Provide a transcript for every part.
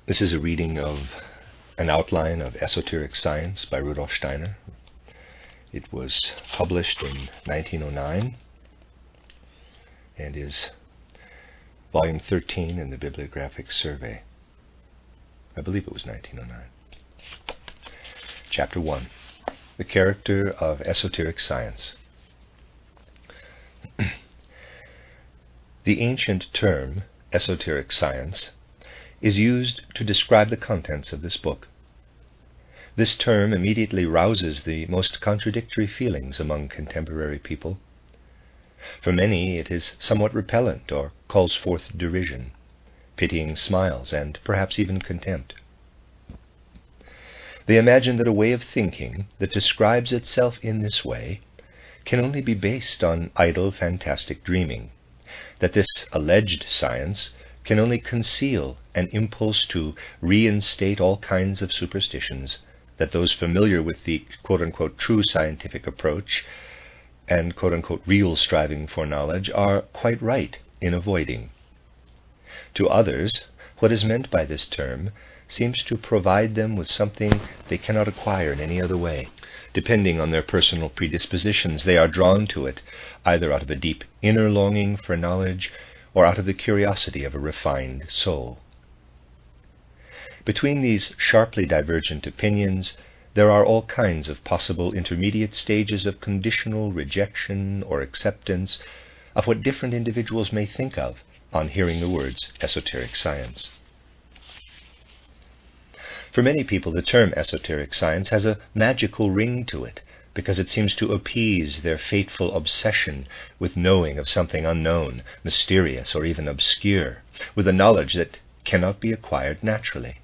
This is a reading of an outline of Esoteric Science by Rudolf Steiner. It was published in 1909 and is volume 13 in the Bibliographic Survey. I believe it was 1909. Chapter 1. The Character of Esoteric Science. The ancient term, esoteric science, is used to describe the contents of this book. This term immediately rouses the most contradictory feelings among contemporary people. For many it is somewhat repellent or calls forth derision, pitying smiles, and perhaps even contempt. They imagine that a way of thinking that describes itself in this way can only be based on idle, fantastic dreaming, that this alleged science can only conceal an impulse to reinstate all kinds of superstitions that those familiar with the quote-unquote true scientific approach and quote-unquote real striving for knowledge are quite right in avoiding. To others, what is meant by this term seems to provide them with something they cannot acquire in any other way. Depending on their personal predispositions, they are drawn to it, either out of a deep inner longing for knowledge or out of the curiosity of a refined soul. Between these sharply divergent opinions, there are all kinds of possible intermediate stages of conditional rejection or acceptance of what different individuals may think of on hearing the words esoteric science. For many people, the term esoteric science has a magical ring to it, because it seems to appease their fateful obsession with knowing of something unknown, mysterious, or even obscure, with a knowledge that cannot be acquired naturally.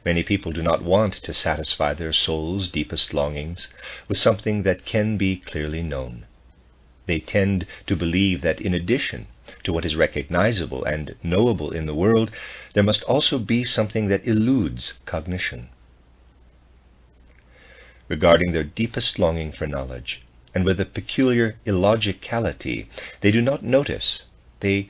Many people do not want to satisfy their soul's deepest longings with something that can be clearly known. They tend to believe that in addition to what is recognizable and knowable in the world, there must also be something that eludes cognition. Regarding their deepest longing for knowledge, and with a peculiar illogicality, they do not notice. They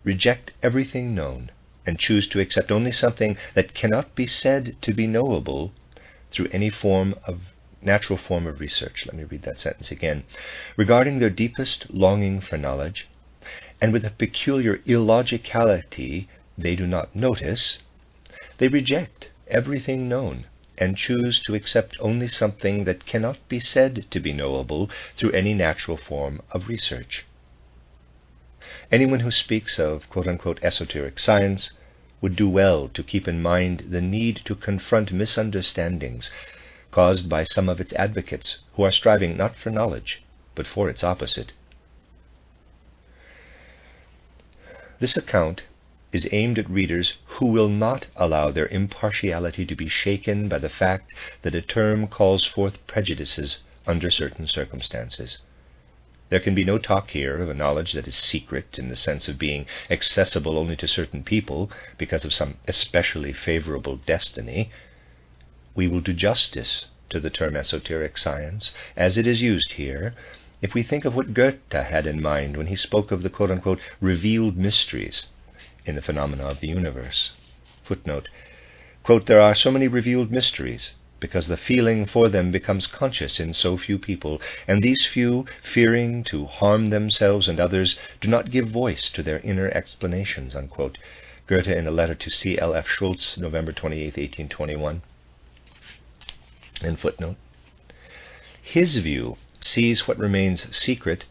reject everything known and choose to accept only something that cannot be said to be knowable through any natural form of research. Let me read that sentence again. Regarding their deepest longing for knowledge, and with a peculiar illogicality they do not notice, they reject everything known and choose to accept only something that cannot be said to be knowable through any natural form of research. Anyone who speaks of quote-unquote esoteric science would do well to keep in mind the need to confront misunderstandings caused by some of its advocates who are striving not for knowledge, but for its opposite. This account is aimed at readers who will not allow their impartiality to be shaken by the fact that a term calls forth prejudices under certain circumstances. There can be no talk here of a knowledge that is secret in the sense of being accessible only to certain people because of some especially favorable destiny. We will do justice to the term esoteric science as it is used here if we think of what Goethe had in mind when he spoke of the quote-unquote revealed mysteries in the phenomena of the universe. Footnote, quote, there are so many revealed mysteries because the feeling for them becomes conscious in so few people, and these few, fearing to harm themselves and others, do not give voice to their inner explanations, unquote. Goethe in a letter to C. L. F. Schultz, November 28, 1821. End footnote. His view sees what remains secret,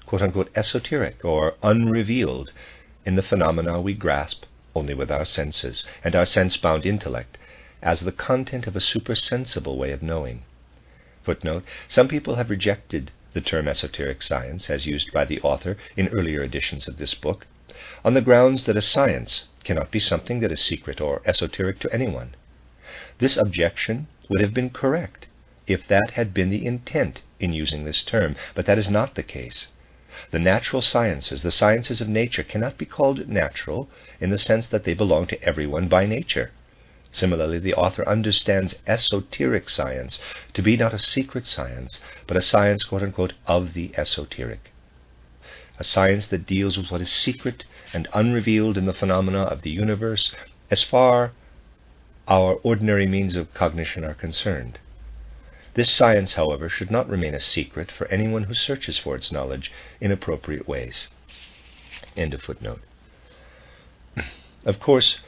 quote-unquote esoteric or unrevealed, in the phenomena we grasp only with our senses and our sense-bound intellect as the content of a supersensible way of knowing. Footnote, some people have rejected the term esoteric science as used by the author in earlier editions of this book on the grounds that a science cannot be something that is secret or esoteric to anyone. This objection would have been correct if that had been the intent in using this term, but that is not the case. The natural sciences, the sciences of nature, cannot be called natural in the sense that they belong to everyone by nature. Similarly, the author understands esoteric science to be not a secret science, but a science, quote-unquote, of the esoteric. a science that deals with what is secret and unrevealed in the phenomena of the universe, as far our ordinary means of cognition are concerned. This science, however, should not remain a secret for anyone who searches for its knowledge in appropriate ways. End of footnote. Of course,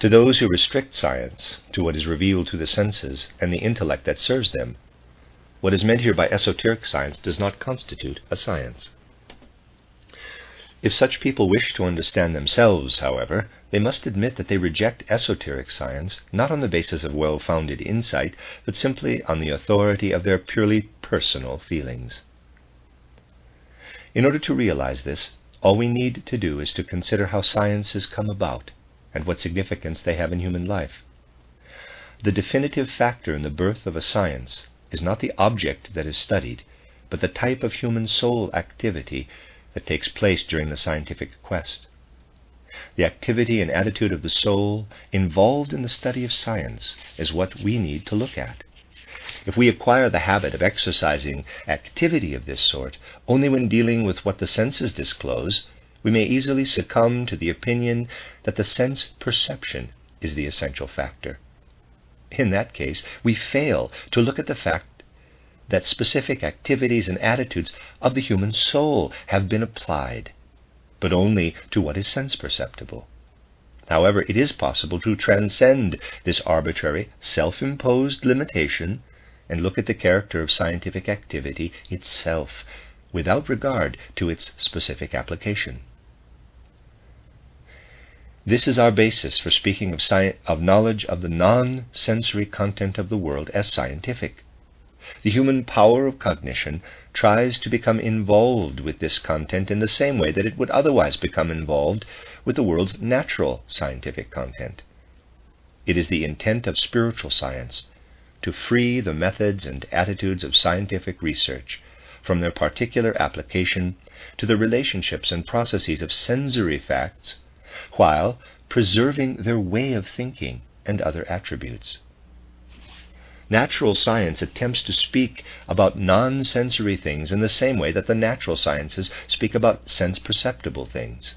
to those who restrict science to what is revealed through the senses and the intellect that serves them, what is meant here by esoteric science does not constitute a science. If such people wish to understand themselves, however, they must admit that they reject esoteric science not on the basis of well-founded insight, but simply on the authority of their purely personal feelings. In order to realize this, all we need to do is to consider how sciences come about and what significance they have in human life. The definitive factor in the birth of a science is not the object that is studied, but the type of human soul activity that takes place during the scientific quest. The activity and attitude of the soul involved in the study of science is what we need to look at. If we acquire the habit of exercising activity of this sort only when dealing with what the senses disclose, we may easily succumb to the opinion that the sense perception is the essential factor. In that case, we fail to look at the fact that specific activities and attitudes of the human soul have been applied, but only to what is sense perceptible. However, it is possible to transcend this arbitrary, self-imposed limitation and look at the character of scientific activity itself, without regard to its specific application. This is our basis for speaking of knowledge of the non-sensory content of the world as scientific. The human power of cognition tries to become involved with this content in the same way that it would otherwise become involved with the world's natural scientific content. It is the intent of spiritual science to free the methods and attitudes of scientific research from their particular application to the relationships and processes of sensory facts, while preserving their way of thinking and other attributes. Natural science attempts to speak about non-sensory things in the same way that the natural sciences speak about sense-perceptible things.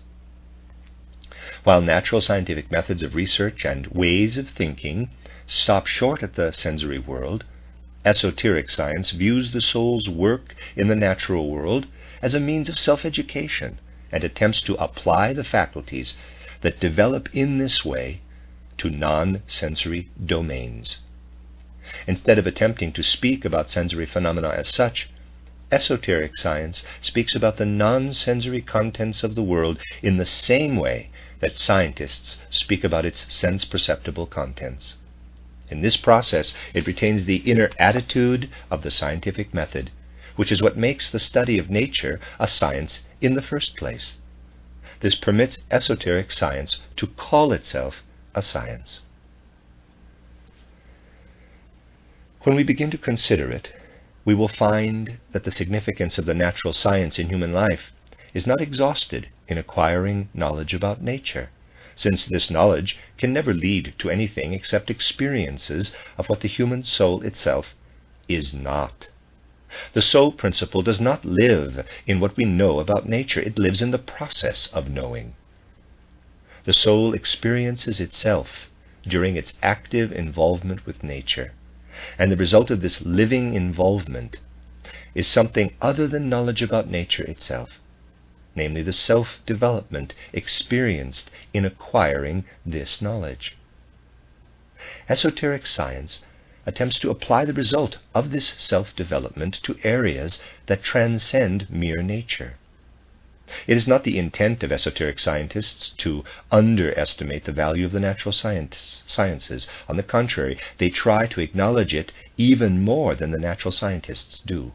While natural scientific methods of research and ways of thinking stop short at the sensory world, esoteric science views the soul's work in the natural world as a means of self-education and attempts to apply the faculties that develop in this way to non-sensory domains. Instead of attempting to speak about sensory phenomena as such, esoteric science speaks about the non-sensory contents of the world in the same way that scientists speak about its sense-perceptible contents. In this process, it retains the inner attitude of the scientific method, which is what makes the study of nature a science in the first place. This permits esoteric science to call itself a science. When we begin to consider it, we will find that the significance of the natural science in human life is not exhausted in acquiring knowledge about nature, since this knowledge can never lead to anything except experiences of what the human soul itself is not. The soul principle does not live in what we know about nature. It lives in the process of knowing. The soul experiences itself during its active involvement with nature, and the result of this living involvement is something other than knowledge about nature itself, namely the self-development experienced in acquiring this knowledge. Esoteric science attempts to apply the result of this self-development to areas that transcend mere nature. It is not the intent of esoteric scientists to underestimate the value of the natural sciences. On the contrary, they try to acknowledge it even more than the natural scientists do.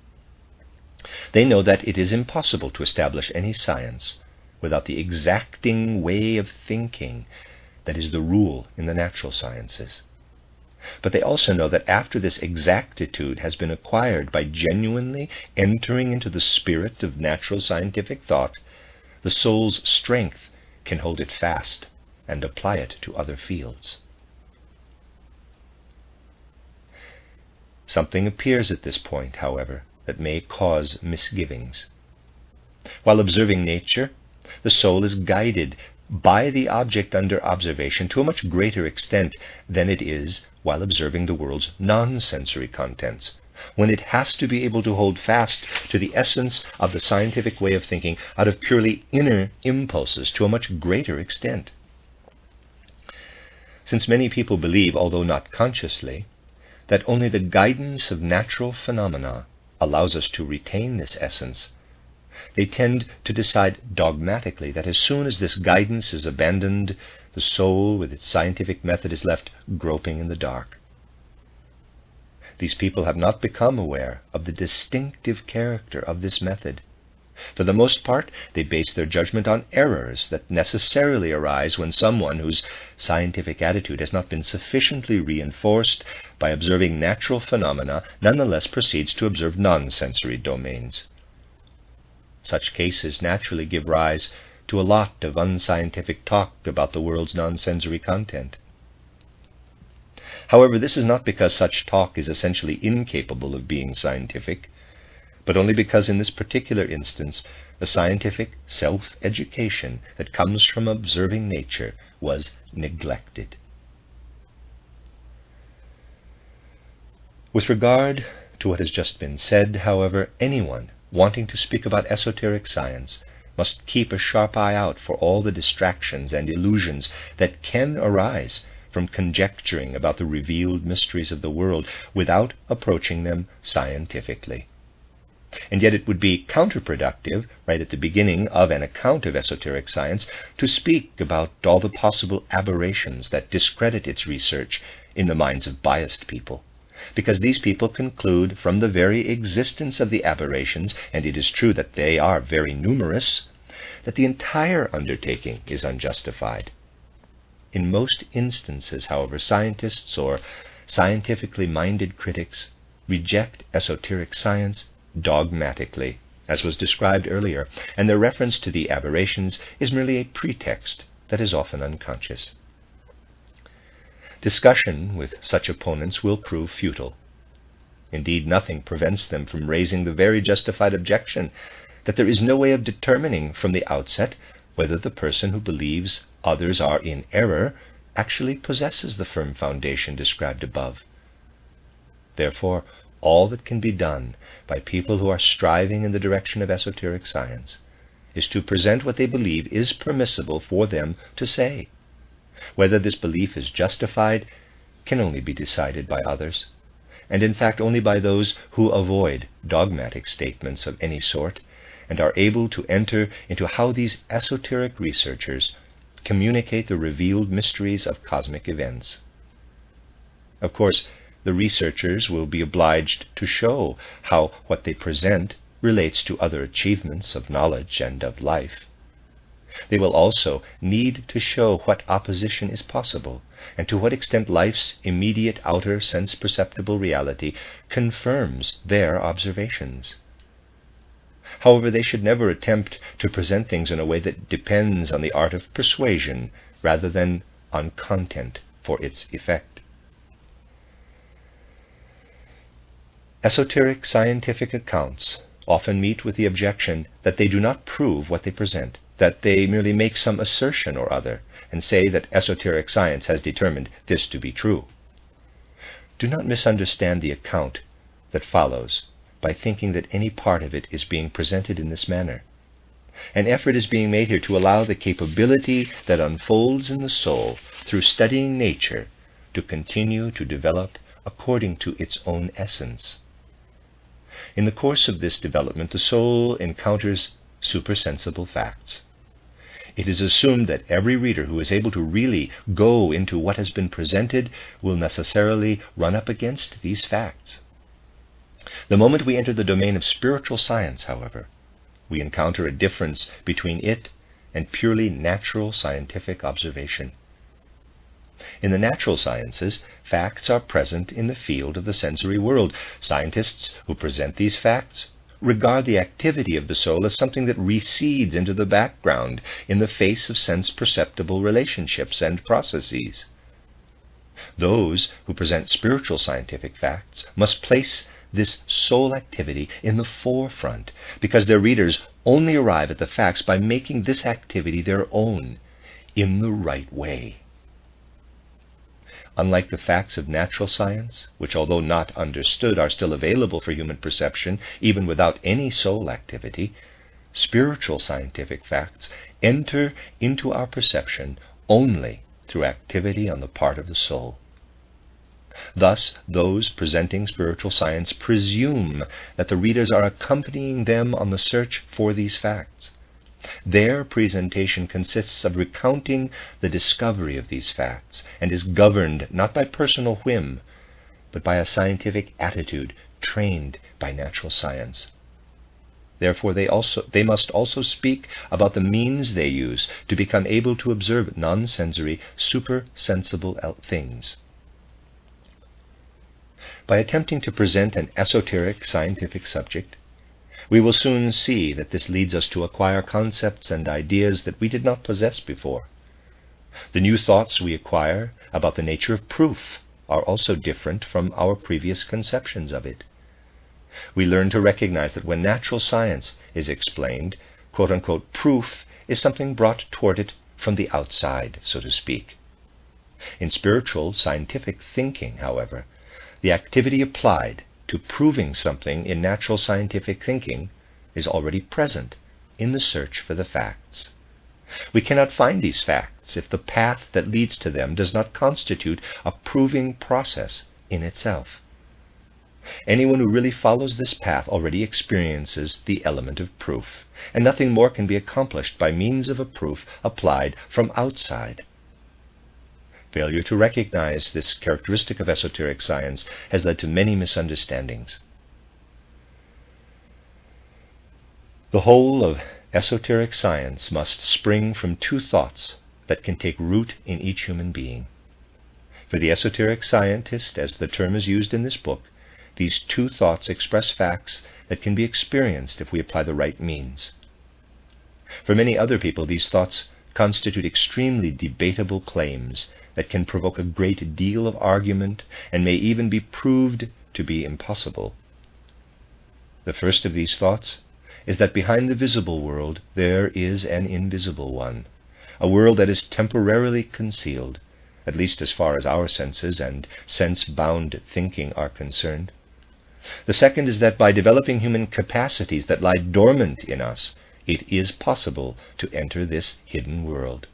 They know that it is impossible to establish any science without the exacting way of thinking that is the rule in the natural sciences. But they also know that after this exactitude has been acquired by genuinely entering into the spirit of natural scientific thought, the soul's strength can hold it fast and apply it to other fields. Something appears at this point, however, that may cause misgivings. While observing nature, the soul is guided by the object under observation to a much greater extent than it is while observing the world's non-sensory contents, when it has to be able to hold fast to the essence of the scientific way of thinking out of purely inner impulses to a much greater extent. Since many people believe, although not consciously, that only the guidance of natural phenomena allows us to retain this essence, they tend to decide dogmatically that as soon as this guidance is abandoned, the soul with its scientific method is left groping in the dark. These people have not become aware of the distinctive character of this method. For the most part, they base their judgment on errors that necessarily arise when someone whose scientific attitude has not been sufficiently reinforced by observing natural phenomena nonetheless proceeds to observe non-sensory domains. Such cases naturally give rise to a lot of unscientific talk about the world's non-sensory content. However, this is not because such talk is essentially incapable of being scientific, but only because in this particular instance the scientific self-education that comes from observing nature was neglected. With regard to what has just been said, however, anyone wanting to speak about esoteric science must keep a sharp eye out for all the distractions and illusions that can arise from conjecturing about the revealed mysteries of the world without approaching them scientifically. And yet it would be counterproductive, right at the beginning of an account of esoteric science, to speak about all the possible aberrations that discredit its research in the minds of biased people, because these people conclude from the very existence of the aberrations, and it is true that they are very numerous, that the entire undertaking is unjustified. In most instances, however, scientists or scientifically minded critics reject esoteric science dogmatically, as was described earlier, and their reference to the aberrations is merely a pretext that is often unconscious. Discussion with such opponents will prove futile. Indeed, nothing prevents them from raising the very justified objection that there is no way of determining from the outset whether the person who believes others are in error actually possesses the firm foundation described above. Therefore, all that can be done by people who are striving in the direction of esoteric science is to present what they believe is permissible for them to say. Whether this belief is justified can only be decided by others, and in fact only by those who avoid dogmatic statements of any sort and are able to enter into how these esoteric researchers communicate the revealed mysteries of cosmic events. Of course, the researchers will be obliged to show how what they present relates to other achievements of knowledge and of life. They will also need to show what opposition is possible, and to what extent life's immediate outer sense-perceptible reality confirms their observations. However, they should never attempt to present things in a way that depends on the art of persuasion rather than on content for its effect. Esoteric scientific accounts often meet with the objection that they do not prove what they present, that they merely make some assertion or other, and say that esoteric science has determined this to be true. Do not misunderstand the account that follows by thinking that any part of it is being presented in this manner. An effort is being made here to allow the capability that unfolds in the soul through studying nature to continue to develop according to its own essence. In the course of this development, the soul encounters supersensible facts. It is assumed that every reader who is able to really go into what has been presented will necessarily run up against these facts. The moment we enter the domain of spiritual science, however, we encounter a difference between it and purely natural scientific observation. In the natural sciences, facts are present in the field of the sensory world. Scientists who present these facts regard the activity of the soul as something that recedes into the background in the face of sense-perceptible relationships and processes. Those who present spiritual scientific facts must place this soul activity in the forefront, because their readers only arrive at the facts by making this activity their own, in the right way. Unlike the facts of natural science, which although not understood are still available for human perception even without any soul activity, spiritual scientific facts enter into our perception only through activity on the part of the soul. Thus, those presenting spiritual science presume that the readers are accompanying them on the search for these facts. Their presentation consists of recounting the discovery of these facts and is governed not by personal whim, but by a scientific attitude trained by natural science. Therefore, they must also speak about the means they use to become able to observe non-sensory, super-sensible things. By attempting to present an esoteric scientific subject, we will soon see that this leads us to acquire concepts and ideas that we did not possess before. The new thoughts we acquire about the nature of proof are also different from our previous conceptions of it. We learn to recognize that when natural science is explained, quote-unquote, proof is something brought toward it from the outside, so to speak. In spiritual scientific thinking, however, the activity applied to proving something in natural scientific thinking is already present in the search for the facts. We cannot find these facts if the path that leads to them does not constitute a proving process in itself. Anyone who really follows this path already experiences the element of proof, and nothing more can be accomplished by means of a proof applied from outside. Failure to recognize this characteristic of esoteric science has led to many misunderstandings. The whole of esoteric science must spring from two thoughts that can take root in each human being. For the esoteric scientist, as the term is used in this book, these two thoughts express facts that can be experienced if we apply the right means. For many other people, these thoughts constitute extremely debatable claims that can provoke a great deal of argument and may even be proved to be impossible. The first of these thoughts is that behind the visible world there is an invisible one, a world that is temporarily concealed, at least as far as our senses and sense-bound thinking are concerned. The second is that by developing human capacities that lie dormant in us, it is possible to enter this hidden world.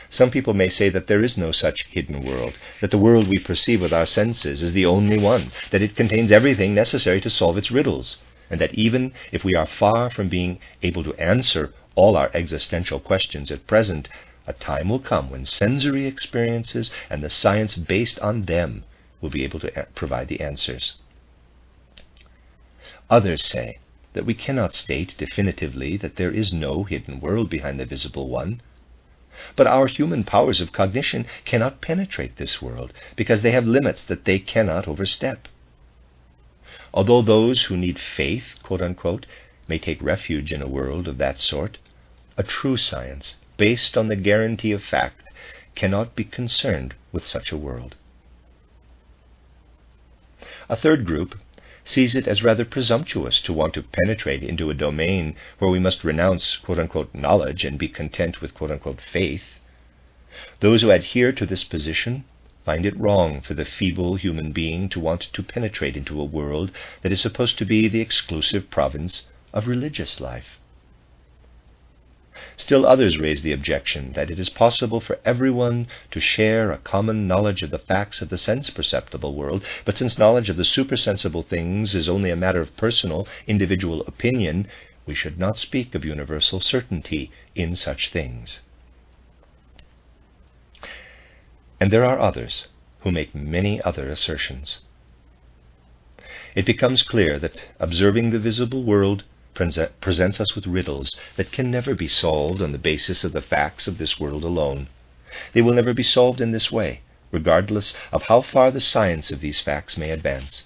Some people may say that there is no such hidden world, that the world we perceive with our senses is the only one, that it contains everything necessary to solve its riddles, and that even if we are far from being able to answer all our existential questions at present, a time will come when sensory experiences and the science based on them will be able to provide the answers. Others say that we cannot state definitively that there is no hidden world behind the visible one, but our human powers of cognition cannot penetrate this world because they have limits that they cannot overstep. Although those who need faith, quote-unquote, may take refuge in a world of that sort, a true science, based on the guarantee of fact, cannot be concerned with such a world. A third group sees it as rather presumptuous to want to penetrate into a domain where we must renounce, quote-unquote, knowledge and be content with, quote-unquote, faith. Those who adhere to this position find it wrong for the feeble human being to want to penetrate into a world that is supposed to be the exclusive province of religious life. Still others raise the objection that it is possible for everyone to share a common knowledge of the facts of the sense-perceptible world, but since knowledge of the supersensible things is only a matter of personal, individual opinion, we should not speak of universal certainty in such things. And there are others who make many other assertions. It becomes clear that observing the visible world presents us with riddles that can never be solved on the basis of the facts of this world alone. They will never be solved in this way, regardless of how far the science of these facts may advance,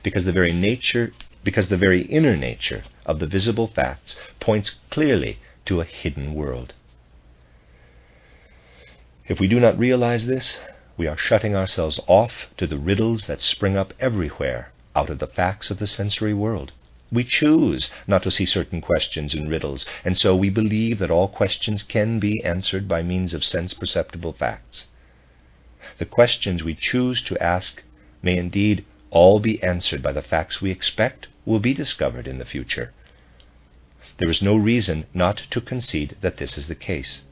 because the very inner nature of the visible facts points clearly to a hidden world. If we do not realize this, we are shutting ourselves off to the riddles that spring up everywhere out of the facts of the sensory world. We choose not to see certain questions and riddles, and so we believe that all questions can be answered by means of sense-perceptible facts. The questions we choose to ask may indeed all be answered by the facts we expect will be discovered in the future. There is no reason not to concede that this is the case.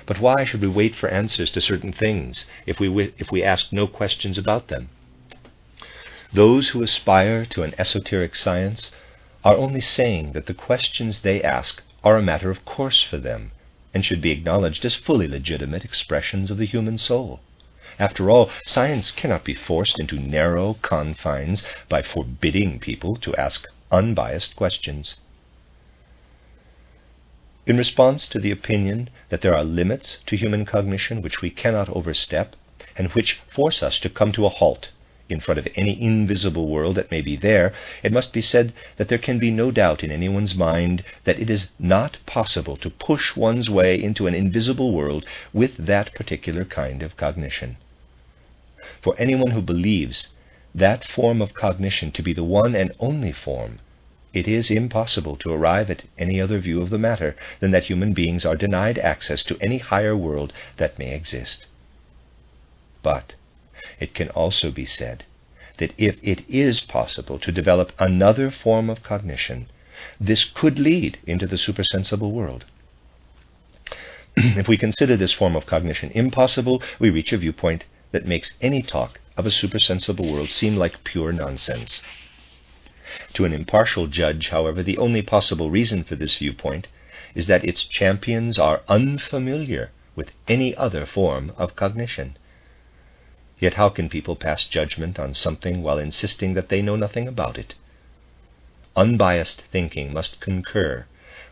But why should we wait for answers to certain things if we ask no questions about them? Those who aspire to an esoteric science are only saying that the questions they ask are a matter of course for them and should be acknowledged as fully legitimate expressions of the human soul. After all, science cannot be forced into narrow confines by forbidding people to ask unbiased questions. In response to the opinion that there are limits to human cognition which we cannot overstep and which force us to come to a halt in front of any invisible world that may be there, it must be said that there can be no doubt in anyone's mind that it is not possible to push one's way into an invisible world with that particular kind of cognition. For anyone who believes that form of cognition to be the one and only form, it is impossible to arrive at any other view of the matter than that human beings are denied access to any higher world that may exist. But it can also be said that if it is possible to develop another form of cognition, this could lead into the supersensible world. If we consider this form of cognition impossible, we reach a viewpoint that makes any talk of a supersensible world seem like pure nonsense. To an impartial judge, however, the only possible reason for this viewpoint is that its champions are unfamiliar with any other form of cognition. Yet how can people pass judgment on something while insisting that they know nothing about it? Unbiased thinking must concur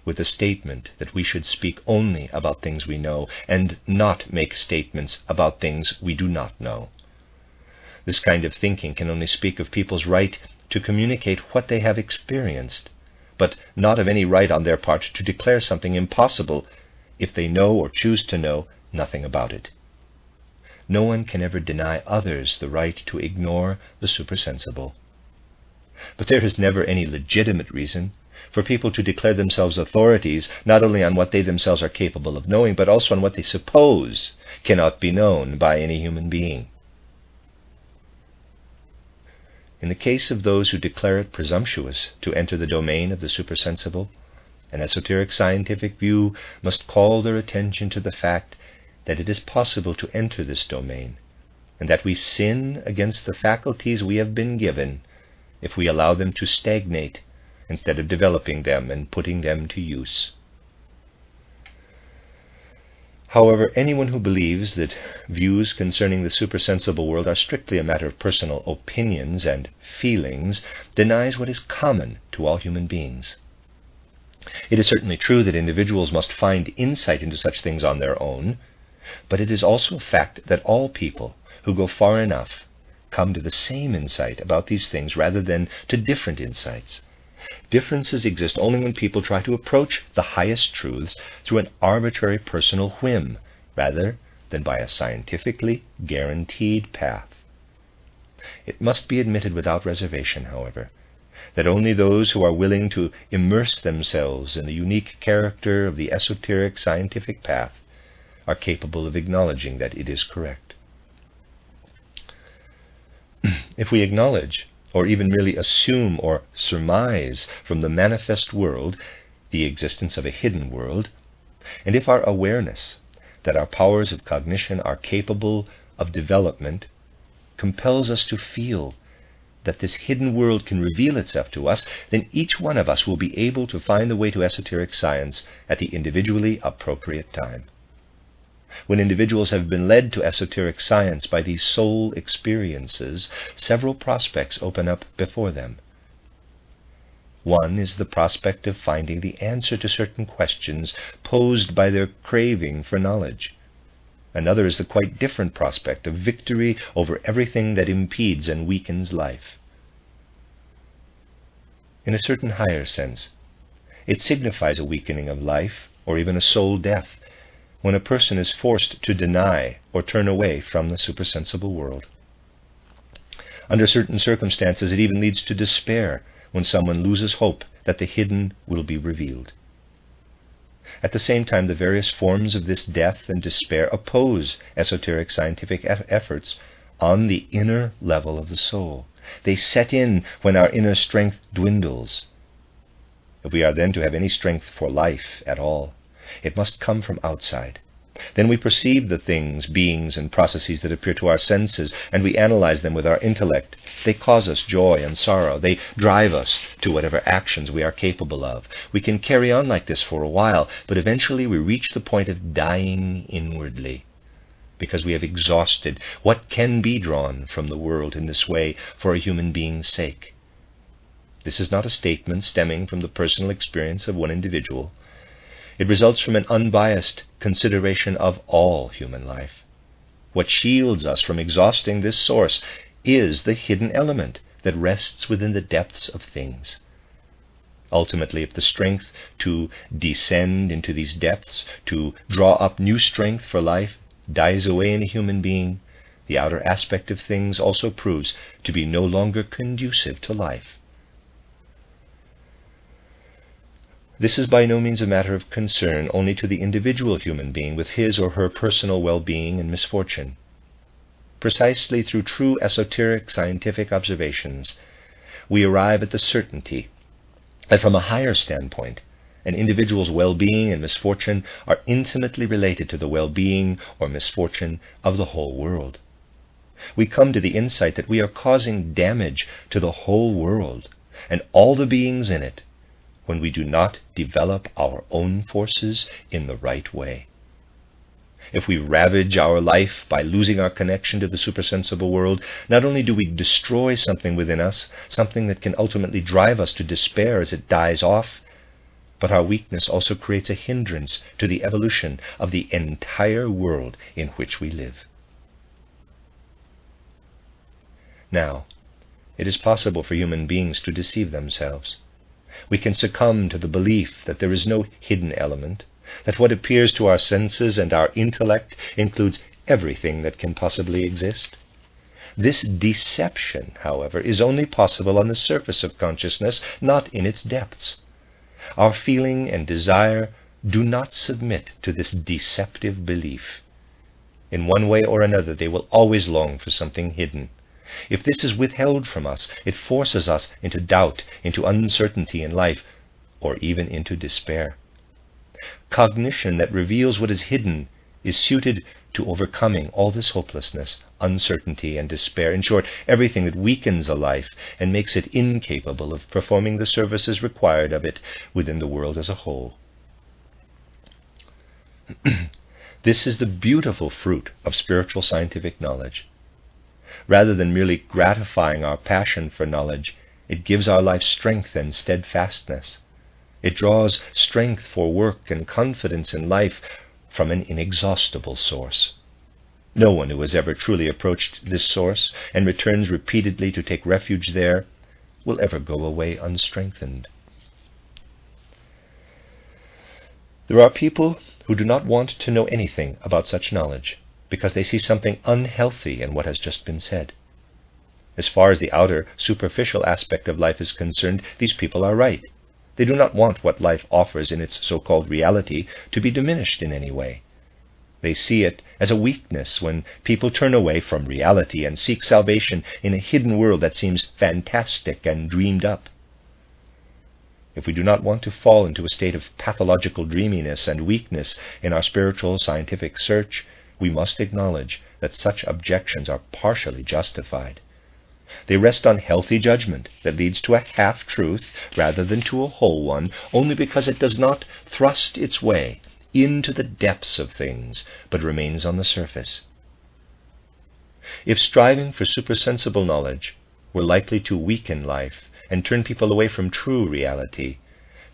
with the statement that we should speak only about things we know and not make statements about things we do not know. This kind of thinking can only speak of people's right to communicate what they have experienced, but not of any right on their part to declare something impossible if they know or choose to know nothing about it. No one can ever deny others the right to ignore the supersensible. But there is never any legitimate reason for people to declare themselves authorities not only on what they themselves are capable of knowing, but also on what they suppose cannot be known by any human being. In the case of those who declare it presumptuous to enter the domain of the supersensible, an esoteric scientific view must call their attention to the fact that it is possible to enter this domain, and that we sin against the faculties we have been given if we allow them to stagnate instead of developing them and putting them to use. However, anyone who believes that views concerning the supersensible world are strictly a matter of personal opinions and feelings denies what is common to all human beings. It is certainly true that individuals must find insight into such things on their own, but it is also a fact that all people who go far enough come to the same insight about these things rather than to different insights. Differences exist only when people try to approach the highest truths through an arbitrary personal whim rather than by a scientifically guaranteed path. It must be admitted without reservation, however, that only those who are willing to immerse themselves in the unique character of the esoteric scientific path are capable of acknowledging that it is correct. If we acknowledge, or even merely assume or surmise from the manifest world the existence of a hidden world, and if our awareness that our powers of cognition are capable of development compels us to feel that this hidden world can reveal itself to us, then each one of us will be able to find the way to esoteric science at the individually appropriate time. When individuals have been led to esoteric science by these soul experiences, several prospects open up before them. One is the prospect of finding the answer to certain questions posed by their craving for knowledge. Another is the quite different prospect of victory over everything that impedes and weakens life. In a certain higher sense, it signifies a weakening of life, or even a soul death, when a person is forced to deny or turn away from the supersensible world. Under certain circumstances, it even leads to despair when someone loses hope that the hidden will be revealed. At the same time, the various forms of this death and despair oppose esoteric scientific efforts on the inner level of the soul. They set in when our inner strength dwindles. If we are then to have any strength for life at all, it must come from outside. Then we perceive the things, beings, and processes that appear to our senses, and we analyze them with our intellect. They cause us joy and sorrow. They drive us to whatever actions we are capable of. We can carry on like this for a while, but eventually we reach the point of dying inwardly, because we have exhausted what can be drawn from the world in this way for a human being's sake. This is not a statement stemming from the personal experience of one individual. It results from an unbiased consideration of all human life. What shields us from exhausting this source is the hidden element that rests within the depths of things. Ultimately, if the strength to descend into these depths, to draw up new strength for life, dies away in a human being, the outer aspect of things also proves to be no longer conducive to life. This is by no means a matter of concern only to the individual human being with his or her personal well-being and misfortune. Precisely through true esoteric scientific observations, we arrive at the certainty that from a higher standpoint, an individual's well-being and misfortune are intimately related to the well-being or misfortune of the whole world. We come to the insight that we are causing damage to the whole world and all the beings in it when we do not develop our own forces in the right way. If we ravage our life by losing our connection to the supersensible world, not only do we destroy something within us, something that can ultimately drive us to despair as it dies off, but our weakness also creates a hindrance to the evolution of the entire world in which we live. Now, it is possible for human beings to deceive themselves. We can succumb to the belief that there is no hidden element, that what appears to our senses and our intellect includes everything that can possibly exist. This deception, however, is only possible on the surface of consciousness, not in its depths. Our feeling and desire do not submit to this deceptive belief. In one way or another, they will always long for something hidden. If this is withheld from us, it forces us into doubt, into uncertainty in life, or even into despair. Cognition that reveals what is hidden is suited to overcoming all this hopelessness, uncertainty, and despair. In short, everything that weakens a life and makes it incapable of performing the services required of it within the world as a whole. This is the beautiful fruit of spiritual scientific knowledge. Rather than merely gratifying our passion for knowledge, it gives our life strength and steadfastness. It draws strength for work and confidence in life from an inexhaustible source. No one who has ever truly approached this source and returns repeatedly to take refuge there will ever go away unstrengthened. There are people who do not want to know anything about such knowledge, because they see something unhealthy in what has just been said. As far as the outer, superficial aspect of life is concerned, these people are right. They do not want what life offers in its so-called reality to be diminished in any way. They see it as a weakness when people turn away from reality and seek salvation in a hidden world that seems fantastic and dreamed up. If we do not want to fall into a state of pathological dreaminess and weakness in our spiritual scientific search, we must acknowledge that such objections are partially justified. They rest on healthy judgment that leads to a half-truth rather than to a whole one, only because it does not thrust its way into the depths of things, but remains on the surface. If striving for supersensible knowledge were likely to weaken life and turn people away from true reality,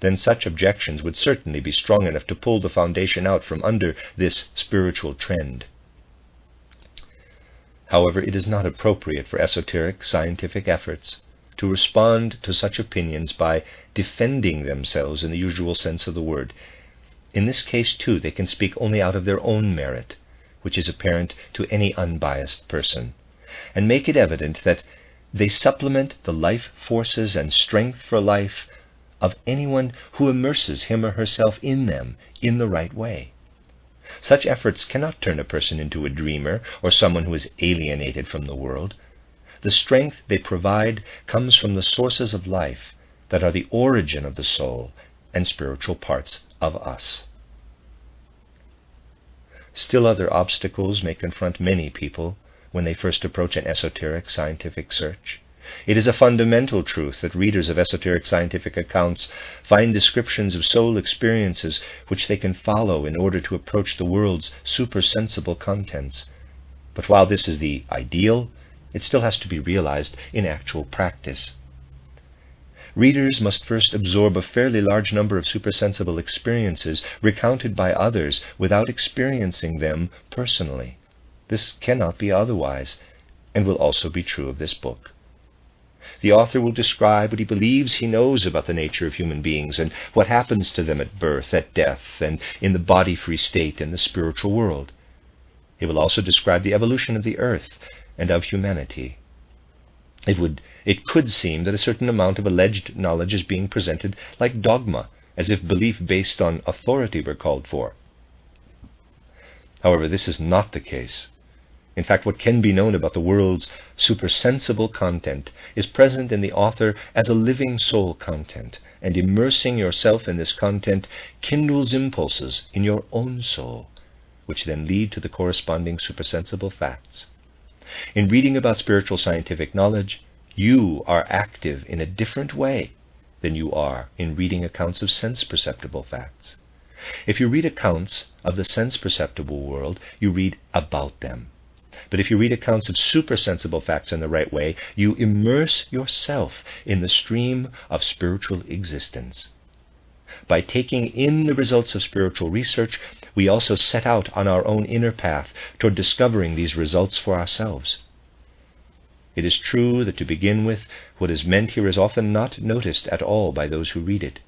then such objections would certainly be strong enough to pull the foundation out from under this spiritual trend. However, it is not appropriate for esoteric scientific efforts to respond to such opinions by defending themselves in the usual sense of the word. In this case, too, they can speak only out of their own merit, which is apparent to any unbiased person, and make it evident that they supplement the life forces and strength for life of anyone who immerses him or herself in them in the right way. Such efforts cannot turn a person into a dreamer or someone who is alienated from the world. The strength they provide comes from the sources of life that are the origin of the soul and spiritual parts of us. Still other obstacles may confront many people when they first approach an esoteric scientific search. It is a fundamental truth that readers of esoteric scientific accounts find descriptions of soul experiences which they can follow in order to approach the world's supersensible contents. But while this is the ideal, it still has to be realized in actual practice. Readers must first absorb a fairly large number of supersensible experiences recounted by others without experiencing them personally. This cannot be otherwise, and will also be true of this book. The author will describe what he believes he knows about the nature of human beings and what happens to them at birth, at death, and in the body-free state in the spiritual world. He will also describe the evolution of the earth and of humanity. It could seem that a certain amount of alleged knowledge is being presented like dogma, as if belief based on authority were called for. However, this is not the case. In fact, what can be known about the world's supersensible content is present in the author as a living soul content, and immersing yourself in this content kindles impulses in your own soul, which then lead to the corresponding supersensible facts. In reading about spiritual scientific knowledge, you are active in a different way than you are in reading accounts of sense-perceptible facts. If you read accounts of the sense-perceptible world, you read about them. But if you read accounts of supersensible facts in the right way, you immerse yourself in the stream of spiritual existence. By taking in the results of spiritual research, we also set out on our own inner path toward discovering these results for ourselves. It is true that to begin with, what is meant here is often not noticed at all by those who read it.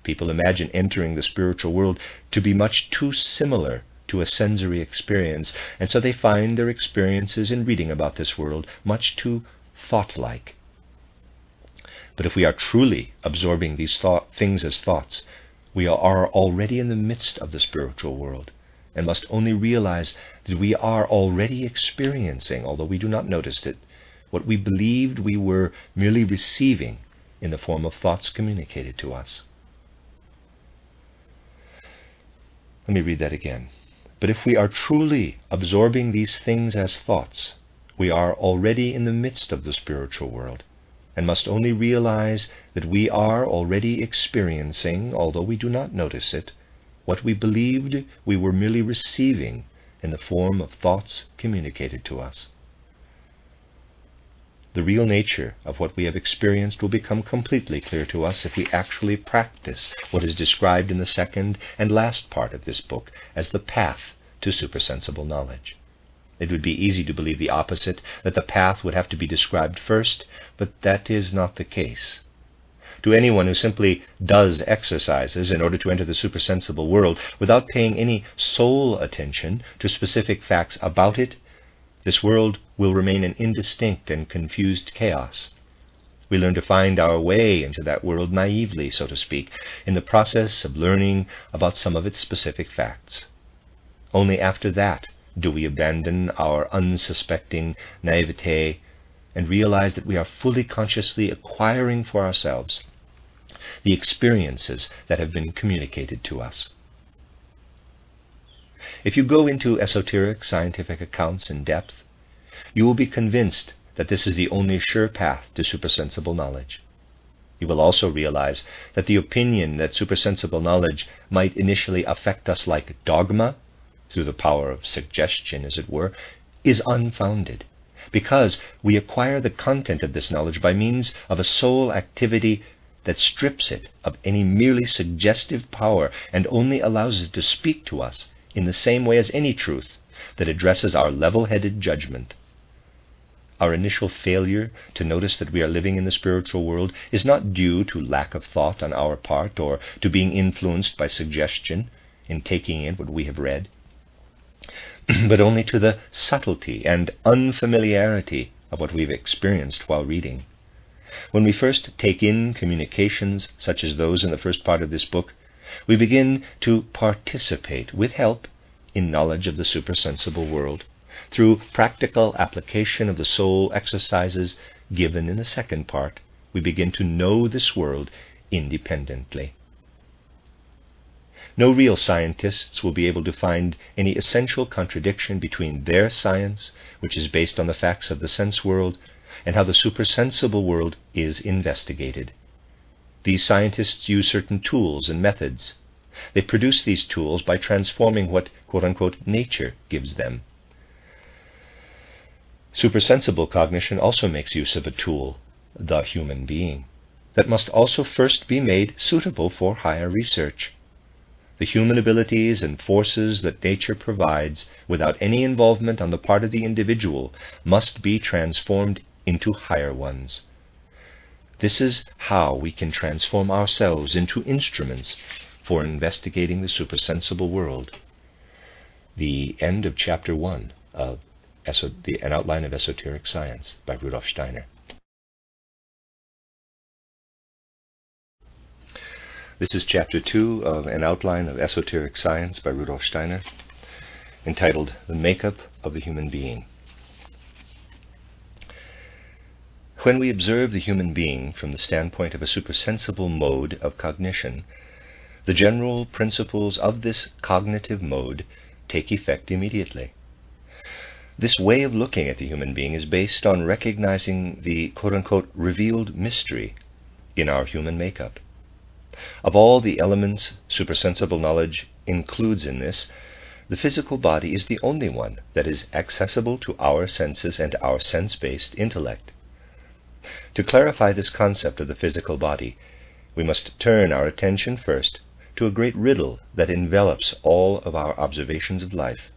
People imagine entering the spiritual world to be much too similar to a sensory experience, and so they find their experiences in reading about this world much too thought-like. But if we are truly absorbing these things as thoughts, we are already in the midst of the spiritual world, and must only realize that we are already experiencing, although we do not notice it, what we believed we were merely receiving in the form of thoughts communicated to us. Let me read that again. But if we are truly absorbing these things as thoughts, we are already in the midst of the spiritual world, and must only realize that we are already experiencing, although we do not notice it, what we believed we were merely receiving in the form of thoughts communicated to us. The real nature of what we have experienced will become completely clear to us if we actually practice what is described in the second and last part of this book as the path to supersensible knowledge. It would be easy to believe the opposite, that the path would have to be described first, but that is not the case. To anyone who simply does exercises in order to enter the supersensible world without paying any soul attention to specific facts about it, this world will remain an indistinct and confused chaos. We learn to find our way into that world naively, so to speak, in the process of learning about some of its specific facts. Only after that do we abandon our unsuspecting naivete and realize that we are fully consciously acquiring for ourselves the experiences that have been communicated to us. If you go into esoteric scientific accounts in depth, you will be convinced that this is the only sure path to supersensible knowledge. You will also realize that the opinion that supersensible knowledge might initially affect us like dogma, through the power of suggestion, as it were, is unfounded, because we acquire the content of this knowledge by means of a soul activity that strips it of any merely suggestive power and only allows it to speak to us in the same way as any truth that addresses our level-headed judgment. Our initial failure to notice that we are living in the spiritual world is not due to lack of thought on our part or to being influenced by suggestion. in taking in what we have read, but only to the subtlety and unfamiliarity of what we've experienced while reading. When we first take in communications such as those in the first part of this book, we begin to participate, with help, in knowledge of the supersensible world, through practical application of the soul exercises given in the second part. We begin to know this world independently. No real scientists will be able to find any essential contradiction between their science, which is based on the facts of the sense world, and how the supersensible world is investigated. These scientists use certain tools and methods. They produce these tools by transforming what, quote-unquote, nature gives them. Supersensible cognition also makes use of a tool, the human being, that must also first be made suitable for higher research. The human abilities and forces that nature provides, without any involvement on the part of the individual, must be transformed into higher ones. This is how we can transform ourselves into instruments for investigating the supersensible world. The end of Chapter 1 of An Outline of Esoteric Science by Rudolf Steiner. This is Chapter 2 of An Outline of Esoteric Science by Rudolf Steiner, entitled The Makeup of the Human Being. When we observe the human being from the standpoint of a supersensible mode of cognition, the general principles of this cognitive mode take effect immediately. This way of looking at the human being is based on recognizing the quote-unquote revealed mystery in our human makeup. Of all the elements supersensible knowledge includes in this, the physical body is the only one that is accessible to our senses and our sense-based intellect. To clarify this concept of the physical body, we must turn our attention first to a great riddle that envelops all of our observations of life,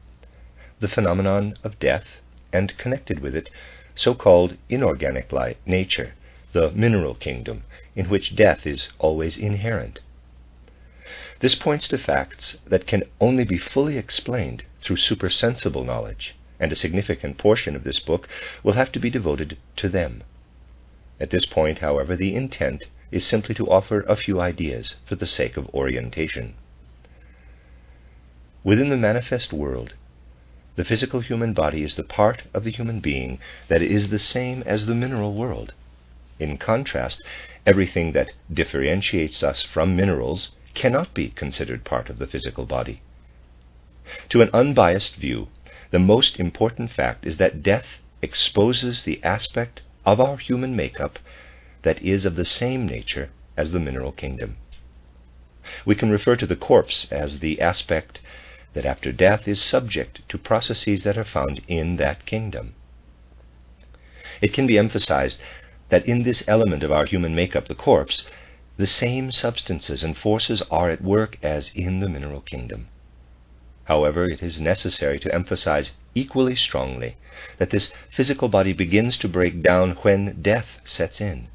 the phenomenon of death, and connected with it, so-called inorganic nature, the mineral kingdom, in which death is always inherent. This points to facts that can only be fully explained through supersensible knowledge, and a significant portion of this book will have to be devoted to them. At this point, however, the intent is simply to offer a few ideas for the sake of orientation. Within the manifest world, the physical human body is the part of the human being that is the same as the mineral world. In contrast, everything that differentiates us from minerals cannot be considered part of the physical body. To an unbiased view, the most important fact is that death exposes the aspect of our human makeup that is of the same nature as the mineral kingdom. We can refer to the corpse as the aspect that after death is subject to processes that are found in that kingdom. It can be emphasized that in this element of our human makeup, the corpse, the same substances and forces are at work as in the mineral kingdom. However, it is necessary to emphasize equally strongly that this physical body begins to break down when death sets in.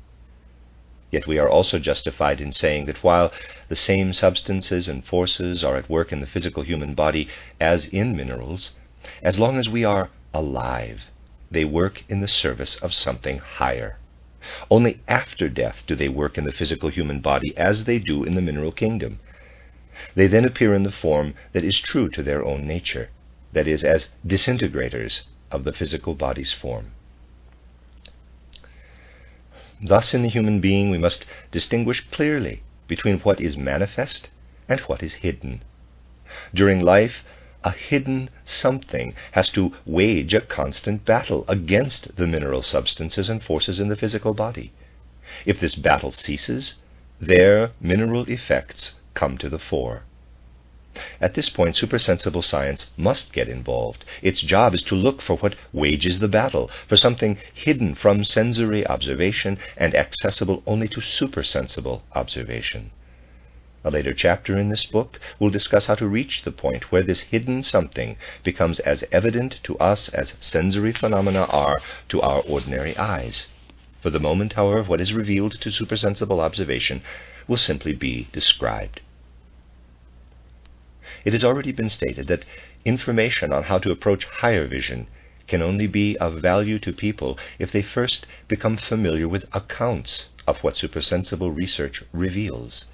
Yet we are also justified in saying that while the same substances and forces are at work in the physical human body as in minerals, as long as we are alive, they work in the service of something higher. Only after death do they work in the physical human body as they do in the mineral kingdom. They then appear in the form that is true to their own nature, that is, as disintegrators of the physical body's form. Thus, in the human being, we must distinguish clearly between what is manifest and what is hidden. During life, a hidden something has to wage a constant battle against the mineral substances and forces in the physical body. If this battle ceases, their mineral effects come to the fore. At this point, supersensible science must get involved. Its job is to look for what wages the battle, for something hidden from sensory observation and accessible only to supersensible observation. A later chapter in this book will discuss how to reach the point where this hidden something becomes as evident to us as sensory phenomena are to our ordinary eyes. For the moment, however, what is revealed to supersensible observation will simply be described. It has already been stated that information on how to approach higher vision can only be of value to people if they first become familiar with accounts of what supersensible research reveals.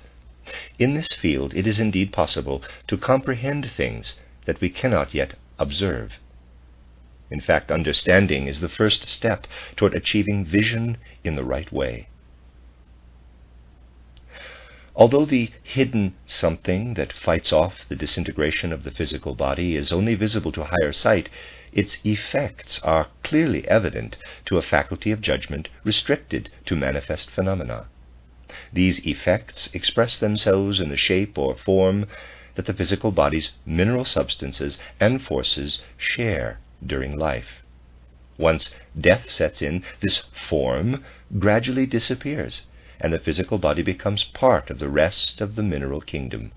In this field, it is indeed possible to comprehend things that we cannot yet observe. In fact, understanding is the first step toward achieving vision in the right way. Although the hidden something that fights off the disintegration of the physical body is only visible to higher sight, its effects are clearly evident to a faculty of judgment restricted to manifest phenomena. These effects express themselves in the shape or form that the physical body's mineral substances and forces share during life. Once death sets in, this form gradually disappears, and the physical body becomes part of the rest of the mineral kingdom.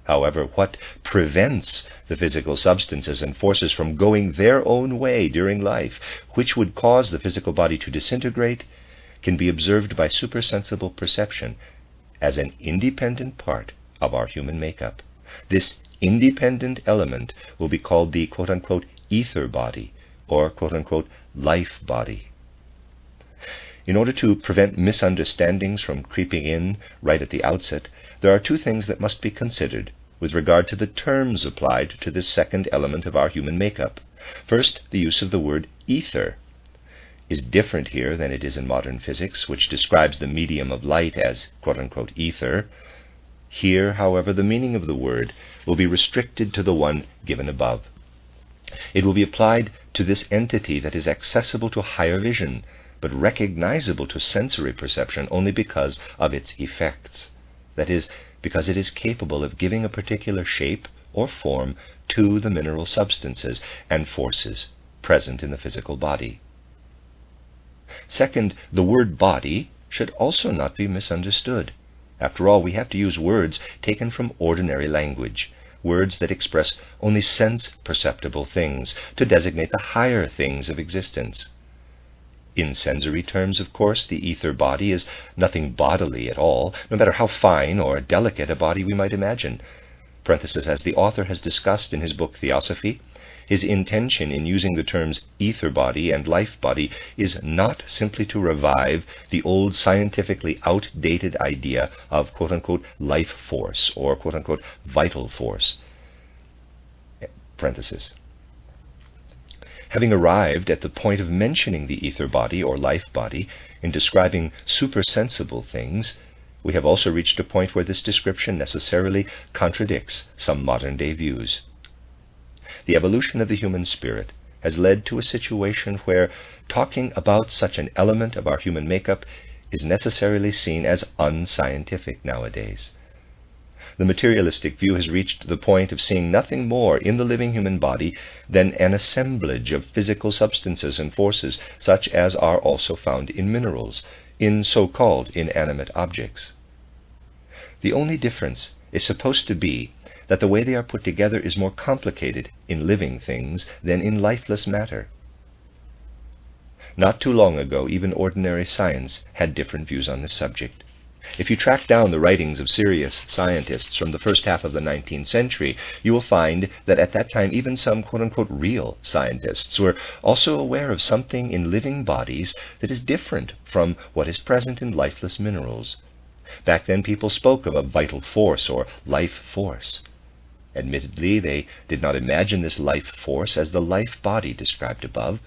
However, what prevents the physical substances and forces from going their own way during life, which would cause the physical body to disintegrate, can be observed by supersensible perception as an independent part of our human makeup. This independent element will be called the quote-unquote ether body, or quote-unquote life body. In order to prevent misunderstandings from creeping in right at the outset, there are two things that must be considered with regard to the terms applied to this second element of our human makeup. First, the use of the word ether is different here than it is in modern physics, which describes the medium of light as quote-unquote ether. Here, however, the meaning of the word will be restricted to the one given above. It will be applied to this entity that is accessible to higher vision, but recognizable to sensory perception only because of its effects. That is, because it is capable of giving a particular shape or form to the mineral substances and forces present in the physical body. Second, the word body should also not be misunderstood. After all, we have to use words taken from ordinary language, words that express only sense-perceptible things, to designate the higher things of existence. In sensory terms, of course, the ether body is nothing bodily at all, no matter how fine or delicate a body we might imagine. Parenthesis, as the author has discussed in his book Theosophy, his intention in using the terms ether body and life body is not simply to revive the old scientifically outdated idea of quote-unquote life force or quote-unquote vital force. Parenthesis. Having arrived at the point of mentioning the ether body or life body in describing supersensible things, we have also reached a point where this description necessarily contradicts some modern-day views. The evolution of the human spirit has led to a situation where talking about such an element of our human makeup is necessarily seen as unscientific nowadays. The materialistic view has reached the point of seeing nothing more in the living human body than an assemblage of physical substances and forces, such as are also found in minerals, in so-called inanimate objects. The only difference is supposed to be that the way they are put together is more complicated in living things than in lifeless matter. Not too long ago, even ordinary science had different views on this subject. If you track down the writings of serious scientists from the first half of the 19th century, you will find that at that time even some quote-unquote real scientists were also aware of something in living bodies that is different from what is present in lifeless minerals. Back then people spoke of a vital force or life force. Admittedly, they did not imagine this life force as the life body described above,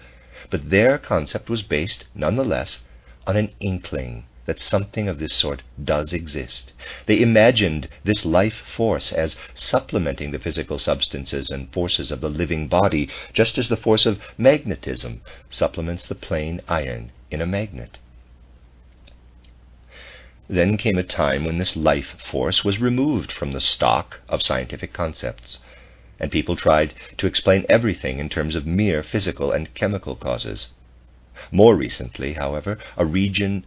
but their concept was based, nonetheless, on an inkling that something of this sort does exist. They imagined this life force as supplementing the physical substances and forces of the living body, just as the force of magnetism supplements the plain iron in a magnet. Then came a time when this life force was removed from the stock of scientific concepts, and people tried to explain everything in terms of mere physical and chemical causes. More recently, however, a reaction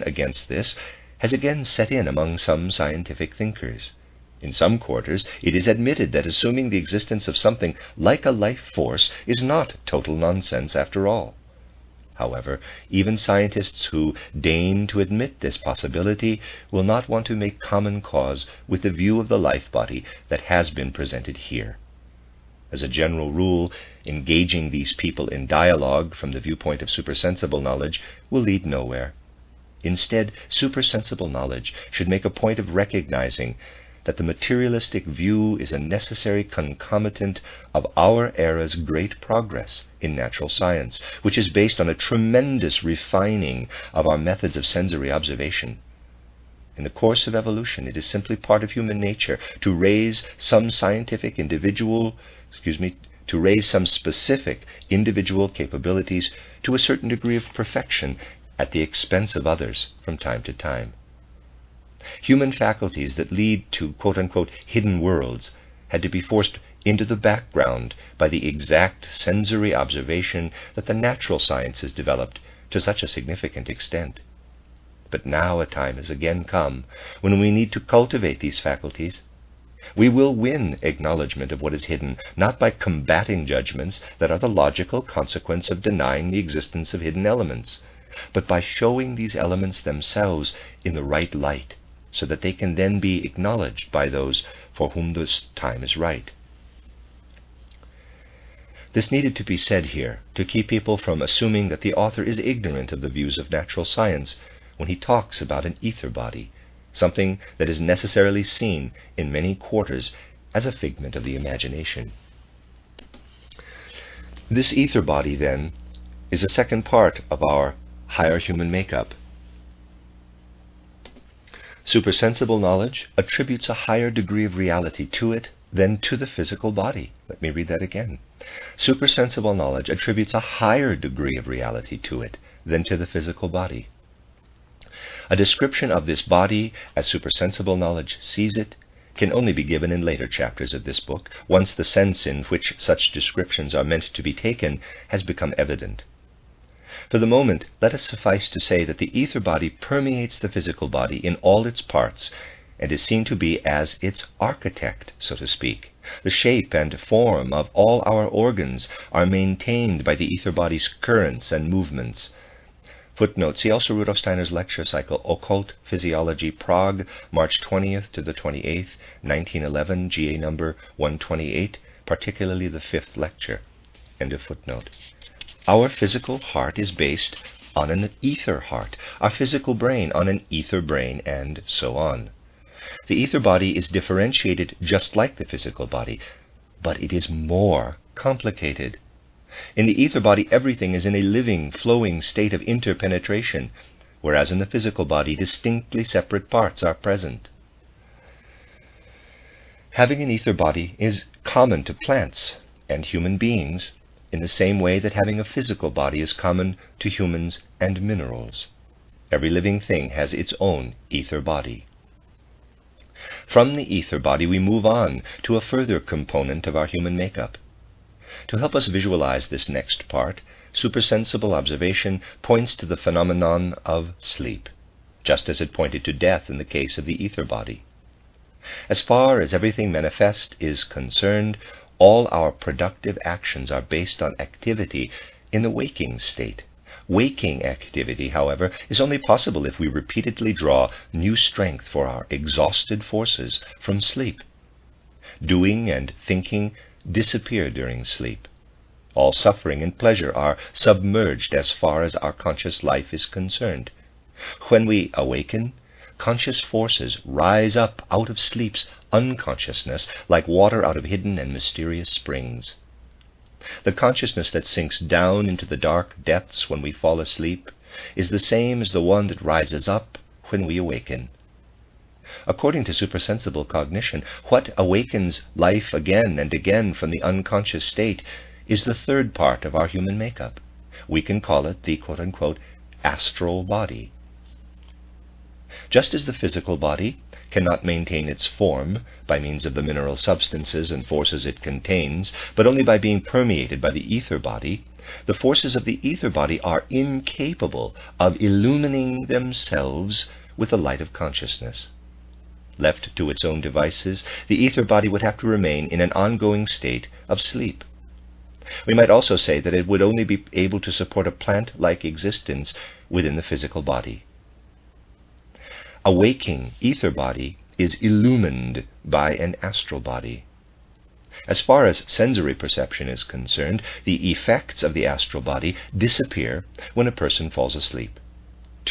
against this has again set in among some scientific thinkers. In some quarters, it is admitted that assuming the existence of something like a life force is not total nonsense after all. However, even scientists who deign to admit this possibility will not want to make common cause with the view of the life body that has been presented here. As a general rule, engaging these people in dialogue from the viewpoint of supersensible knowledge will lead nowhere. Instead, supersensible knowledge should make a point of recognizing that the materialistic view is a necessary concomitant of our era's great progress in natural science, which is based on a tremendous refining of our methods of sensory observation. In the course of evolution, it is simply part of human nature to raise some specific individual capabilities to a certain degree of perfection at the expense of others from time to time. Human faculties that lead to quote-unquote hidden worlds had to be forced into the background by the exact sensory observation that the natural sciences developed to such a significant extent. But now a time has again come when we need to cultivate these faculties. We will win acknowledgement of what is hidden, not by combating judgments that are the logical consequence of denying the existence of hidden elements, but by showing these elements themselves in the right light, so that they can then be acknowledged by those for whom this time is right. This needed to be said here to keep people from assuming that the author is ignorant of the views of natural science when he talks about an ether body, something that is necessarily seen in many quarters as a figment of the imagination. This ether body, then, is a second part of our higher human makeup. Supersensible knowledge attributes a higher degree of reality to it than to the physical body. Let me read that again. Supersensible knowledge attributes a higher degree of reality to it than to the physical body. A description of this body as supersensible knowledge sees it can only be given in later chapters of this book, once the sense in which such descriptions are meant to be taken has become evident. For the moment, let us suffice to say that the ether body permeates the physical body in all its parts, and is seen to be as its architect, so to speak. The shape and form of all our organs are maintained by the ether body's currents and movements. Footnote, see also Rudolf Steiner's lecture cycle, Occult Physiology, Prague, March 20th to the 28th, 1911, GA number 128, particularly the 5th lecture. End of footnote. Our physical heart is based on an ether heart, our physical brain on an ether brain, and so on. The ether body is differentiated just like the physical body, but it is more complicated. In the ether body, everything is in a living, flowing state of interpenetration, whereas in the physical body, distinctly separate parts are present. Having an ether body is common to plants and human beings, in the same way that having a physical body is common to humans and minerals. Every living thing has its own ether body. From the ether body we move on to a further component of our human makeup. To help us visualize this next part, supersensible observation points to the phenomenon of sleep, just as it pointed to death in the case of the ether body. As far as everything manifest is concerned, all our productive actions are based on activity in the waking state. Waking activity, however, is only possible if we repeatedly draw new strength for our exhausted forces from sleep. Doing and thinking disappear during sleep. All suffering and pleasure are submerged as far as our conscious life is concerned. When we awaken, conscious forces rise up out of sleep's unconsciousness like water out of hidden and mysterious springs. The consciousness that sinks down into the dark depths when we fall asleep is the same as the one that rises up when we awaken. According to supersensible cognition, what awakens life again and again from the unconscious state is the third part of our human makeup. We can call it the quote-unquote astral body. Just as the physical body cannot maintain its form by means of the mineral substances and forces it contains, but only by being permeated by the ether body, the forces of the ether body are incapable of illumining themselves with the light of consciousness. Left to its own devices, the ether body would have to remain in an ongoing state of sleep. We might also say that it would only be able to support a plant-like existence within the physical body. A waking ether body is illumined by an astral body. As far as sensory perception is concerned, the effects of the astral body disappear when a person falls asleep.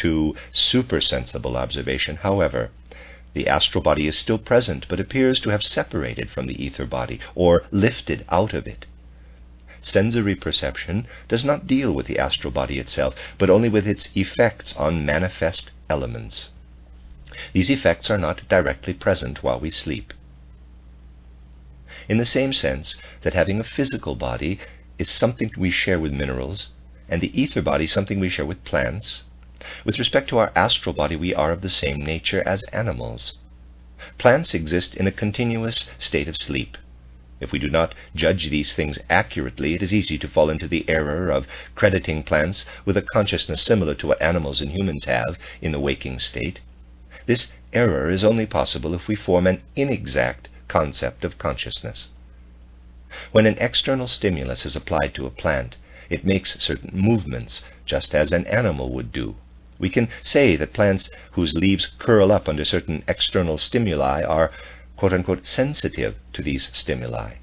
To supersensible observation, however, the astral body is still present, but appears to have separated from the ether body, or lifted out of it. Sensory perception does not deal with the astral body itself, but only with its effects on manifest elements. These effects are not directly present while we sleep. In the same sense that having a physical body is something we share with minerals, and the ether body something we share with plants, with respect to our astral body we are of the same nature as animals. Plants exist in a continuous state of sleep. If we do not judge these things accurately, it is easy to fall into the error of crediting plants with a consciousness similar to what animals and humans have in the waking state. This error is only possible if we form an inexact concept of consciousness. When an external stimulus is applied to a plant, it makes certain movements, just as an animal would do. We can say that plants whose leaves curl up under certain external stimuli are quote-unquote sensitive to these stimuli.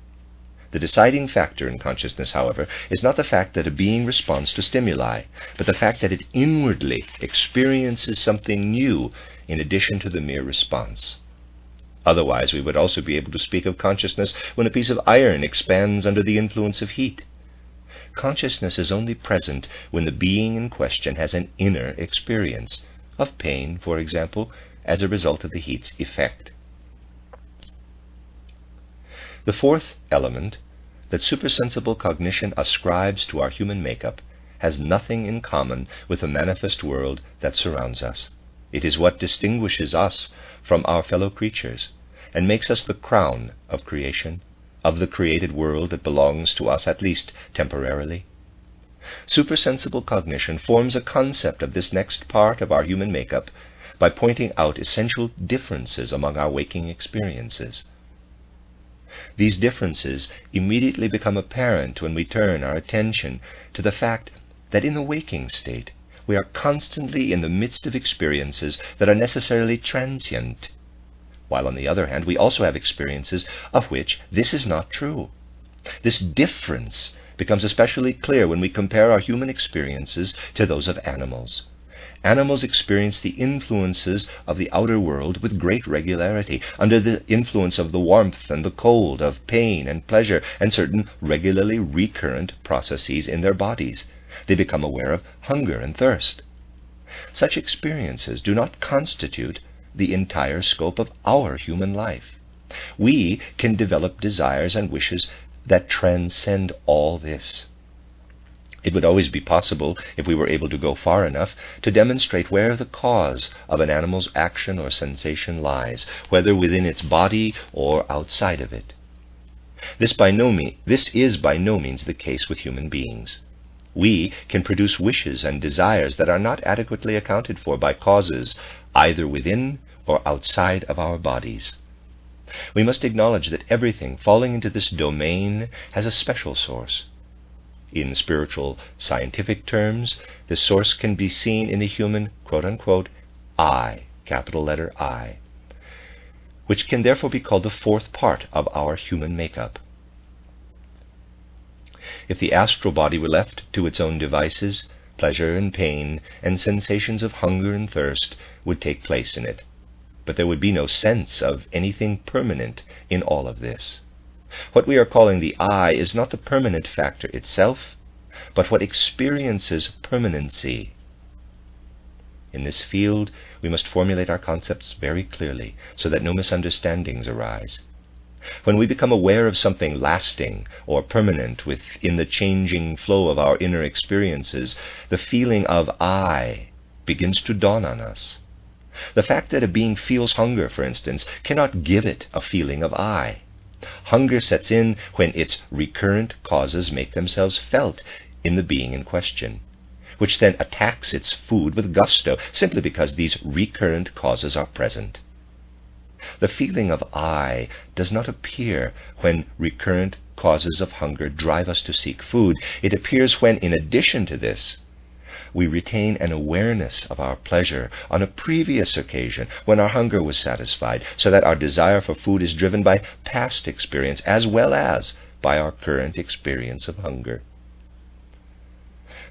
The deciding factor in consciousness, however, is not the fact that a being responds to stimuli, but the fact that it inwardly experiences something new in addition to the mere response. Otherwise, we would also be able to speak of consciousness when a piece of iron expands under the influence of heat. Consciousness is only present when the being in question has an inner experience, of pain, for example, as a result of the heat's effect. The fourth element that supersensible cognition ascribes to our human makeup has nothing in common with the manifest world that surrounds us. It is what distinguishes us from our fellow creatures and makes us the crown of creation, of the created world that belongs to us, at least temporarily. Supersensible cognition forms a concept of this next part of our human makeup by pointing out essential differences among our waking experiences. These differences immediately become apparent when we turn our attention to the fact that in the waking state we are constantly in the midst of experiences that are necessarily transient, while on the other hand we also have experiences of which this is not true. This difference becomes especially clear when we compare our human experiences to those of animals. Animals experience the influences of the outer world with great regularity, under the influence of the warmth and the cold, of pain and pleasure, and certain regularly recurrent processes in their bodies. They become aware of hunger and thirst. Such experiences do not constitute the entire scope of our human life. We can develop desires and wishes that transcend all this. It would always be possible, if we were able to go far enough, to demonstrate where the cause of an animal's action or sensation lies, whether within its body or outside of it. This is by no means the case with human beings. We can produce wishes and desires that are not adequately accounted for by causes either within or outside of our bodies. We must acknowledge that everything falling into this domain has a special source. In spiritual scientific terms, this source can be seen in the human, quote-unquote, I, capital letter I, which can therefore be called the fourth part of our human makeup. If the astral body were left to its own devices, pleasure and pain and sensations of hunger and thirst would take place in it, but there would be no sense of anything permanent in all of this. What we are calling the I is not the permanent factor itself, but what experiences permanency. In this field, we must formulate our concepts very clearly so that no misunderstandings arise. When we become aware of something lasting or permanent within the changing flow of our inner experiences, the feeling of I begins to dawn on us. The fact that a being feels hunger, for instance, cannot give it a feeling of I. Hunger sets in when its recurrent causes make themselves felt in the being in question, which then attacks its food with gusto simply because these recurrent causes are present. The feeling of I does not appear when recurrent causes of hunger drive us to seek food. It appears when, in addition to this, we retain an awareness of our pleasure on a previous occasion when our hunger was satisfied, so that our desire for food is driven by past experience as well as by our current experience of hunger.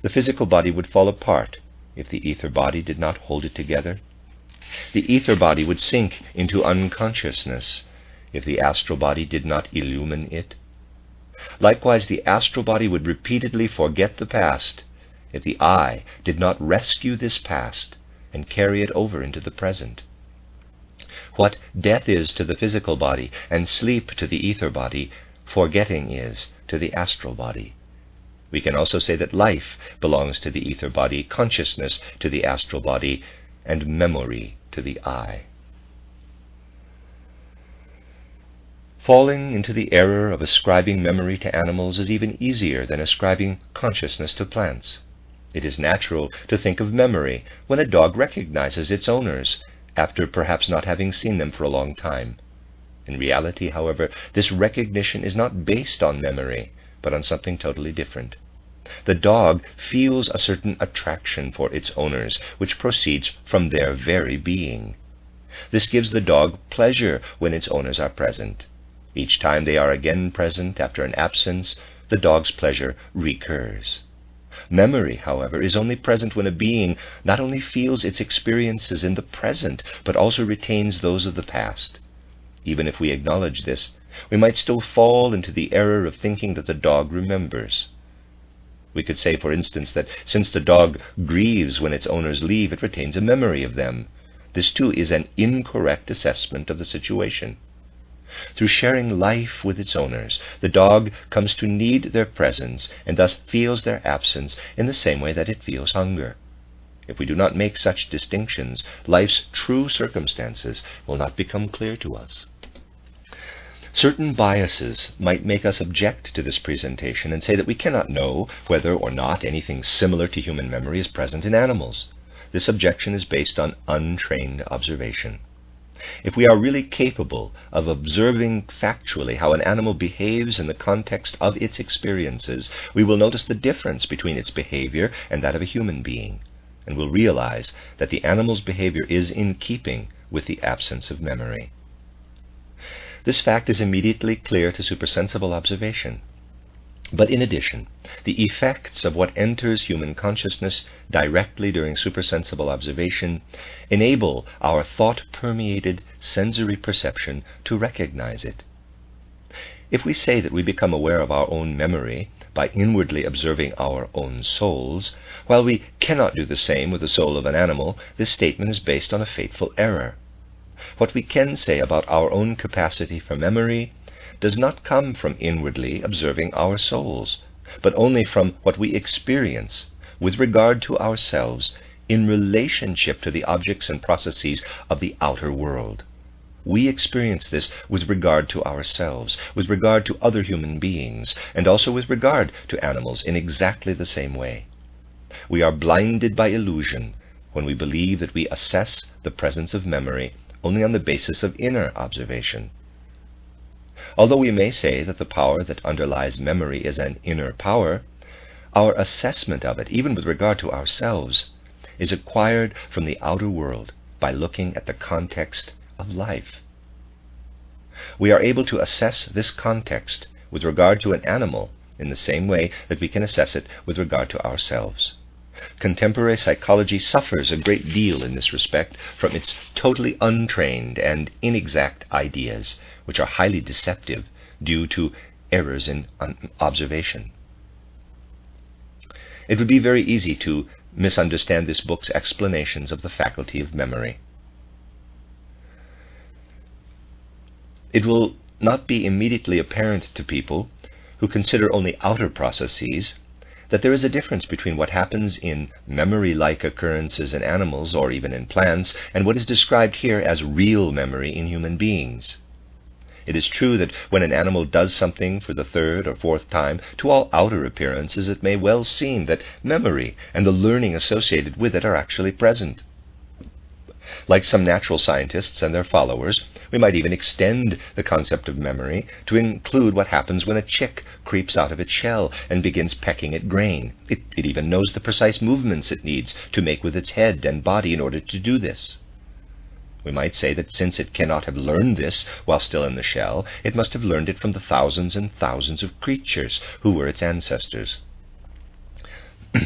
The physical body would fall apart if the ether body did not hold it together. The ether body would sink into unconsciousness if the astral body did not illumine it. Likewise, the astral body would repeatedly forget the past if the I did not rescue this past and carry it over into the present. What death is to the physical body and sleep to the ether body, forgetting is to the astral body. We can also say that life belongs to the ether body, consciousness to the astral body, and memory to the I. Falling into the error of ascribing memory to animals is even easier than ascribing consciousness to plants. It is natural to think of memory when a dog recognizes its owners, after perhaps not having seen them for a long time. In reality, however, this recognition is not based on memory, but on something totally different. The dog feels a certain attraction for its owners, which proceeds from their very being. This gives the dog pleasure when its owners are present. Each time they are again present after an absence, the dog's pleasure recurs. Memory, however, is only present when a being not only feels its experiences in the present, but also retains those of the past. Even if we acknowledge this, we might still fall into the error of thinking that the dog remembers. We could say, for instance, that since the dog grieves when its owners leave, it retains a memory of them. This too is an incorrect assessment of the situation. Through sharing life with its owners, the dog comes to need their presence and thus feels their absence in the same way that it feels hunger. If we do not make such distinctions, life's true circumstances will not become clear to us. Certain biases might make us object to this presentation and say that we cannot know whether or not anything similar to human memory is present in animals. This objection is based on untrained observation. If we are really capable of observing factually how an animal behaves in the context of its experiences, we will notice the difference between its behavior and that of a human being, and will realize that the animal's behavior is in keeping with the absence of memory. This fact is immediately clear to supersensible observation. But in addition, the effects of what enters human consciousness directly during supersensible observation enable our thought-permeated sensory perception to recognize it. If we say that we become aware of our own memory by inwardly observing our own souls, while we cannot do the same with the soul of an animal, this statement is based on a fateful error. What we can say about our own capacity for memory does not come from inwardly observing our souls, but only from what we experience with regard to ourselves in relationship to the objects and processes of the outer world. We experience this with regard to ourselves, with regard to other human beings, and also with regard to animals in exactly the same way. We are blinded by illusion when we believe that we assess the presence of memory only on the basis of inner observation. Although we may say that the power that underlies memory is an inner power, our assessment of it, even with regard to ourselves, is acquired from the outer world by looking at the context of life. We are able to assess this context with regard to an animal in the same way that we can assess it with regard to ourselves. Contemporary psychology suffers a great deal in this respect from its totally untrained and inexact ideas, which are highly deceptive due to errors in observation. It would be very easy to misunderstand this book's explanations of the faculty of memory. It will not be immediately apparent to people who consider only outer processes that there is a difference between what happens in memory-like occurrences in animals or even in plants and what is described here as real memory in human beings. It is true that when an animal does something for the third or fourth time, to all outer appearances it may well seem that memory and the learning associated with it are actually present. Like some natural scientists and their followers, we might even extend the concept of memory to include what happens when a chick creeps out of its shell and begins pecking at grain. It even knows the precise movements it needs to make with its head and body in order to do this. We might say that since it cannot have learned this while still in the shell, it must have learned it from the thousands and thousands of creatures who were its ancestors.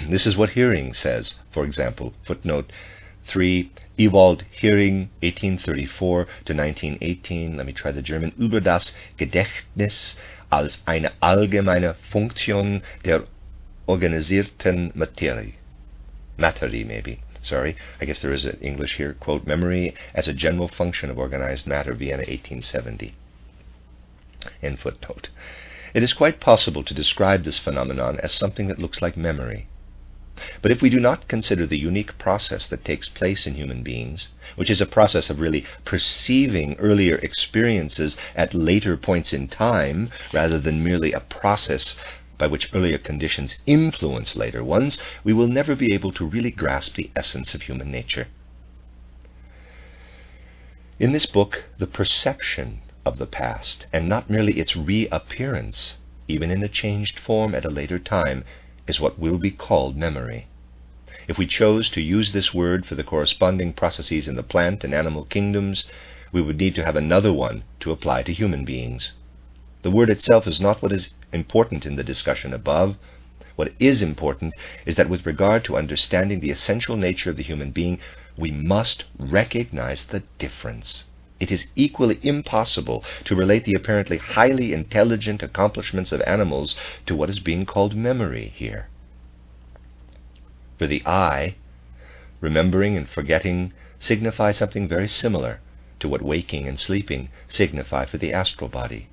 This is what Hearing says, for example, footnote 3, Ewald Hearing, 1834 to 1918, let me try the German, über das Gedächtnis als eine allgemeine Funktion der organisierten Materie. Materie, maybe. Sorry, I guess there is an English here, quote, memory as a general function of organized matter, Vienna, 1870. End footnote. It is quite possible to describe this phenomenon as something that looks like memory. But if we do not consider the unique process that takes place in human beings, which is a process of really perceiving earlier experiences at later points in time, rather than merely a process by which earlier conditions influence later ones, we will never be able to really grasp the essence of human nature. In this book, the perception of the past, and not merely its reappearance, even in a changed form at a later time, is what will be called memory. If we chose to use this word for the corresponding processes in the plant and animal kingdoms, we would need to have another one to apply to human beings. The word itself is not what is important in the discussion above. What is important is that with regard to understanding the essential nature of the human being, we must recognize the difference. It is equally impossible to relate the apparently highly intelligent accomplishments of animals to what is being called memory here. For the I, remembering and forgetting signify something very similar to what waking and sleeping signify for the astral body.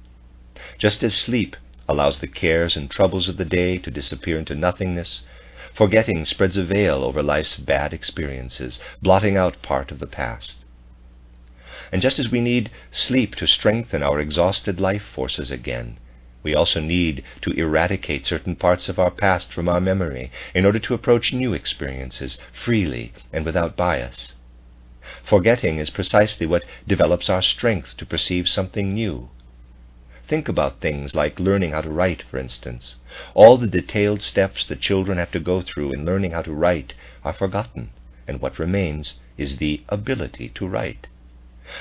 Just as sleep allows the cares and troubles of the day to disappear into nothingness, forgetting spreads a veil over life's bad experiences, blotting out part of the past. And just as we need sleep to strengthen our exhausted life forces again, we also need to eradicate certain parts of our past from our memory in order to approach new experiences freely and without bias. Forgetting is precisely what develops our strength to perceive something new. Think about things like learning how to write, for instance. All the detailed steps that children have to go through in learning how to write are forgotten, and what remains is the ability to write.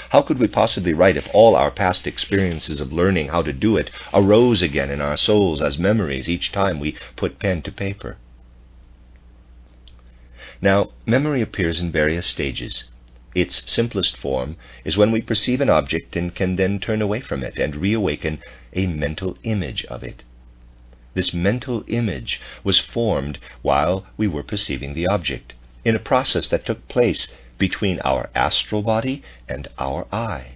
How could we possibly write if all our past experiences of learning how to do it arose again in our souls as memories each time we put pen to paper? Now, memory appears in various stages. Its simplest form is when we perceive an object and can then turn away from it and reawaken a mental image of it. This mental image was formed while we were perceiving the object, in a process that took place between our astral body and our eye.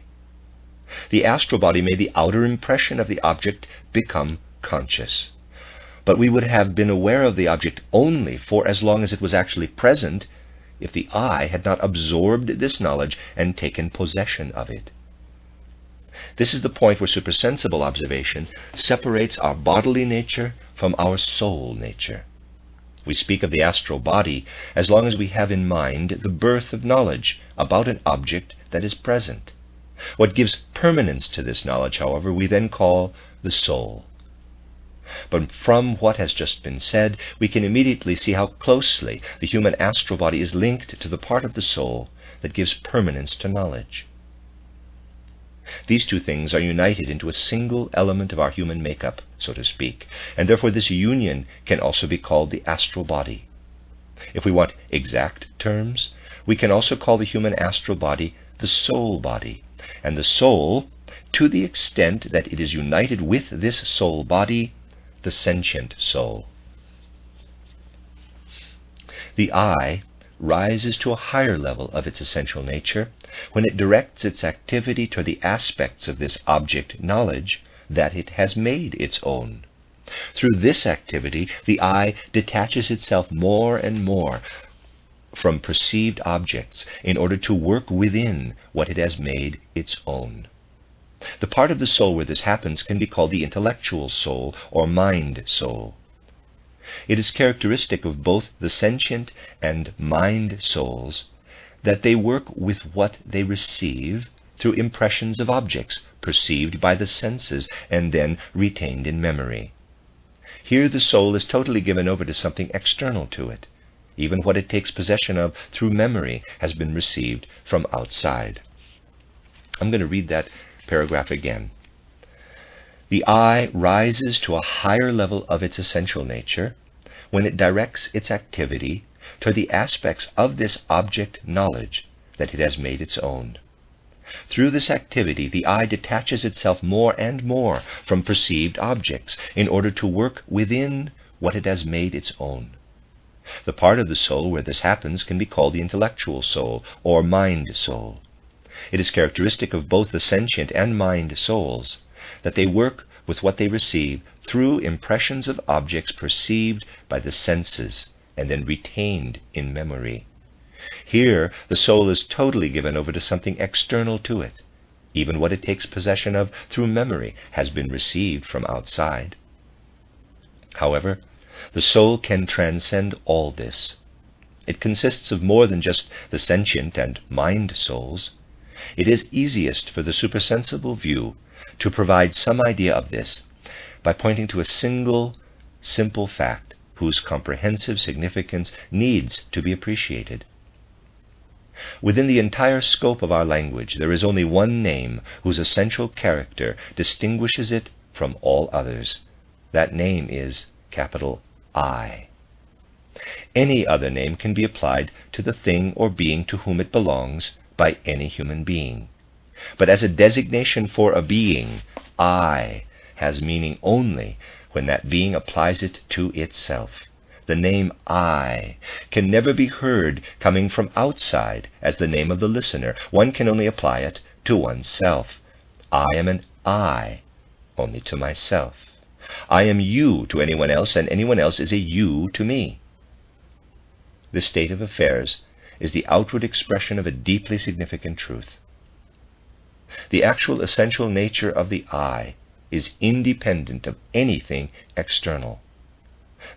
The astral body made the outer impression of the object become conscious. But we would have been aware of the object only for as long as it was actually present if the eye had not absorbed this knowledge and taken possession of it. This is the point where supersensible observation separates our bodily nature from our soul nature. We speak of the astral body as long as we have in mind the birth of knowledge about an object that is present. What gives permanence to this knowledge, however, we then call the soul. But from what has just been said, we can immediately see how closely the human astral body is linked to the part of the soul that gives permanence to knowledge. These two things are united into a single element of our human makeup, so to speak, and therefore this union can also be called the astral body. If we want exact terms, we can also call the human astral body the soul body, and the soul, to the extent that it is united with this soul body, the sentient soul. The I rises to a higher level of its essential nature when it directs its activity to the aspects of this object knowledge that it has made its own. Through this activity, the I detaches itself more and more from perceived objects in order to work within what it has made its own. The part of the soul where this happens can be called the intellectual soul or mind soul. It is characteristic of both the sentient and mind souls that they work with what they receive through impressions of objects perceived by the senses and then retained in memory. Here the soul is totally given over to something external to it. Even what it takes possession of through memory has been received from outside. I'm going to read that paragraph again. The I rises to a higher level of its essential nature when it directs its activity toward the aspects of this object knowledge that it has made its own. Through this activity, the I detaches itself more and more from perceived objects in order to work within what it has made its own. The part of the soul where this happens can be called the intellectual soul or mind soul. It is characteristic of both the sentient and mind souls that they work with what they receive through impressions of objects perceived by the senses and then retained in memory. Here, the soul is totally given over to something external to it. Even what it takes possession of through memory has been received from outside. However, the soul can transcend all this. It consists of more than just the sentient and mind souls. It is easiest for the supersensible view to provide some idea of this by pointing to a single, simple fact whose comprehensive significance needs to be appreciated. Within the entire scope of our language, there is only one name whose essential character distinguishes it from all others. That name is capital I. Any other name can be applied to the thing or being to whom it belongs by any human being. But as a designation for a being, I has meaning only when that being applies it to itself. The name I can never be heard coming from outside as the name of the listener. One can only apply it to oneself. I am an I, only to myself. I am you to anyone else, and anyone else is a you to me. This state of affairs is the outward expression of a deeply significant truth. The actual essential nature of the I is independent of anything external.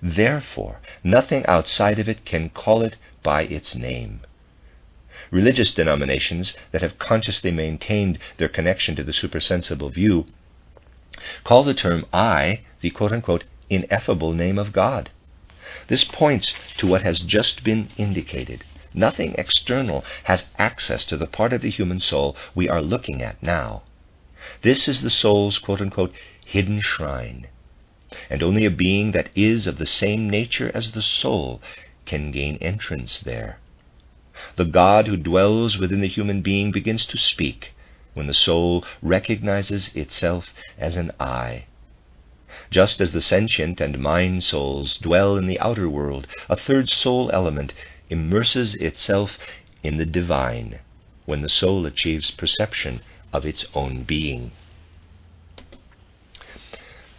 Therefore, nothing outside of it can call it by its name. Religious denominations that have consciously maintained their connection to the supersensible view call the term I the quote-unquote ineffable name of God. This points to what has just been indicated. Nothing external has access to the part of the human soul we are looking at now. This is the soul's quote-unquote hidden shrine, and only a being that is of the same nature as the soul can gain entrance there. The God who dwells within the human being begins to speak when the soul recognizes itself as an I. Just as the sentient and mind souls dwell in the outer world, a third soul element immerses itself in the divine when the soul achieves perception of its own being.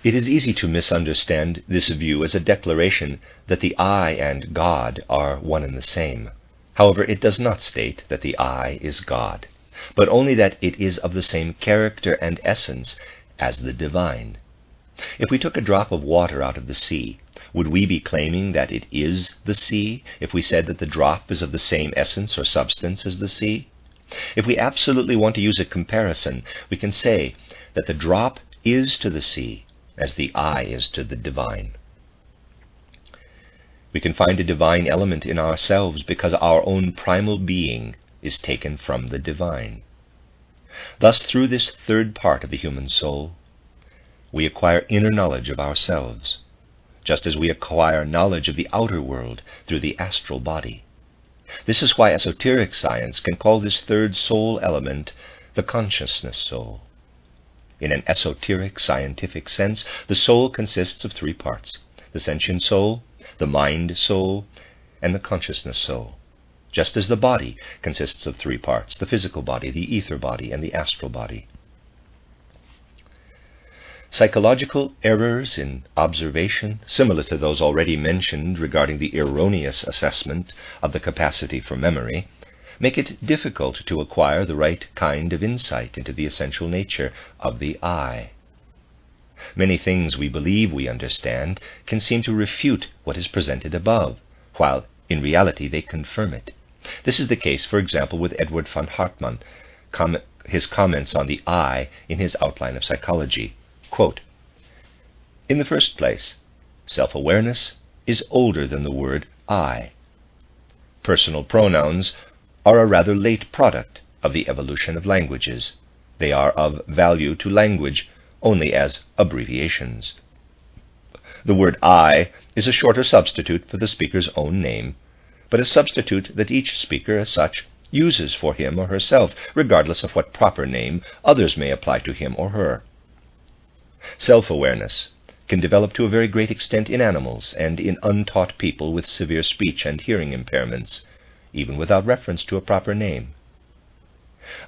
It is easy to misunderstand this view as a declaration that the I and God are one and the same. However, it does not state that the I is God, but only that it is of the same character and essence as the divine. If we took a drop of water out of the sea, would we be claiming that it is the sea if we said that the drop is of the same essence or substance as the sea? If we absolutely want to use a comparison, we can say that the drop is to the sea as the I is to the divine. We can find a divine element in ourselves because our own primal being is taken from the divine. Thus, through this third part of the human soul, we acquire inner knowledge of ourselves, just as we acquire knowledge of the outer world through the astral body. This is why esoteric science can call this third soul element the consciousness soul. In an esoteric scientific sense, the soul consists of three parts: the sentient soul, the mind soul, and the consciousness soul. Just as the body consists of three parts: the physical body, the ether body, and the astral body. Psychological errors in observation, similar to those already mentioned regarding the erroneous assessment of the capacity for memory, make it difficult to acquire the right kind of insight into the essential nature of the I. Many things we believe we understand can seem to refute what is presented above, while in reality they confirm it. This is the case, for example, with Edward von Hartmann, his comments on the I in his Outline of Psychology. Quote, "In the first place, self-awareness is older than the word I. Personal pronouns are a rather late product of the evolution of languages. They are of value to language only as abbreviations. The word I is a shorter substitute for the speaker's own name, but a substitute that each speaker as such uses for him or herself, regardless of what proper name others may apply to him or her. Self-awareness can develop to a very great extent in animals and in untaught people with severe speech and hearing impairments, even without reference to a proper name.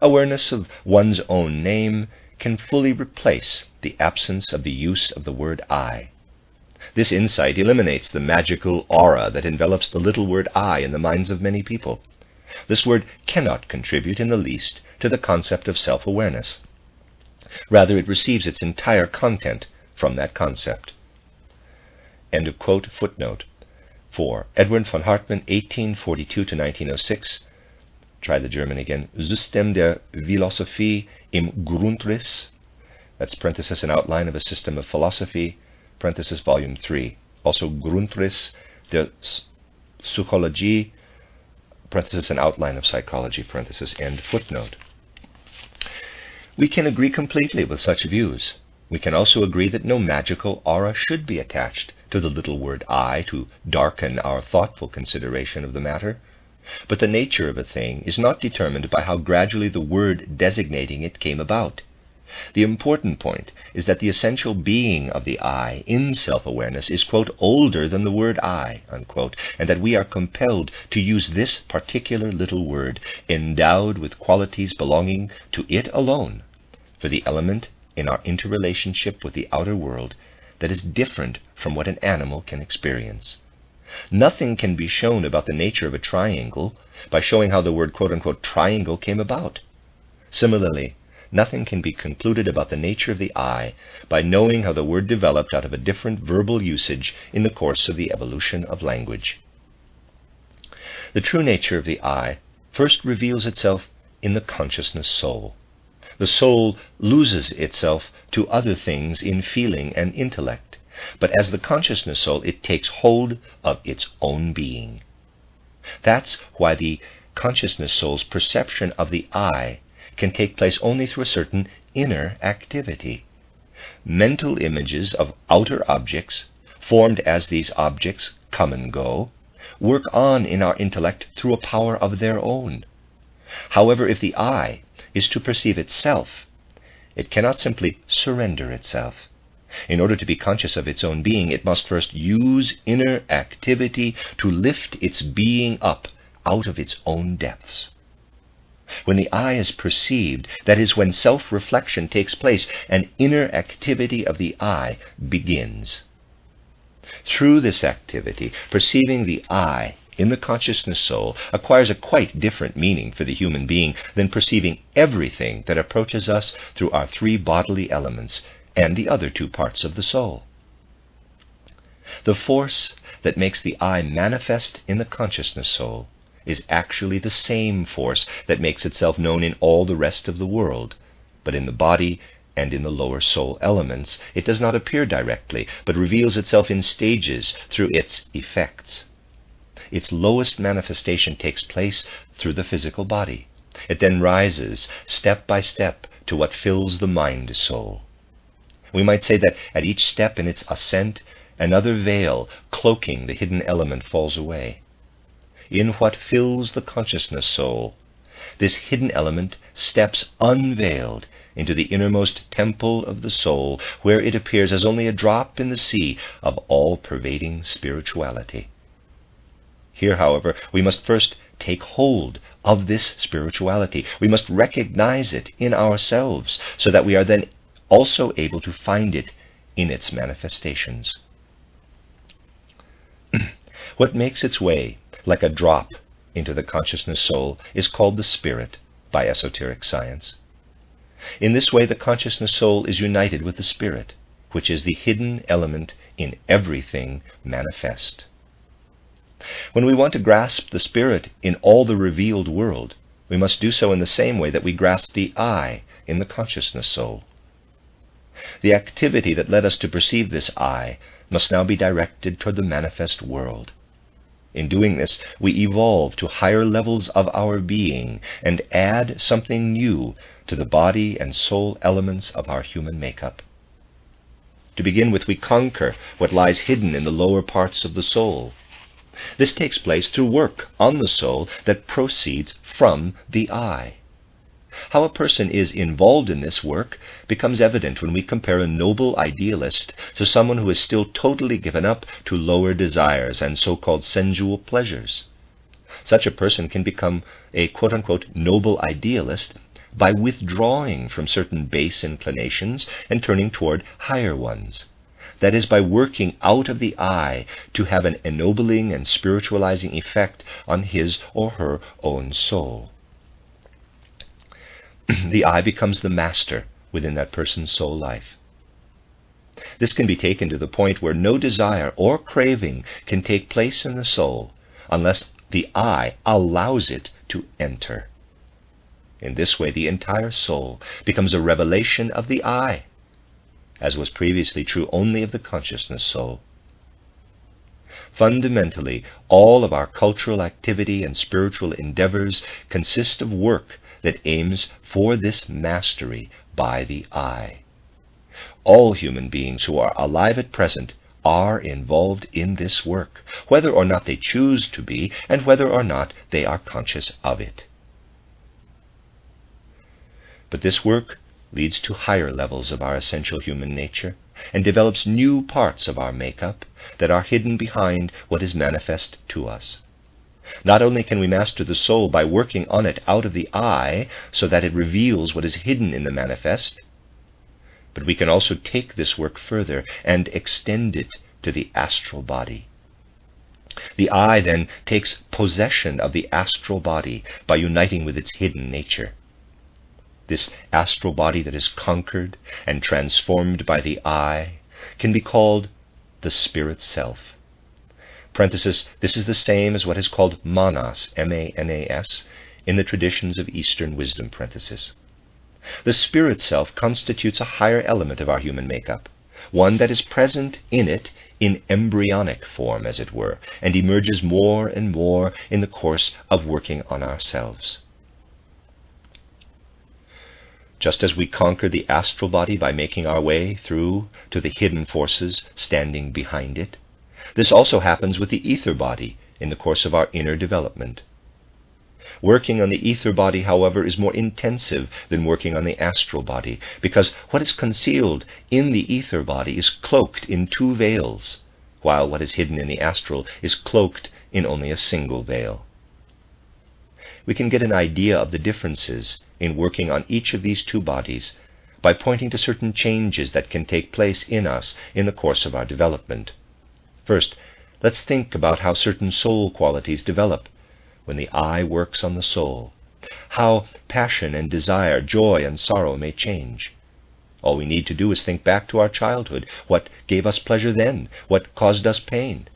Awareness of one's own name can fully replace the absence of the use of the word I. This insight eliminates the magical aura that envelops the little word I in the minds of many people. This word cannot contribute in the least to the concept of self-awareness. Rather, it receives its entire content from that concept." End of quote, footnote. For Edward von Hartmann, 1842 to 1906, try the German again, System der Philosophie im Grundriss, that's parenthesis, an outline of a system of philosophy, parenthesis, volume 3. Also Grundriss der Psychologie, parenthesis, an outline of psychology, parenthesis, end footnote. We can agree completely with such views. We can also agree that no magical aura should be attached to the little word I to darken our thoughtful consideration of the matter. But the nature of a thing is not determined by how gradually the word designating it came about. The important point is that the essential being of the I in self-awareness is, quote, older than the word I, unquote, and that we are compelled to use this particular little word, endowed with qualities belonging to it alone, for the element in our interrelationship with the outer world that is different from what an animal can experience. Nothing can be shown about the nature of a triangle by showing how the word, quote-unquote, triangle came about. Similarly, nothing can be concluded about the nature of the I by knowing how the word developed out of a different verbal usage in the course of the evolution of language. The true nature of the I first reveals itself in the consciousness soul. The soul loses itself to other things in feeling and intellect, but as the consciousness soul it takes hold of its own being. That's why the consciousness soul's perception of the I can take place only through a certain inner activity. Mental images of outer objects, formed as these objects come and go, work on in our intellect through a power of their own. However, if the I is to perceive itself, it cannot simply surrender itself. In order to be conscious of its own being, it must first use inner activity to lift its being up out of its own depths. When the I is perceived, that is, when self-reflection takes place, an inner activity of the I begins. Through this activity, perceiving the I in the consciousness soul acquires a quite different meaning for the human being than perceiving everything that approaches us through our three bodily elements and the other two parts of the soul. The force that makes the I manifest in the consciousness soul is actually the same force that makes itself known in all the rest of the world, but in the body and in the lower soul elements it does not appear directly, but reveals itself in stages through its effects. Its lowest manifestation takes place through the physical body. It then rises step by step to what fills the mind soul. We might say that at each step in its ascent, another veil cloaking the hidden element falls away. In what fills the consciousness soul, this hidden element steps unveiled into the innermost temple of the soul, where it appears as only a drop in the sea of all-pervading spirituality. Here, however, we must first take hold of this spirituality. We must recognize it in ourselves, so that we are then also able to find it in its manifestations. What makes its way like a drop into the consciousness soul is called the spirit by esoteric science. In this way, the consciousness soul is united with the spirit, which is the hidden element in everything manifest. When we want to grasp the spirit in all the revealed world, we must do so in the same way that we grasp the I in the consciousness soul. The activity that led us to perceive this I must now be directed toward the manifest world. In doing this, we evolve to higher levels of our being and add something new to the body and soul elements of our human makeup. To begin with, we conquer what lies hidden in the lower parts of the soul. This takes place through work on the soul that proceeds from the I. How a person is involved in this work becomes evident when we compare a noble idealist to someone who is still totally given up to lower desires and so-called sensual pleasures. Such a person can become a quote-unquote noble idealist by withdrawing from certain base inclinations and turning toward higher ones. That is, by working out of the I to have an ennobling and spiritualizing effect on his or her own soul. The I becomes the master within that person's soul life. This can be taken to the point where no desire or craving can take place in the soul unless the I allows it to enter. In this way, the entire soul becomes a revelation of the I, as was previously true only of the consciousness soul. Fundamentally, all of our cultural activity and spiritual endeavors consist of work that aims for this mastery by the I. All human beings who are alive at present are involved in this work, whether or not they choose to be, and whether or not they are conscious of it. But this work leads to higher levels of our essential human nature and develops new parts of our makeup that are hidden behind what is manifest to us. Not only can we master the soul by working on it out of the I so that it reveals what is hidden in the manifest, but we can also take this work further and extend it to the astral body. The I then takes possession of the astral body by uniting with its hidden nature. This astral body that is conquered and transformed by the I can be called the spirit self. Parenthesis, this is the same as what is called manas, M-A-N-A-S, in the traditions of Eastern wisdom, parenthesis. The spirit self constitutes a higher element of our human makeup, one that is present in it in embryonic form, as it were, and emerges more and more in the course of working on ourselves. Just as we conquer the astral body by making our way through to the hidden forces standing behind it, this also happens with the ether body in the course of our inner development. Working on the ether body, however, is more intensive than working on the astral body, because what is concealed in the ether body is cloaked in two veils, while what is hidden in the astral is cloaked in only a single veil. We can get an idea of the differences in working on each of these two bodies by pointing to certain changes that can take place in us in the course of our development. First, let's think about how certain soul qualities develop when the I works on the soul, how passion and desire, joy and sorrow may change. All we need to do is think back to our childhood. What gave us pleasure then? What caused us pain?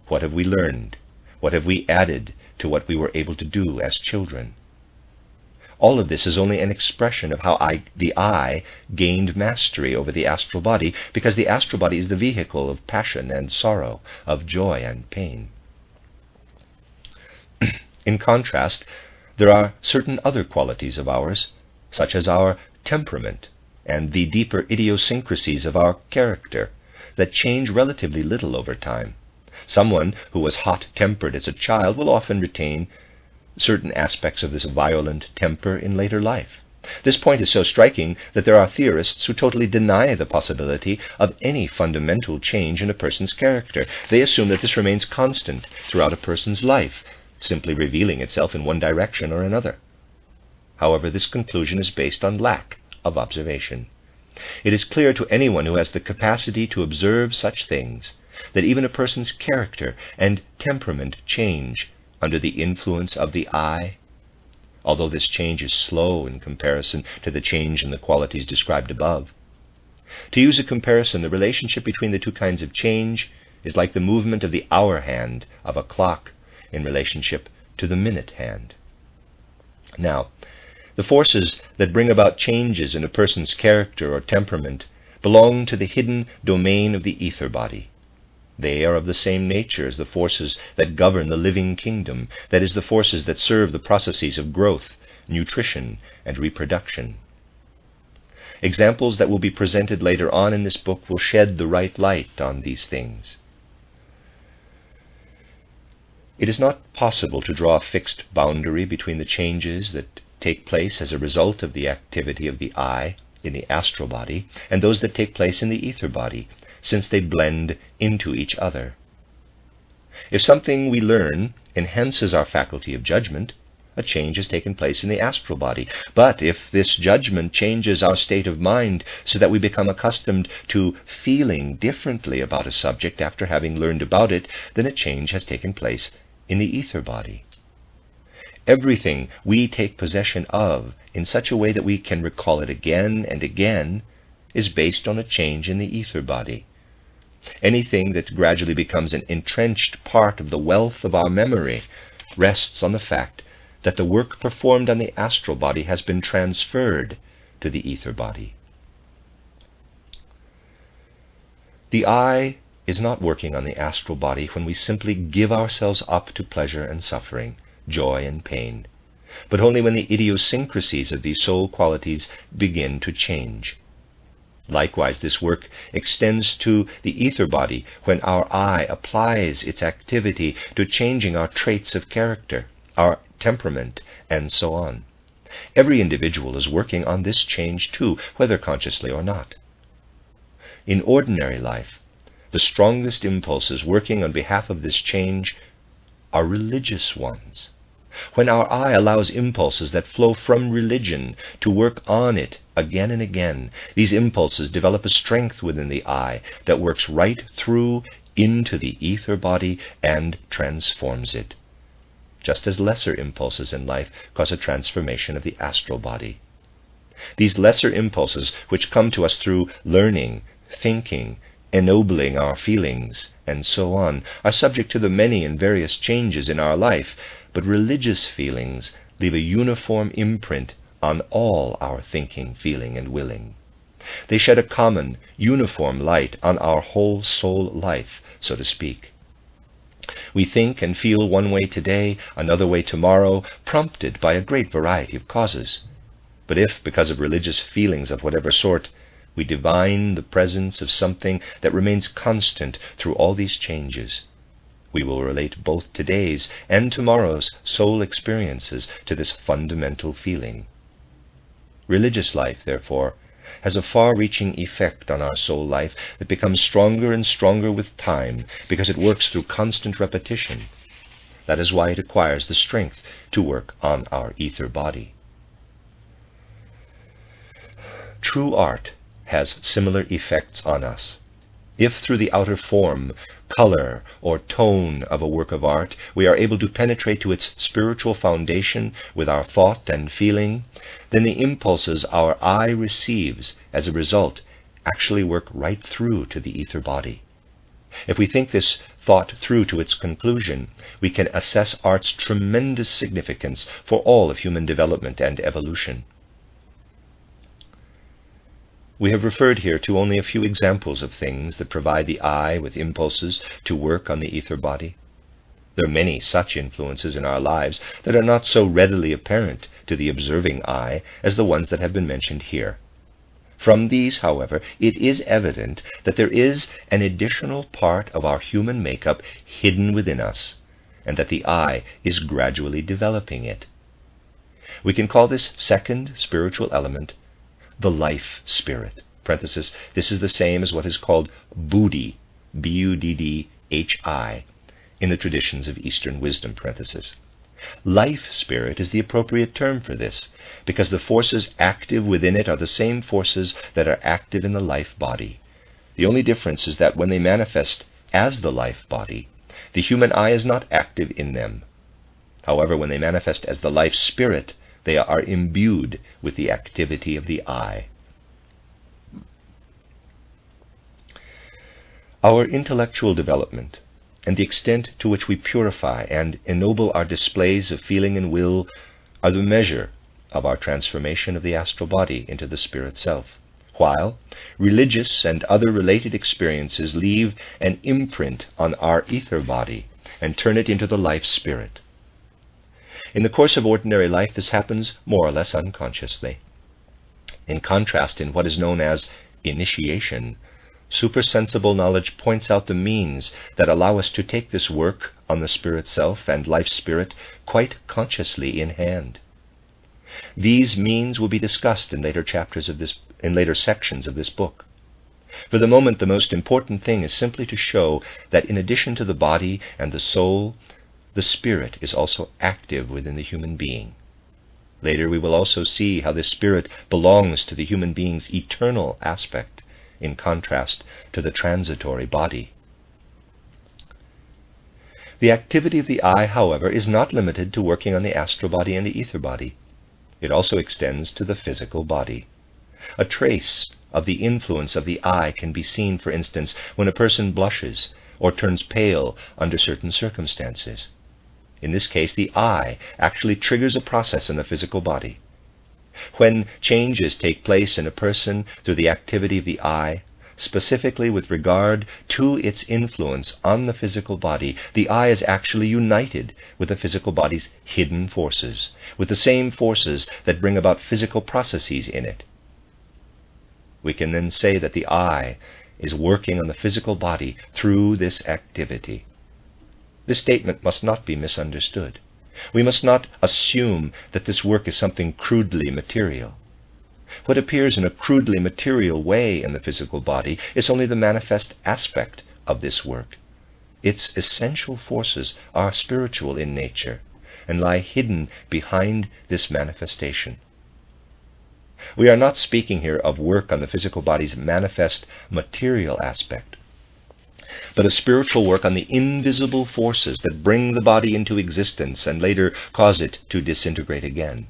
What have we learned? What have we added to what we were able to do as children? All of this is only an expression of how the I gained mastery over the astral body, because the astral body is the vehicle of passion and sorrow, of joy and pain. In contrast, there are certain other qualities of ours, such as our temperament and the deeper idiosyncrasies of our character, that change relatively little over time. Someone who was hot-tempered as a child will often retain certain aspects of this violent temper in later life. This point is so striking that there are theorists who totally deny the possibility of any fundamental change in a person's character. They assume that this remains constant throughout a person's life, simply revealing itself in one direction or another. However, this conclusion is based on lack of observation. It is clear to anyone who has the capacity to observe such things that even a person's character and temperament change under the influence of the I, although this change is slow in comparison to the change in the qualities described above. To use a comparison, the relationship between the two kinds of change is like the movement of the hour hand of a clock in relationship to the minute hand. Now, the forces that bring about changes in a person's character or temperament belong to the hidden domain of the ether body. They are of the same nature as the forces that govern the living kingdom, that is, the forces that serve the processes of growth, nutrition, and reproduction. Examples that will be presented later on in this book will shed the right light on these things. It is not possible to draw a fixed boundary between the changes that take place as a result of the activity of the I in the astral body and those that take place in the ether body, since they blend into each other. If something we learn enhances our faculty of judgment, a change has taken place in the astral body. But if this judgment changes our state of mind so that we become accustomed to feeling differently about a subject after having learned about it, then a change has taken place in the ether body. Everything we take possession of in such a way that we can recall it again and again is based on a change in the ether body. Anything that gradually becomes an entrenched part of the wealth of our memory rests on the fact that the work performed on the astral body has been transferred to the ether body. The I is not working on the astral body when we simply give ourselves up to pleasure and suffering, joy and pain, but only when the idiosyncrasies of these soul qualities begin to change. Likewise, this work extends to the ether body when our I applies its activity to changing our traits of character, our temperament, and so on. Every individual is working on this change too, whether consciously or not. In ordinary life, the strongest impulses working on behalf of this change are religious ones. When our I allows impulses that flow from religion to work on it again and again, these impulses develop a strength within the I that works right through into the ether body and transforms it, just as lesser impulses in life cause a transformation of the astral body. These lesser impulses, which come to us through learning, thinking, ennobling our feelings, and so on, are subject to the many and various changes in our life, but religious feelings leave a uniform imprint on all our thinking, feeling, and willing. They shed a common, uniform light on our whole soul life, so to speak. We think and feel one way today, another way tomorrow, prompted by a great variety of causes. But if, because of religious feelings of whatever sort, we divine the presence of something that remains constant through all these changes, we will relate both today's and tomorrow's soul experiences to this fundamental feeling. Religious life, therefore, has a far-reaching effect on our soul life that becomes stronger and stronger with time because it works through constant repetition. That is why it acquires the strength to work on our ether body. True art has similar effects on us. If through the outer form, color, or tone of a work of art we are able to penetrate to its spiritual foundation with our thought and feeling, then the impulses our I receives as a result actually work right through to the ether body. If we think this thought through to its conclusion, we can assess art's tremendous significance for all of human development and evolution. We have referred here to only a few examples of things that provide the I with impulses to work on the ether body. There are many such influences in our lives that are not so readily apparent to the observing I as the ones that have been mentioned here. From these, however, it is evident that there is an additional part of our human makeup hidden within us, and that the I is gradually developing it. We can call this second spiritual element the life spirit. Parenthesis, this is the same as what is called Buddhi, B-U-D-D-H-I, in the traditions of Eastern wisdom. Parenthesis. Life spirit is the appropriate term for this, because the forces active within it are the same forces that are active in the life body. The only difference is that when they manifest as the life body, the human I is not active in them. However, when they manifest as the life spirit, they are imbued with the activity of the I. Our intellectual development and the extent to which we purify and ennoble our displays of feeling and will are the measure of our transformation of the astral body into the spirit self, while religious and other related experiences leave an imprint on our ether body and turn it into the life spirit. In the course of ordinary life, this happens more or less unconsciously. In contrast, in what is known as initiation, supersensible knowledge points out the means that allow us to take this work on the spirit self and life spirit quite consciously in hand. These means will be discussed in later sections of this book. For the moment, the most important thing is simply to show that in addition to the body and the soul, the spirit is also active within the human being. Later we will also see how this spirit belongs to the human being's eternal aspect, in contrast to the transitory body. The activity of the eye, however, is not limited to working on the astral body and the ether body. It also extends to the physical body. A trace of the influence of the eye can be seen, for instance, when a person blushes or turns pale under certain circumstances. In this case, the eye actually triggers a process in the physical body. When changes take place in a person through the activity of the eye, specifically with regard to its influence on the physical body, the eye is actually united with the physical body's hidden forces, with the same forces that bring about physical processes in it. We can then say that the eye is working on the physical body through this activity. This statement must not be misunderstood. We must not assume that this work is something crudely material. What appears in a crudely material way in the physical body is only the manifest aspect of this work. Its essential forces are spiritual in nature and lie hidden behind this manifestation. We are not speaking here of work on the physical body's manifest material aspect, but a spiritual work on the invisible forces that bring the body into existence and later cause it to disintegrate again.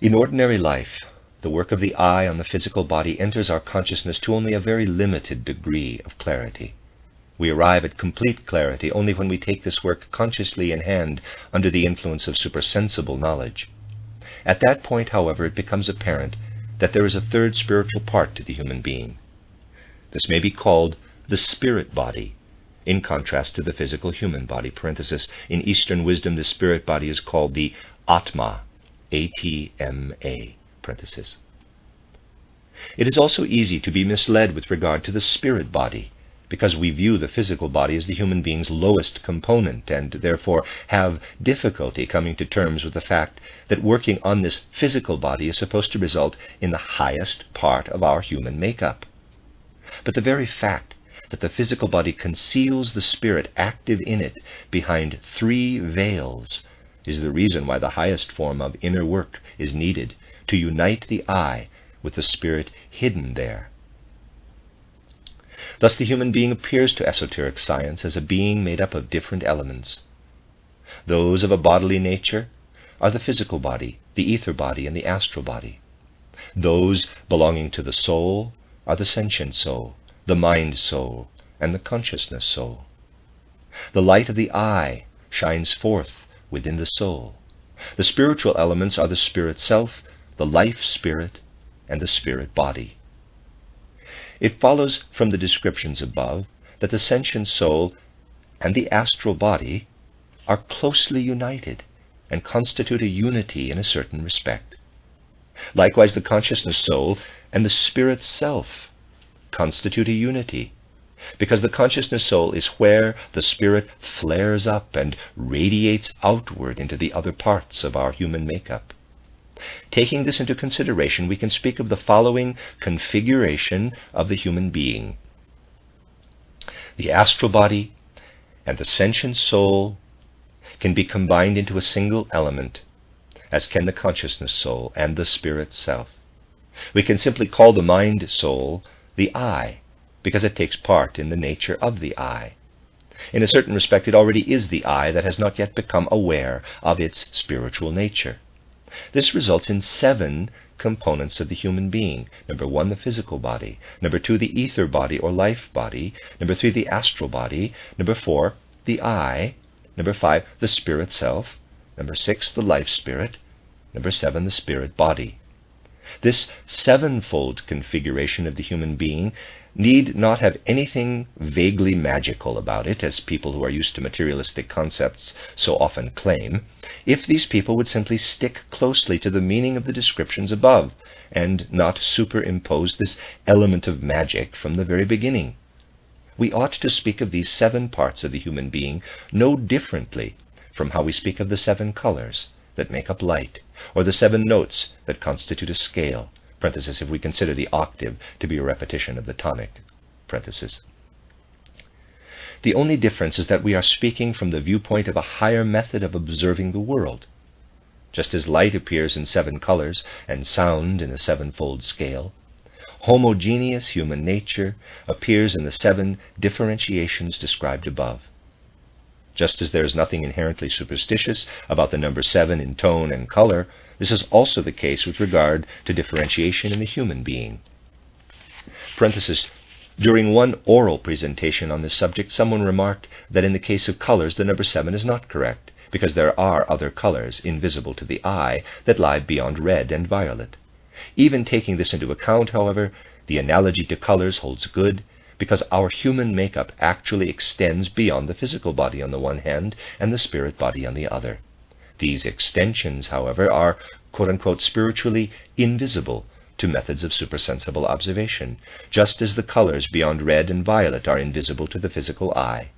In ordinary life, the work of the eye on the physical body enters our consciousness to only a very limited degree of clarity. We arrive at complete clarity only when we take this work consciously in hand under the influence of supersensible knowledge. At that point, however, it becomes apparent that there is a third spiritual part to the human being. This may be called the spirit body, in contrast to the physical human body. Parenthesis, in Eastern wisdom, the spirit body is called the Atma, A-T-M-A, parenthesis. It is also easy to be misled with regard to the spirit body, because we view the physical body as the human being's lowest component and therefore have difficulty coming to terms with the fact that working on this physical body is supposed to result in the highest part of our human makeup. But the very fact that the physical body conceals the spirit active in it behind 3 veils is the reason why the highest form of inner work is needed to unite the eye with the spirit hidden there. Thus the human being appears to esoteric science as a being made up of different elements. Those of a bodily nature are the physical body, the ether body, and the astral body. Those belonging to the soul are the sentient soul, the mind soul, and the consciousness soul. The light of the eye shines forth within the soul. The spiritual elements are the spirit self, the life spirit, and the spirit body. It follows from the descriptions above that the sentient soul and the astral body are closely united and constitute a unity in a certain respect. Likewise, the consciousness soul and the spirit self constitute a unity, because the consciousness soul is where the spirit flares up and radiates outward into the other parts of our human makeup. Taking this into consideration, we can speak of the following configuration of the human being. The astral body and the sentient soul can be combined into a single element, as can the consciousness soul and the spirit self. We can simply call the mind soul the I, because it takes part in the nature of the I. In a certain respect, it already is the I that has not yet become aware of its spiritual nature. This results in 7 components of the human being. Number 1, the physical body. Number 2, the ether body or life body. Number 3, the astral body. Number 4, the eye. Number 5, the spirit self. Number 6, the life spirit. Number 7, the spirit body. This 7-fold configuration of the human being need not have anything vaguely magical about it, as people who are used to materialistic concepts so often claim, if these people would simply stick closely to the meaning of the descriptions above, and not superimpose this element of magic from the very beginning. We ought to speak of these 7 parts of the human being no differently from how we speak of the 7 colors that make up light, or the 7 notes that constitute a scale, parenthesis, if we consider the octave to be a repetition of the tonic, parenthesis. The only difference is that we are speaking from the viewpoint of a higher method of observing the world. Just as light appears in 7 colors and sound in a 7-fold scale, homogeneous human nature appears in the 7 differentiations described above. Just as there is nothing inherently superstitious about the number 7 in tone and color, this is also the case with regard to differentiation in the human being. Parenthesis, during one oral presentation on this subject, someone remarked that in the case of colors, the number 7 is not correct, because there are other colors, invisible to the eye, that lie beyond red and violet. Even taking this into account, however, the analogy to colors holds good, because our human makeup actually extends beyond the physical body on the one hand and the spirit body on the other. These extensions, however, are quote-unquote spiritually invisible to methods of supersensible observation, just as the colors beyond red and violet are invisible to the physical eye.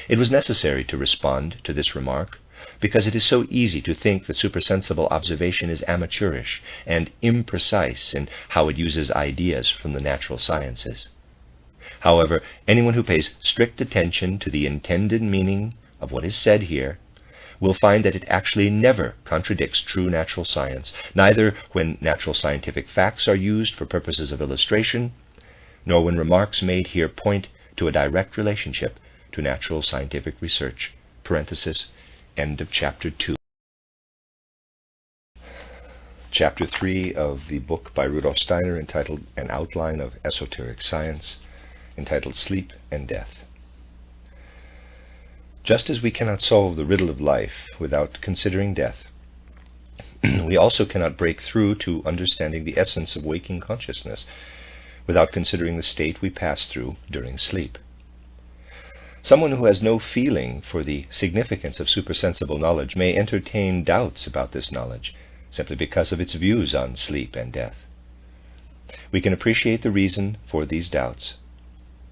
It was necessary to respond to this remark, because it is so easy to think that supersensible observation is amateurish and imprecise in how it uses ideas from the natural sciences. However, anyone who pays strict attention to the intended meaning of what is said here will find that it actually never contradicts true natural science, neither when natural scientific facts are used for purposes of illustration, nor when remarks made here point to a direct relationship to natural scientific research. Parenthesis, end of chapter 2. Chapter 3 of the book by Rudolf Steiner entitled An Outline of Esoteric Science, entitled Sleep and Death. Just as we cannot solve the riddle of life without considering death, we also cannot break through to understanding the essence of waking consciousness without considering the state we pass through during sleep. Someone who has no feeling for the significance of supersensible knowledge may entertain doubts about this knowledge simply because of its views on sleep and death. We can appreciate the reason for these doubts.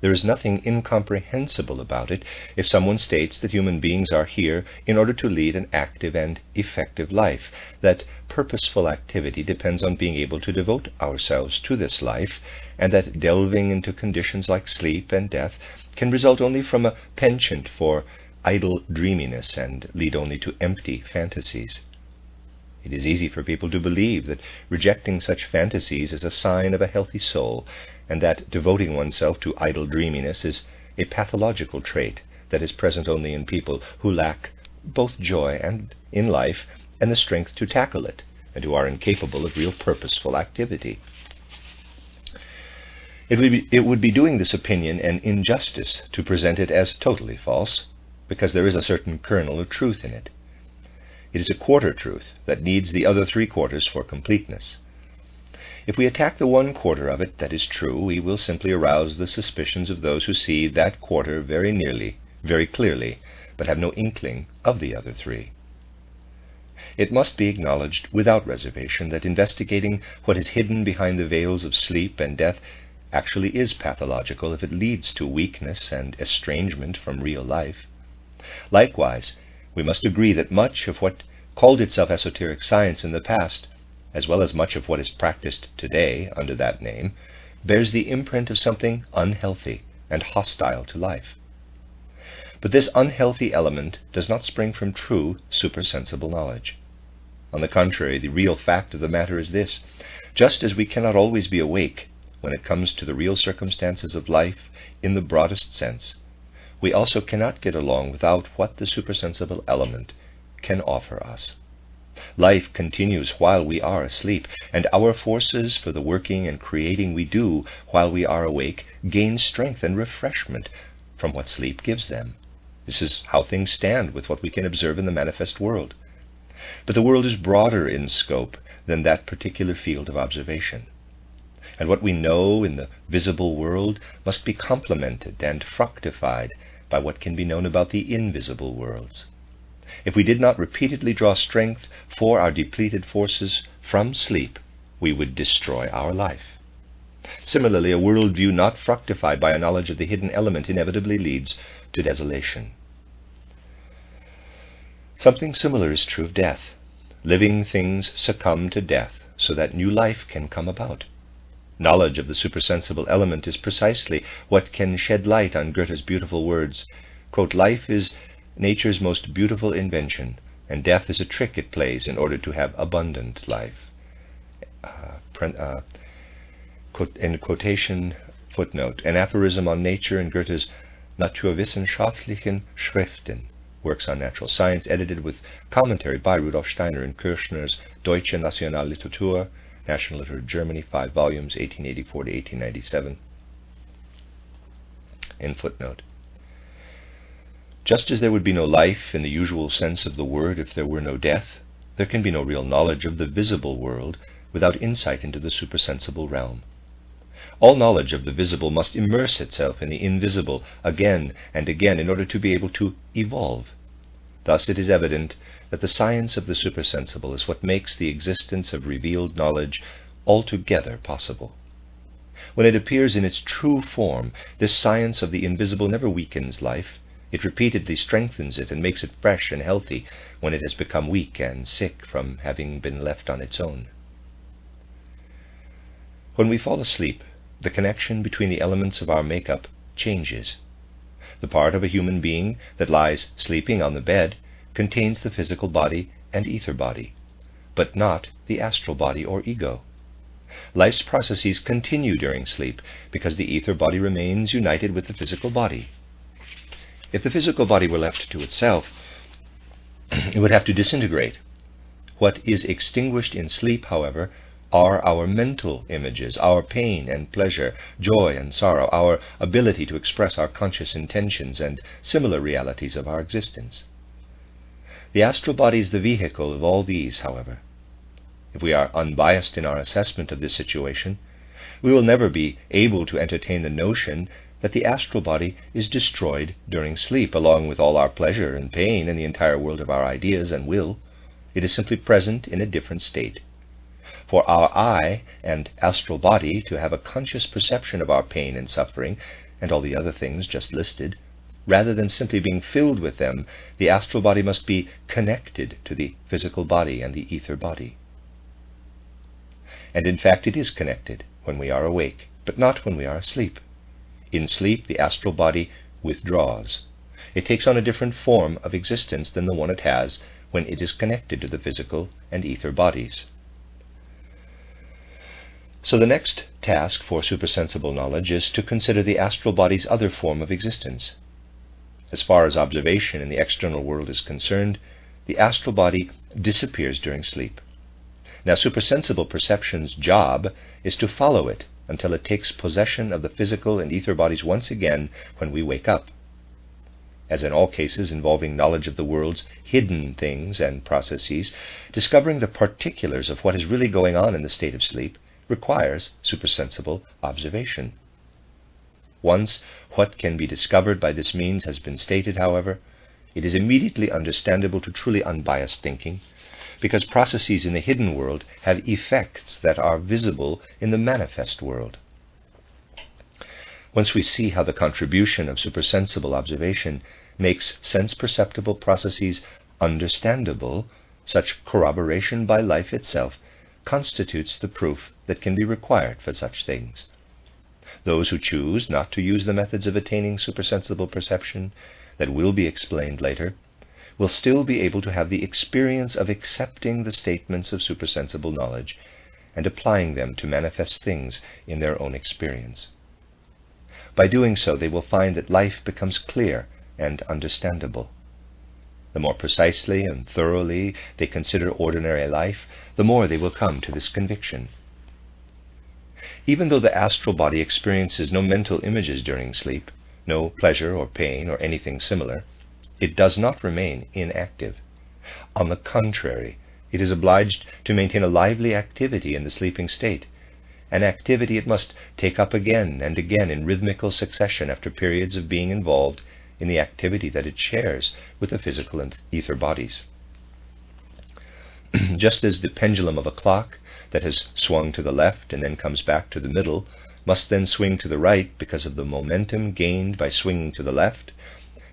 There is nothing incomprehensible about it if someone states that human beings are here in order to lead an active and effective life, that purposeful activity depends on being able to devote ourselves to this life, and that delving into conditions like sleep and death can result only from a penchant for idle dreaminess and lead only to empty fantasies. It is easy for people to believe that rejecting such fantasies is a sign of a healthy soul, and that devoting oneself to idle dreaminess is a pathological trait that is present only in people who lack both joy in life and the strength to tackle it, and who are incapable of real purposeful activity. It would be doing this opinion an injustice to present it as totally false, because there is a certain kernel of truth in it. It is a quarter truth that needs the other 3/4 for completeness. If we attack the 1/4 of it that is true, we will simply arouse the suspicions of those who see that quarter very clearly, but have no inkling of the other 3. It must be acknowledged without reservation that investigating what is hidden behind the veils of sleep and death actually is pathological if it leads to weakness and estrangement from real life. Likewise, we must agree that much of what called itself esoteric science in the past, as well as much of what is practiced today under that name, bears the imprint of something unhealthy and hostile to life. But this unhealthy element does not spring from true supersensible knowledge. On the contrary, the real fact of the matter is this: just as we cannot always be awake when it comes to the real circumstances of life in the broadest sense, we also cannot get along without what the supersensible element can offer us. Life continues while we are asleep, and our forces for the working and creating we do while we are awake gain strength and refreshment from what sleep gives them. This is how things stand with what we can observe in the manifest world. But the world is broader in scope than that particular field of observation. And what we know in the visible world must be complemented and fructified by what can be known about the invisible worlds. If we did not repeatedly draw strength for our depleted forces from sleep, we would destroy our life. Similarly, a worldview not fructified by a knowledge of the hidden element inevitably leads to desolation. Something similar is true of death. Living things succumb to death so that new life can come about. Knowledge of the supersensible element is precisely what can shed light on Goethe's beautiful words, quote, "Life is nature's most beautiful invention, and death is a trick it plays in order to have abundant life." In quotation footnote, an aphorism on nature in Goethe's Naturwissenschaftlichen Schriften, works on natural science, edited with commentary by Rudolf Steiner in Kirchner's Deutsche Nationalliteratur, National Literature, Germany, 5 volumes, 1884 to 1897. In footnote. Just as there would be no life in the usual sense of the word if there were no death, there can be no real knowledge of the visible world without insight into the supersensible realm. All knowledge of the visible must immerse itself in the invisible again and again in order to be able to evolve. Thus it is evident that the science of the supersensible is what makes the existence of revealed knowledge altogether possible. When it appears in its true form, this science of the invisible never weakens life. It repeatedly strengthens it and makes it fresh and healthy when it has become weak and sick from having been left on its own. When we fall asleep, the connection between the elements of our makeup changes. The part of a human being that lies sleeping on the bed contains the physical body and ether body, but not the astral body or ego. Life's processes continue during sleep because the ether body remains united with the physical body. If the physical body were left to itself, it would have to disintegrate. What is extinguished in sleep, however, are our mental images, our pain and pleasure, joy and sorrow, our ability to express our conscious intentions and similar realities of our existence. The astral body is the vehicle of all these, however. If we are unbiased in our assessment of this situation, we will never be able to entertain the notion that the astral body is destroyed during sleep, along with all our pleasure and pain and the entire world of our ideas and will. It is simply present in a different state. For our eye and astral body to have a conscious perception of our pain and suffering and all the other things just listed, rather than simply being filled with them, the astral body must be connected to the physical body and the ether body. And in fact it is connected when we are awake, but not when we are asleep. In sleep, the astral body withdraws. It takes on a different form of existence than the one it has when it is connected to the physical and ether bodies. So the next task for supersensible knowledge is to consider the astral body's other form of existence. As far as observation in the external world is concerned, the astral body disappears during sleep. Now, supersensible perception's job is to follow it until it takes possession of the physical and ether bodies once again when we wake up. As in all cases involving knowledge of the world's hidden things and processes, discovering the particulars of what is really going on in the state of sleep requires supersensible observation. Once what can be discovered by this means has been stated, however, it is immediately understandable to truly unbiased thinking, because processes in the hidden world have effects that are visible in the manifest world. Once we see how the contribution of supersensible observation makes sense-perceptible processes understandable, such corroboration by life itself constitutes the proof that can be required for such things. Those who choose not to use the methods of attaining supersensible perception that will be explained later will still be able to have the experience of accepting the statements of supersensible knowledge and applying them to manifest things in their own experience. By doing so, they will find that life becomes clear and understandable. The more precisely and thoroughly they consider ordinary life, the more they will come to this conviction. Even though the astral body experiences no mental images during sleep, no pleasure or pain or anything similar, it does not remain inactive. On the contrary, it is obliged to maintain a lively activity in the sleeping state, an activity it must take up again and again in rhythmical succession after periods of being involved in the activity that it shares with the physical and ether bodies. Just as the pendulum of a clock that has swung to the left and then comes back to the middle must then swing to the right because of the momentum gained by swinging to the left,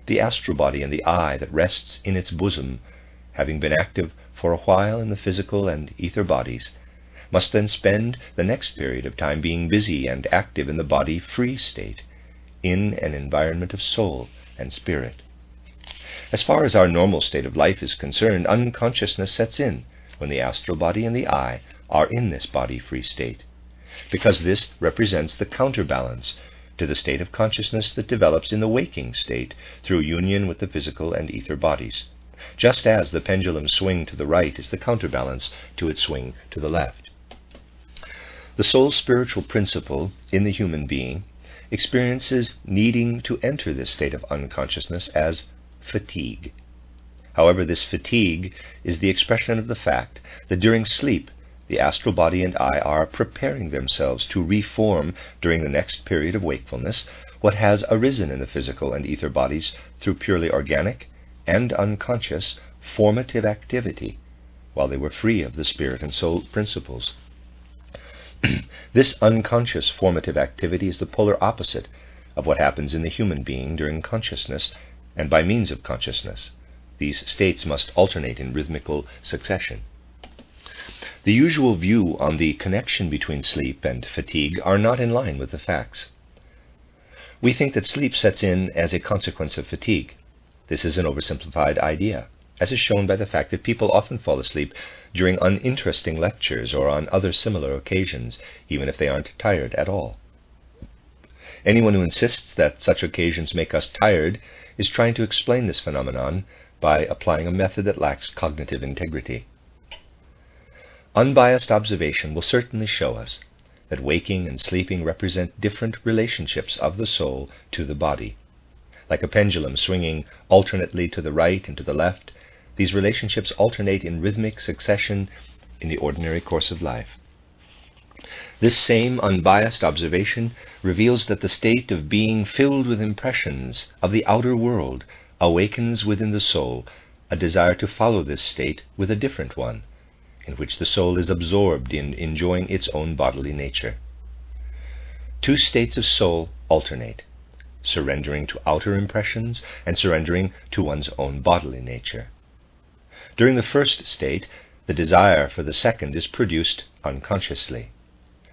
the astral body and the I that rests in its bosom, having been active for a while in the physical and ether bodies, must then spend the next period of time being busy and active in the body-free state, in an environment of soul and spirit. As far as our normal state of life is concerned, unconsciousness sets in when the astral body and the I are in this body-free state, because this represents the counterbalance to the state of consciousness that develops in the waking state through union with the physical and ether bodies, just as the pendulum's swing to the right is the counterbalance to its swing to the left. The soul's spiritual principle in the human being experiences needing to enter this state of unconsciousness as fatigue. However, this fatigue is the expression of the fact that during sleep, the astral body and I are preparing themselves to reform during the next period of wakefulness what has arisen in the physical and ether bodies through purely organic and unconscious formative activity, while they were free of the spirit and soul principles. This unconscious formative activity is the polar opposite of what happens in the human being during consciousness and by means of consciousness. These states must alternate in rhythmical succession. The usual view on the connection between sleep and fatigue are not in line with the facts. We think that sleep sets in as a consequence of fatigue. This is an oversimplified idea, as is shown by the fact that people often fall asleep during uninteresting lectures or on other similar occasions, even if they aren't tired at all. Anyone who insists that such occasions make us tired is trying to explain this phenomenon by applying a method that lacks cognitive integrity. Unbiased observation will certainly show us that waking and sleeping represent different relationships of the soul to the body. Like a pendulum swinging alternately to the right and to the left, these relationships alternate in rhythmic succession in the ordinary course of life. This same unbiased observation reveals that the state of being filled with impressions of the outer world awakens within the soul a desire to follow this state with a different one, in which the soul is absorbed in enjoying its own bodily nature. Two states of soul alternate, surrendering to outer impressions and surrendering to one's own bodily nature. During the first state, the desire for the second is produced unconsciously.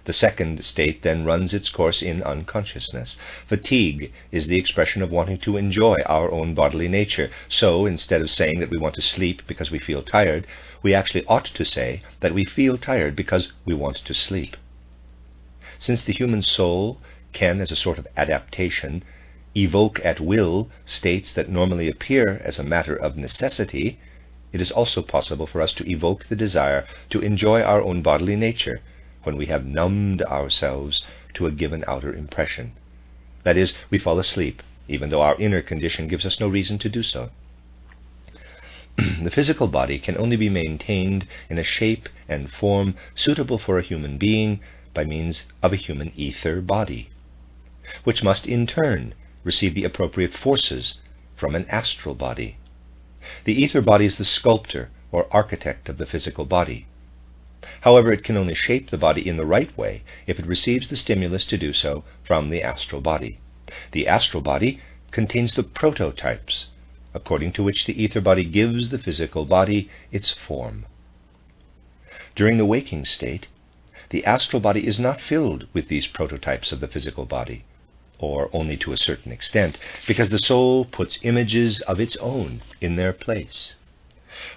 The second state then runs its course in unconsciousness. Fatigue is the expression of wanting to enjoy our own bodily nature. So, instead of saying that we want to sleep because we feel tired, we actually ought to say that we feel tired because we want to sleep. Since the human soul can, as a sort of adaptation, evoke at will states that normally appear as a matter of necessity, it is also possible for us to evoke the desire to enjoy our own bodily nature when we have numbed ourselves to a given outer impression. That is, we fall asleep, even though our inner condition gives us no reason to do so. The physical body can only be maintained in a shape and form suitable for a human being by means of a human ether body, which must in turn receive the appropriate forces from an astral body. The ether body is the sculptor or architect of the physical body. However, it can only shape the body in the right way if it receives the stimulus to do so from the astral body. The astral body contains the prototypes, according to which the ether body gives the physical body its form. During the waking state, the astral body is not filled with these prototypes of the physical body, or only to a certain extent, because the soul puts images of its own in their place.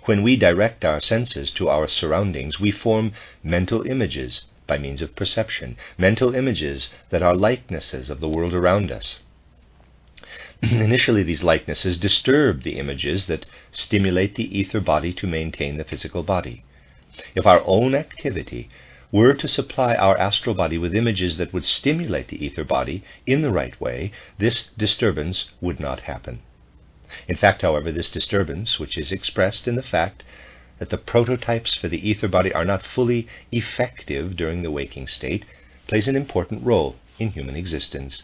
When we direct our senses to our surroundings, we form mental images by means of perception, mental images that are likenesses of the world around us. Initially, these likenesses disturb the images that stimulate the ether body to maintain the physical body. If our own activity were to supply our astral body with images that would stimulate the ether body in the right way, this disturbance would not happen. In fact, however, this disturbance, which is expressed in the fact that the prototypes for the ether body are not fully effective during the waking state, plays an important role in human existence.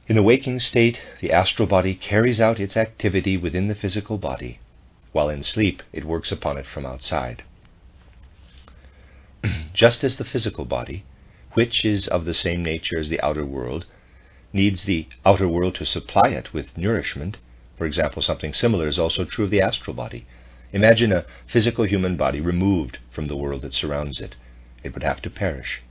In the waking state, the astral body carries out its activity within the physical body, while in sleep it works upon it from outside. Just as the physical body, which is of the same nature as the outer world, needs the outer world to supply it with nourishment, for example, something similar is also true of the astral body. Imagine a physical human body removed from the world that surrounds it. It would have to perish.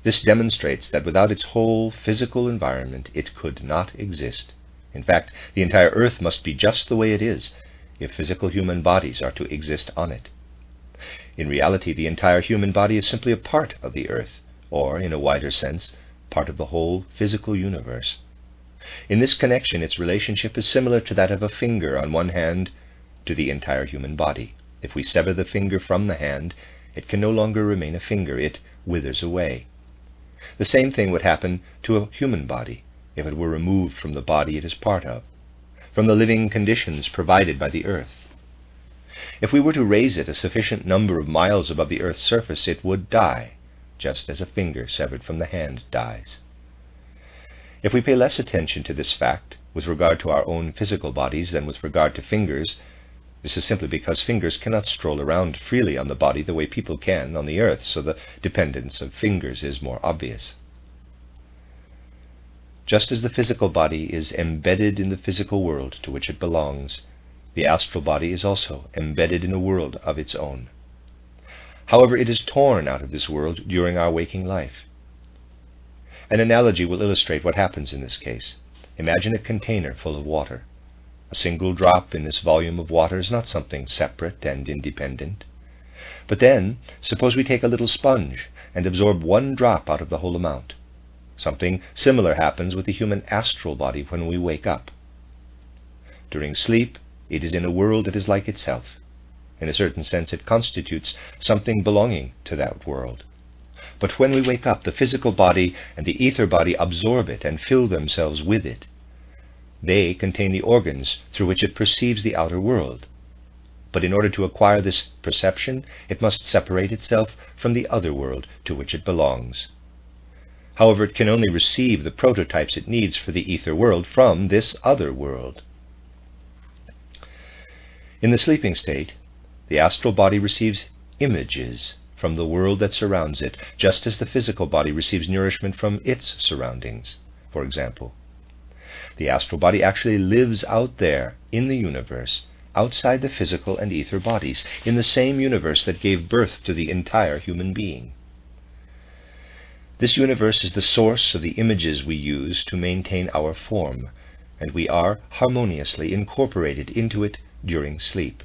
This demonstrates that without its whole physical environment, it could not exist. In fact, the entire earth must be just the way it is if physical human bodies are to exist on it. In reality, the entire human body is simply a part of the earth, or, in a wider sense, part of the whole physical universe. In this connection, its relationship is similar to that of a finger on one hand to the entire human body. If we sever the finger from the hand, it can no longer remain a finger. It withers away. The same thing would happen to a human body if it were removed from the body it is part of, from the living conditions provided by the earth. If we were to raise it a sufficient number of miles above the earth's surface, it would die, just as a finger severed from the hand dies. If we pay less attention to this fact with regard to our own physical bodies than with regard to fingers, this is simply because fingers cannot stroll around freely on the body the way people can on the earth, so the dependence of fingers is more obvious. Just as the physical body is embedded in the physical world to which it belongs, the astral body is also embedded in a world of its own. However, it is torn out of this world during our waking life. An analogy will illustrate what happens in this case. Imagine a container full of water. A single drop in this volume of water is not something separate and independent. But then, suppose we take a little sponge and absorb one drop out of the whole amount. Something similar happens with the human astral body when we wake up. During sleep, it is in a world that is like itself. In a certain sense, it constitutes something belonging to that world. But when we wake up, the physical body and the ether body absorb it and fill themselves with it. They contain the organs through which it perceives the outer world. But in order to acquire this perception, it must separate itself from the other world to which it belongs. However, it can only receive the prototypes it needs for the ether world from this other world. In the sleeping state, the astral body receives images from the world that surrounds it, just as the physical body receives nourishment from its surroundings. For example, the astral body actually lives out there in the universe, outside the physical and ether bodies, in the same universe that gave birth to the entire human being. This universe is the source of the images we use to maintain our form, and we are harmoniously incorporated into it during sleep.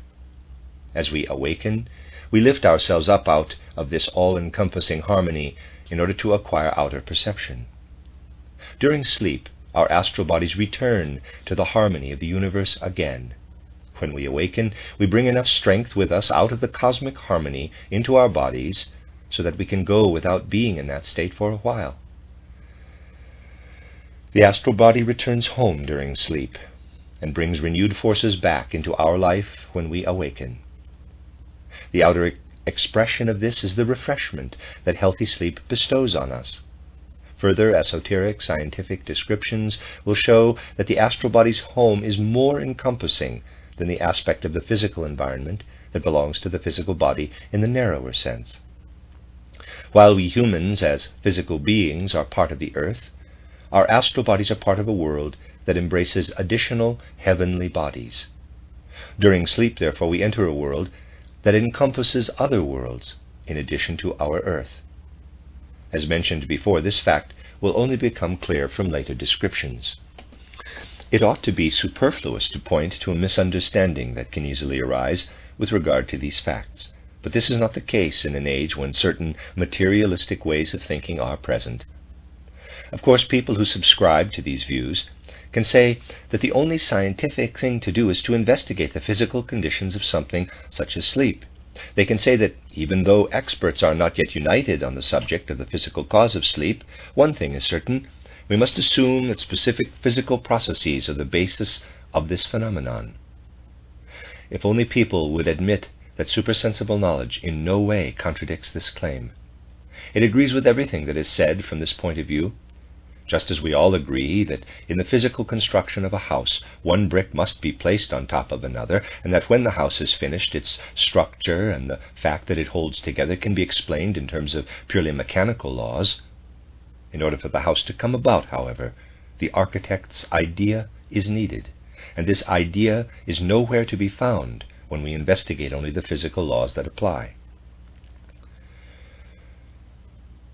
As we awaken, we lift ourselves up out of this all-encompassing harmony in order to acquire outer perception. During sleep, our astral bodies return to the harmony of the universe again. When we awaken, we bring enough strength with us out of the cosmic harmony into our bodies so that we can go without being in that state for a while. The astral body returns home during sleep and brings renewed forces back into our life when we awaken. The outer expression of this is the refreshment that healthy sleep bestows on us. Further esoteric scientific descriptions will show that the astral body's home is more encompassing than the aspect of the physical environment that belongs to the physical body in the narrower sense. While we humans, as physical beings, are part of the earth, our astral bodies are part of a world that embraces additional heavenly bodies. During sleep, therefore, we enter a world that encompasses other worlds in addition to our earth. As mentioned before, this fact will only become clear from later descriptions. It ought to be superfluous to point to a misunderstanding that can easily arise with regard to these facts, but this is not the case in an age when certain materialistic ways of thinking are present. Of course, people who subscribe to these views can say that the only scientific thing to do is to investigate the physical conditions of something such as sleep. They can say that even though experts are not yet united on the subject of the physical cause of sleep, one thing is certain: we must assume that specific physical processes are the basis of this phenomenon. If only people would admit that supersensible knowledge in no way contradicts this claim. It agrees with everything that is said from this point of view, just as we all agree that in the physical construction of a house, one brick must be placed on top of another, and that when the house is finished, its structure and the fact that it holds together can be explained in terms of purely mechanical laws. In order for the house to come about, however, the architect's idea is needed, and this idea is nowhere to be found when we investigate only the physical laws that apply.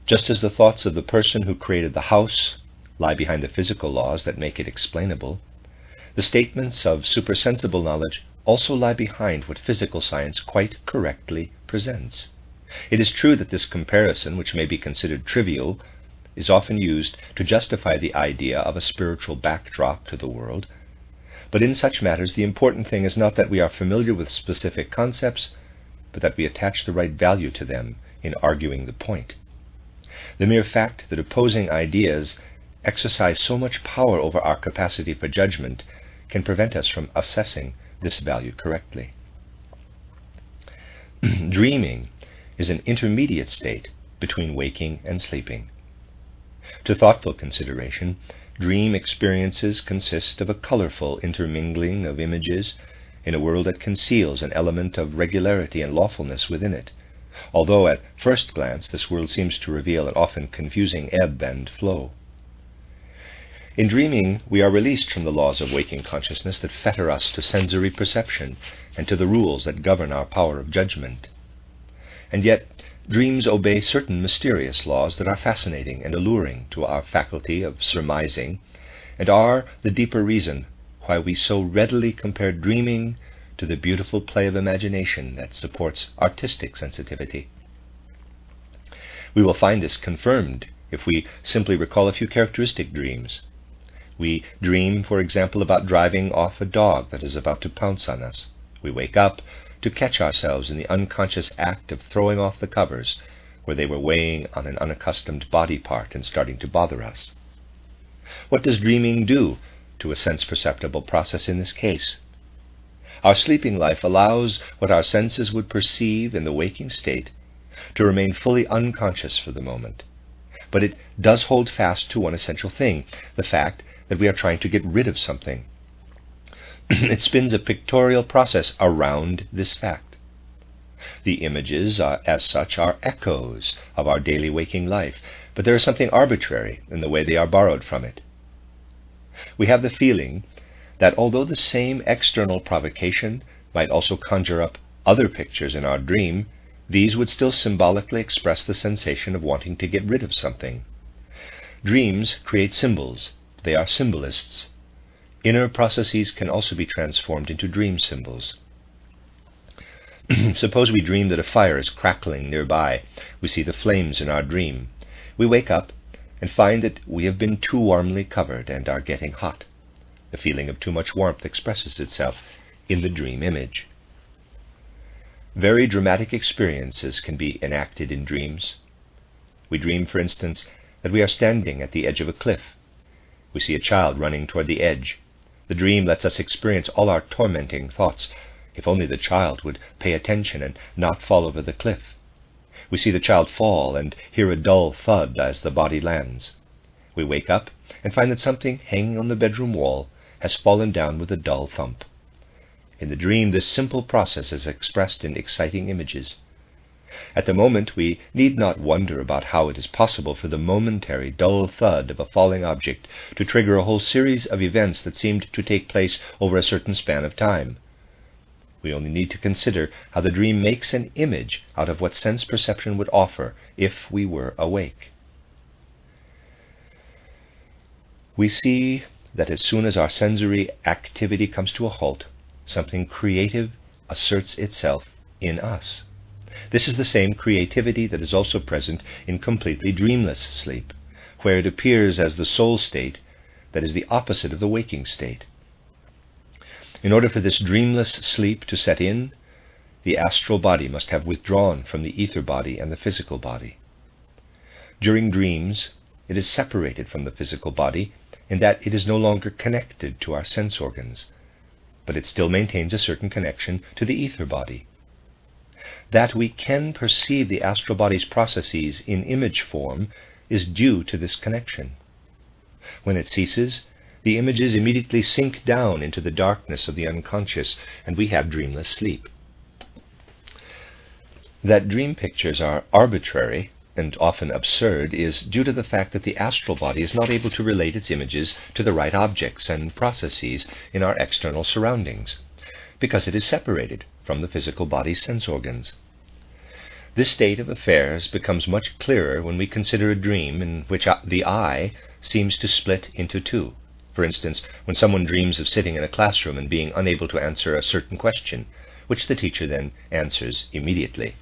Just as the thoughts of the person who created the house lie behind the physical laws that make it explainable, the statements of supersensible knowledge also lie behind what physical science quite correctly presents. It is true that this comparison, which may be considered trivial, is often used to justify the idea of a spiritual backdrop to the world, but in such matters the important thing is not that we are familiar with specific concepts, but that we attach the right value to them in arguing the point. The mere fact that opposing ideas exercise so much power over our capacity for judgment can prevent us from assessing this value correctly. Dreaming is an intermediate state between waking and sleeping. To thoughtful consideration, dream experiences consist of a colorful intermingling of images in a world that conceals an element of regularity and lawfulness within it, although at first glance this world seems to reveal an often confusing ebb and flow. In dreaming, we are released from the laws of waking consciousness that fetter us to sensory perception and to the rules that govern our power of judgment. And yet, dreams obey certain mysterious laws that are fascinating and alluring to our faculty of surmising, and are the deeper reason why we so readily compare dreaming to the beautiful play of imagination that supports artistic sensitivity. We will find this confirmed if we simply recall a few characteristic dreams. We dream, for example, about driving off a dog that is about to pounce on us. We wake up to catch ourselves in the unconscious act of throwing off the covers where they were weighing on an unaccustomed body part and starting to bother us. What does dreaming do to a sense-perceptible process in this case? Our sleeping life allows what our senses would perceive in the waking state to remain fully unconscious for the moment. But it does hold fast to one essential thing, the fact that we are trying to get rid of something. It spins a pictorial process around this fact. The images, as such, are echoes of our daily waking life, but there is something arbitrary in the way they are borrowed from it. We have the feeling that although the same external provocation might also conjure up other pictures in our dream, these would still symbolically express the sensation of wanting to get rid of something. Dreams create symbols. They are symbolists. Inner processes can also be transformed into dream symbols. Suppose we dream that a fire is crackling nearby. We see the flames in our dream. We wake up and find that we have been too warmly covered and are getting hot. The feeling of too much warmth expresses itself in the dream image. Very dramatic experiences can be enacted in dreams. We dream, for instance, that we are standing at the edge of a cliff. We see a child running toward the edge. The dream lets us experience all our tormenting thoughts. If only the child would pay attention and not fall over the cliff. We see the child fall and hear a dull thud as the body lands. We wake up and find that something hanging on the bedroom wall has fallen down with a dull thump. In the dream, this simple process is expressed in exciting images. At the moment, we need not wonder about how it is possible for the momentary dull thud of a falling object to trigger a whole series of events that seemed to take place over a certain span of time. We only need to consider how the dream makes an image out of what sense perception would offer if we were awake. We see that as soon as our sensory activity comes to a halt, something creative asserts itself in us. This is the same creativity that is also present in completely dreamless sleep, where it appears as the soul state that is the opposite of the waking state. In order for this dreamless sleep to set in, the astral body must have withdrawn from the ether body and the physical body. During dreams, it is separated from the physical body in that it is no longer connected to our sense organs, but it still maintains a certain connection to the ether body. That we can perceive the astral body's processes in image form is due to this connection. When it ceases, the images immediately sink down into the darkness of the unconscious, and we have dreamless sleep. That dream pictures are arbitrary and often absurd is due to the fact that the astral body is not able to relate its images to the right objects and processes in our external surroundings, because it is separated from the physical body's sense organs. This state of affairs becomes much clearer when we consider a dream in which the I seems to split into two. For instance, when someone dreams of sitting in a classroom and being unable to answer a certain question, which the teacher then answers immediately.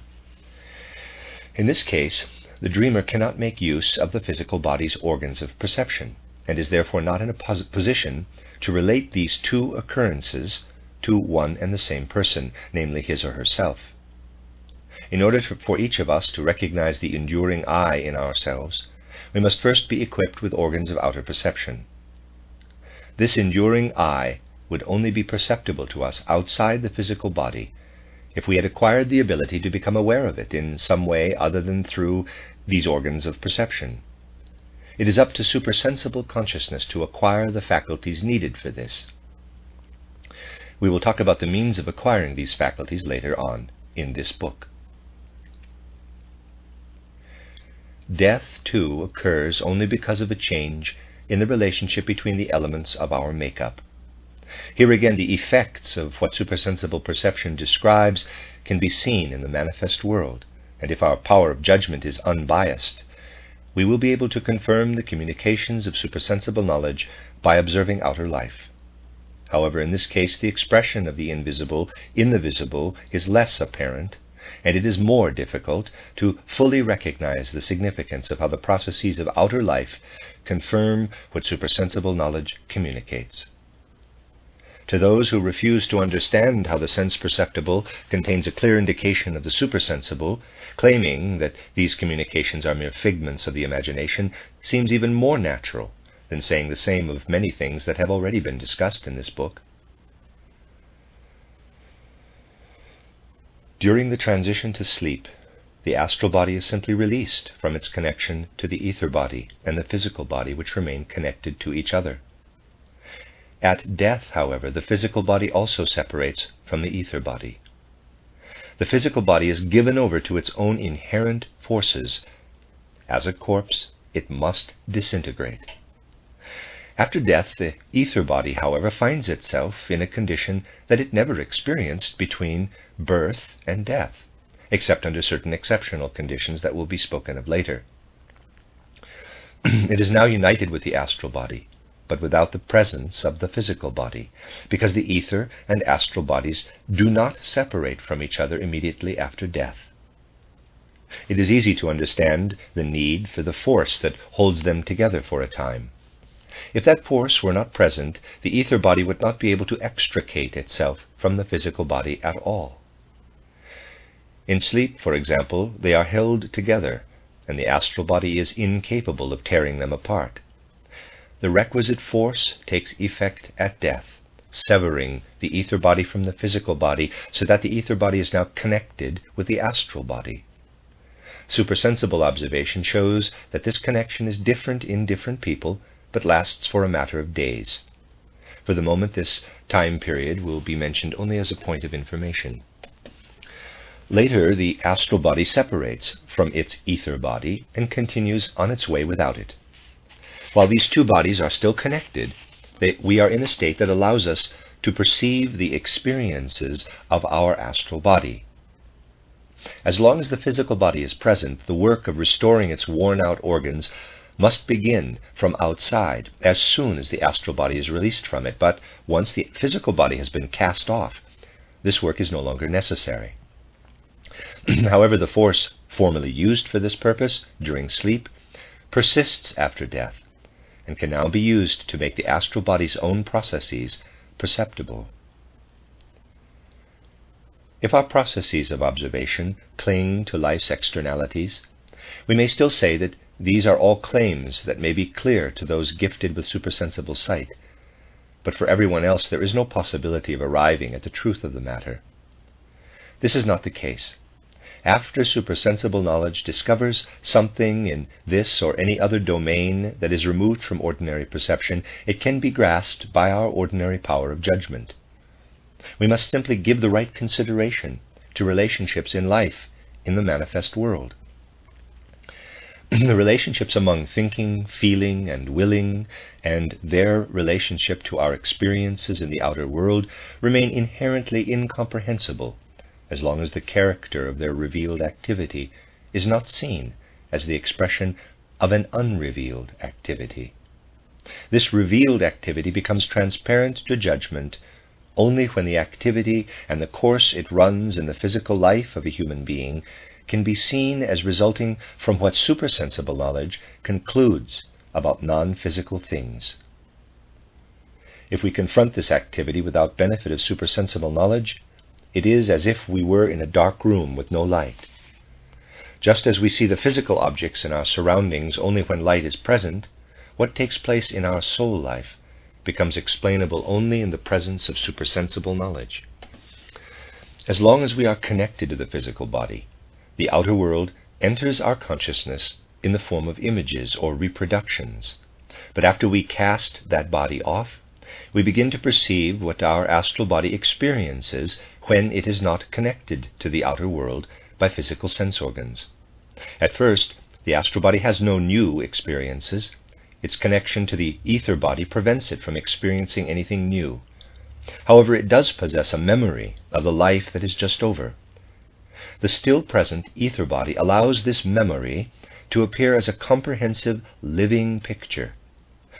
In this case, the dreamer cannot make use of the physical body's organs of perception, and is therefore not in a position to relate these two occurrences to one and the same person, namely his or herself. In order for each of us to recognize the enduring I in ourselves, we must first be equipped with organs of outer perception. This enduring I would only be perceptible to us outside the physical body if we had acquired the ability to become aware of it in some way other than through these organs of perception. It is up to supersensible consciousness to acquire the faculties needed for this. We will talk about the means of acquiring these faculties later on in this book. Death, too, occurs only because of a change in the relationship between the elements of our makeup. Here again, the effects of what supersensible perception describes can be seen in the manifest world, and if our power of judgment is unbiased, we will be able to confirm the communications of supersensible knowledge by observing outer life. However, in this case, the expression of the invisible in the visible is less apparent, and it is more difficult to fully recognize the significance of how the processes of outer life confirm what supersensible knowledge communicates. To those who refuse to understand how the sense perceptible contains a clear indication of the supersensible, claiming that these communications are mere figments of the imagination seems even more natural than saying the same of many things that have already been discussed in this book. During the transition to sleep, the astral body is simply released from its connection to the ether body and the physical body, which remain connected to each other. At death, however, the physical body also separates from the ether body. The physical body is given over to its own inherent forces. As a corpse, it must disintegrate. After death, the ether body, however, finds itself in a condition that it never experienced between birth and death, except under certain exceptional conditions that will be spoken of later. It is now united with the astral body, but without the presence of the physical body, because the ether and astral bodies do not separate from each other immediately after death. It is easy to understand the need for the force that holds them together for a time. If that force were not present, the ether body would not be able to extricate itself from the physical body at all. In sleep, for example, they are held together, and the astral body is incapable of tearing them apart. The requisite force takes effect at death, severing the ether body from the physical body, so that the ether body is now connected with the astral body. Supersensible observation shows that this connection is different in different people, but lasts for a matter of days. For the moment, this time period will be mentioned only as a point of information. Later, the astral body separates from its ether body and continues on its way without it. While these two bodies are still connected, we are in a state that allows us to perceive the experiences of our astral body. As long as the physical body is present, the work of restoring its worn-out organs must begin from outside as soon as the astral body is released from it. But once the physical body has been cast off, this work is no longer necessary. However, the force formerly used for this purpose during sleep persists after death and can now be used to make the astral body's own processes perceptible. If our processes of observation cling to life's externalities, we may still say that these are all claims that may be clear to those gifted with supersensible sight, but for everyone else there is no possibility of arriving at the truth of the matter. This is not the case. After supersensible knowledge discovers something in this or any other domain that is removed from ordinary perception, it can be grasped by our ordinary power of judgment. We must simply give the right consideration to relationships in life, in the manifest world. The relationships among thinking, feeling, and willing, and their relationship to our experiences in the outer world remain inherently incomprehensible as long as the character of their revealed activity is not seen as the expression of an unrevealed activity. This revealed activity becomes transparent to judgment only when the activity and the course it runs in the physical life of a human being can be seen as resulting from what supersensible knowledge concludes about non-physical things. If we confront this activity without benefit of supersensible knowledge, it is as if we were in a dark room with no light. Just as we see the physical objects in our surroundings only when light is present, what takes place in our soul life becomes explainable only in the presence of supersensible knowledge. As long as we are connected to the physical body, the outer world enters our consciousness in the form of images or reproductions. But after we cast that body off, we begin to perceive what our astral body experiences when it is not connected to the outer world by physical sense organs. At first, the astral body has no new experiences. Its connection to the ether body prevents it from experiencing anything new. However, it does possess a memory of the life that is just over. The still present ether body allows this memory to appear as a comprehensive living picture.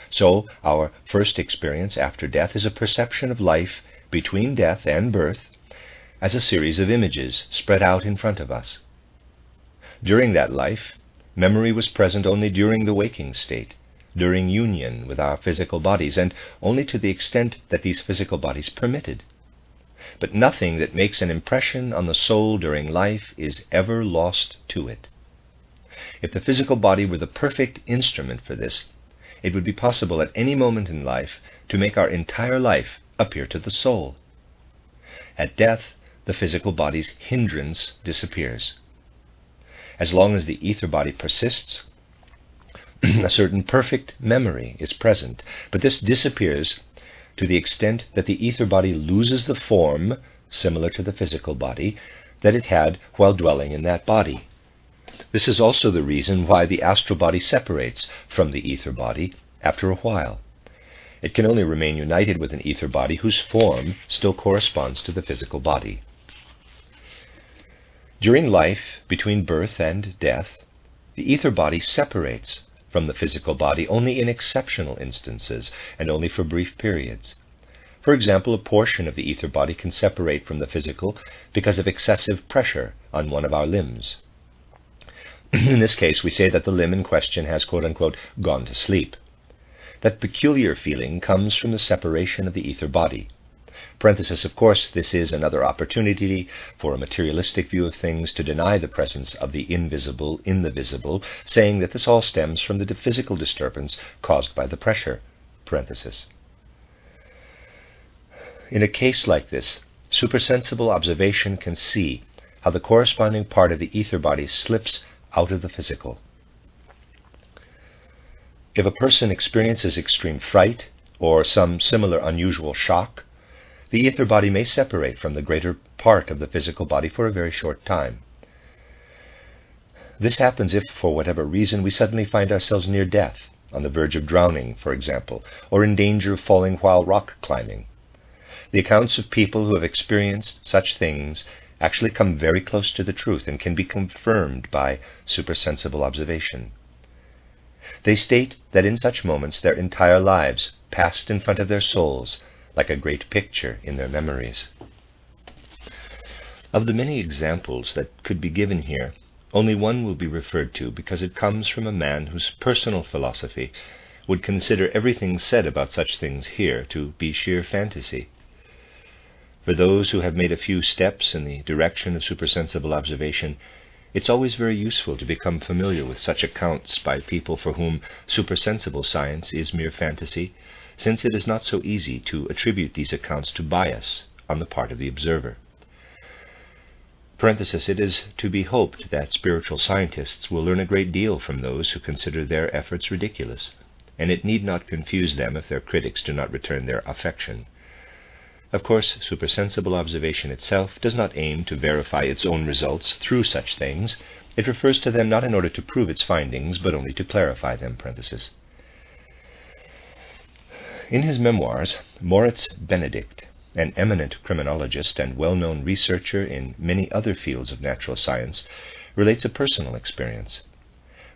So, our first experience after death is a perception of life between death and birth as a series of images spread out in front of us. During that life, memory was present only during the waking state, during union with our physical bodies, and only to the extent that these physical bodies permitted. But nothing that makes an impression on the soul during life is ever lost to it. If the physical body were the perfect instrument for this, it would be possible at any moment in life to make our entire life appear to the soul. At death, the physical body's hindrance disappears. As long as the ether body persists, a certain perfect memory is present, but this disappears to the extent that the ether body loses the form, similar to the physical body, that it had while dwelling in that body. This is also the reason why the astral body separates from the ether body after a while. It can only remain united with an ether body whose form still corresponds to the physical body. During life, between birth and death, the ether body separates from the physical body only in exceptional instances and only for brief periods. For example, a portion of the ether body can separate from the physical because of excessive pressure on one of our limbs. In this case, we say that the limb in question has, quote-unquote, gone to sleep. That peculiar feeling comes from the separation of the ether body. Parenthesis, of course, this is another opportunity for a materialistic view of things to deny the presence of the invisible in the visible, saying that this all stems from the physical disturbance caused by the pressure. Parenthesis. In a case like this, supersensible observation can see how the corresponding part of the ether body slips out of the physical. If a person experiences extreme fright or some similar unusual shock, the ether body may separate from the greater part of the physical body for a very short time. This happens if, for whatever reason, we suddenly find ourselves near death, on the verge of drowning, for example, or in danger of falling while rock climbing. The accounts of people who have experienced such things actually come very close to the truth and can be confirmed by supersensible observation. They state that in such moments their entire lives passed in front of their souls like a great picture in their memories. Of the many examples that could be given here, only one will be referred to because it comes from a man whose personal philosophy would consider everything said about such things here to be sheer fantasy. For those who have made a few steps in the direction of supersensible observation, it's always very useful to become familiar with such accounts by people for whom supersensible science is mere fantasy, since it is not so easy to attribute these accounts to bias on the part of the observer. Parenthesis, it is to be hoped that spiritual scientists will learn a great deal from those who consider their efforts ridiculous, and it need not confuse them if their critics do not return their affection. Of course, supersensible observation itself does not aim to verify its own results through such things. It refers to them not in order to prove its findings, but only to clarify them. Parenthesis. In his memoirs, Moritz Benedict, an eminent criminologist and well-known researcher in many other fields of natural science, relates a personal experience.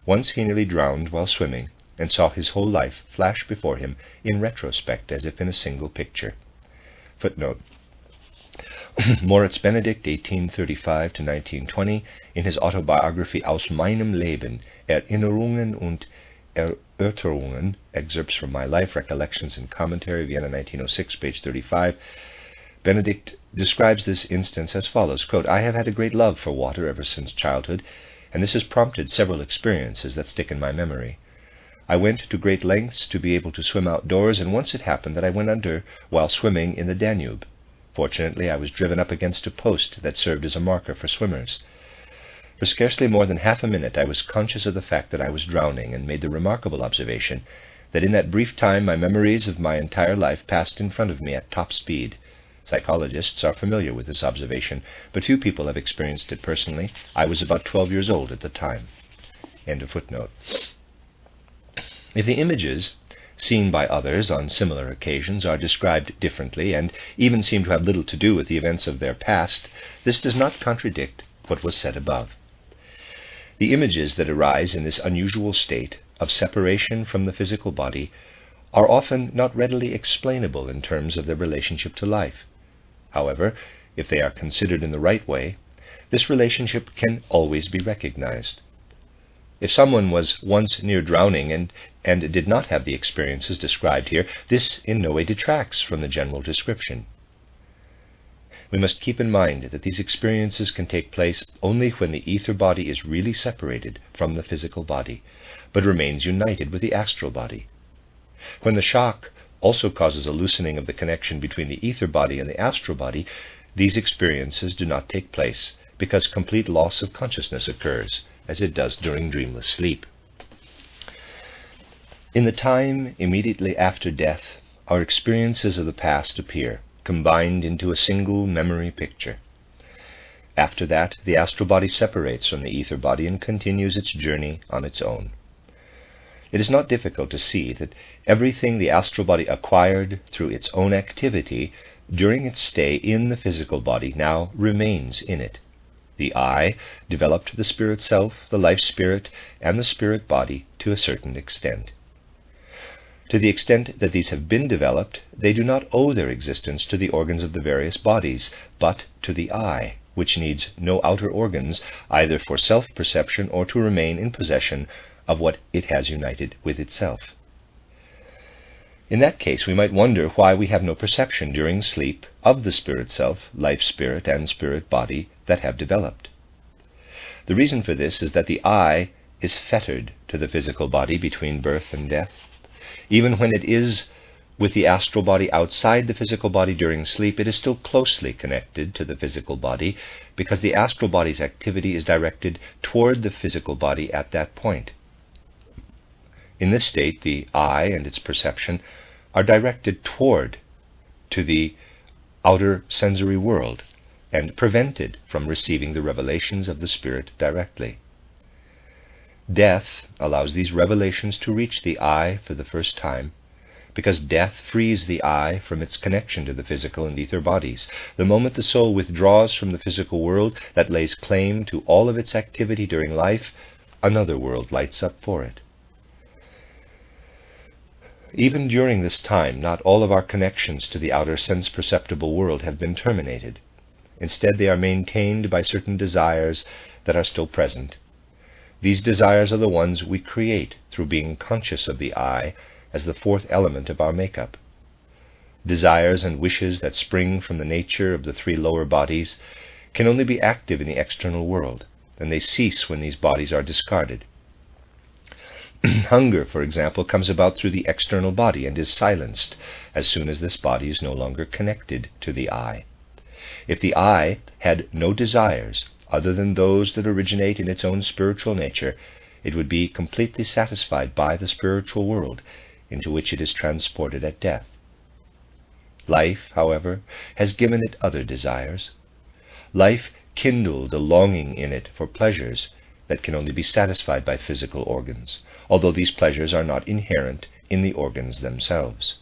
Once he nearly drowned while swimming and saw his whole life flash before him in retrospect as if in a single picture. Footnote. Moritz Benedict, 1835 to 1920, in his autobiography Aus meinem Leben, Erinnerungen und Erörterungen, excerpts from my life, Recollections and Commentary, Vienna, 1906, page 35, Benedict describes this instance as follows, quote, I have had a great love for water ever since childhood, and this has prompted several experiences that stick in my memory. I went to great lengths to be able to swim outdoors, and once it happened that I went under while swimming in the Danube. Fortunately, I was driven up against a post that served as a marker for swimmers. For scarcely more than half a minute I was conscious of the fact that I was drowning, and made the remarkable observation that in that brief time my memories of my entire life passed in front of me at top speed. Psychologists are familiar with this observation, but few people have experienced it personally. I was about 12 years old at the time. End of footnote. If the images seen by others on similar occasions are described differently and even seem to have little to do with the events of their past, this does not contradict what was said above. The images that arise in this unusual state of separation from the physical body are often not readily explainable in terms of their relationship to life. However, if they are considered in the right way, this relationship can always be recognized. If someone was once near drowning and did not have the experiences described here, this in no way detracts from the general description. We must keep in mind that these experiences can take place only when the ether body is really separated from the physical body, but remains united with the astral body. When the shock also causes a loosening of the connection between the ether body and the astral body, these experiences do not take place, because complete loss of consciousness occurs, as it does during dreamless sleep. In the time immediately after death, our experiences of the past appear, combined into a single memory picture. After that, the astral body separates from the ether body and continues its journey on its own. It is not difficult to see that everything the astral body acquired through its own activity during its stay in the physical body now remains in it. The I developed the spirit self, the life spirit, and the spirit body to a certain extent. To the extent that these have been developed, they do not owe their existence to the organs of the various bodies, but to the I, which needs no outer organs either for self-perception or to remain in possession of what it has united with itself. In that case, we might wonder why we have no perception during sleep of the spirit self, life spirit, and spirit body that have developed. The reason for this is that the I is fettered to the physical body between birth and death. Even when it is with the astral body outside the physical body during sleep, it is still closely connected to the physical body, because the astral body's activity is directed toward the physical body at that point. In this state, the I and its perception are directed toward to the outer sensory world and prevented from receiving the revelations of the spirit directly. Death allows these revelations to reach the I for the first time, because death frees the I from its connection to the physical and ether bodies. The moment the soul withdraws from the physical world that lays claim to all of its activity during life, another world lights up for it. Even during this time, not all of our connections to the outer sense-perceptible world have been terminated. Instead, they are maintained by certain desires that are still present, These desires are the ones we create through being conscious of the I as the fourth element of our makeup. Desires and wishes that spring from the nature of the three lower bodies can only be active in the external world, and they cease when these bodies are discarded. Hunger, for example, comes about through the external body and is silenced as soon as this body is no longer connected to the I. If the I had no desires other than those that originate in its own spiritual nature, it would be completely satisfied by the spiritual world into which it is transported at death. Life, however, has given it other desires. Life kindled a longing in it for pleasures that can only be satisfied by physical organs, although these pleasures are not inherent in the organs themselves.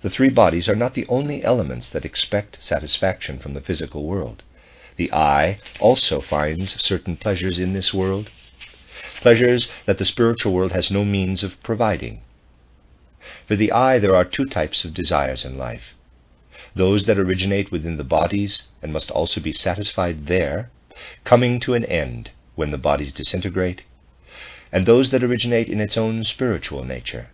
The three bodies are not the only elements that expect satisfaction from the physical world. The I also finds certain pleasures in this world, pleasures that the spiritual world has no means of providing. For the I, there are two types of desires in life: those that originate within the bodies and must also be satisfied there, coming to an end when the bodies disintegrate, and those that originate in its own spiritual nature.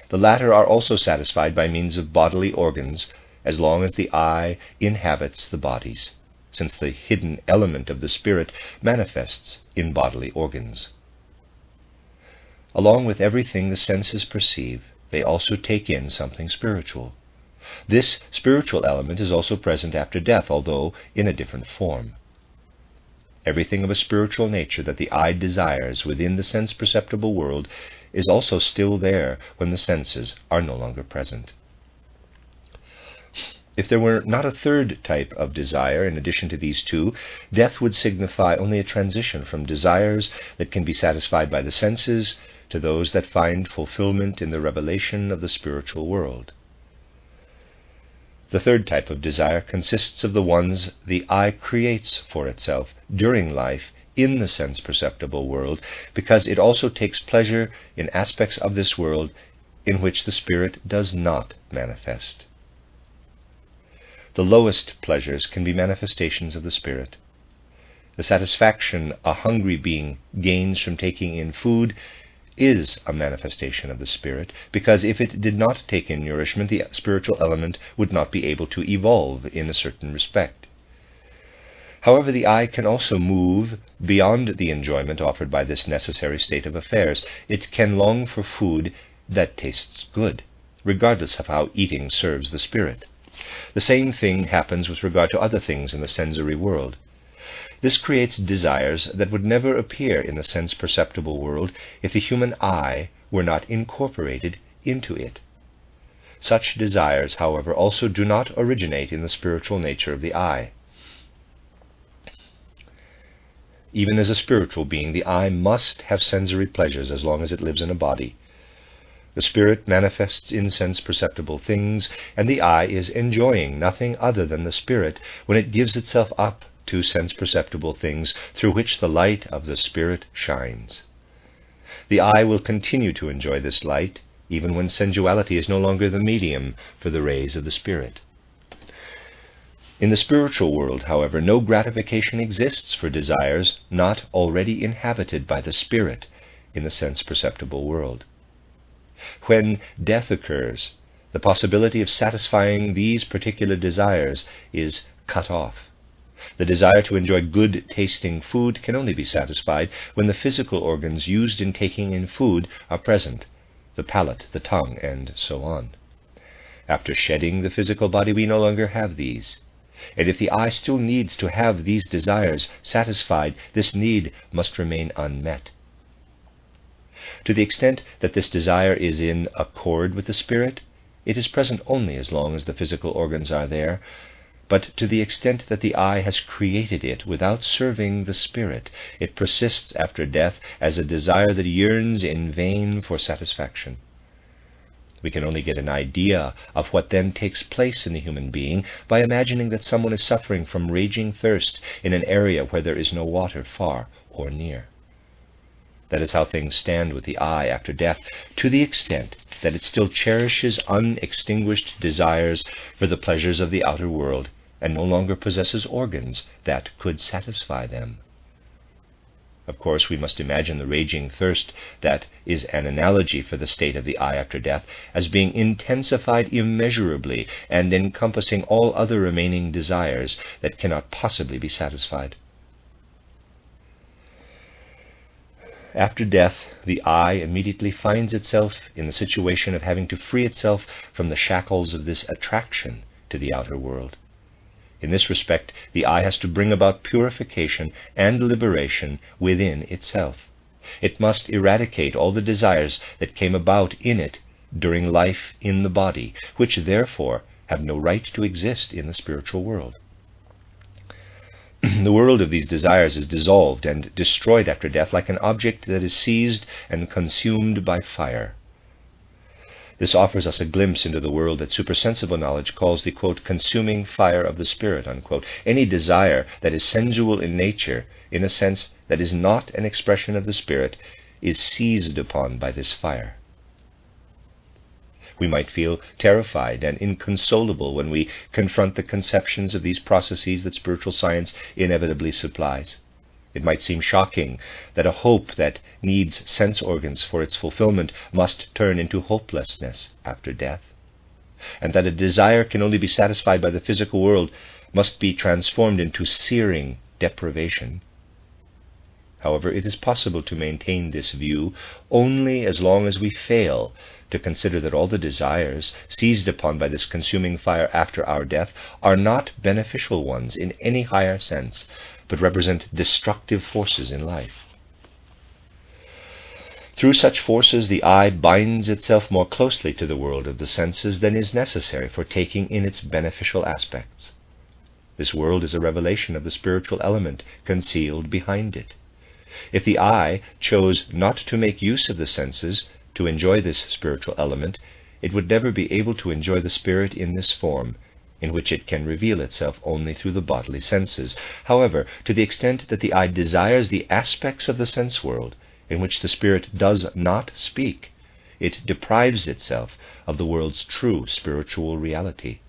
The latter are also satisfied by means of bodily organs as long as the I inhabits the bodies, since the hidden element of the spirit manifests in bodily organs. Along with everything the senses perceive, they also take in something spiritual. This spiritual element is also present after death, although in a different form. Everything of a spiritual nature that the I desires within the sense-perceptible world is also still there when the senses are no longer present. If there were not a third type of desire in addition to these two, death would signify only a transition from desires that can be satisfied by the senses to those that find fulfillment in the revelation of the spiritual world. The third type of desire consists of the ones the I creates for itself during life in the sense-perceptible world, because it also takes pleasure in aspects of this world in which the spirit does not manifest. The lowest pleasures can be manifestations of the spirit. The satisfaction a hungry being gains from taking in food is a manifestation of the spirit, because if it did not take in nourishment, the spiritual element would not be able to evolve in a certain respect. However, the I can also move beyond the enjoyment offered by this necessary state of affairs. It can long for food that tastes good, regardless of how eating serves the spirit. The same thing happens with regard to other things in the sensory world. This creates desires that would never appear in the sense-perceptible world if the human I were not incorporated into it. Such desires, however, also do not originate in the spiritual nature of the I. Even as a spiritual being, the I must have sensory pleasures as long as it lives in a body. The spirit manifests in sense-perceptible things, and the I is enjoying nothing other than the spirit when it gives itself up to sense-perceptible things through which the light of the spirit shines. The I will continue to enjoy this light even when sensuality is no longer the medium for the rays of the spirit. In the spiritual world, however, no gratification exists for desires not already inhabited by the spirit in the sense-perceptible world. When death occurs, the possibility of satisfying these particular desires is cut off. The desire to enjoy good-tasting food can only be satisfied when the physical organs used in taking in food are present, the palate, the tongue, and so on. After shedding the physical body, we no longer have these. And if the I still needs to have these desires satisfied, this need must remain unmet. To the extent that this desire is in accord with the spirit, it is present only as long as the physical organs are there, but to the extent that the I has created it without serving the spirit, it persists after death as a desire that yearns in vain for satisfaction. We can only get an idea of what then takes place in the human being by imagining that someone is suffering from raging thirst in an area where there is no water far or near. That is how things stand with the I after death, to the extent that it still cherishes unextinguished desires for the pleasures of the outer world, and no longer possesses organs that could satisfy them. Of course, we must imagine the raging thirst that is an analogy for the state of the I after death as being intensified immeasurably and encompassing all other remaining desires that cannot possibly be satisfied. After death, the I immediately finds itself in the situation of having to free itself from the shackles of this attraction to the outer world. In this respect, the I has to bring about purification and liberation within itself. It must eradicate all the desires that came about in it during life in the body, which therefore have no right to exist in the spiritual world. The world of these desires is dissolved and destroyed after death like an object that is seized and consumed by fire. This offers us a glimpse into the world that supersensible knowledge calls the, quote, consuming fire of the spirit, unquote. Any desire that is sensual in nature, in a sense that is not an expression of the spirit, is seized upon by this fire. We might feel terrified and inconsolable when we confront the conceptions of these processes that spiritual science inevitably supplies. It might seem shocking that a hope that needs sense organs for its fulfillment must turn into hopelessness after death, and that a desire can only be satisfied by the physical world must be transformed into searing deprivation. However, it is possible to maintain this view only as long as we fail to consider that all the desires seized upon by this consuming fire after our death are not beneficial ones in any higher sense, but represent destructive forces in life. Through such forces, the I binds itself more closely to the world of the senses than is necessary for taking in its beneficial aspects. This world is a revelation of the spiritual element concealed behind it. If the I chose not to make use of the senses to enjoy this spiritual element, it would never be able to enjoy the spirit in this form, in which it can reveal itself only through the bodily senses. However, to the extent that the I desires the aspects of the sense world in which the spirit does not speak, it deprives itself of the world's true spiritual reality.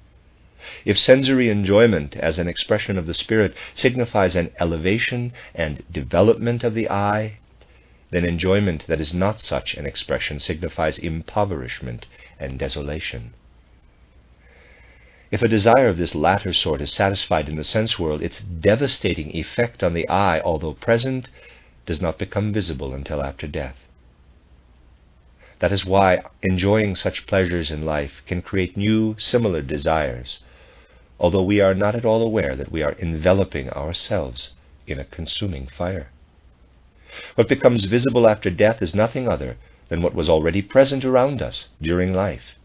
If sensory enjoyment as an expression of the spirit signifies an elevation and development of the I, then enjoyment that is not such an expression signifies impoverishment and desolation. If a desire of this latter sort is satisfied in the sense world, its devastating effect on the I, although present, does not become visible until after death. That is why enjoying such pleasures in life can create new, similar desires, although we are not at all aware that we are enveloping ourselves in a consuming fire. What becomes visible after death is nothing other than what was already present around us during life.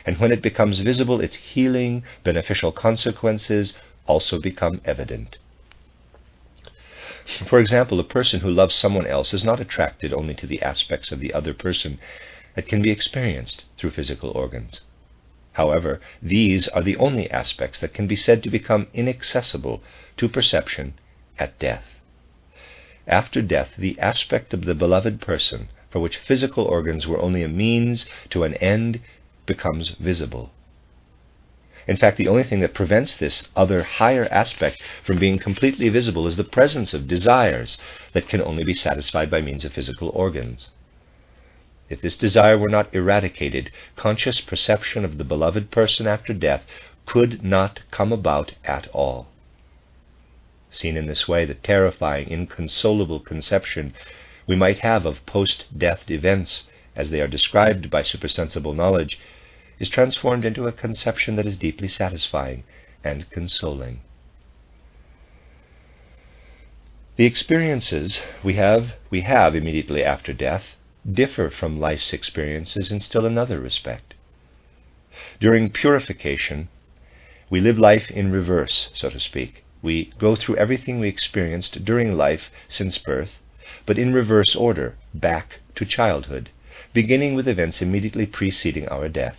And when it becomes visible, its healing, beneficial consequences also become evident. For example, a person who loves someone else is not attracted only to the aspects of the other person that can be experienced through physical organs. However, these are the only aspects that can be said to become inaccessible to perception at death. After death, the aspect of the beloved person, for which physical organs were only a means to an end, becomes visible. In fact, the only thing that prevents this other higher aspect from being completely visible is the presence of desires that can only be satisfied by means of physical organs. If this desire were not eradicated, conscious perception of the beloved person after death could not come about at all. Seen in this way, the terrifying, inconsolable conception we might have of post-death events, as they are described by supersensible knowledge, is transformed into a conception that is deeply satisfying and consoling. The experiences we have immediately after death differ from life's experiences in still another respect. During purification, we live life in reverse, so to speak. We go through everything we experienced during life since birth, but in reverse order, back to childhood, beginning with events immediately preceding our death.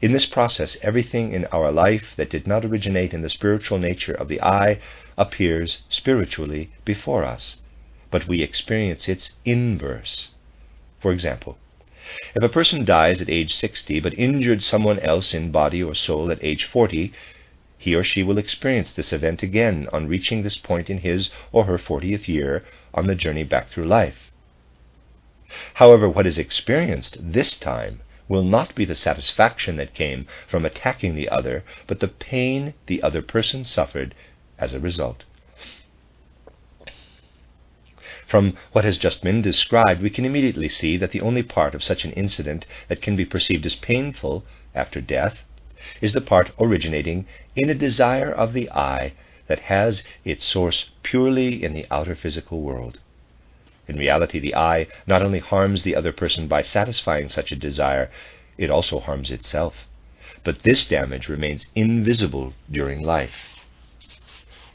In this process, everything in our life that did not originate in the spiritual nature of the I appears spiritually before us, but we experience its inverse. For example, if a person dies at age 60 but injured someone else in body or soul at age 40, he or she will experience this event again on reaching this point in his or her 40th year on the journey back through life. However, what is experienced this time will not be the satisfaction that came from attacking the other, but the pain the other person suffered as a result. From what has just been described, we can immediately see that the only part of such an incident that can be perceived as painful after death is the part originating in a desire of the I that has its source purely in the outer physical world. In reality, the I not only harms the other person by satisfying such a desire, it also harms itself. But this damage remains invisible during life.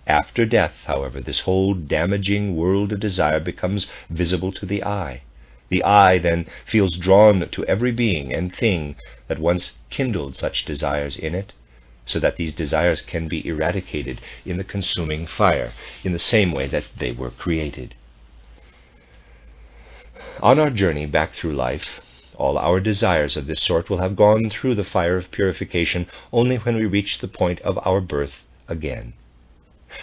After death, however, this whole damaging world of desire becomes visible to the I. The I then feels drawn to every being and thing that once kindled such desires in it, so that these desires can be eradicated in the consuming fire, in the same way that they were created. On our journey back through life, all our desires of this sort will have gone through the fire of purification only when we reach the point of our birth again.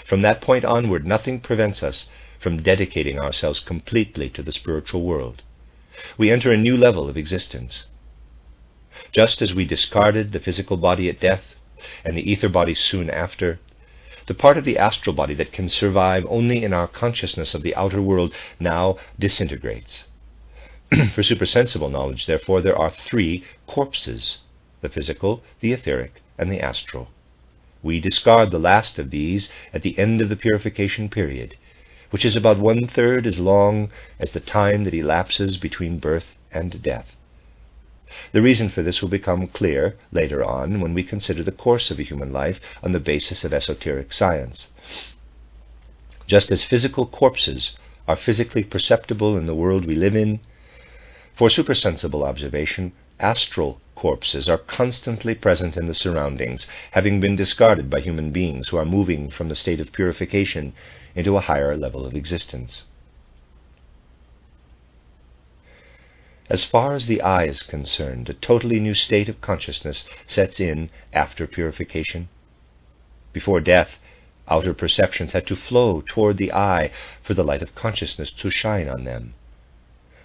From that point onward, nothing prevents us from dedicating ourselves completely to the spiritual world. We enter a new level of existence. Just as we discarded the physical body at death and the ether body soon after, the part of the astral body that can survive only in our consciousness of the outer world now disintegrates. For supersensible knowledge, therefore, there are three corpses: the physical, the etheric, and the astral. We discard the last of these at the end of the purification period, which is about 1/3 as long as the time that elapses between birth and death. The reason for this will become clear later on when we consider the course of a human life on the basis of esoteric science. Just as physical corpses are physically perceptible in the world we live in, for supersensible observation, astral corpses are constantly present in the surroundings, having been discarded by human beings who are moving from the state of purification into a higher level of existence. As far as the I is concerned, a totally new state of consciousness sets in after purification. Before death, outer perceptions had to flow toward the I for the light of consciousness to shine on them.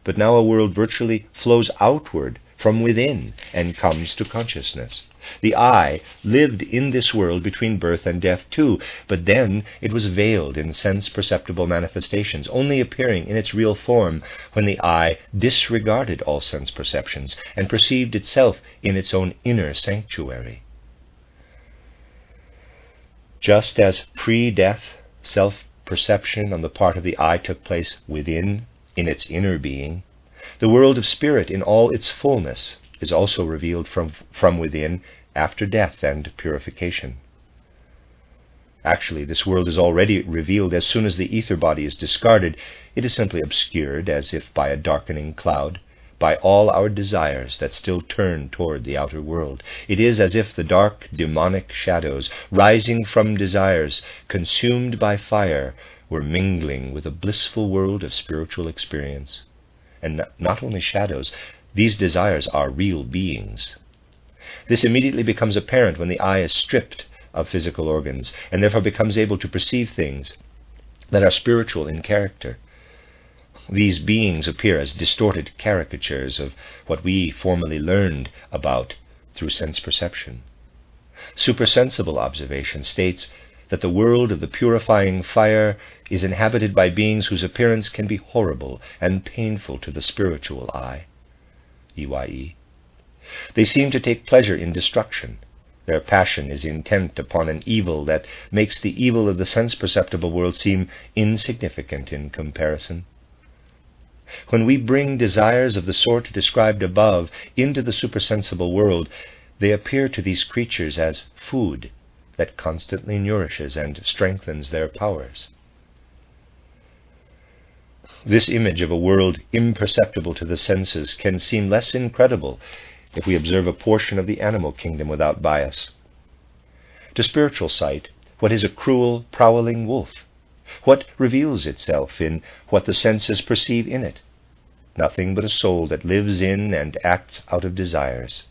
But now a world virtually flows outward from within and comes to consciousness. The I lived in this world between birth and death too, but then it was veiled in sense-perceptible manifestations, only appearing in its real form when the I disregarded all sense perceptions and perceived itself in its own inner sanctuary. Just as pre-death self-perception on the part of the I took place within, in its inner being, the world of spirit in all its fullness is also revealed from within after death and purification. Actually, this world is already revealed as soon as the ether body is discarded. It is simply obscured, as if by a darkening cloud, by all our desires that still turn toward the outer world. It is as if the dark demonic shadows, rising from desires consumed by fire, were mingling with a blissful world of spiritual experience. And not only shadows, these desires are real beings. This immediately becomes apparent when the I is stripped of physical organs, and therefore becomes able to perceive things that are spiritual in character. These beings appear as distorted caricatures of what we formerly learned about through sense perception. Supersensible observation states that the world of the purifying fire is inhabited by beings whose appearance can be horrible and painful to the spiritual eye. EYE. They seem to take pleasure in destruction. Their passion is intent upon an evil that makes the evil of the sense-perceptible world seem insignificant in comparison. When we bring desires of the sort described above into the supersensible world, they appear to these creatures as food that constantly nourishes and strengthens their powers. This image of a world imperceptible to the senses can seem less incredible if we observe a portion of the animal kingdom without bias. To spiritual sight, what is a cruel, prowling wolf? What reveals itself in what the senses perceive in it? Nothing but a soul that lives in and acts out of desires.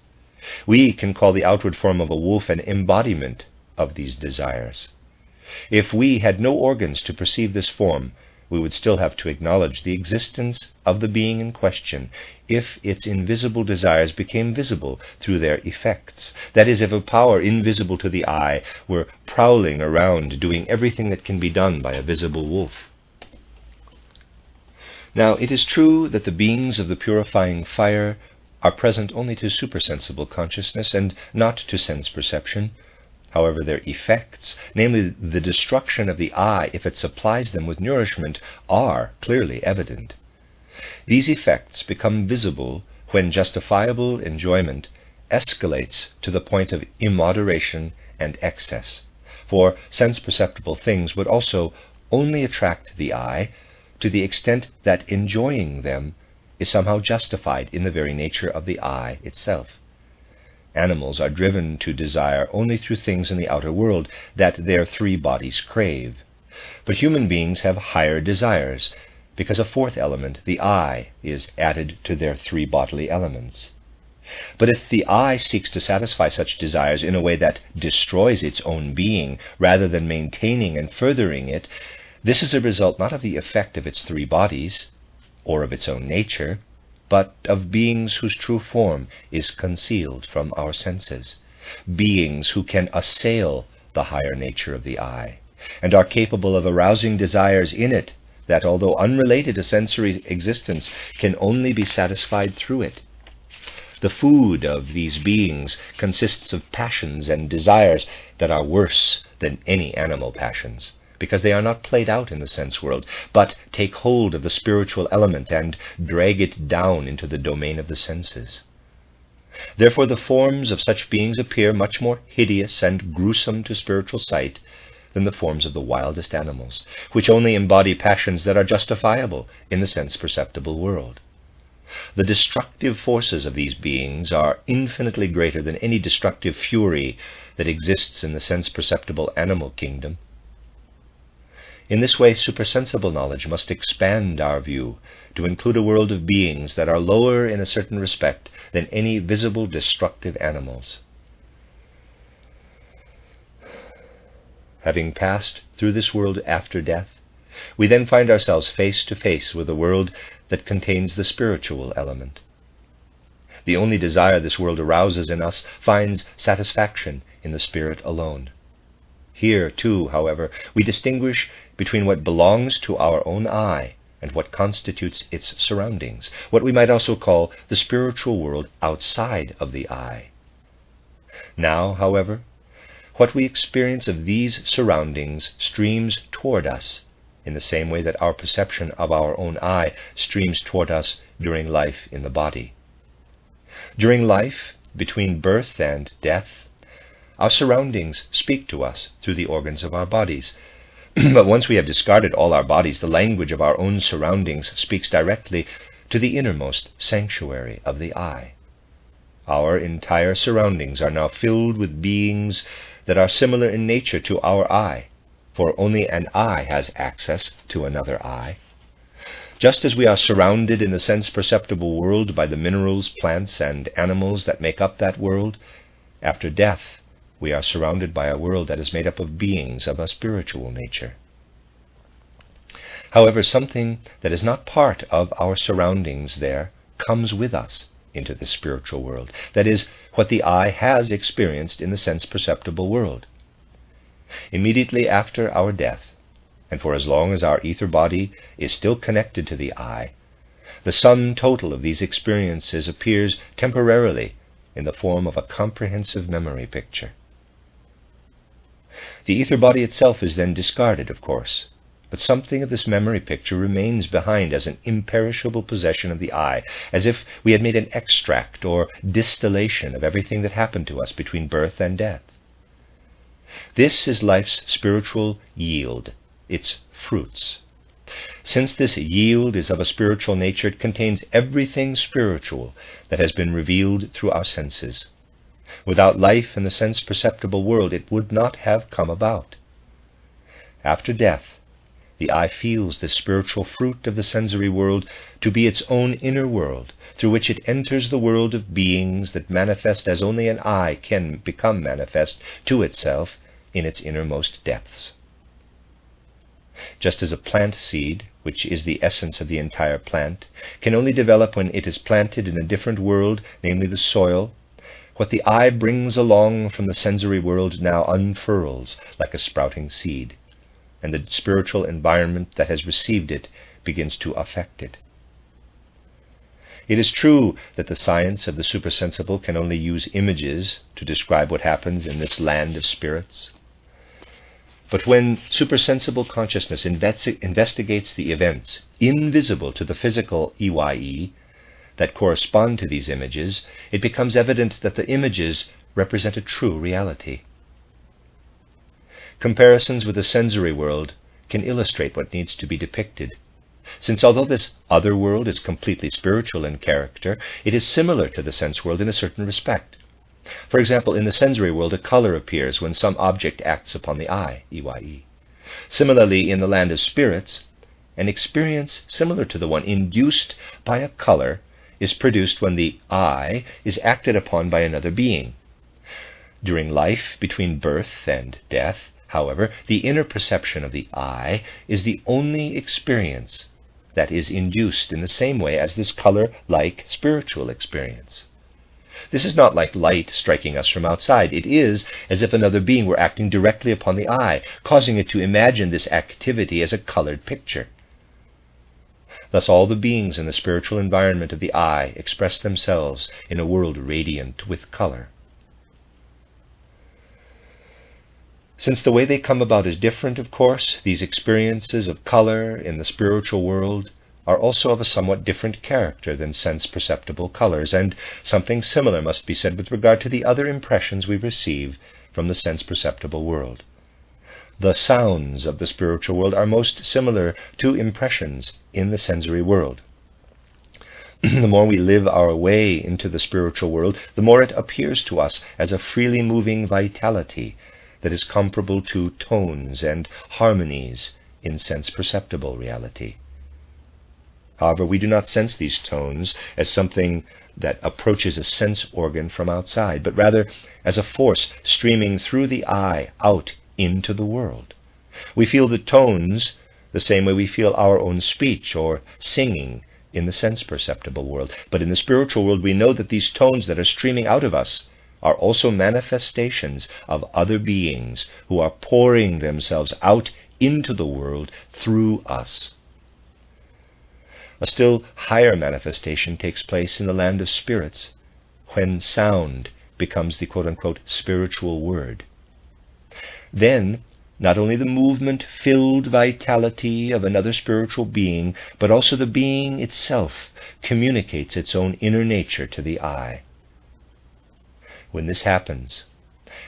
We can call the outward form of a wolf an embodiment of these desires. If we had no organs to perceive this form, we would still have to acknowledge the existence of the being in question if its invisible desires became visible through their effects. That is, if a power invisible to the eye were prowling around doing everything that can be done by a visible wolf. Now, it is true that the beings of the purifying fire are present only to supersensible consciousness and not to sense perception. However, their effects, namely the destruction of the eye if it supplies them with nourishment, are clearly evident. These effects become visible when justifiable enjoyment escalates to the point of immoderation and excess, for sense-perceptible things would also only attract the eye to the extent that enjoying them is somehow justified in the very nature of the eye itself. Animals are driven to desire only through things in the outer world that their three bodies crave. But human beings have higher desires, because a fourth element, the eye, is added to their three bodily elements. But if the eye seeks to satisfy such desires in a way that destroys its own being, rather than maintaining and furthering it, this is a result not of the effect of its three bodies, or of its own nature, but of beings whose true form is concealed from our senses, beings who can assail the higher nature of the eye, and are capable of arousing desires in it that, although unrelated to sensory existence, can only be satisfied through it. The food of these beings consists of passions and desires that are worse than any animal passions, because they are not played out in the sense world, but take hold of the spiritual element and drag it down into the domain of the senses. Therefore the forms of such beings appear much more hideous and gruesome to spiritual sight than the forms of the wildest animals, which only embody passions that are justifiable in the sense-perceptible world. The destructive forces of these beings are infinitely greater than any destructive fury that exists in the sense-perceptible animal kingdom. In this way, supersensible knowledge must expand our view to include a world of beings that are lower in a certain respect than any visible destructive animals. Having passed through this world after death, we then find ourselves face to face with a world that contains the spiritual element. The only desire this world arouses in us finds satisfaction in the spirit alone. Here, too, however, we distinguish between what belongs to our own eye and what constitutes its surroundings, what we might also call the spiritual world outside of the eye. Now, however, what we experience of these surroundings streams toward us in the same way that our perception of our own eye streams toward us during life in the body. During life, between birth and death, our surroundings speak to us through the organs of our bodies. But once we have discarded all our bodies, the language of our own surroundings speaks directly to the innermost sanctuary of the eye. Our entire surroundings are now filled with beings that are similar in nature to our eye, for only an eye has access to another eye. Just as we are surrounded in the sense-perceptible world by the minerals, plants, and animals that make up that world, after death we are surrounded by a world that is made up of beings of a spiritual nature. However, something that is not part of our surroundings there comes with us into the spiritual world. That is, what the eye has experienced in the sense-perceptible world. Immediately after our death, and for as long as our ether body is still connected to the eye, the sum total of these experiences appears temporarily in the form of a comprehensive memory picture. The ether body itself is then discarded, of course, but something of this memory picture remains behind as an imperishable possession of the eye, as if we had made an extract or distillation of everything that happened to us between birth and death. This is life's spiritual yield, its fruits. Since this yield is of a spiritual nature, it contains everything spiritual that has been revealed through our senses. Without life in the sense-perceptible world, it would not have come about. After death, the eye feels this spiritual fruit of the sensory world to be its own inner world, through which it enters the world of beings that manifest as only an eye can become manifest to itself in its innermost depths. Just as a plant seed, which is the essence of the entire plant, can only develop when it is planted in a different world, namely the soil, what the eye brings along from the sensory world now unfurls like a sprouting seed, and the spiritual environment that has received it begins to affect it. It is true that the science of the supersensible can only use images to describe what happens in this land of spirits. But when supersensible consciousness investigates the events invisible to the physical EYE that correspond to these images, it becomes evident that the images represent a true reality. Comparisons with the sensory world can illustrate what needs to be depicted, since although this other world is completely spiritual in character, it is similar to the sense world in a certain respect. For example, in the sensory world, a color appears when some object acts upon the eye, EYE. Similarly, in the land of spirits, an experience similar to the one induced by a color is produced when the eye is acted upon by another being. During life, between birth and death, however, the inner perception of the eye is the only experience that is induced in the same way as this color-like spiritual experience. This is not like light striking us from outside. It is as if another being were acting directly upon the eye, causing it to imagine this activity as a colored picture. Thus all the beings in the spiritual environment of the eye express themselves in a world radiant with color. Since the way they come about is different, of course, these experiences of color in the spiritual world are also of a somewhat different character than sense-perceptible colors, and something similar must be said with regard to the other impressions we receive from the sense-perceptible world. The sounds of the spiritual world are most similar to impressions in the sensory world. The more we live our way into the spiritual world, the more it appears to us as a freely moving vitality that is comparable to tones and harmonies in sense-perceptible reality. However, we do not sense these tones as something that approaches a sense organ from outside, but rather as a force streaming through the eye out into the world. We feel the tones the same way we feel our own speech or singing in the sense-perceptible world. But in the spiritual world, we know that these tones that are streaming out of us are also manifestations of other beings who are pouring themselves out into the world through us. A still higher manifestation takes place in the land of spirits, when sound becomes the quote-unquote spiritual word. Then, not only the movement-filled vitality of another spiritual being, but also the being itself communicates its own inner nature to the eye. When this happens,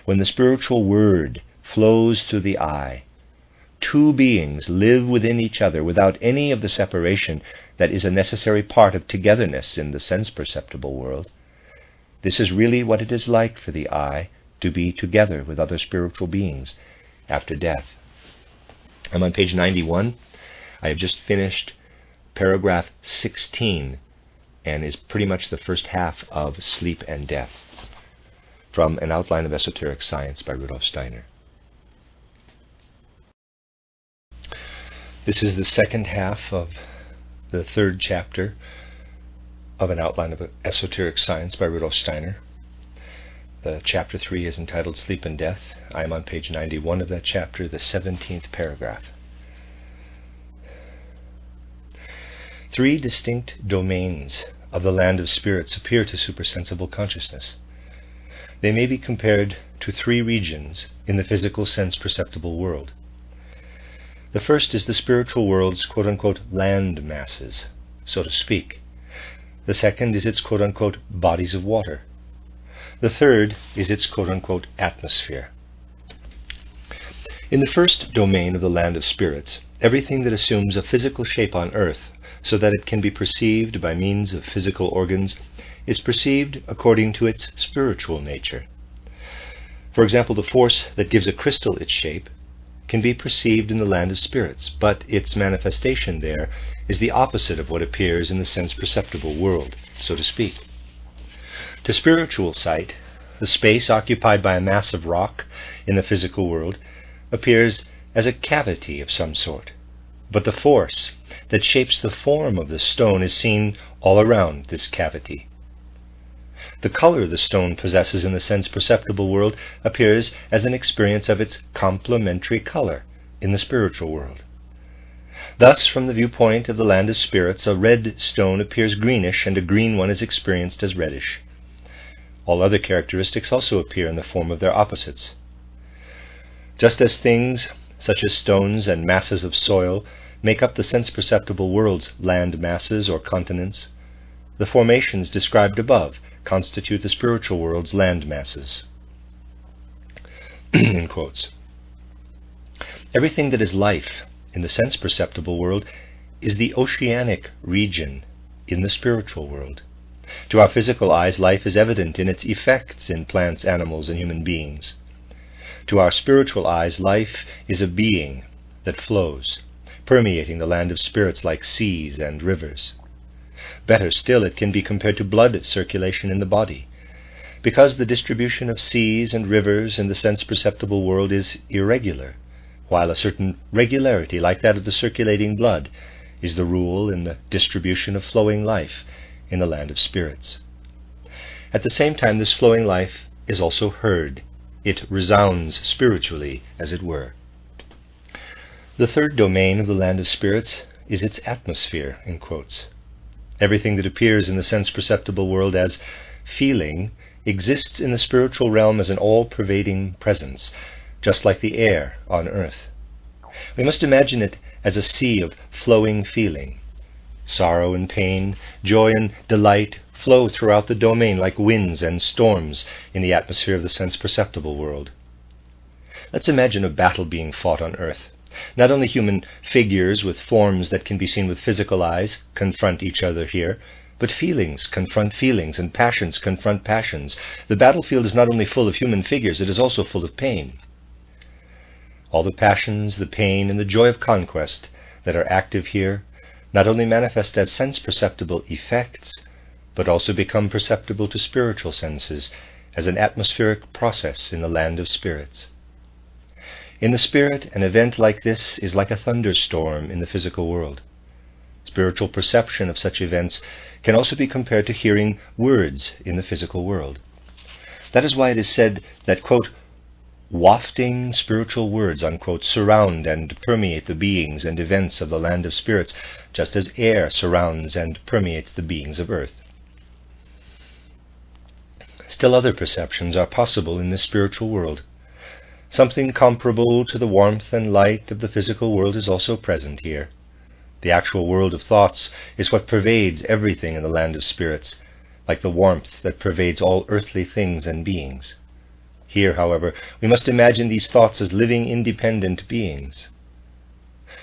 when the spiritual word flows through the eye, two beings live within each other without any of the separation that is a necessary part of togetherness in the sense-perceptible world. This is really what it is like for the eye to be together with other spiritual beings after death. I'm on page 91. I have just finished paragraph 16, and is pretty much the first half of Sleep and Death, from An Outline of Esoteric Science by Rudolf Steiner. This is the second half of the third chapter of An Outline of Esoteric Science by Rudolf Steiner. The chapter 3 is entitled Sleep and Death. I am on page 91 of that chapter, the 17th paragraph. 3 distinct domains of the land of spirits appear to supersensible consciousness. They may be compared to 3 regions in the physical sense-perceptible world. The first is the spiritual world's quote-unquote land masses, so to speak. The second is its quote-unquote bodies of water. The third is its quote-unquote atmosphere. In the first domain of the land of spirits, everything that assumes a physical shape on earth so that it can be perceived by means of physical organs is perceived according to its spiritual nature. For example, the force that gives a crystal its shape can be perceived in the land of spirits, but its manifestation there is the opposite of what appears in the sense-perceptible world, so to speak. To spiritual sight, the space occupied by a mass of rock in the physical world appears as a cavity of some sort, but the force that shapes the form of the stone is seen all around this cavity. The color the stone possesses in the sense-perceptible world appears as an experience of its complementary color in the spiritual world. Thus, from the viewpoint of the land of spirits, a red stone appears greenish and a green one is experienced as reddish. All other characteristics also appear in the form of their opposites. Just as things, such as stones and masses of soil, make up the sense-perceptible world's land masses or continents, the formations described above constitute the spiritual world's land masses. In quotes. Everything that is life in the sense-perceptible world is the oceanic region in the spiritual world. To our physical eyes, life is evident in its effects in plants, animals, and human beings. To our spiritual eyes, life is a being that flows, permeating the land of spirits like seas and rivers. Better still, it can be compared to blood circulation in the body. Because the distribution of seas and rivers in the sense-perceptible world is irregular, while a certain regularity, like that of the circulating blood, is the rule in the distribution of flowing life in the land of spirits. At the same time, this flowing life is also heard. It resounds spiritually, as it were. The third domain of the land of spirits is its atmosphere, in quotes. Everything that appears in the sense-perceptible world as feeling exists in the spiritual realm as an all-pervading presence, just like the air on earth. We must imagine it as a sea of flowing feeling. Sorrow and pain, joy and delight flow throughout the domain like winds and storms in the atmosphere of the sense-perceptible world. Let's imagine a battle being fought on earth. Not only human figures with forms that can be seen with physical eyes confront each other here, but feelings confront feelings and passions confront passions. The battlefield is not only full of human figures, it is also full of pain. All the passions, the pain, and the joy of conquest that are active here not only manifest as sense-perceptible effects, but also become perceptible to spiritual senses as an atmospheric process in the land of spirits. In the spirit, an event like this is like a thunderstorm in the physical world. Spiritual perception of such events can also be compared to hearing words in the physical world. That is why it is said that, quote, wafting spiritual words, unquote, surround and permeate the beings and events of the land of spirits, just as air surrounds and permeates the beings of earth. Still other perceptions are possible in this spiritual world. Something comparable to the warmth and light of the physical world is also present here. The actual world of thoughts is what pervades everything in the land of spirits, like the warmth that pervades all earthly things and beings. Here, however, we must imagine these thoughts as living, independent beings.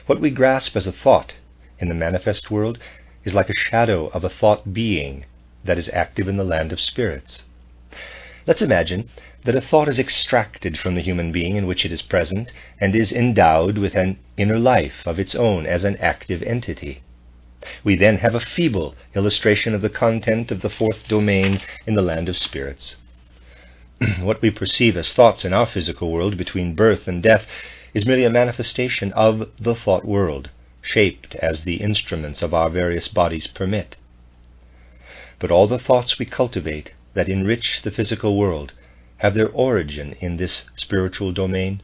What we grasp as a thought in the manifest world is like a shadow of a thought being that is active in the land of spirits. Let's imagine that a thought is extracted from the human being in which it is present and is endowed with an inner life of its own as an active entity. We then have a feeble illustration of the content of the fourth domain in the land of spirits. What we perceive as thoughts in our physical world between birth and death is merely a manifestation of the thought world, shaped as the instruments of our various bodies permit. But all the thoughts we cultivate that enrich the physical world have their origin in this spiritual domain.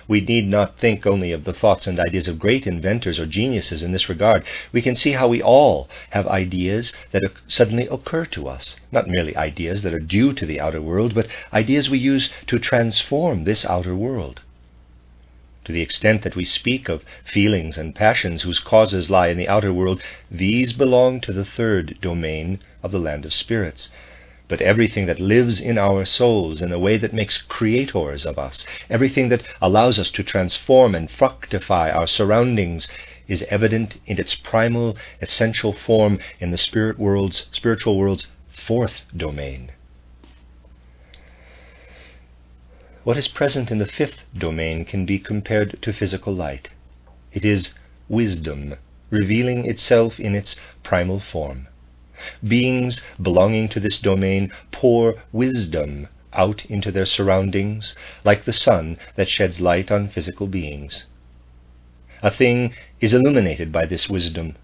We need not think only of the thoughts and ideas of great inventors or geniuses in this regard. We can see how we all have ideas that suddenly occur to us, not merely ideas that are due to the outer world, but ideas we use to transform this outer world. To the extent that we speak of feelings and passions whose causes lie in the outer world, these belong to the third domain of the land of spirits. But everything that lives in our souls in a way that makes creators of us, everything that allows us to transform and fructify our surroundings, is evident in its primal, essential form in the spiritual world's fourth domain. What is present in the fifth domain can be compared to physical light. It is wisdom, revealing itself in its primal form. Beings belonging to this domain pour wisdom out into their surroundings, like the sun that sheds light on physical beings. A thing is illuminated by this wisdom.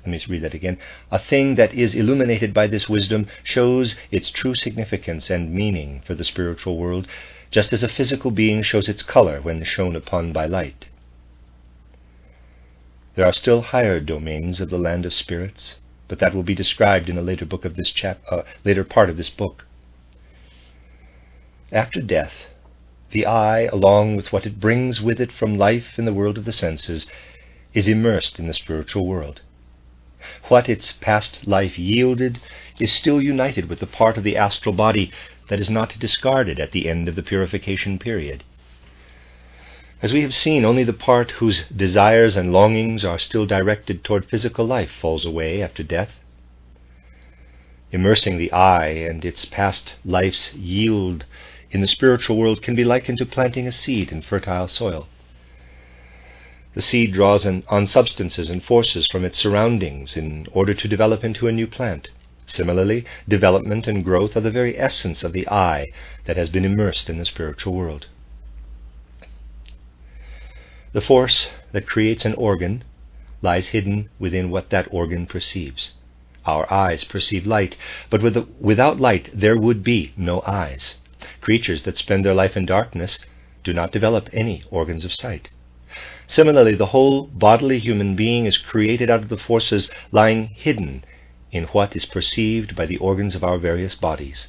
Let me read that again. A thing that is illuminated by this wisdom shows its true significance and meaning for the spiritual world, just as a physical being shows its color when shone upon by light. There are still higher domains of the land of spirits, but that will be described in a later book of this later part of this book. After death, the eye, along with what it brings with it from life in the world of the senses, is immersed in the spiritual world. What its past life yielded is still united with the part of the astral body that is not discarded at the end of the purification period. As we have seen, only the part whose desires and longings are still directed toward physical life falls away after death. Immersing the eye and its past life's yield in the spiritual world can be likened to planting a seed in fertile soil. The seed draws on substances and forces from its surroundings in order to develop into a new plant. Similarly, development and growth are the very essence of the I that has been immersed in the spiritual world. The force that creates an organ lies hidden within what that organ perceives. Our eyes perceive light, but without light there would be no eyes. Creatures that spend their life in darkness do not develop any organs of sight. Similarly, the whole bodily human being is created out of the forces lying hidden in what is perceived by the organs of our various bodies.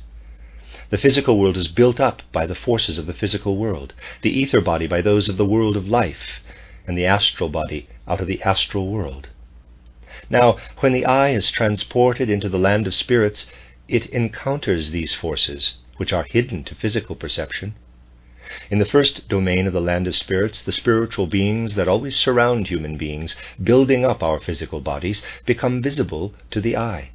The physical world is built up by the forces of the physical world, the ether body by those of the world of life, and the astral body out of the astral world. Now, when the eye is transported into the land of spirits, it encounters these forces, which are hidden to physical perception. In the first domain of the land of spirits, the spiritual beings that always surround human beings, building up our physical bodies, become visible to the eye.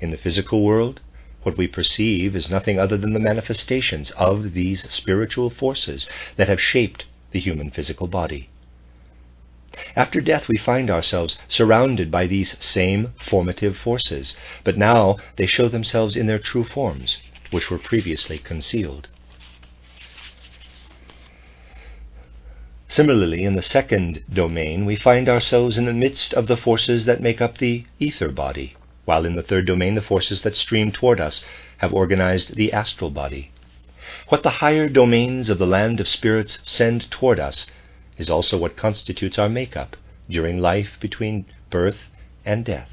In the physical world, what we perceive is nothing other than the manifestations of these spiritual forces that have shaped the human physical body. After death, we find ourselves surrounded by these same formative forces, but now they show themselves in their true forms, which were previously concealed. Similarly, in the second domain, we find ourselves in the midst of the forces that make up the ether body, while in the third domain, the forces that stream toward us have organized the astral body. What the higher domains of the land of spirits send toward us is also what constitutes our makeup during life between birth and death.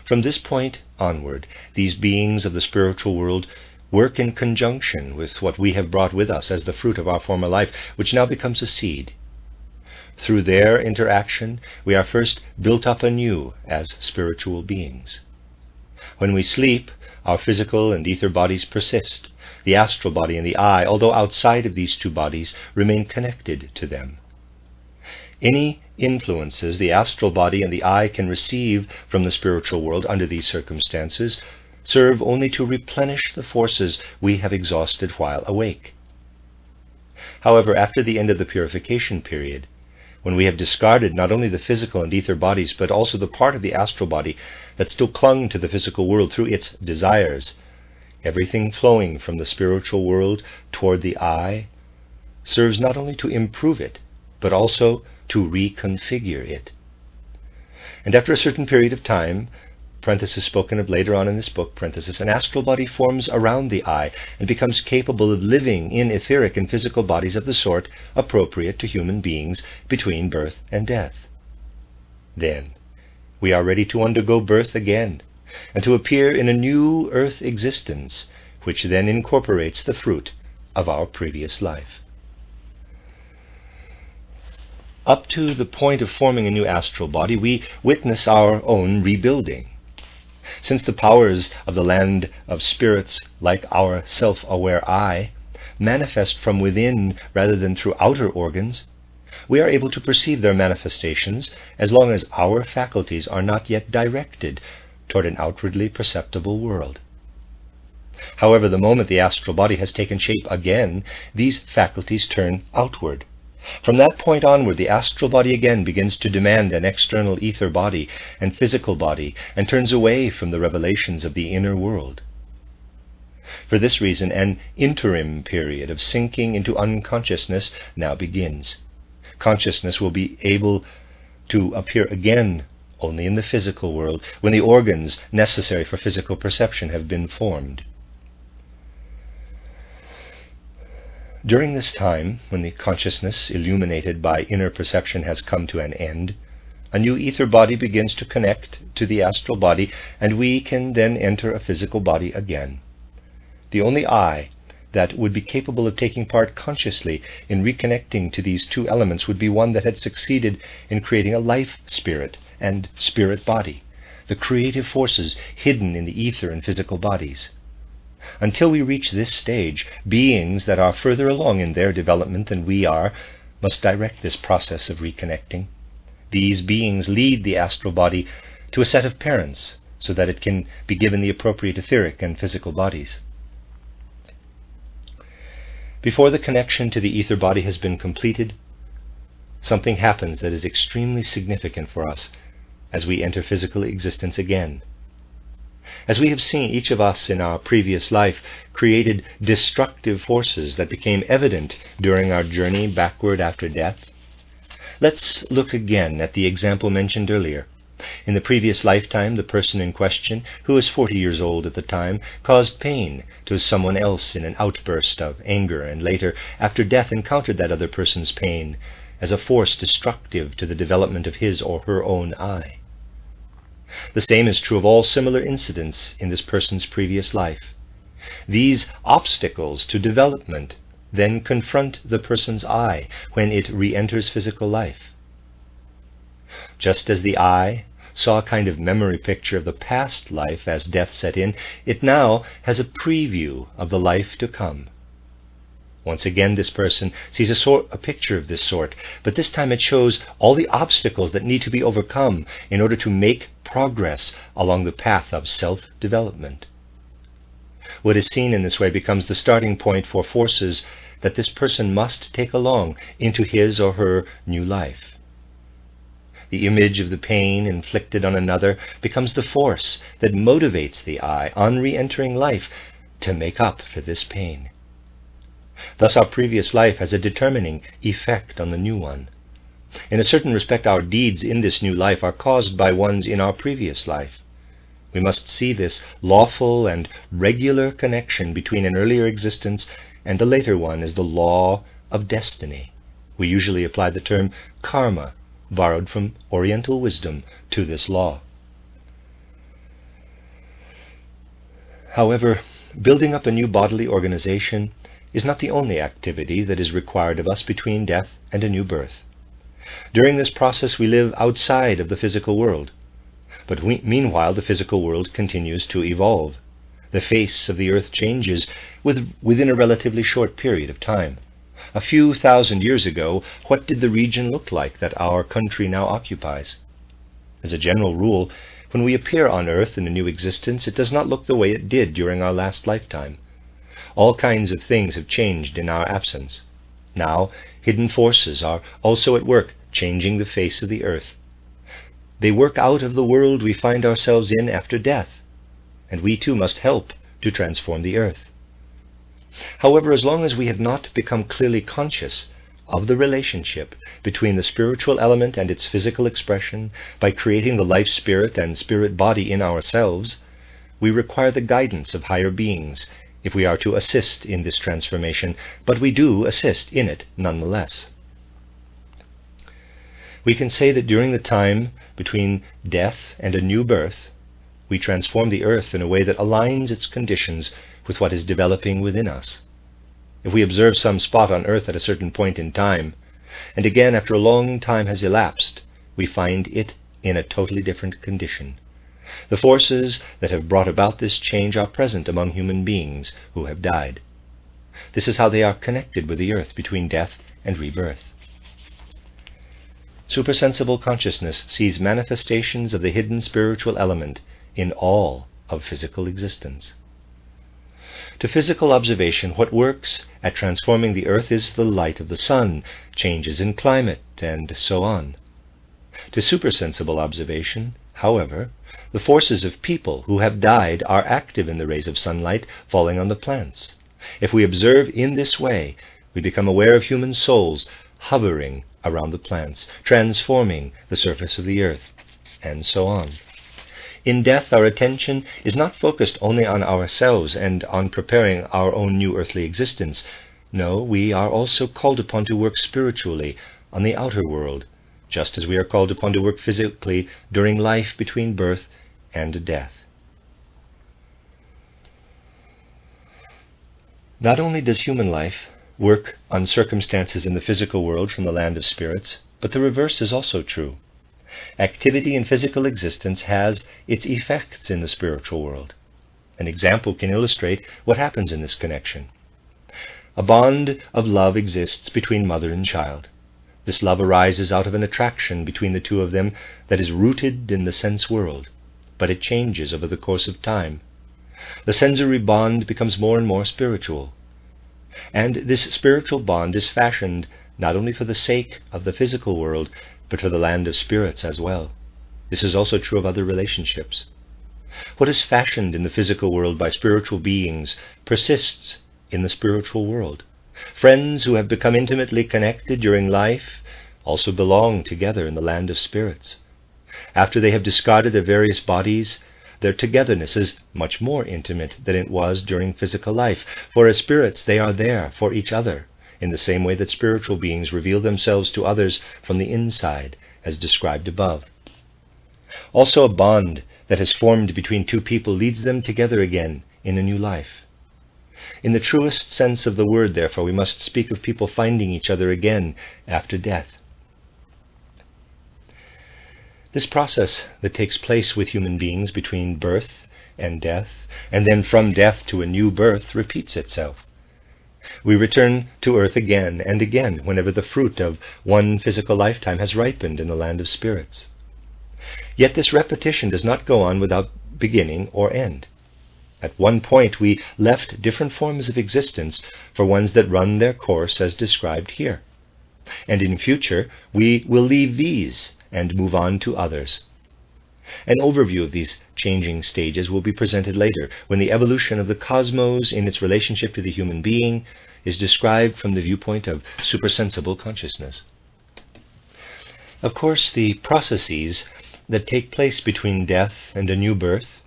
From this point onward, these beings of the spiritual world work in conjunction with what we have brought with us as the fruit of our former life, which now becomes a seed. Through their interaction, we are first built up anew as spiritual beings. When we sleep, our physical and ether bodies persist. The astral body and the I, although outside of these two bodies, remain connected to them. Any influences the astral body and the I can receive from the spiritual world under these circumstances serve only to replenish the forces we have exhausted while awake. However, after the end of the purification period, when we have discarded not only the physical and ether bodies, but also the part of the astral body that still clung to the physical world through its desires, everything flowing from the spiritual world toward the I serves not only to improve it, but also to reconfigure it. And after a certain period of time, parenthesis spoken of later on in this book, parenthesis, an astral body forms around the I and becomes capable of living in etheric and physical bodies of the sort appropriate to human beings between birth and death. Then we are ready to undergo birth again and to appear in a new earth existence, which then incorporates the fruit of our previous life. Up to the point of forming a new astral body, we witness our own rebuilding. Since the powers of the land of spirits, like our self-aware I, manifest from within rather than through outer organs, we are able to perceive their manifestations as long as our faculties are not yet directed toward an outwardly perceptible world. However, the moment the astral body has taken shape again, these faculties turn outward. From that point onward, the astral body again begins to demand an external ether body and physical body, and turns away from the revelations of the inner world. For this reason, an interim period of sinking into unconsciousness now begins. Consciousness will be able to appear again only in the physical world, when the organs necessary for physical perception have been formed. During this time, when the consciousness illuminated by inner perception has come to an end, a new ether body begins to connect to the astral body, and we can then enter a physical body again. The only I that would be capable of taking part consciously in reconnecting to these two elements would be one that had succeeded in creating a life spirit and spirit body, the creative forces hidden in the ether and physical bodies. Until we reach this stage, beings that are further along in their development than we are must direct this process of reconnecting. These beings lead the astral body to a set of parents so that it can be given the appropriate etheric and physical bodies. Before the connection to the ether body has been completed, something happens that is extremely significant for us as we enter physical existence again. As we have seen, each of us in our previous life created destructive forces that became evident during our journey backward after death. Let's look again at the example mentioned earlier. In the previous lifetime, the person in question, who was 40 years old at the time, caused pain to someone else in an outburst of anger, and later, after death, encountered that other person's pain as a force destructive to the development of his or her own I. The same is true of all similar incidents in this person's previous life. These obstacles to development then confront the person's I when it re-enters physical life. Just as the I saw a kind of memory picture of the past life as death set in, it now has a preview of the life to come. Once again, this person sees a picture of this sort, but this time it shows all the obstacles that need to be overcome in order to make progress along the path of self-development. What is seen in this way becomes the starting point for forces that this person must take along into his or her new life. The image of the pain inflicted on another becomes the force that motivates the I on re-entering life to make up for this pain. Thus our previous life has a determining effect on the new one. In a certain respect, our deeds in this new life are caused by ones in our previous life. We must see this lawful and regular connection between an earlier existence and the later one as the law of destiny. We usually apply the term karma, borrowed from Oriental wisdom, to this law. However, building up a new bodily organization is not the only activity that is required of us between death and a new birth. During this process we live outside of the physical world, but meanwhile the physical world continues to evolve. The face of the earth changes within a relatively short period of time. A few thousand years ago, what did the region look like that our country now occupies? As a general rule, when we appear on earth in a new existence, it does not look the way it did during our last lifetime. All kinds of things have changed in our absence. Now, hidden forces are also at work, changing the face of the earth. They work out of the world we find ourselves in after death, and we too must help to transform the earth. However, as long as we have not become clearly conscious of the relationship between the spiritual element and its physical expression by creating the life spirit and spirit body in ourselves, we require the guidance of higher beings if we are to assist in this transformation, but we do assist in it nonetheless. We can say that during the time between death and a new birth, we transform the earth in a way that aligns its conditions with what is developing within us. If we observe some spot on earth at a certain point in time, and again after a long time has elapsed, we find it in a totally different condition. The forces that have brought about this change are present among human beings who have died. This is how they are connected with the earth between death and rebirth. Supersensible consciousness sees manifestations of the hidden spiritual element in all of physical existence. To physical observation, what works at transforming the earth is the light of the sun, changes in climate, and so on. To supersensible observation, However, the forces of people who have died are active in the rays of sunlight falling on the plants. If we observe in this way, we become aware of human souls hovering around the plants, transforming the surface of the earth, and so on. In death, our attention is not focused only on ourselves and on preparing our own new earthly existence. No, we are also called upon to work spiritually on the outer world, just as we are called upon to work physically during life between birth and death. Not only does human life work on circumstances in the physical world from the land of spirits, but the reverse is also true. Activity in physical existence has its effects in the spiritual world. An example can illustrate what happens in this connection. A bond of love exists between mother and child. This love arises out of an attraction between the two of them that is rooted in the sense world, but it changes over the course of time. The sensory bond becomes more and more spiritual. And this spiritual bond is fashioned not only for the sake of the physical world, but for the land of spirits as well. This is also true of other relationships. What is fashioned in the physical world by spiritual beings persists in the spiritual world. Friends who have become intimately connected during life also belong together in the land of spirits. After they have discarded their various bodies, their togetherness is much more intimate than it was during physical life, for as spirits they are there for each other, in the same way that spiritual beings reveal themselves to others from the inside, as described above. Also, a bond that has formed between two people leads them together again in a new life. In the truest sense of the word, therefore, we must speak of people finding each other again after death. This process that takes place with human beings between birth and death, and then from death to a new birth, repeats itself. We return to earth again and again whenever the fruit of one physical lifetime has ripened in the land of spirits. Yet this repetition does not go on without beginning or end. At one point we left different forms of existence for ones that run their course as described here. And in future we will leave these and move on to others. An overview of these changing stages will be presented later, when the evolution of the cosmos in its relationship to the human being is described from the viewpoint of supersensible consciousness. Of course, the processes that take place between death and a new birth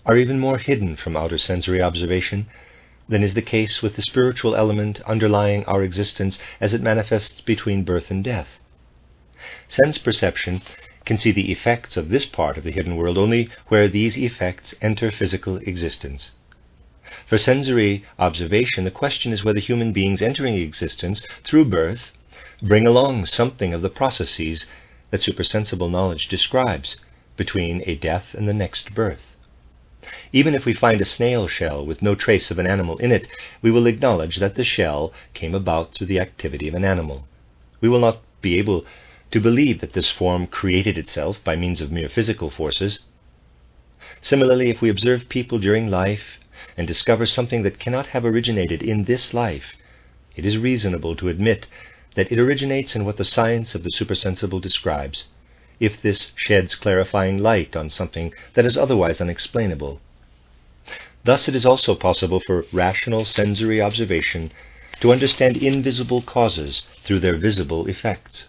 are even more hidden from outer sensory observation than is the case with the spiritual element underlying our existence as it manifests between birth and death. Sense perception can see the effects of this part of the hidden world only where these effects enter physical existence. For sensory observation, the question is whether human beings entering existence through birth bring along something of the processes that supersensible knowledge describes between a death and the next birth. Even if we find a snail shell with no trace of an animal in it, we will acknowledge that the shell came about through the activity of an animal. We will not be able to believe that this form created itself by means of mere physical forces. Similarly, if we observe people during life and discover something that cannot have originated in this life, it is reasonable to admit that it originates in what the science of the supersensible describes, if this sheds clarifying light on something that is otherwise unexplainable. Thus it is also possible for rational sensory observation to understand invisible causes through their visible effects.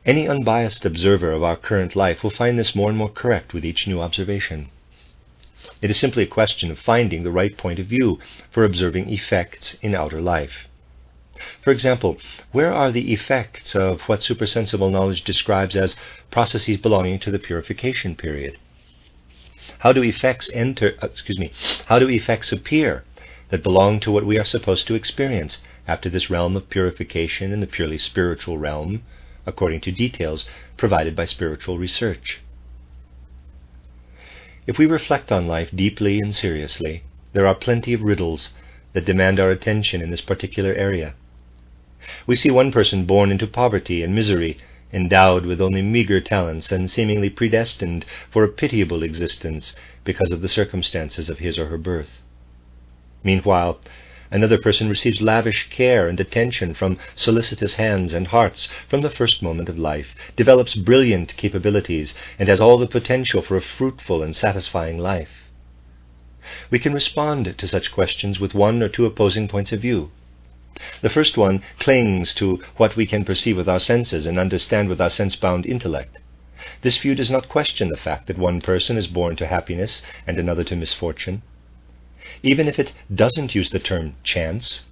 Any unbiased observer of our current life will find this more and more correct with each new observation. It is simply a question of finding the right point of view for observing effects in outer life. For example, where are the effects of what supersensible knowledge describes as processes belonging to the purification period? How do effects appear that belong to what we are supposed to experience after this realm of purification in the purely spiritual realm, according to details provided by spiritual research? If we reflect on life deeply and seriously, there are plenty of riddles that demand our attention in this particular area. We see one person born into poverty and misery, endowed with only meager talents and seemingly predestined for a pitiable existence because of the circumstances of his or her birth. Meanwhile, Another person receives lavish care and attention from solicitous hands and hearts from the first moment of life, develops brilliant capabilities, and has all the potential for a fruitful and satisfying life. We can respond to such questions with one or two opposing points of view. The first one clings to what we can perceive with our senses and understand with our sense-bound intellect. This view does not question the fact that one person is born to happiness and another to misfortune. Even if it doesn't use the term chance,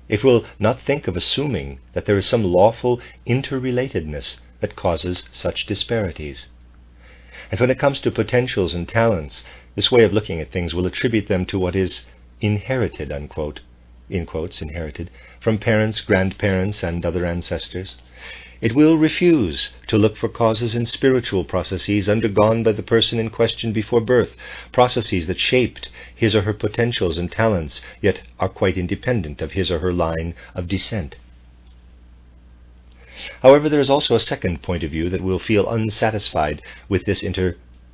it will not think of assuming that there is some lawful interrelatedness that causes such disparities. And when it comes to potentials and talents, this way of looking at things will attribute them to what is inherited, unquote, in quotes, inherited, from parents, grandparents, and other ancestors. It will refuse to look for causes in spiritual processes undergone by the person in question before birth, processes that shaped his or her potentials and talents, yet are quite independent of his or her line of descent. However, there is also a second point of view that will feel unsatisfied with this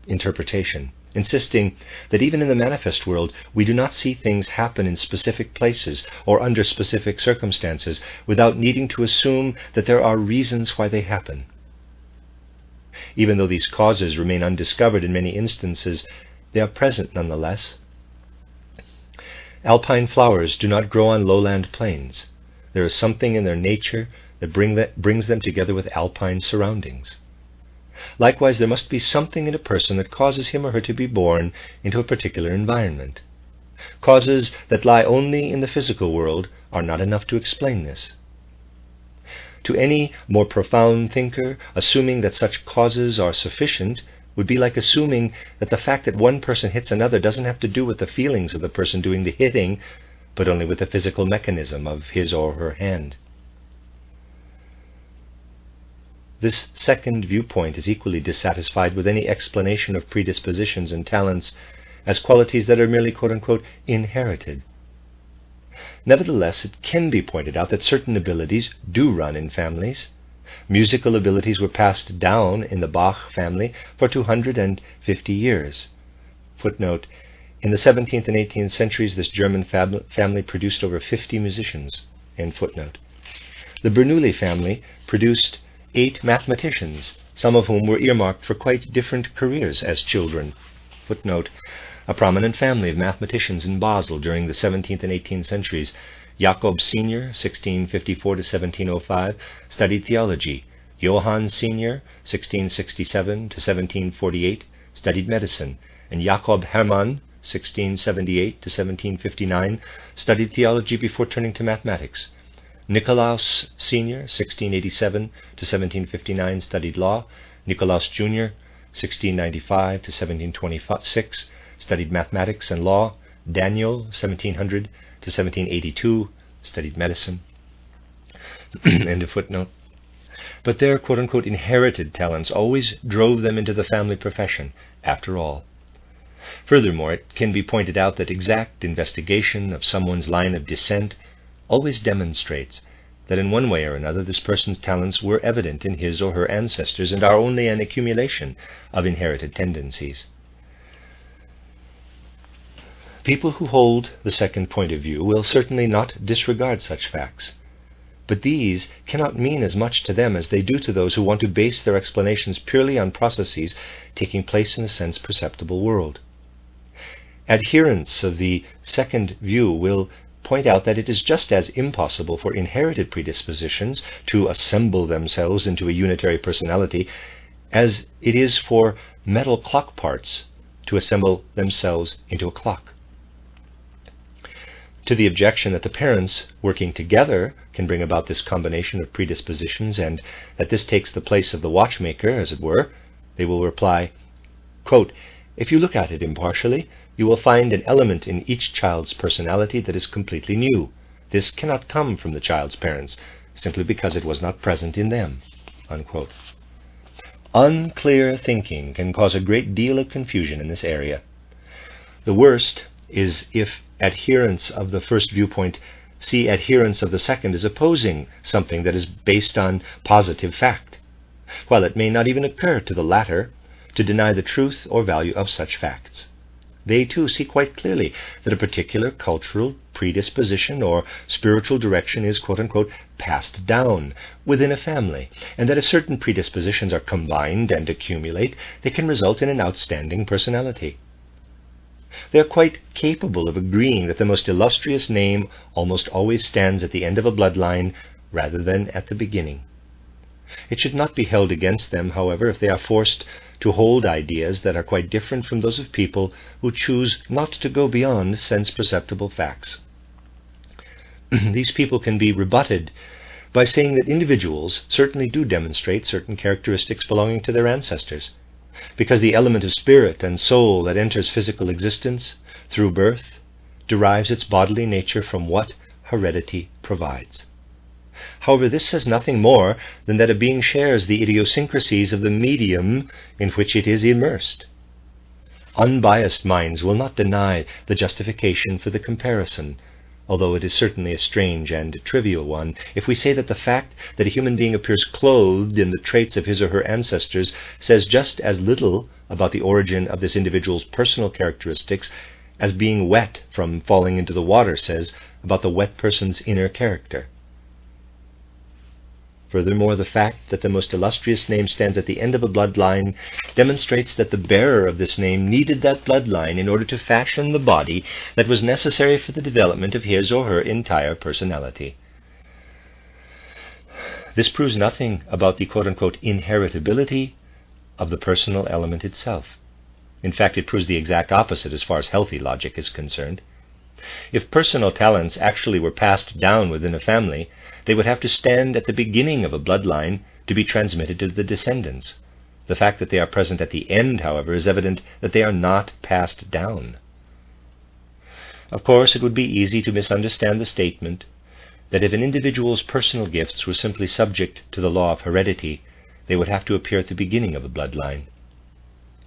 interpretation, insisting that even in the manifest world we do not see things happen in specific places or under specific circumstances without needing to assume that there are reasons why they happen. Even though these causes remain undiscovered in many instances, they are present nonetheless. Alpine flowers do not grow on lowland plains. There is something in their nature that brings them together with alpine surroundings. Likewise, there must be something in a person that causes him or her to be born into a particular environment. Causes that lie only in the physical world are not enough to explain this. To any more profound thinker, assuming that such causes are sufficient would be like assuming that the fact that one person hits another doesn't have to do with the feelings of the person doing the hitting, but only with the physical mechanism of his or her hand. This second viewpoint is equally dissatisfied with any explanation of predispositions and talents as qualities that are merely quote-unquote inherited. Nevertheless, it can be pointed out that certain abilities do run in families. Musical abilities were passed down in the Bach family for 250 years. Footnote: in the 17th and 18th centuries, this German family produced over 50 musicians. End footnote. The Bernoulli family produced 8 mathematicians, some of whom were earmarked for quite different careers as children. Footnote: a prominent family of mathematicians in Basel during the 17th and 18th centuries, Jakob Senior, 1654 to 1705, studied theology. Johann Senior, 1667 to 1748, studied medicine, and Jakob Hermann, 1678 to 1759, studied theology before turning to mathematics. Nikolaus Senior, 1687 to 1759, studied law. Nikolaus Junior, 1695 to 1726, studied mathematics and law. Daniel, 1700 to 1782, studied medicine. End of footnote. But their quote-unquote inherited talents always drove them into the family profession, after all. Furthermore, it can be pointed out that exact investigation of someone's line of descent always demonstrates that in one way or another this person's talents were evident in his or her ancestors and are only an accumulation of inherited tendencies. People who hold the second point of view will certainly not disregard such facts, but these cannot mean as much to them as they do to those who want to base their explanations purely on processes taking place in a sense-perceptible world. Adherents of the second view will point out that it is just as impossible for inherited predispositions to assemble themselves into a unitary personality as it is for metal clock parts to assemble themselves into a clock. To the objection that the parents working together can bring about this combination of predispositions and that this takes the place of the watchmaker, as it were, they will reply, quote, if you look at it impartially, you will find an element in each child's personality that is completely new. This cannot come from the child's parents, simply because it was not present in them. Unquote. Unclear thinking can cause a great deal of confusion in this area. The worst is if adherents of the first viewpoint see adherents of the second as opposing something that is based on positive fact, while it may not even occur to the latter to deny the truth or value of such facts. They too see quite clearly that a particular cultural predisposition or spiritual direction is, quote-unquote, passed down within a family, and that if certain predispositions are combined and accumulate, they can result in an outstanding personality. They are quite capable of agreeing that the most illustrious name almost always stands at the end of a bloodline rather than at the beginning. It should not be held against them, however, if they are forced to hold ideas that are quite different from those of people who choose not to go beyond sense-perceptible facts. These people can be rebutted by saying that individuals certainly do demonstrate certain characteristics belonging to their ancestors, because the element of spirit and soul that enters physical existence through birth derives its bodily nature from what heredity provides. However, this says nothing more than that a being shares the idiosyncrasies of the medium in which it is immersed. Unbiased minds will not deny the justification for the comparison, although it is certainly a strange and trivial one, if we say that the fact that a human being appears clothed in the traits of his or her ancestors says just as little about the origin of this individual's personal characteristics as being wet from falling into the water says about the wet person's inner character. Furthermore, the fact that the most illustrious name stands at the end of a bloodline demonstrates that the bearer of this name needed that bloodline in order to fashion the body that was necessary for the development of his or her entire personality. This proves nothing about the quote-unquote inheritability of the personal element itself. In fact, it proves the exact opposite as far as healthy logic is concerned. If personal talents actually were passed down within a family, they would have to stand at the beginning of a bloodline to be transmitted to the descendants. The fact that they are present at the end, however, is evident that they are not passed down. Of course, it would be easy to misunderstand the statement that if an individual's personal gifts were simply subject to the law of heredity, they would have to appear at the beginning of a bloodline.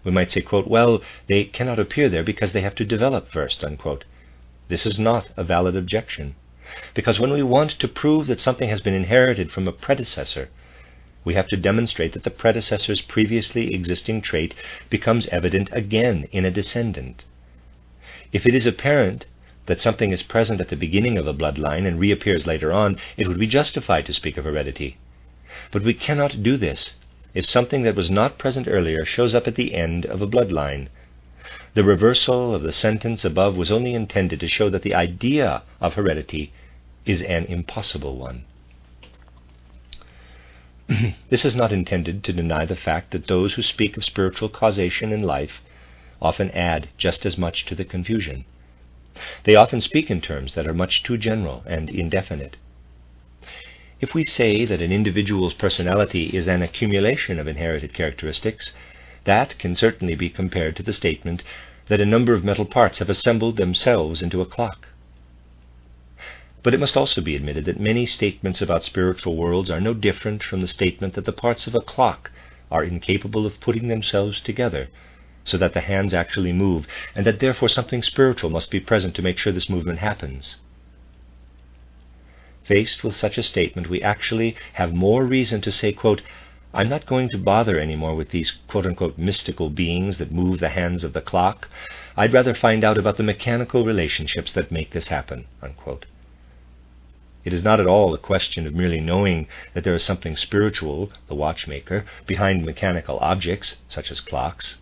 We might say, quote, well, they cannot appear there because they have to develop first, unquote. This is not a valid objection, because when we want to prove that something has been inherited from a predecessor, we have to demonstrate that the predecessor's previously existing trait becomes evident again in a descendant. If it is apparent that something is present at the beginning of a bloodline and reappears later on, it would be justified to speak of heredity. But we cannot do this if something that was not present earlier shows up at the end of a bloodline. The reversal of the sentence above was only intended to show that the idea of heredity is an impossible one. This is not intended to deny the fact that those who speak of spiritual causation in life often add just as much to the confusion. They often speak in terms that are much too general and indefinite. If we say that an individual's personality is an accumulation of inherited characteristics, that can certainly be compared to the statement that a number of metal parts have assembled themselves into a clock. But it must also be admitted that many statements about spiritual worlds are no different from the statement that the parts of a clock are incapable of putting themselves together so that the hands actually move, and that therefore something spiritual must be present to make sure this movement happens. Faced with such a statement, we actually have more reason to say, quote, I'm not going to bother anymore with these quote-unquote mystical beings that move the hands of the clock. I'd rather find out about the mechanical relationships that make this happen, unquote. It is not at all a question of merely knowing that there is something spiritual, the watchmaker, behind mechanical objects, such as clocks.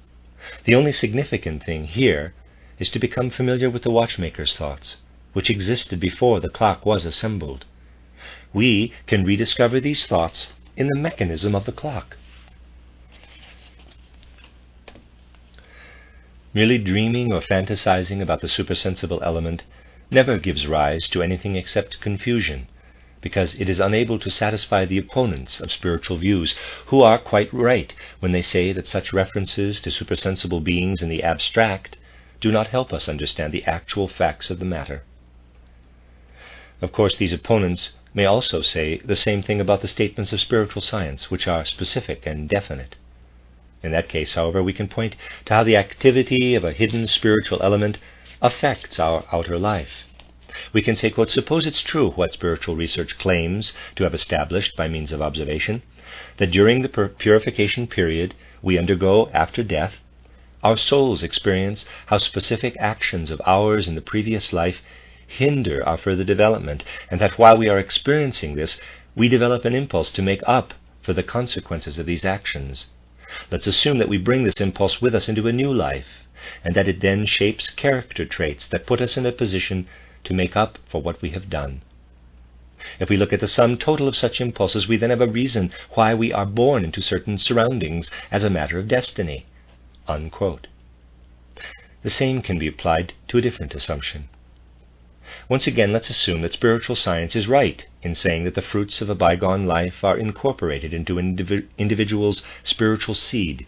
The only significant thing here is to become familiar with the watchmaker's thoughts, which existed before the clock was assembled. We can rediscover these thoughts in the mechanism of the clock. Merely dreaming or fantasizing about the supersensible element never gives rise to anything except confusion, because it is unable to satisfy the opponents of spiritual views, who are quite right when they say that such references to supersensible beings in the abstract do not help us understand the actual facts of the matter. Of course, these opponents may also say the same thing about the statements of spiritual science, which are specific and definite. In that case, however, we can point to how the activity of a hidden spiritual element affects our outer life. We can say, quote, suppose it's true what spiritual research claims to have established by means of observation, that during the purification period we undergo after death, our souls experience how specific actions of ours in the previous life hinder our further development, and that while we are experiencing this, we develop an impulse to make up for the consequences of these actions. Let's assume that we bring this impulse with us into a new life, and that it then shapes character traits that put us in a position to make up for what we have done. If we look at the sum total of such impulses, we then have a reason why we are born into certain surroundings as a matter of destiny." Unquote. The same can be applied to a different assumption. Once again, let's assume that spiritual science is right in saying that the fruits of a bygone life are incorporated into an individual's spiritual seed,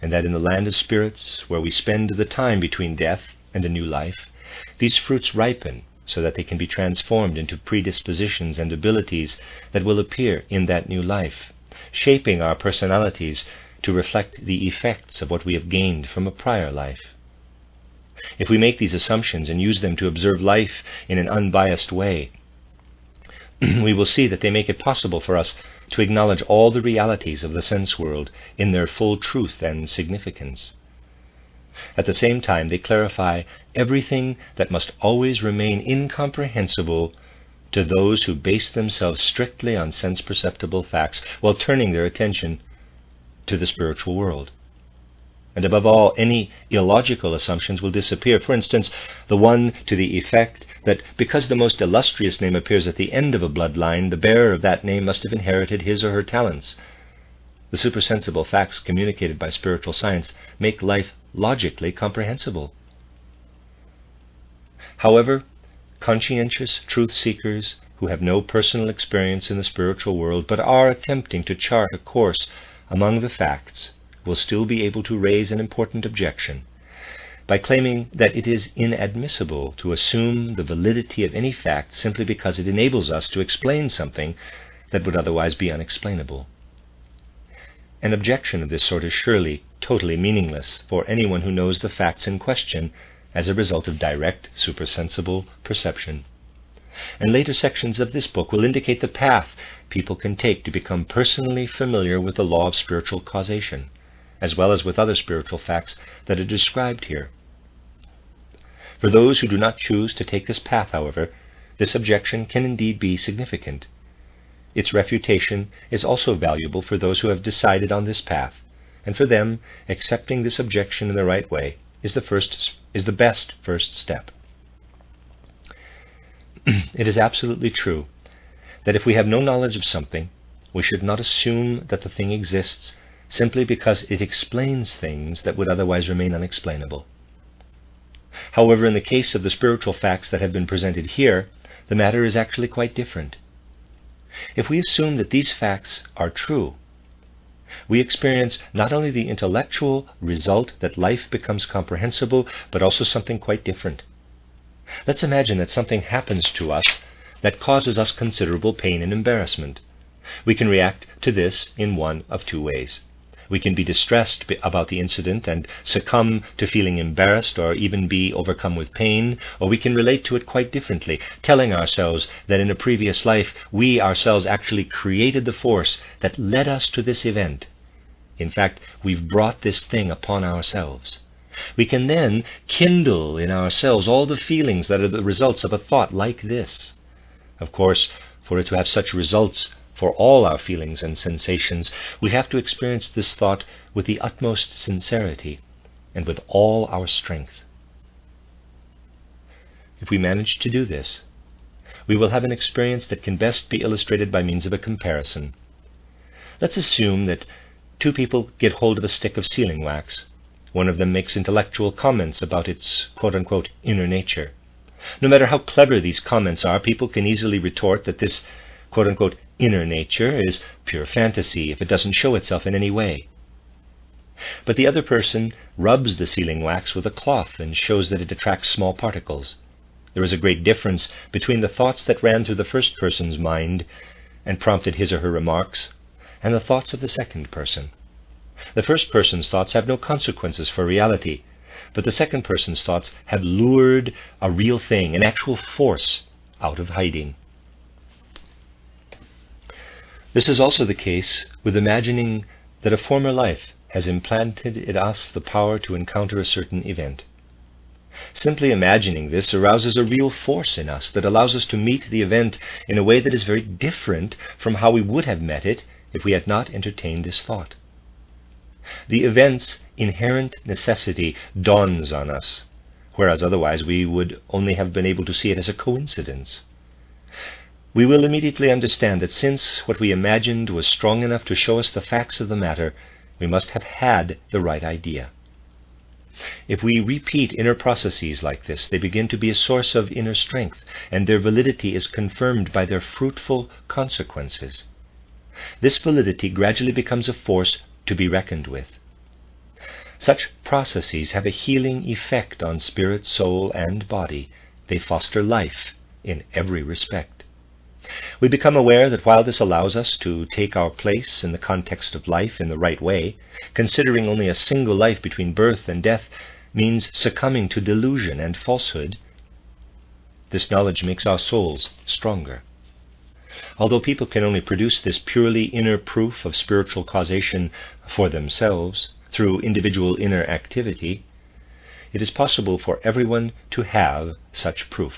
and that in the land of spirits, where we spend the time between death and a new life, these fruits ripen so that they can be transformed into predispositions and abilities that will appear in that new life, shaping our personalities to reflect the effects of what we have gained from a prior life. If we make these assumptions and use them to observe life in an unbiased way, we will see that they make it possible for us to acknowledge all the realities of the sense world in their full truth and significance. At the same time, they clarify everything that must always remain incomprehensible to those who base themselves strictly on sense-perceptible facts while turning their attention to the spiritual world. And above all, any illogical assumptions will disappear. For instance, the one to the effect that because the most illustrious name appears at the end of a bloodline, the bearer of that name must have inherited his or her talents. The supersensible facts communicated by spiritual science make life logically comprehensible. However, conscientious truth-seekers who have no personal experience in the spiritual world but are attempting to chart a course among the facts will still be able to raise an important objection by claiming that it is inadmissible to assume the validity of any fact simply because it enables us to explain something that would otherwise be unexplainable. An objection of this sort is surely totally meaningless for anyone who knows the facts in question as a result of direct supersensible perception. And later sections of this book will indicate the path people can take to become personally familiar with the law of spiritual causation, as well as with other spiritual facts that are described here. For those who do not choose to take this path, however, this objection can indeed be significant. Its refutation is also valuable for those who have decided on this path, and for them, accepting this objection in the right way is the best first step. It is absolutely true that if we have no knowledge of something, we should not assume that the thing exists simply because it explains things that would otherwise remain unexplainable. However, in the case of the spiritual facts that have been presented here, the matter is actually quite different. If we assume that these facts are true, we experience not only the intellectual result that life becomes comprehensible, but also something quite different. Let's imagine that something happens to us that causes us considerable pain and embarrassment. We can react to this in one of two ways. We can be distressed about the incident and succumb to feeling embarrassed or even be overcome with pain, or we can relate to it quite differently, telling ourselves that in a previous life we ourselves actually created the force that led us to this event. In fact, we've brought this thing upon ourselves. We can then kindle in ourselves all the feelings that are the results of a thought like this. Of course, for it to have such results for all our feelings and sensations, we have to experience this thought with the utmost sincerity and with all our strength. If we manage to do this, we will have an experience that can best be illustrated by means of a comparison. Let's assume that two people get hold of a stick of sealing wax. One of them makes intellectual comments about its quote-unquote inner nature. No matter how clever these comments are, people can easily retort that this quote-unquote inner nature is pure fantasy if it doesn't show itself in any way. But the other person rubs the sealing wax with a cloth and shows that it attracts small particles. There is a great difference between the thoughts that ran through the first person's mind and prompted his or her remarks and the thoughts of the second person. The first person's thoughts have no consequences for reality, but the second person's thoughts have lured a real thing, an actual force, out of hiding. This is also the case with imagining that a former life has implanted in us the power to encounter a certain event. Simply imagining this arouses a real force in us that allows us to meet the event in a way that is very different from how we would have met it if we had not entertained this thought. The event's inherent necessity dawns on us, whereas otherwise we would only have been able to see it as a coincidence. We will immediately understand that since what we imagined was strong enough to show us the facts of the matter, we must have had the right idea. If we repeat inner processes like this, they begin to be a source of inner strength, and their validity is confirmed by their fruitful consequences. This validity gradually becomes a force to be reckoned with. Such processes have a healing effect on spirit, soul, and body. They foster life in every respect. We become aware that while this allows us to take our place in the context of life in the right way, considering only a single life between birth and death means succumbing to delusion and falsehood, this knowledge makes our souls stronger. Although people can only produce this purely inner proof of spiritual causation for themselves through individual inner activity, it is possible for everyone to have such proof.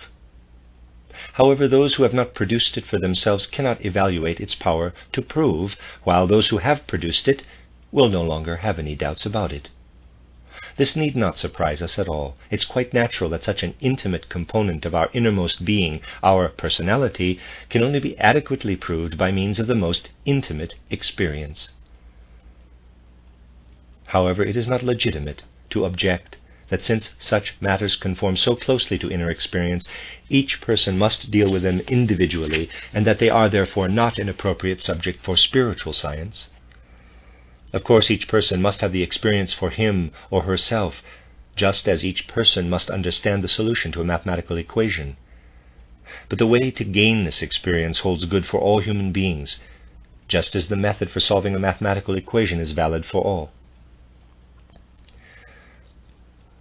However, those who have not produced it for themselves cannot evaluate its power to prove, while those who have produced it will no longer have any doubts about it. This need not surprise us at all. It's quite natural that such an intimate component of our innermost being, our personality, can only be adequately proved by means of the most intimate experience. However, it is not legitimate to object that since such matters conform so closely to inner experience, each person must deal with them individually, and that they are therefore not an appropriate subject for spiritual science. Of course, each person must have the experience for him or herself, just as each person must understand the solution to a mathematical equation. But the way to gain this experience holds good for all human beings, just as the method for solving a mathematical equation is valid for all.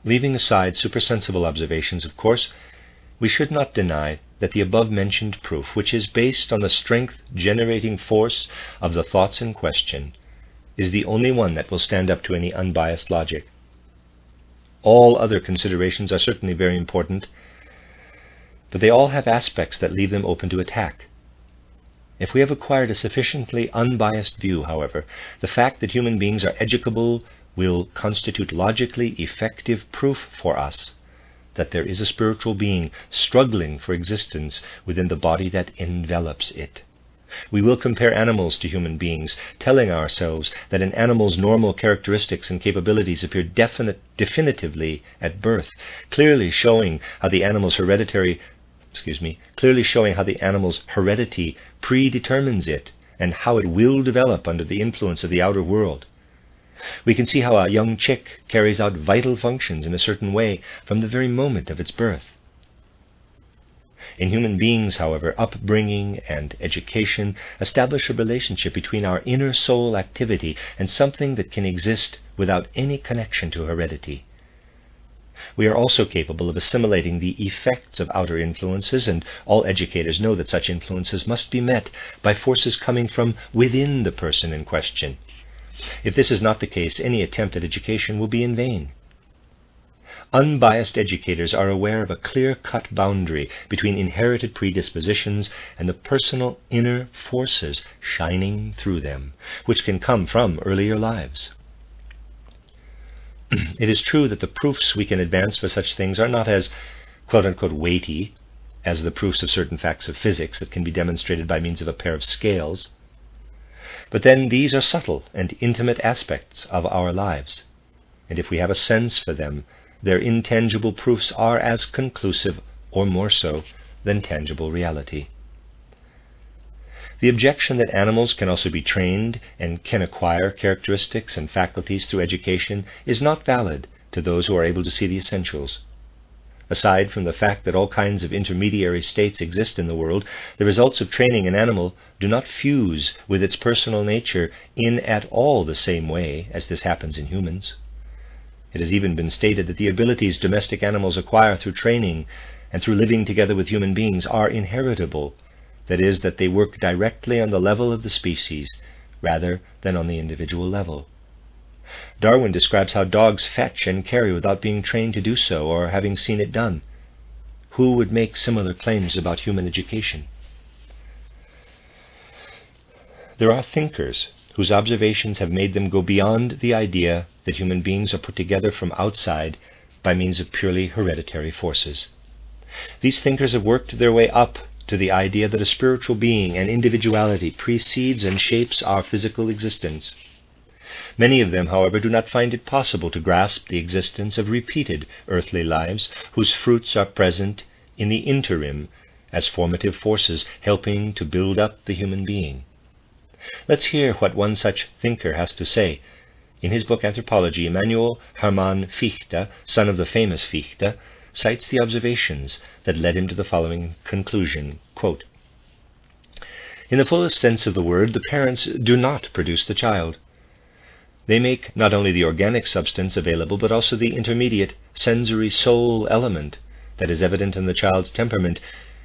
Leaving aside supersensible observations, of course, we should not deny that the above-mentioned proof, which is based on the strength-generating force of the thoughts in question, is the only one that will stand up to any unbiased logic. All other considerations are certainly very important, but they all have aspects that leave them open to attack. If we have acquired a sufficiently unbiased view, however, the fact that human beings are educable will constitute logically effective proof for us that there is a spiritual being struggling for existence within the body that envelops it. We will compare animals to human beings, telling ourselves that an animal's normal characteristics and capabilities appear definitively at birth, clearly showing how the animal's heredity predetermines it and how it will develop under the influence of the outer world. We can see how a young chick carries out vital functions in a certain way from the very moment of its birth. In human beings, however, upbringing and education establish a relationship between our inner soul activity and something that can exist without any connection to heredity. We are also capable of assimilating the effects of outer influences, and all educators know that such influences must be met by forces coming from within the person in question. If this is not the case, any attempt at education will be in vain. Unbiased educators are aware of a clear-cut boundary between inherited predispositions and the personal inner forces shining through them, which can come from earlier lives. It is true that the proofs we can advance for such things are not as quote-unquote weighty as the proofs of certain facts of physics that can be demonstrated by means of a pair of scales. But then these are subtle and intimate aspects of our lives, and if we have a sense for them, their intangible proofs are as conclusive, or more so, than tangible reality. The objection that animals can also be trained and can acquire characteristics and faculties through education is not valid to those who are able to see the essentials. Aside from the fact that all kinds of intermediary states exist in the world, the results of training an animal do not fuse with its personal nature in at all the same way as this happens in humans. It has even been stated that the abilities domestic animals acquire through training and through living together with human beings are inheritable, that is, that they work directly on the level of the species rather than on the individual level. Darwin describes how dogs fetch and carry without being trained to do so or having seen it done. Who would make similar claims about human education? There are thinkers whose observations have made them go beyond the idea that human beings are put together from outside by means of purely hereditary forces. These thinkers have worked their way up to the idea that a spiritual being and individuality precedes and shapes our physical existence. Many of them, however, do not find it possible to grasp the existence of repeated earthly lives whose fruits are present in the interim as formative forces helping to build up the human being. Let's hear what one such thinker has to say. In his book Anthropology, Emanuel Hermann Fichte, son of the famous Fichte, cites the observations that led him to the following conclusion, quote, "In the fullest sense of the word, the parents do not produce the child. They make not only the organic substance available, but also the intermediate sensory soul element that is evident in the child's temperament,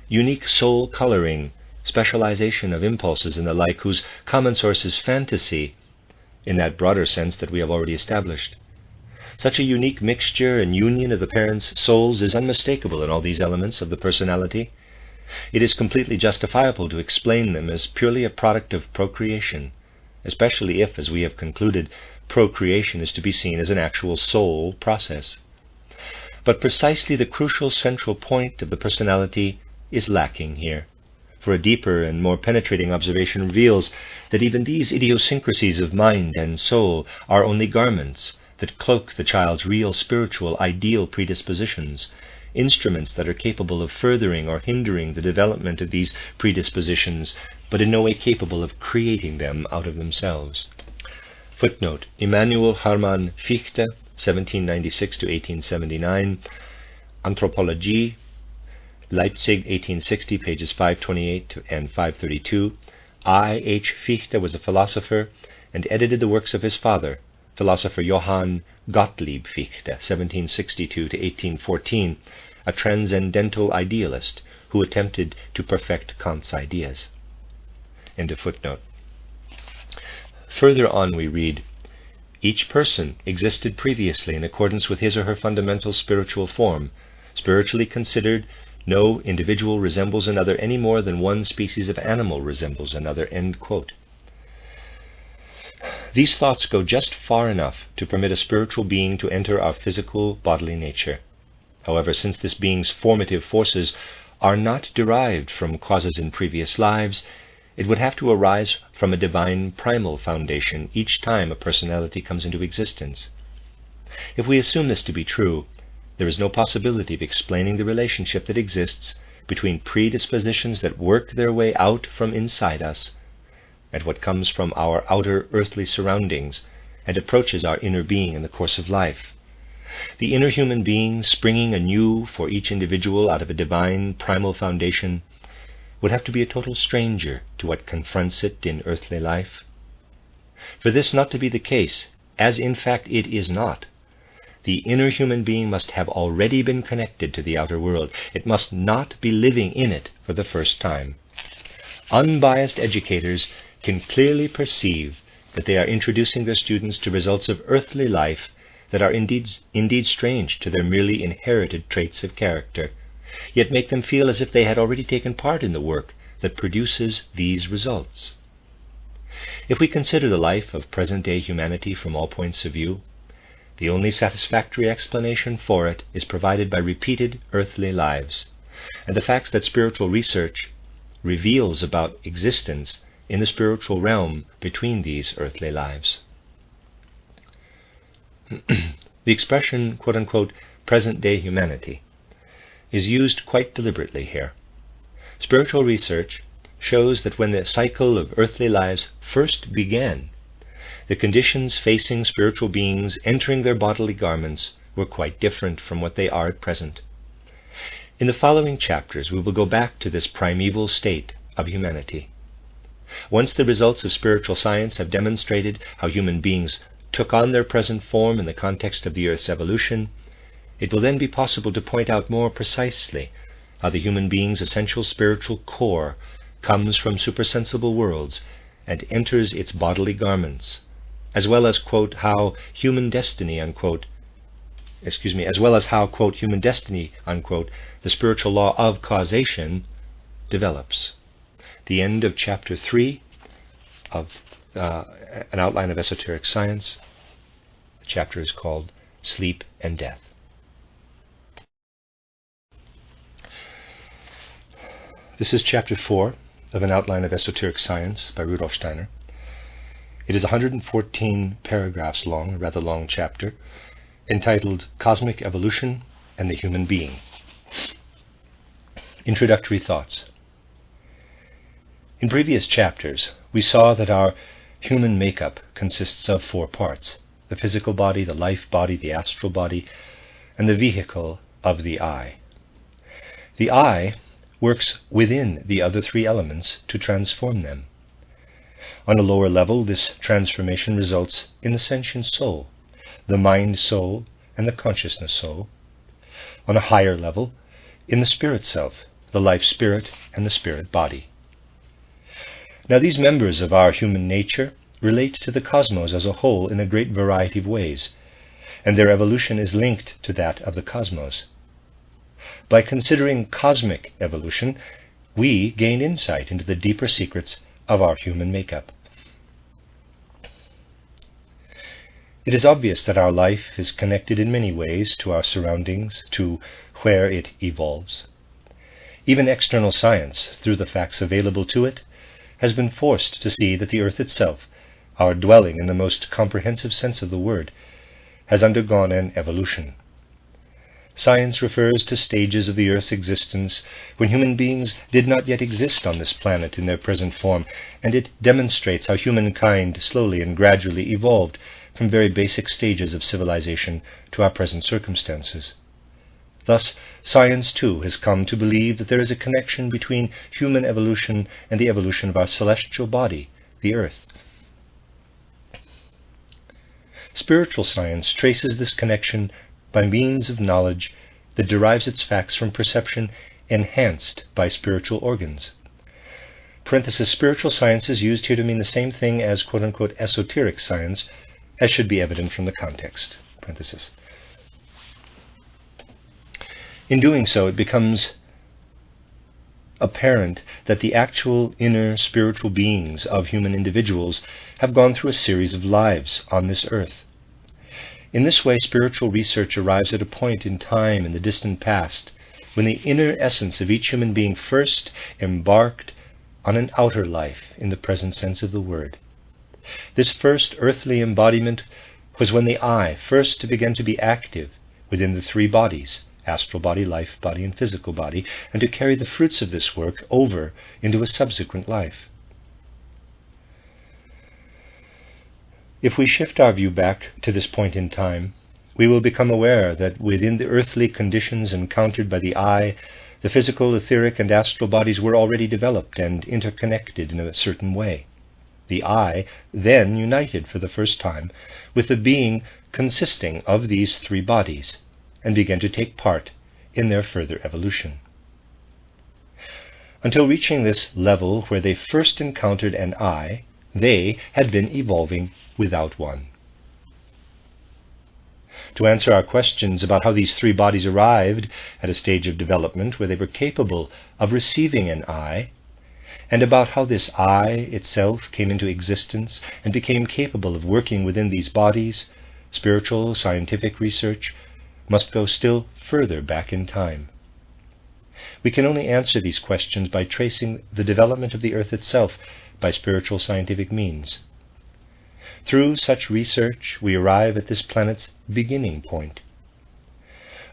unique soul coloring, specialization of impulses and the like, whose common source is fantasy, in that broader sense that we have already established. Such a unique mixture and union of the parents' souls is unmistakable in all these elements of the personality. It is completely justifiable to explain them as purely a product of procreation, especially if, as we have concluded, procreation is to be seen as an actual soul process. But precisely the crucial central point of the personality is lacking here, for a deeper and more penetrating observation reveals that even these idiosyncrasies of mind and soul are only garments that cloak the child's real spiritual ideal predispositions, instruments that are capable of furthering or hindering the development of these predispositions, but in no way capable of creating them out of themselves." Footnote: Emanuel Hermann Fichte, 1796 to 1879, Anthropologie, Leipzig, 1860, pages 528 and 532. I. H. Fichte was a philosopher and edited the works of his father, philosopher Johann Gottlieb Fichte, 1762 to 1814, a transcendental idealist who attempted to perfect Kant's ideas. End of footnote. Further on we read, "Each person existed previously in accordance with his or her fundamental spiritual form. Spiritually considered, no individual resembles another any more than one species of animal resembles another." End quote. These thoughts go just far enough to permit a spiritual being to enter our physical bodily nature. However, since this being's formative forces are not derived from causes in previous lives, it would have to arise from a divine primal foundation each time a personality comes into existence. If we assume this to be true, there is no possibility of explaining the relationship that exists between predispositions that work their way out from inside us and what comes from our outer earthly surroundings and approaches our inner being in the course of life. The inner human being, springing anew for each individual out of a divine primal foundation, would have to be a total stranger to what confronts it in earthly life. For this not to be the case, as in fact it is not, the inner human being must have already been connected to the outer world. It must not be living in it for the first time. Unbiased educators can clearly perceive that they are introducing their students to results of earthly life that are indeed strange to their merely inherited traits of character, yet make them feel as if they had already taken part in the work that produces these results. If we consider the life of present-day humanity from all points of view, the only satisfactory explanation for it is provided by repeated earthly lives, and the facts that spiritual research reveals about existence in the spiritual realm between these earthly lives. The expression, quote-unquote, present-day humanity, is used quite deliberately here. Spiritual research shows that when the cycle of earthly lives first began, the conditions facing spiritual beings entering their bodily garments were quite different from what they are at present. In the following chapters we will go back to this primeval state of humanity. Once the results of spiritual science have demonstrated how human beings took on their present form in the context of the Earth's evolution, it will then be possible to point out more precisely how the human being's essential spiritual core comes from supersensible worlds and enters its bodily garments, as well as, quote, how human destiny, unquote, as well as how, quote, human destiny, unquote, the spiritual law of causation develops. The end of chapter 3 of An Outline of Esoteric Science. The chapter is called Sleep and Death. This is chapter 4 of An Outline of Esoteric Science by Rudolf Steiner. It is 114 paragraphs long, a rather long chapter, entitled Cosmic Evolution and the Human Being. Introductory thoughts. In previous chapters, we saw that our human makeup consists of 4 parts: the physical body, the life body, the astral body, and the vehicle of the I. The I works within the other 3 elements to transform them. On a lower level, this transformation results in the sentient soul, the mind soul, and the consciousness soul. On a higher level, in the spirit self, the life spirit, and the spirit body. Now, these members of our human nature relate to the cosmos as a whole in a great variety of ways, and their evolution is linked to that of the cosmos. By considering cosmic evolution, we gain insight into the deeper secrets of our human makeup. It is obvious that our life is connected in many ways to our surroundings, to where it evolves. Even external science, through the facts available to it, has been forced to see that the earth itself, our dwelling in the most comprehensive sense of the word, has undergone an evolution. Science refers to stages of the earth's existence when human beings did not yet exist on this planet in their present form, and it demonstrates how humankind slowly and gradually evolved from very basic stages of civilization to our present circumstances. Thus, science too has come to believe that there is a connection between human evolution and the evolution of our celestial body, the earth. Spiritual science traces this connection by means of knowledge that derives its facts from perception enhanced by spiritual organs. Spiritual science is used here to mean the same thing as quote-unquote esoteric science, as should be evident from the context. In doing so, it becomes apparent that the actual inner spiritual beings of human individuals have gone through a series of lives on this earth. In this way, spiritual research arrives at a point in time in the distant past when the inner essence of each human being first embarked on an outer life in the present sense of the word. This first earthly embodiment was when the I first began to be active within the 3 bodies, astral body, life body, and physical body, and to carry the fruits of this work over into a subsequent life. If we shift our view back to this point in time, we will become aware that within the earthly conditions encountered by the I, the physical, etheric, and astral bodies were already developed and interconnected in a certain way. The I then united for the first time with the being consisting of these 3 bodies, and began to take part in their further evolution. Until reaching this level where they first encountered an I, they had been evolving without one. To answer our questions about how these 3 bodies arrived at a stage of development where they were capable of receiving an I, and about how this I itself came into existence and became capable of working within these bodies, spiritual scientific research must go still further back in time. We can only answer these questions by tracing the development of the earth itself by spiritual scientific means. Through such research, we arrive at this planet's beginning point.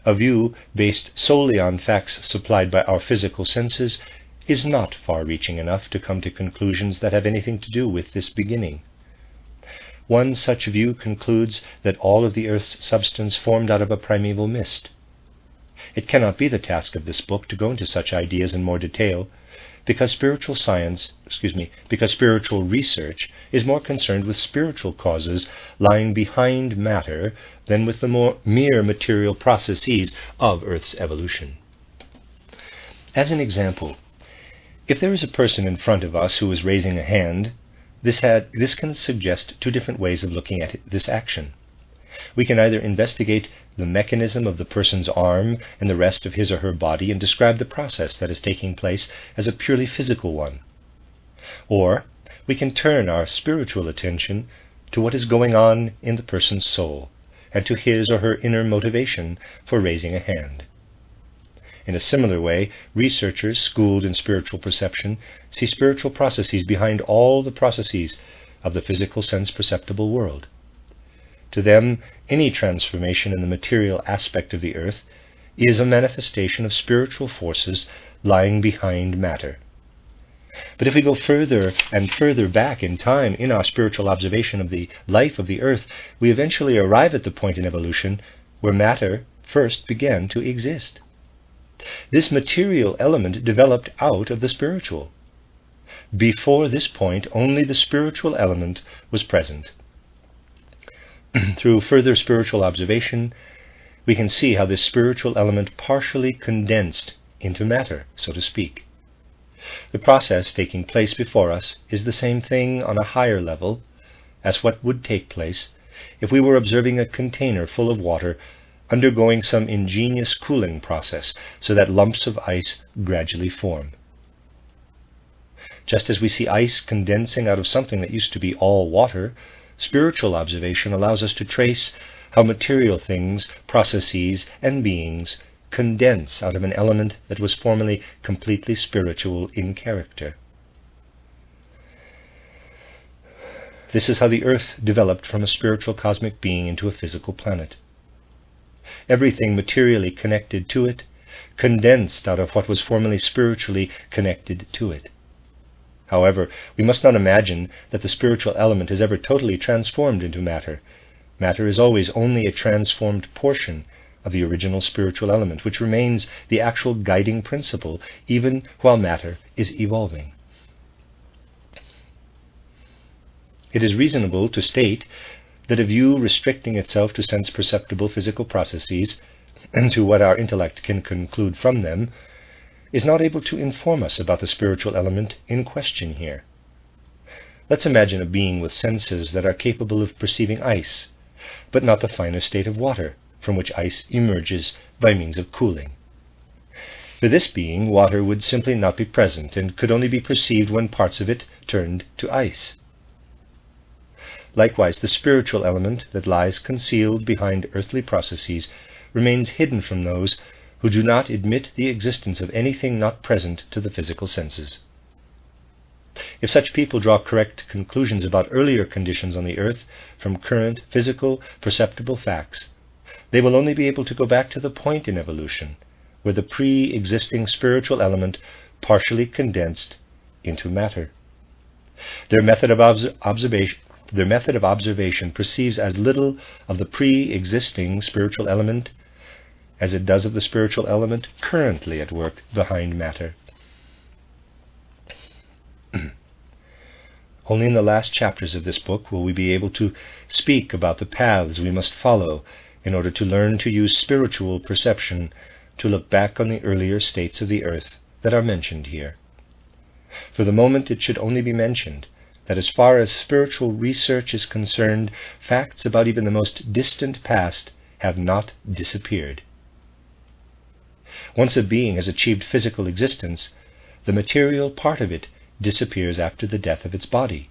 A view based solely on facts supplied by our physical senses is not far-reaching enough to come to conclusions that have anything to do with this beginning. One such view concludes that all of the earth's substance formed out of a primeval mist. It cannot be the task of this book to go into such ideas in more detail, because spiritual research is more concerned with spiritual causes lying behind matter than with the more mere material processes of Earth's evolution. As an example, if there is a person in front of us who is raising a hand, This can suggest two different ways of looking at this action. We can either investigate the mechanism of the person's arm and the rest of his or her body and describe the process that is taking place as a purely physical one. Or we can turn our spiritual attention to what is going on in the person's soul and to his or her inner motivation for raising a hand. In a similar way, researchers schooled in spiritual perception see spiritual processes behind all the processes of the physical sense-perceptible world. To them, any transformation in the material aspect of the earth is a manifestation of spiritual forces lying behind matter. But if we go further and further back in time in our spiritual observation of the life of the earth, we eventually arrive at the point in evolution where matter first began to exist. This material element developed out of the spiritual. Before this point, only the spiritual element was present. Through further spiritual observation, we can see how this spiritual element partially condensed into matter, so to speak. The process taking place before us is the same thing on a higher level as what would take place if we were observing a container full of water undergoing some ingenious cooling process so that lumps of ice gradually form. Just as we see ice condensing out of something that used to be all water, spiritual observation allows us to trace how material things, processes, and beings condense out of an element that was formerly completely spiritual in character. This is how the earth developed from a spiritual cosmic being into a physical planet. Everything materially connected to it condensed out of what was formerly spiritually connected to it. However, we must not imagine that the spiritual element is ever totally transformed into matter. Matter is always only a transformed portion of the original spiritual element, which remains the actual guiding principle even while matter is evolving. It is reasonable to state that a view restricting itself to sense-perceptible physical processes and to what our intellect can conclude from them is not able to inform us about the spiritual element in question here. Let's imagine a being with senses that are capable of perceiving ice, but not the finer state of water, from which ice emerges by means of cooling. For this being, water would simply not be present and could only be perceived when parts of it turned to ice. Likewise, the spiritual element that lies concealed behind earthly processes remains hidden from those who do not admit the existence of anything not present to the physical senses. If such people draw correct conclusions about earlier conditions on the earth from current physical, perceptible facts, they will only be able to go back to the point in evolution where the pre-existing spiritual element partially condensed into matter. Their method of observation perceives as little of the pre-existing spiritual element as it does of the spiritual element currently at work behind matter. Only in the last chapters of this book will we be able to speak about the paths we must follow in order to learn to use spiritual perception to look back on the earlier states of the earth that are mentioned here. For the moment, it should only be mentioned that as far as spiritual research is concerned, facts about even the most distant past have not disappeared. Once a being has achieved physical existence, the material part of it disappears after the death of its body.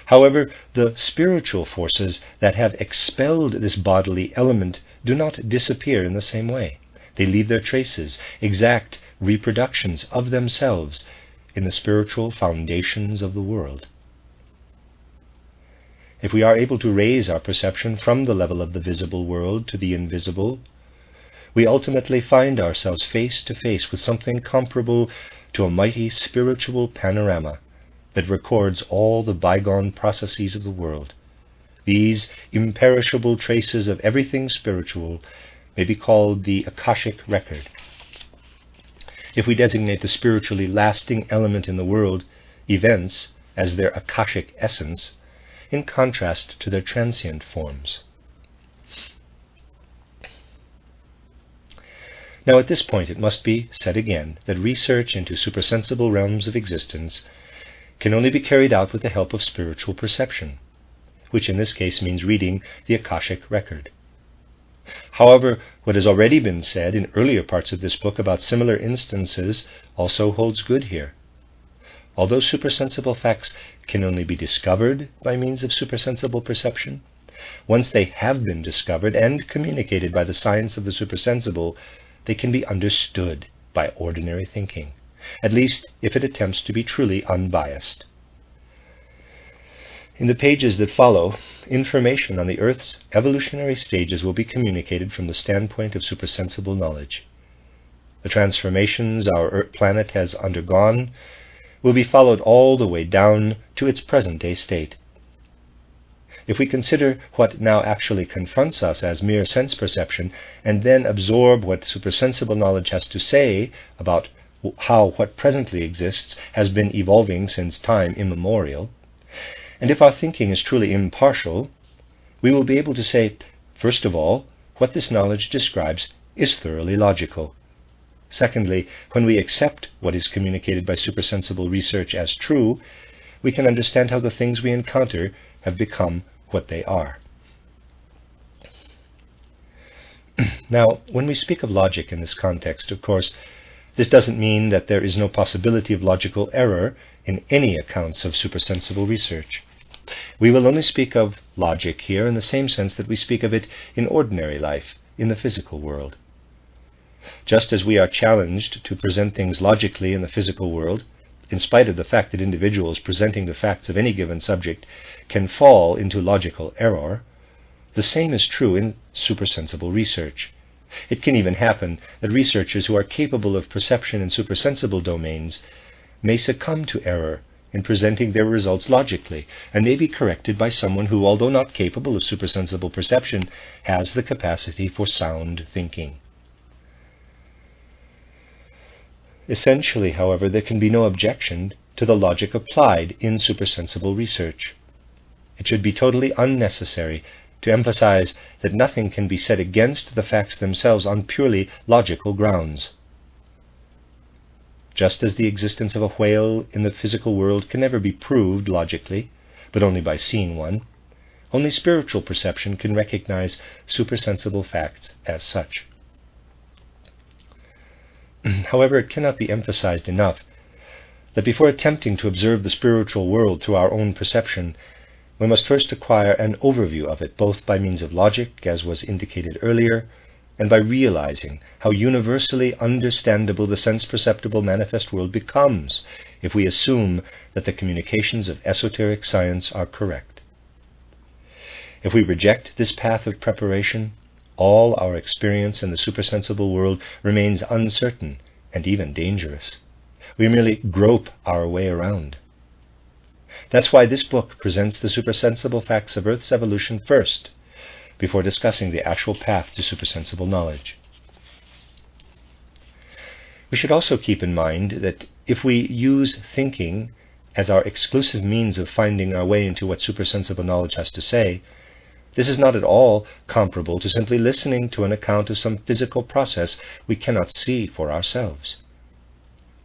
However, the spiritual forces that have expelled this bodily element do not disappear in the same way. They leave their traces, exact reproductions of themselves, in the spiritual foundations of the world. If we are able to raise our perception from the level of the visible world to the invisible, we ultimately find ourselves face to face with something comparable to a mighty spiritual panorama that records all the bygone processes of the world. These imperishable traces of everything spiritual may be called the Akashic record. If we designate the spiritually lasting element in the world, events, as their Akashic essence, in contrast to their transient forms. Now at this point it must be said again that research into supersensible realms of existence can only be carried out with the help of spiritual perception, which in this case means reading the Akashic record. However, what has already been said in earlier parts of this book about similar instances also holds good here. Although supersensible facts can only be discovered by means of supersensible perception, once they have been discovered and communicated by the science of the supersensible, they can be understood by ordinary thinking, at least if it attempts to be truly unbiased. In the pages that follow, information on the Earth's evolutionary stages will be communicated from the standpoint of supersensible knowledge. The transformations our planet has undergone will be followed all the way down to its present-day state. If we consider what now actually confronts us as mere sense perception, and then absorb what supersensible knowledge has to say about how what presently exists has been evolving since time immemorial, and if our thinking is truly impartial, we will be able to say, first of all, what this knowledge describes is thoroughly logical. Secondly, when we accept what is communicated by supersensible research as true, we can understand how the things we encounter have become what they are. Now, when we speak of logic in this context, of course, this doesn't mean that there is no possibility of logical error in any accounts of supersensible research. We will only speak of logic here in the same sense that we speak of it in ordinary life, in the physical world. Just as we are challenged to present things logically in the physical world, in spite of the fact that individuals presenting the facts of any given subject can fall into logical error, the same is true in supersensible research. It can even happen that researchers who are capable of perception in supersensible domains may succumb to error in presenting their results logically, and may be corrected by someone who, although not capable of supersensible perception, has the capacity for sound thinking. Essentially, however, there can be no objection to the logic applied in supersensible research. It should be totally unnecessary to emphasize that nothing can be said against the facts themselves on purely logical grounds. Just as the existence of a whale in the physical world can never be proved logically, but only by seeing one, only spiritual perception can recognize supersensible facts as such. However, it cannot be emphasized enough that before attempting to observe the spiritual world through our own perception, we must first acquire an overview of it, both by means of logic, as was indicated earlier, and by realizing how universally understandable the sense-perceptible manifest world becomes if we assume that the communications of esoteric science are correct. If we reject this path of preparation, all our experience in the supersensible world remains uncertain and even dangerous. We merely grope our way around. That's why this book presents the supersensible facts of Earth's evolution first, before discussing the actual path to supersensible knowledge. We should also keep in mind that if we use thinking as our exclusive means of finding our way into what supersensible knowledge has to say, this is not at all comparable to simply listening to an account of some physical process we cannot see for ourselves.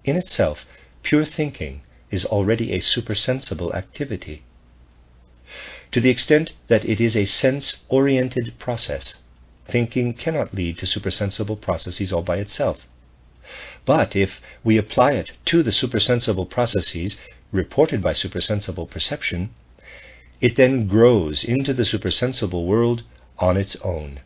In itself, pure thinking is already a supersensible activity. To the extent that it is a sense-oriented process, thinking cannot lead to supersensible processes all by itself. But if we apply it to the supersensible processes reported by supersensible perception, it then grows into the supersensible world on its own.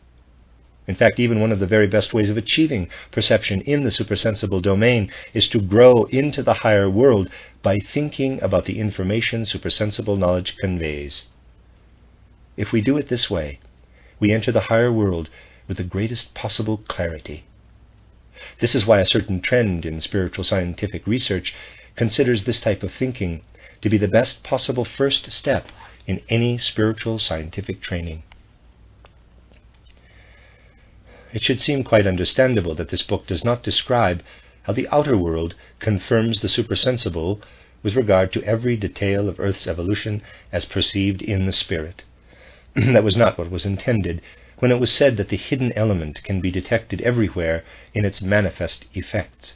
In fact, even one of the very best ways of achieving perception in the supersensible domain is to grow into the higher world by thinking about the information supersensible knowledge conveys. If we do it this way, we enter the higher world with the greatest possible clarity. This is why a certain trend in spiritual scientific research considers this type of thinking to be the best possible first step in any spiritual scientific training. It should seem quite understandable that this book does not describe how the outer world confirms the supersensible with regard to every detail of Earth's evolution as perceived in the spirit. That was not what was intended when it was said that the hidden element can be detected everywhere in its manifest effects.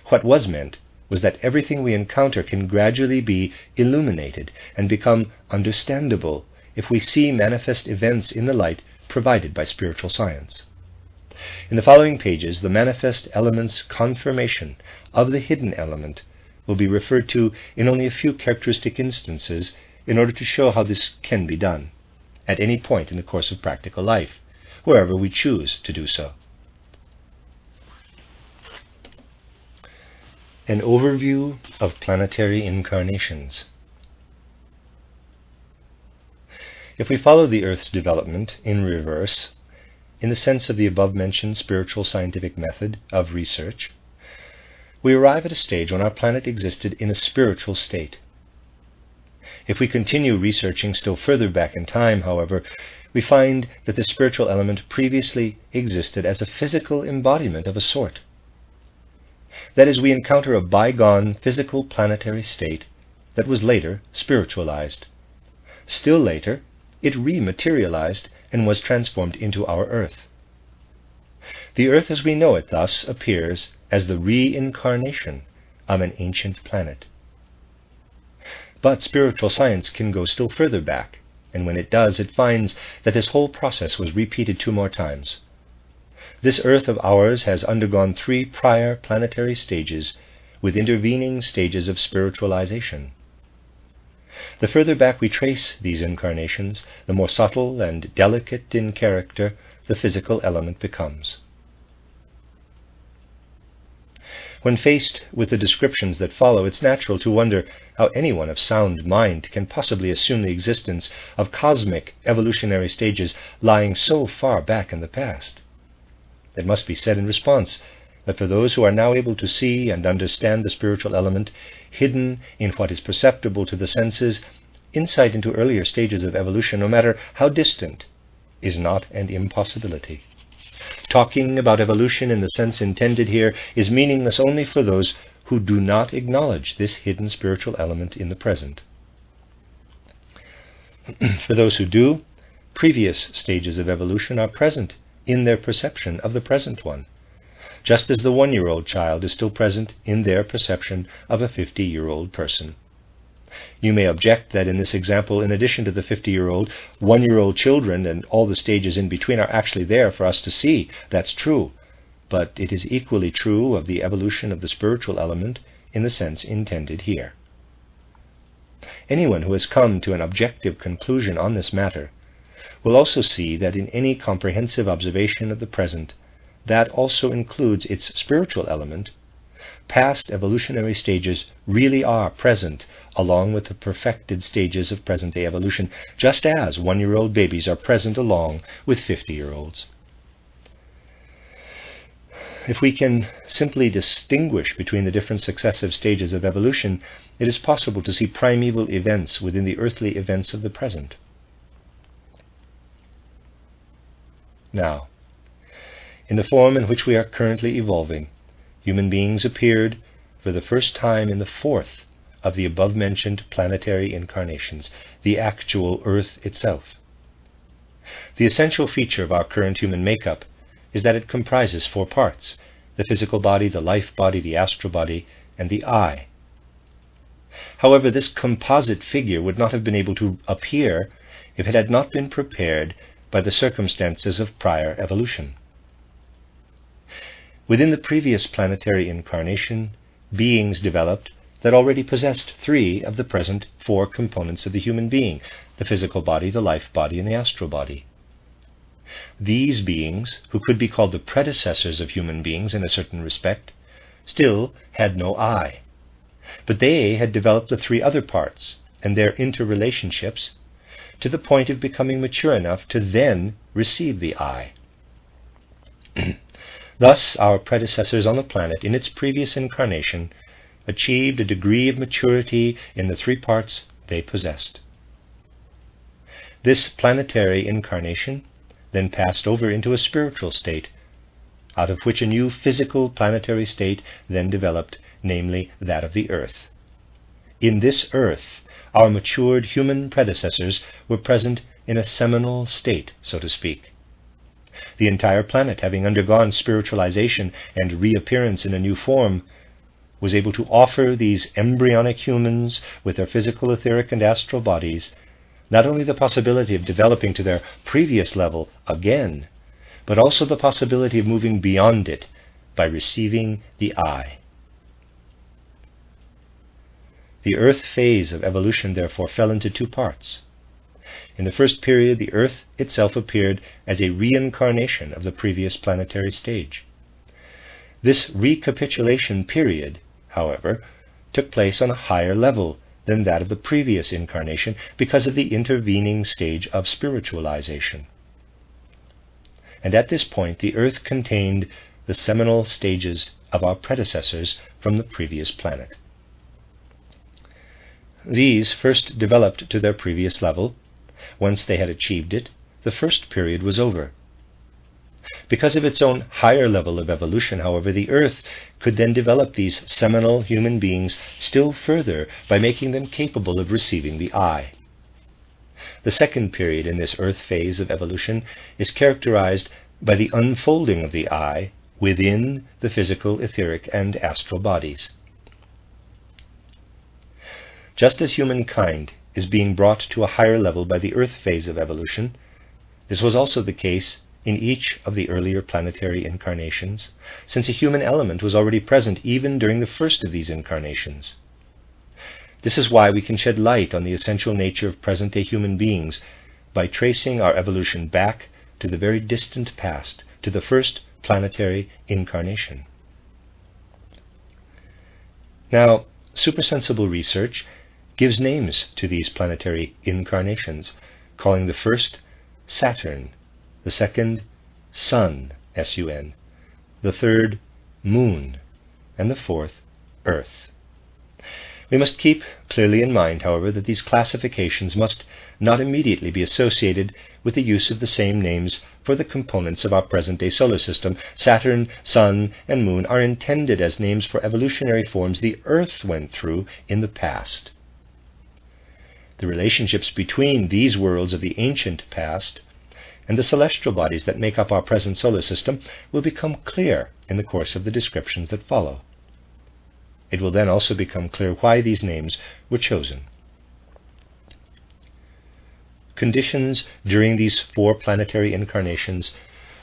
What was meant was that everything we encounter can gradually be illuminated and become understandable if we see manifest events in the light provided by spiritual science. In the following pages, the manifest element's confirmation of the hidden element will be referred to in only a few characteristic instances in order to show how this can be done at any point in the course of practical life, wherever we choose to do so. An overview of planetary incarnations. If we follow the Earth's development in reverse, in the sense of the above-mentioned spiritual scientific method of research, we arrive at a stage when our planet existed in a spiritual state. If we continue researching still further back in time, however, we find that the spiritual element previously existed as a physical embodiment of a sort. That is, we encounter a bygone physical planetary state that was later spiritualized. Still later, it rematerialized and was transformed into our Earth. The Earth as we know it thus appears as the reincarnation of an ancient planet. But spiritual science can go still further back, and when it does, it finds that this whole process was repeated 2 more times. This Earth of ours has undergone 3 prior planetary stages with intervening stages of spiritualization. The further back we trace these incarnations, the more subtle and delicate in character the physical element becomes. When faced with the descriptions that follow, it's natural to wonder how anyone of sound mind can possibly assume the existence of cosmic evolutionary stages lying so far back in the past. It must be said in response that for those who are now able to see and understand the spiritual element hidden in what is perceptible to the senses, insight into earlier stages of evolution, no matter how distant, is not an impossibility. Talking about evolution in the sense intended here is meaningless only for those who do not acknowledge this hidden spiritual element in the present. For those who do, previous stages of evolution are present in their perception of the present one, just as the 1-year-old child is still present in their perception of a 50-year-old person. You may object that in this example, in addition to the 50-year-old, 1-year-old children and all the stages in between are actually there for us to see. That's true. But it is equally true of the evolution of the spiritual element in the sense intended here. Anyone who has come to an objective conclusion on this matter will also see that in any comprehensive observation of the present, that also includes its spiritual element. Past evolutionary stages really are present along with the perfected stages of present-day evolution, just as 1-year-old babies are present along with 50-year-olds. If we can simply distinguish between the different successive stages of evolution, it is possible to see primeval events within the earthly events of the present. Now, in the form in which we are currently evolving, human beings appeared for the first time in the 4th of the above-mentioned planetary incarnations, the actual Earth itself. The essential feature of our current human makeup is that it comprises 4 parts: the physical body, the life body, the astral body, and the I. However, this composite figure would not have been able to appear if it had not been prepared by the circumstances of prior evolution. Within the previous planetary incarnation, beings developed that already possessed 3 of the present 4 components of the human being: the physical body, the life body, and the astral body. These beings, who could be called the predecessors of human beings in a certain respect, still had no I. But they had developed the 3 other parts and their interrelationships to the point of becoming mature enough to then receive the I. Thus, our predecessors on the planet, in its previous incarnation, achieved a degree of maturity in the 3 parts they possessed. This planetary incarnation then passed over into a spiritual state, out of which a new physical planetary state then developed, namely that of the Earth. In this Earth, our matured human predecessors were present in a seminal state, so to speak. The entire planet, having undergone spiritualization and reappearance in a new form, was able to offer these embryonic humans with their physical, etheric, and astral bodies not only the possibility of developing to their previous level again, but also the possibility of moving beyond it by receiving the I. The Earth phase of evolution, therefore, fell into two parts. In the first period, the Earth itself appeared as a reincarnation of the previous planetary stage. This recapitulation period, however, took place on a higher level than that of the previous incarnation because of the intervening stage of spiritualization. And at this point, the Earth contained the seminal stages of our predecessors from the previous planet. These first developed to their previous level. Once they had achieved it, the first period was over. Because of its own higher level of evolution, however, the Earth could then develop these seminal human beings still further by making them capable of receiving the I. The second period in this Earth phase of evolution is characterized by the unfolding of the I within the physical, etheric, and astral bodies. Just as humankind is being brought to a higher level by the Earth phase of evolution, this was also the case in each of the earlier planetary incarnations, since a human element was already present even during the first of these incarnations. This is why we can shed light on the essential nature of present-day human beings by tracing our evolution back to the very distant past, to the first planetary incarnation. Now, supersensible research gives names to these planetary incarnations, calling the first Saturn, the second Sun, S-U-N, the third Moon, and the fourth Earth. We must keep clearly in mind, however, that these classifications must not immediately be associated with the use of the same names for the components of our present-day solar system. Saturn, Sun, and Moon are intended as names for evolutionary forms the Earth went through in the past. The relationships between these worlds of the ancient past and the celestial bodies that make up our present solar system will become clear in the course of the descriptions that follow. It will then also become clear why these names were chosen. Conditions during these four planetary incarnations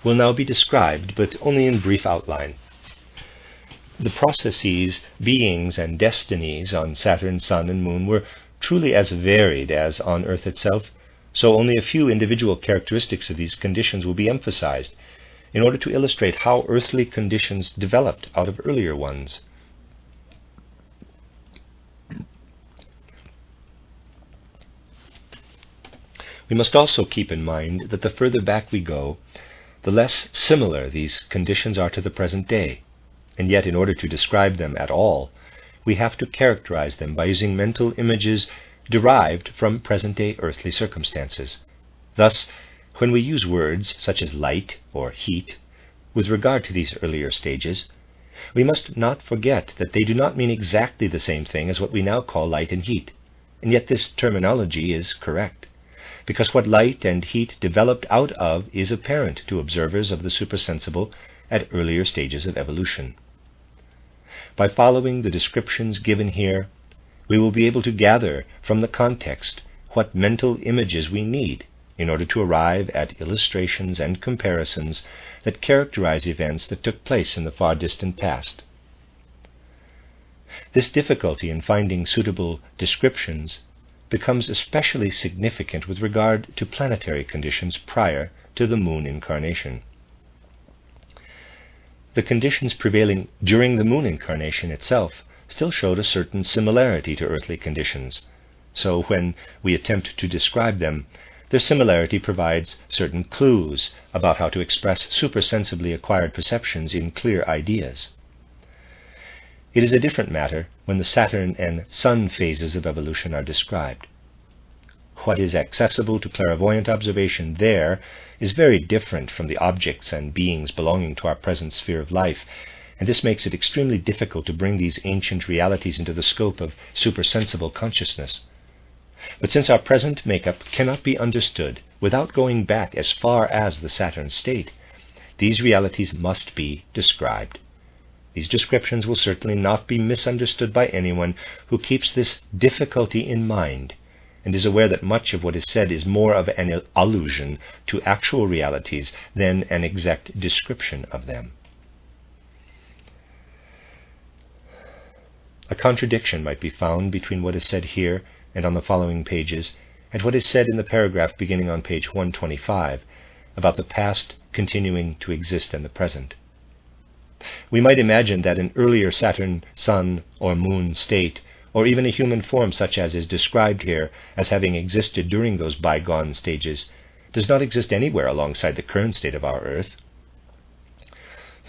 will now be described, but only in brief outline. The processes, beings, and destinies on Saturn, Sun, and Moon were truly as varied as on Earth itself, so only a few individual characteristics of these conditions will be emphasized in order to illustrate how earthly conditions developed out of earlier ones. We must also keep in mind that the further back we go, the less similar these conditions are to the present day, and yet in order to describe them at all, we have to characterize them by using mental images derived from present-day earthly circumstances. Thus, when we use words such as light or heat with regard to these earlier stages, we must not forget that they do not mean exactly the same thing as what we now call light and heat, and yet this terminology is correct, because what light and heat developed out of is apparent to observers of the supersensible at earlier stages of evolution. By following the descriptions given here, we will be able to gather from the context what mental images we need in order to arrive at illustrations and comparisons that characterize events that took place in the far distant past. This difficulty in finding suitable descriptions becomes especially significant with regard to planetary conditions prior to the Moon incarnation. The conditions prevailing during the Moon incarnation itself still showed a certain similarity to earthly conditions, so when we attempt to describe them, their similarity provides certain clues about how to express supersensibly acquired perceptions in clear ideas. It is a different matter when the Saturn and Sun phases of evolution are described. What is accessible to clairvoyant observation there is very different from the objects and beings belonging to our present sphere of life, and this makes it extremely difficult to bring these ancient realities into the scope of supersensible consciousness. But since our present makeup cannot be understood without going back as far as the Saturn state, these realities must be described. These descriptions will certainly not be misunderstood by anyone who keeps this difficulty in mind and is aware that much of what is said is more of an allusion to actual realities than an exact description of them. A contradiction might be found between what is said here and on the following pages and what is said in the paragraph beginning on page 125 about the past continuing to exist in the present. We might imagine that an earlier Saturn, Sun, or Moon state, or even a human form such as is described here as having existed during those bygone stages, does not exist anywhere alongside the current state of our Earth.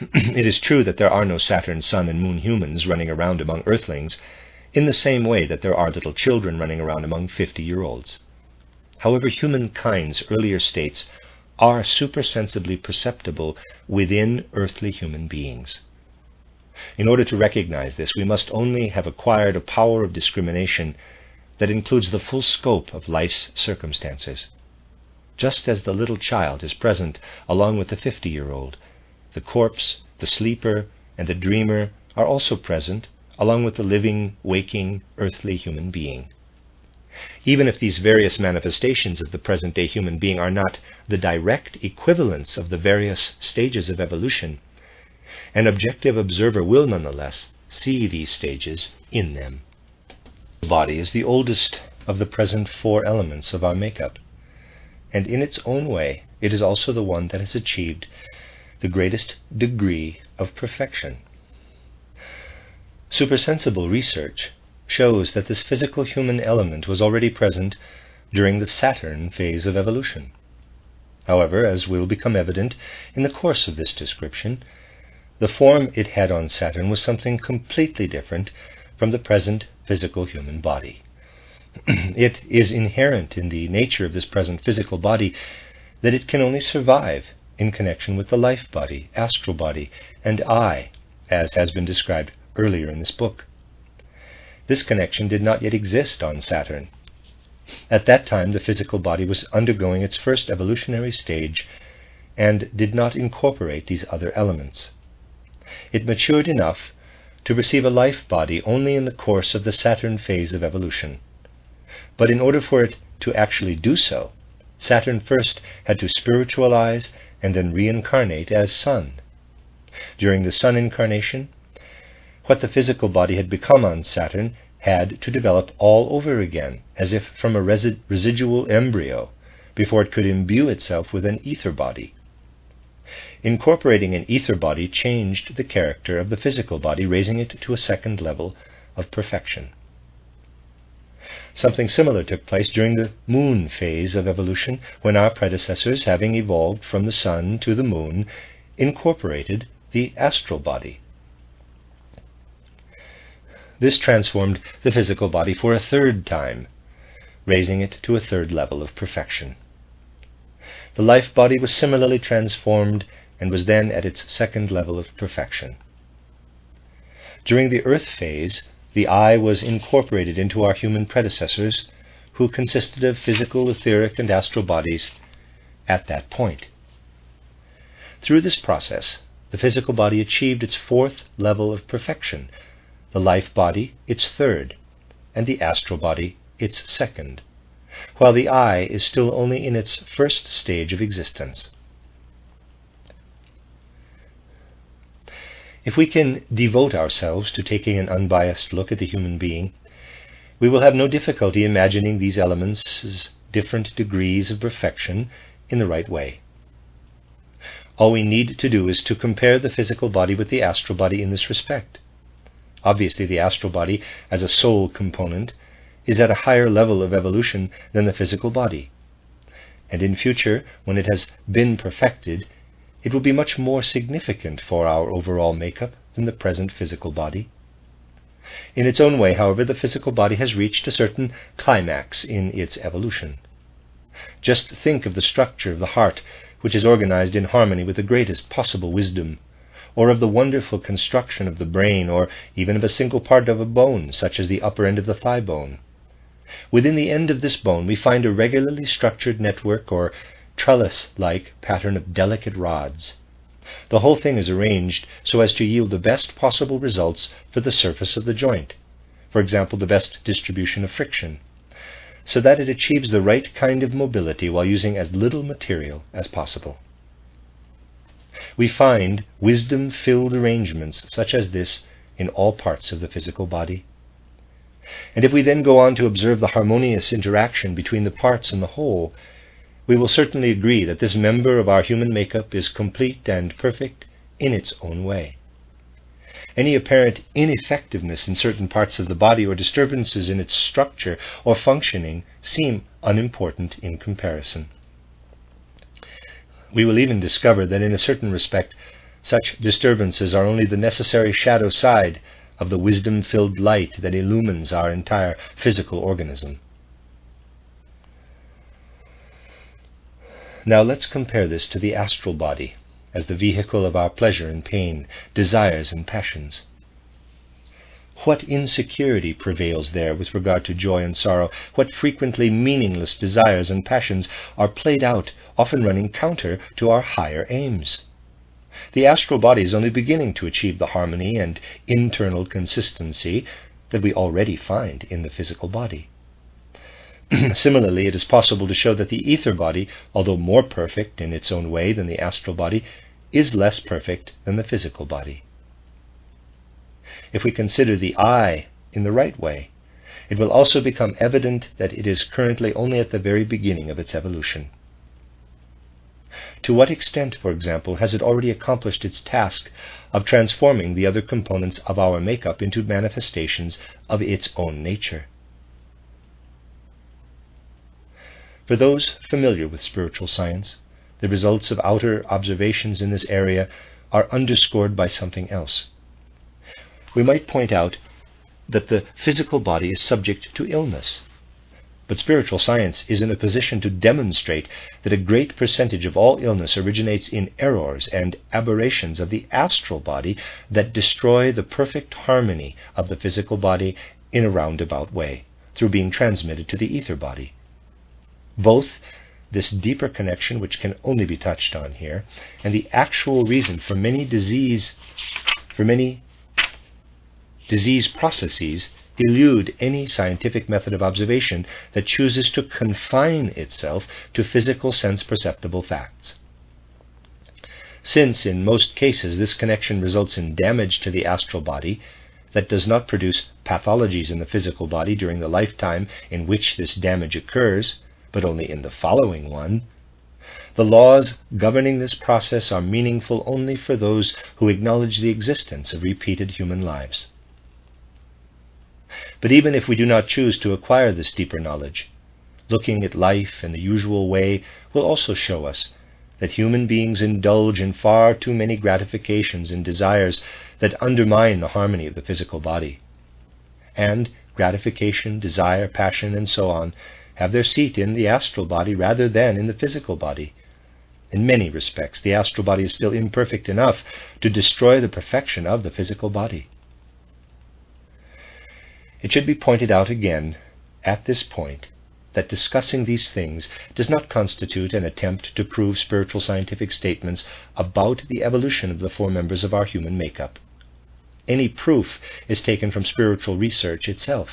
It is true that there are no Saturn, Sun, and Moon humans running around among Earthlings, in the same way that there are little children running around among 50-year-olds. However, humankind's earlier states are supersensibly perceptible within earthly human beings. In order to recognize this, we must only have acquired a power of discrimination that includes the full scope of life's circumstances. Just as the little child is present along with the 50-year-old, the corpse, the sleeper, and the dreamer are also present along with the living, waking, earthly human being. Even if these various manifestations of the present-day human being are not the direct equivalents of the various stages of evolution, an objective observer will nonetheless see these stages in them. The body is the oldest of the present four elements of our makeup, and in its own way it is also the one that has achieved the greatest degree of perfection. Supersensible research shows that this physical human element was already present during the Saturn phase of evolution. However, as will become evident in the course of this description, the form it had on Saturn was something completely different from the present physical human body. It is inherent in the nature of this present physical body that it can only survive in connection with the life body, astral body, and I, as has been described earlier in this book. This connection did not yet exist on Saturn. At that time, the physical body was undergoing its first evolutionary stage and did not incorporate these other elements. It matured enough to receive a life body only in the course of the Saturn phase of evolution. But in order for it to actually do so, Saturn first had to spiritualize and then reincarnate as Sun. During the Sun incarnation, what the physical body had become on Saturn had to develop all over again, as if from a residual embryo, before it could imbue itself with an ether body. Incorporating an ether body changed the character of the physical body, raising it to a second level of perfection. Something similar took place during the Moon phase of evolution, when our predecessors, having evolved from the Sun to the Moon, incorporated the astral body. This transformed the physical body for a third time, raising it to a third level of perfection. The life body was similarly transformed and was then at its second level of perfection. During the Earth phase, the I was incorporated into our human predecessors, who consisted of physical, etheric, and astral bodies at that point. Through this process, the physical body achieved its fourth level of perfection, the life body its third, and the astral body its second, while the I is still only in its first stage of existence. If we can devote ourselves to taking an unbiased look at the human being, we will have no difficulty imagining these elements' different degrees of perfection in the right way. All we need to do is to compare the physical body with the astral body in this respect. Obviously, the astral body, as a soul component, is at a higher level of evolution than the physical body. And in future, when it has been perfected, it will be much more significant for our overall makeup than the present physical body. In its own way, however, the physical body has reached a certain climax in its evolution. Just think of the structure of the heart, which is organized in harmony with the greatest possible wisdom, or of the wonderful construction of the brain, or even of a single part of a bone, such as the upper end of the thigh bone. Within the end of this bone we find a regularly structured network or trellis-like pattern of delicate rods. The whole thing is arranged so as to yield the best possible results for the surface of the joint, for example, the best distribution of friction, so that it achieves the right kind of mobility while using as little material as possible. We find wisdom-filled arrangements such as this in all parts of the physical body. And if we then go on to observe the harmonious interaction between the parts and the whole, we will certainly agree that this member of our human makeup is complete and perfect in its own way. Any apparent ineffectiveness in certain parts of the body or disturbances in its structure or functioning seem unimportant in comparison. We will even discover that in a certain respect, such disturbances are only the necessary shadow side of the wisdom-filled light that illumines our entire physical organism. Now let's compare this to the astral body as the vehicle of our pleasure and pain, desires and passions. What insecurity prevails there with regard to joy and sorrow? What frequently meaningless desires and passions are played out, often running counter to our higher aims? The astral body is only beginning to achieve the harmony and internal consistency that we already find in the physical body. Similarly, it is possible to show that the ether body, although more perfect in its own way than the astral body, is less perfect than the physical body. If we consider the I in the right way, it will also become evident that it is currently only at the very beginning of its evolution. To what extent, for example, has it already accomplished its task of transforming the other components of our makeup into manifestations of its own nature? For those familiar with spiritual science, the results of outer observations in this area are underscored by something else. We might point out that the physical body is subject to illness, but spiritual science is in a position to demonstrate that a great percentage of all illness originates in errors and aberrations of the astral body that destroy the perfect harmony of the physical body in a roundabout way, through being transmitted to the ether body. Both this deeper connection, which can only be touched on here, and the actual reason for many disease processes elude any scientific method of observation that chooses to confine itself to physical sense-perceptible facts. Since, in most cases, this connection results in damage to the astral body that does not produce pathologies in the physical body during the lifetime in which this damage occurs, but only in the following one, the laws governing this process are meaningful only for those who acknowledge the existence of repeated human lives. But even if we do not choose to acquire this deeper knowledge, looking at life in the usual way will also show us that human beings indulge in far too many gratifications and desires that undermine the harmony of the physical body. And gratification, desire, passion, and so on have their seat in the astral body rather than in the physical body. In many respects, the astral body is still imperfect enough to destroy the perfection of the physical body. It should be pointed out again, at this point, that discussing these things does not constitute an attempt to prove spiritual scientific statements about the evolution of the four members of our human makeup. Any proof is taken from spiritual research itself,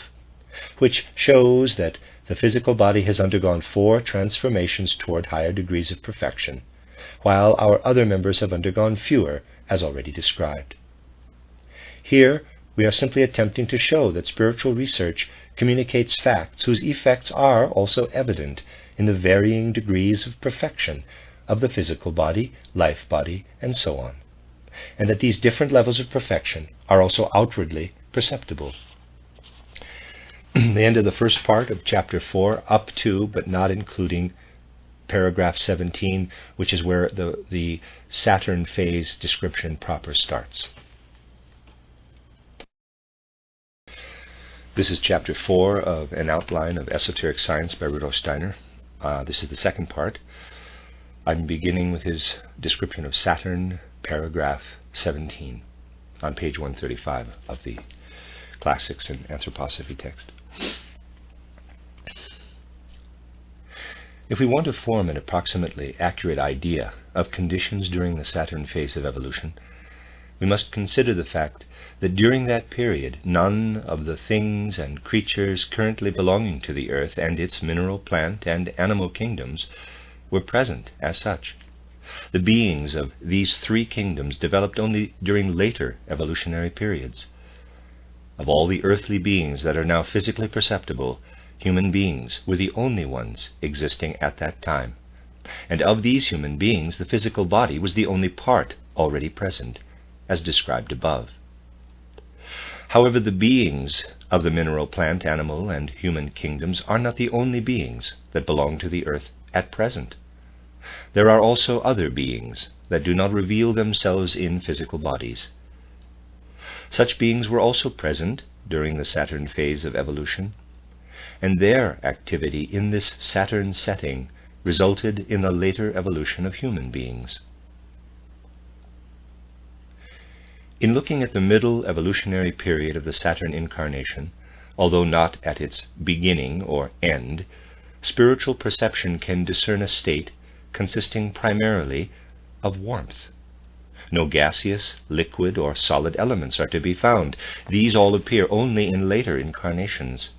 which shows that the physical body has undergone 4 transformations toward higher degrees of perfection, while our other members have undergone fewer, as already described. Here, we are simply attempting to show that spiritual research communicates facts whose effects are also evident in the varying degrees of perfection of the physical body, life body, and so on, and that these different levels of perfection are also outwardly perceptible. The end of the first part of chapter 4 up to, but not including, paragraph 17, which is where the Saturn phase description proper starts. This is chapter 4 of An Outline of Esoteric Science by Rudolf Steiner. This is the second part. I'm beginning with his description of Saturn, paragraph 17, on page 135 of the Classics and Anthroposophy text. If we want to form an approximately accurate idea of conditions during the Saturn phase of evolution, we must consider the fact that during that period none of the things and creatures currently belonging to the Earth and its mineral, plant, and animal kingdoms were present as such. The beings of these three kingdoms developed only during later evolutionary periods. Of all the earthly beings that are now physically perceptible, human beings were the only ones existing at that time. And of these human beings, the physical body was the only part already present, as described above. However, the beings of the mineral, plant, animal, and human kingdoms are not the only beings that belong to the earth at present. There are also other beings that do not reveal themselves in physical bodies. Such beings were also present during the Saturn phase of evolution, and their activity in this Saturn setting resulted in the later evolution of human beings. In looking at the middle evolutionary period of the Saturn incarnation, although not at its beginning or end, spiritual perception can discern a state consisting primarily of warmth. No gaseous, liquid, or solid elements are to be found. These all appear only in later incarnations.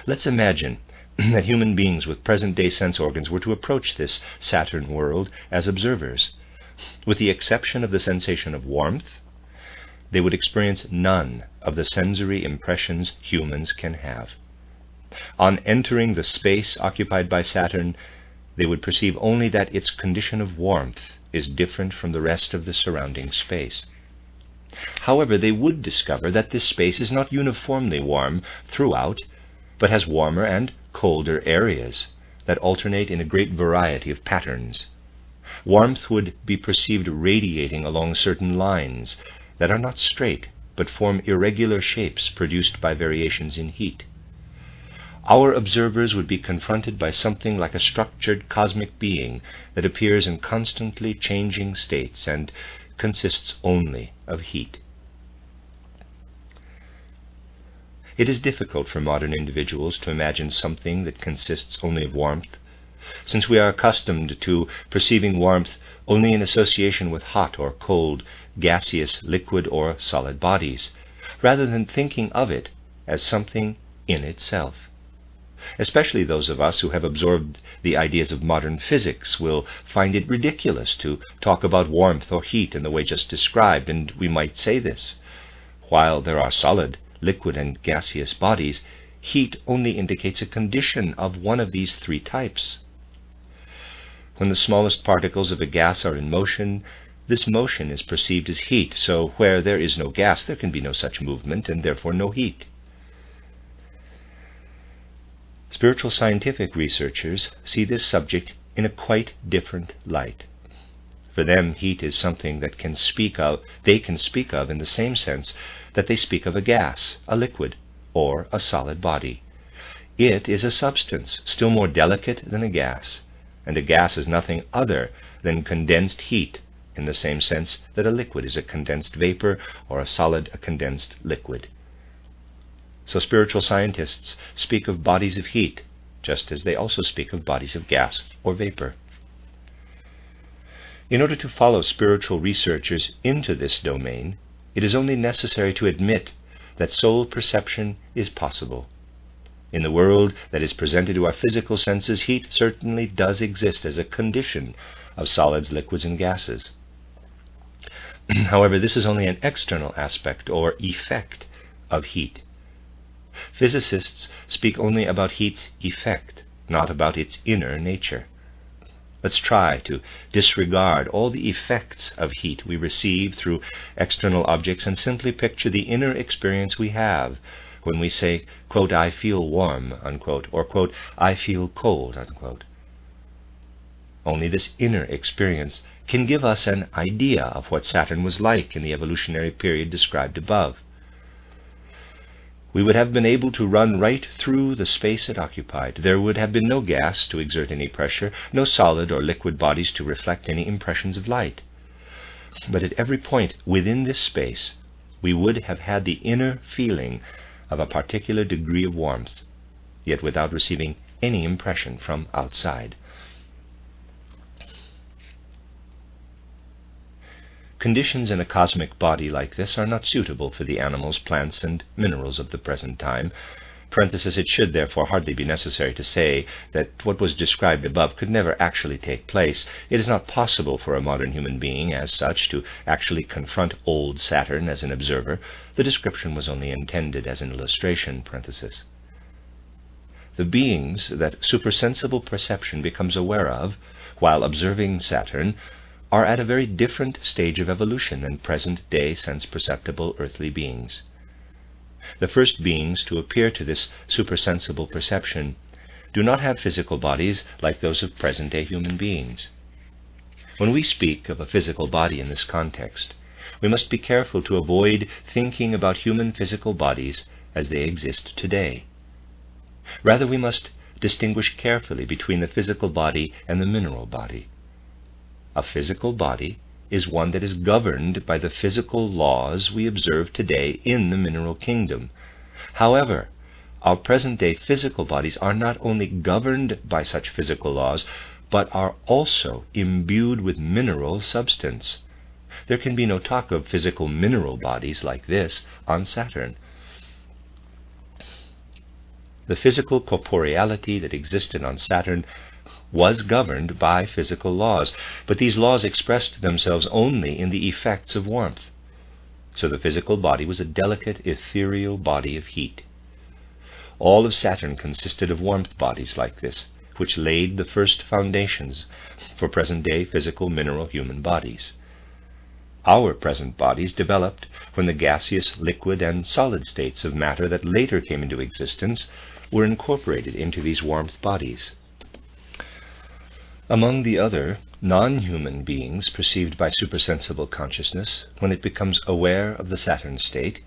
Let's imagine that human beings with present-day sense organs were to approach this Saturn world as observers. With the exception of the sensation of warmth, they would experience none of the sensory impressions humans can have. On entering the space occupied by Saturn, they would perceive only that its condition of warmth is different from the rest of the surrounding space. However, they would discover that this space is not uniformly warm throughout, but has warmer and colder areas that alternate in a great variety of patterns. Warmth would be perceived radiating along certain lines that are not straight, but form irregular shapes produced by variations in heat. Our observers would be confronted by something like a structured cosmic being that appears in constantly changing states and consists only of heat. It is difficult for modern individuals to imagine something that consists only of warmth, since we are accustomed to perceiving warmth only in association with hot or cold, gaseous, liquid, or solid bodies, rather than thinking of it as something in itself. Especially those of us who have absorbed the ideas of modern physics will find it ridiculous to talk about warmth or heat in the way just described, and we might say this. While there are solid, liquid, and gaseous bodies, heat only indicates a condition of one of these three types. When the smallest particles of a gas are in motion, this motion is perceived as heat, so where there is no gas, there can be no such movement, and therefore no heat. Spiritual scientific researchers see this subject in a quite different light. For them, heat is something that they can speak of in the same sense that they speak of a gas, a liquid, or a solid body. It is a substance still more delicate than a gas, and a gas is nothing other than condensed heat in the same sense that a liquid is a condensed vapor or a solid a condensed liquid. So spiritual scientists speak of bodies of heat, just as they also speak of bodies of gas or vapor. In order to follow spiritual researchers into this domain, it is only necessary to admit that soul perception is possible. In the world that is presented to our physical senses, heat certainly does exist as a condition of solids, liquids, and gases. However, this is only an external aspect or effect of heat. Physicists speak only about heat's effect, not about its inner nature. Let's try to disregard all the effects of heat we receive through external objects and simply picture the inner experience we have when we say, quote, "I feel warm," unquote, or, quote, "I feel cold," unquote. Only this inner experience can give us an idea of what Saturn was like in the evolutionary period described above. We would have been able to run right through the space it occupied. There would have been no gas to exert any pressure, no solid or liquid bodies to reflect any impressions of light. But at every point within this space, we would have had the inner feeling of a particular degree of warmth, yet without receiving any impression from outside. Conditions in a cosmic body like this are not suitable for the animals, plants, and minerals of the present time. It should therefore hardly be necessary to say that what was described above could never actually take place. It is not possible for a modern human being, as such, to actually confront old Saturn as an observer. The description was only intended as an illustration. The beings that supersensible perception becomes aware of while observing Saturn are at a very different stage of evolution than present-day sense-perceptible earthly beings. The first beings to appear to this supersensible perception do not have physical bodies like those of present-day human beings. When we speak of a physical body in this context, we must be careful to avoid thinking about human physical bodies as they exist today. Rather, we must distinguish carefully between the physical body and the mineral body. A physical body is one that is governed by the physical laws we observe today in the mineral kingdom. However, our present-day physical bodies are not only governed by such physical laws, but are also imbued with mineral substance. There can be no talk of physical mineral bodies like this on Saturn. The physical corporeality that existed on Saturn was governed by physical laws, but these laws expressed themselves only in the effects of warmth. So the physical body was a delicate, ethereal body of heat. All of Saturn consisted of warmth bodies like this, which laid the first foundations for present-day physical, mineral, human bodies. Our present bodies developed when the gaseous, liquid, and solid states of matter that later came into existence were incorporated into these warmth bodies. Among the other non-human beings perceived by supersensible consciousness, when it becomes aware of the Saturn state,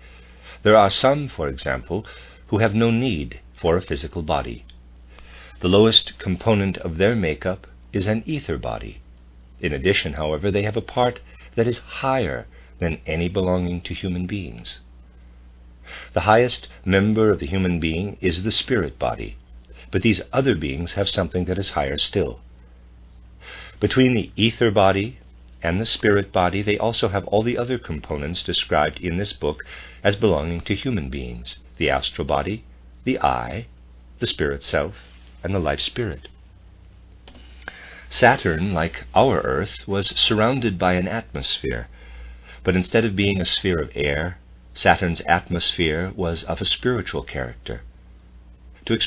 there are some, for example, who have no need for a physical body. The lowest component of their makeup is an ether body. In addition, however, they have a part that is higher than any belonging to human beings. The highest member of the human being is the spirit body, but these other beings have something that is higher still. Between the ether body and the spirit body, they also have all the other components described in this book as belonging to human beings: the astral body, the eye, the spirit self, and the life spirit. Saturn, like our Earth, was surrounded by an atmosphere, but instead of being a sphere of air, Saturn's atmosphere was of a spiritual character. To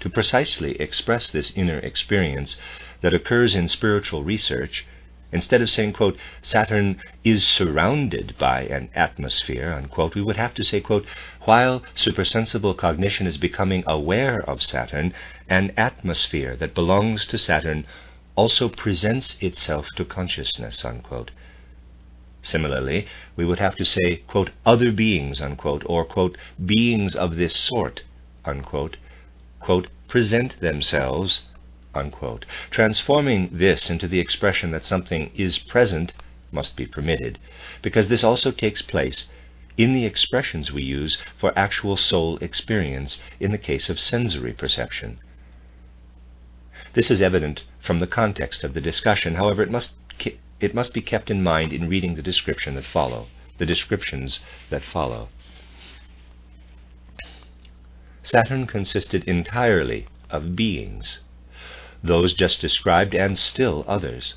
precisely express this inner experience that occurs in spiritual research, instead of saying, quote, Saturn is surrounded by an atmosphere, unquote, we would have to say, quote, while supersensible cognition is becoming aware of Saturn, an atmosphere that belongs to Saturn also presents itself to consciousness, unquote. Similarly, we would have to say, quote, other beings, unquote, or, quote, beings of this sort, unquote, quote, present themselves, unquote. Transforming this into the expression that something is present must be permitted, because this also takes place in the expressions we use for actual soul experience in the case of sensory perception. This is evident from the context of the discussion. However, it must be kept in mind in reading the descriptions that follow. Saturn consisted entirely of beings, those just described and still others.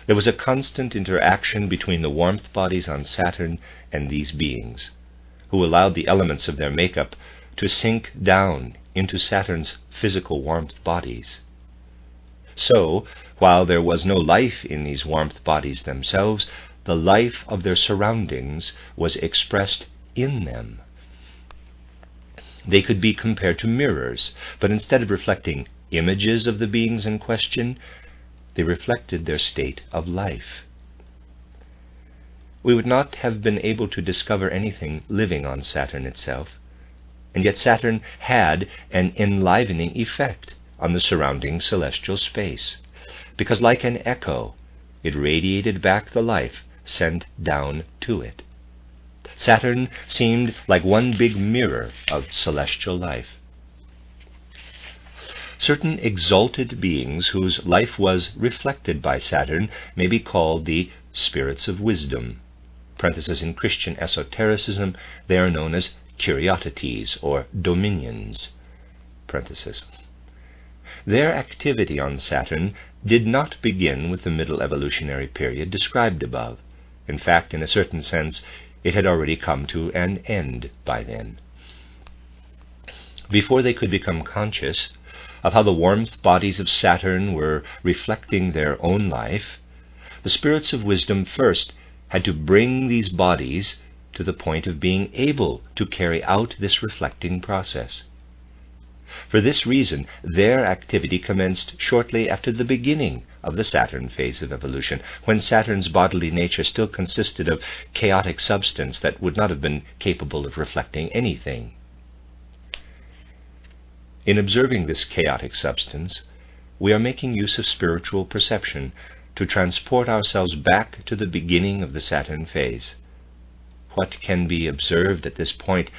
There was a constant interaction between the warmth bodies on Saturn and these beings, who allowed the elements of their makeup to sink down into Saturn's physical warmth bodies. So, while there was no life in these warmth bodies themselves, the life of their surroundings was expressed in them. They could be compared to mirrors, but instead of reflecting images of the beings in question, they reflected their state of life. We would not have been able to discover anything living on Saturn itself, and yet Saturn had an enlivening effect on the surrounding celestial space, because like an echo, it radiated back the life sent down to it. Saturn seemed like one big mirror of celestial life. Certain exalted beings whose life was reflected by Saturn may be called the spirits of wisdom. In Christian esotericism, they are known as curiotities or dominions. Their activity on Saturn did not begin with the middle evolutionary period described above. In fact, in a certain sense, it had already come to an end by then. Before they could become conscious of how the warmth bodies of Saturn were reflecting their own life, the spirits of wisdom first had to bring these bodies to the point of being able to carry out this reflecting process. For this reason, their activity commenced shortly after the beginning of the Saturn phase of evolution, when Saturn's bodily nature still consisted of chaotic substance that would not have been capable of reflecting anything. In observing this chaotic substance, we are making use of spiritual perception to transport ourselves back to the beginning of the Saturn phase. What can be observed at this point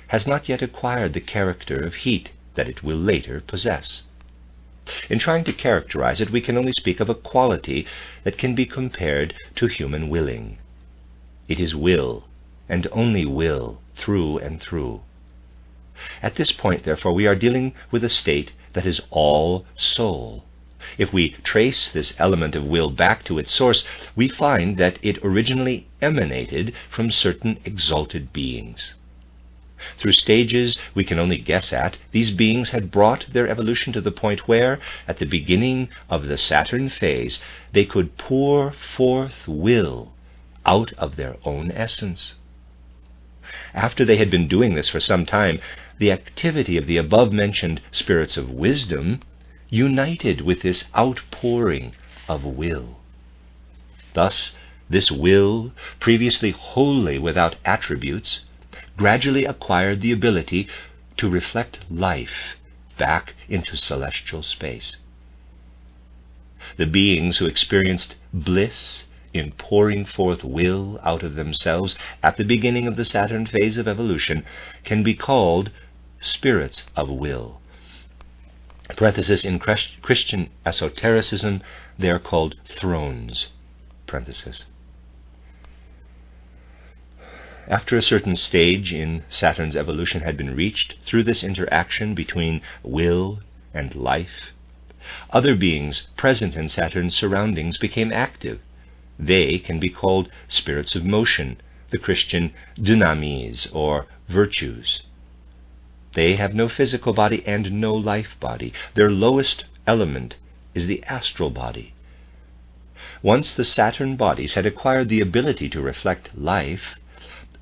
has not yet acquired the character of heat that it will later possess. In trying to characterize it, we can only speak of a quality that can be compared to human willing. It is will, and only will, through and through. At this point, therefore, we are dealing with a state that is all soul. If we trace this element of will back to its source, we find that it originally emanated from certain exalted beings. Through stages we can only guess at, these beings had brought their evolution to the point where, at the beginning of the Saturn phase, they could pour forth will out of their own essence. After they had been doing this for some time, the activity of the above-mentioned spirits of wisdom united with this outpouring of will. Thus, this will, previously wholly without attributes, gradually acquired the ability to reflect life back into celestial space. The beings who experienced bliss in pouring forth will out of themselves at the beginning of the Saturn phase of evolution can be called spirits of will. In Christian esotericism, they are called thrones. After a certain stage in Saturn's evolution had been reached, through this interaction between will and life, other beings present in Saturn's surroundings became active. They can be called spirits of motion, the Christian dynamis, or virtues. They have no physical body and no life body. Their lowest element is the astral body. Once the Saturn bodies had acquired the ability to reflect life,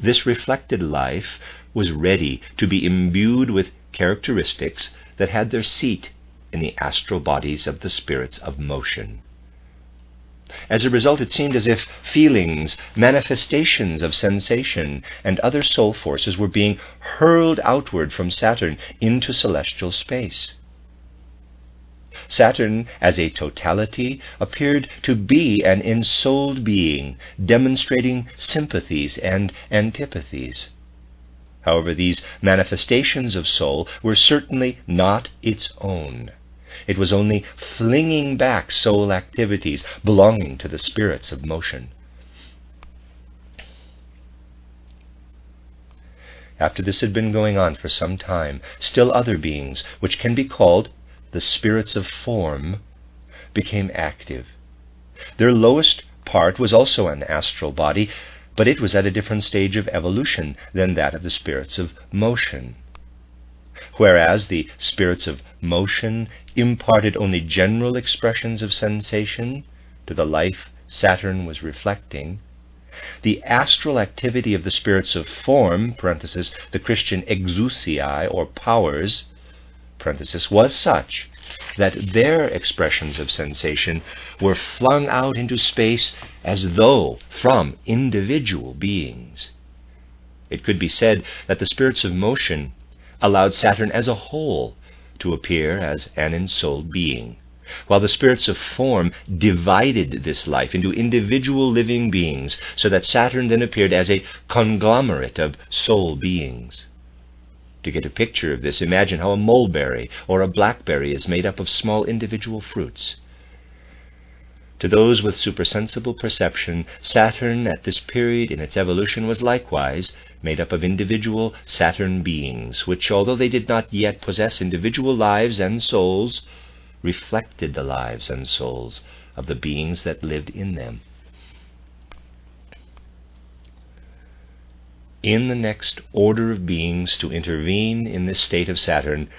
this reflected life was ready to be imbued with characteristics that had their seat in the astral bodies of the spirits of motion. As a result, it seemed as if feelings, manifestations of sensation, and other soul forces were being hurled outward from Saturn into celestial space. Saturn, as a totality, appeared to be an ensouled being, demonstrating sympathies and antipathies. However, these manifestations of soul were certainly not its own. It was only flinging back soul activities belonging to the spirits of motion. After this had been going on for some time, still other beings, which can be called the spirits of form, became active. Their lowest part was also an astral body, but it was at a different stage of evolution than that of the spirits of motion. Whereas the spirits of motion imparted only general expressions of sensation to the life Saturn was reflecting, the astral activity of the spirits of form, the Christian exousiae or powers, was such that their expressions of sensation were flung out into space as though from individual beings. It could be said that the spirits of motion allowed Saturn as a whole to appear as an ensouled being, while the spirits of form divided this life into individual living beings, so that Saturn then appeared as a conglomerate of soul beings. To get a picture of this, imagine how a mulberry or a blackberry is made up of small individual fruits. To those with supersensible perception, Saturn at this period in its evolution was likewise made up of individual Saturn beings, which, although they did not yet possess individual lives and souls, reflected the lives and souls of the beings that lived in them. In the next order of beings to intervene in this state of Saturn,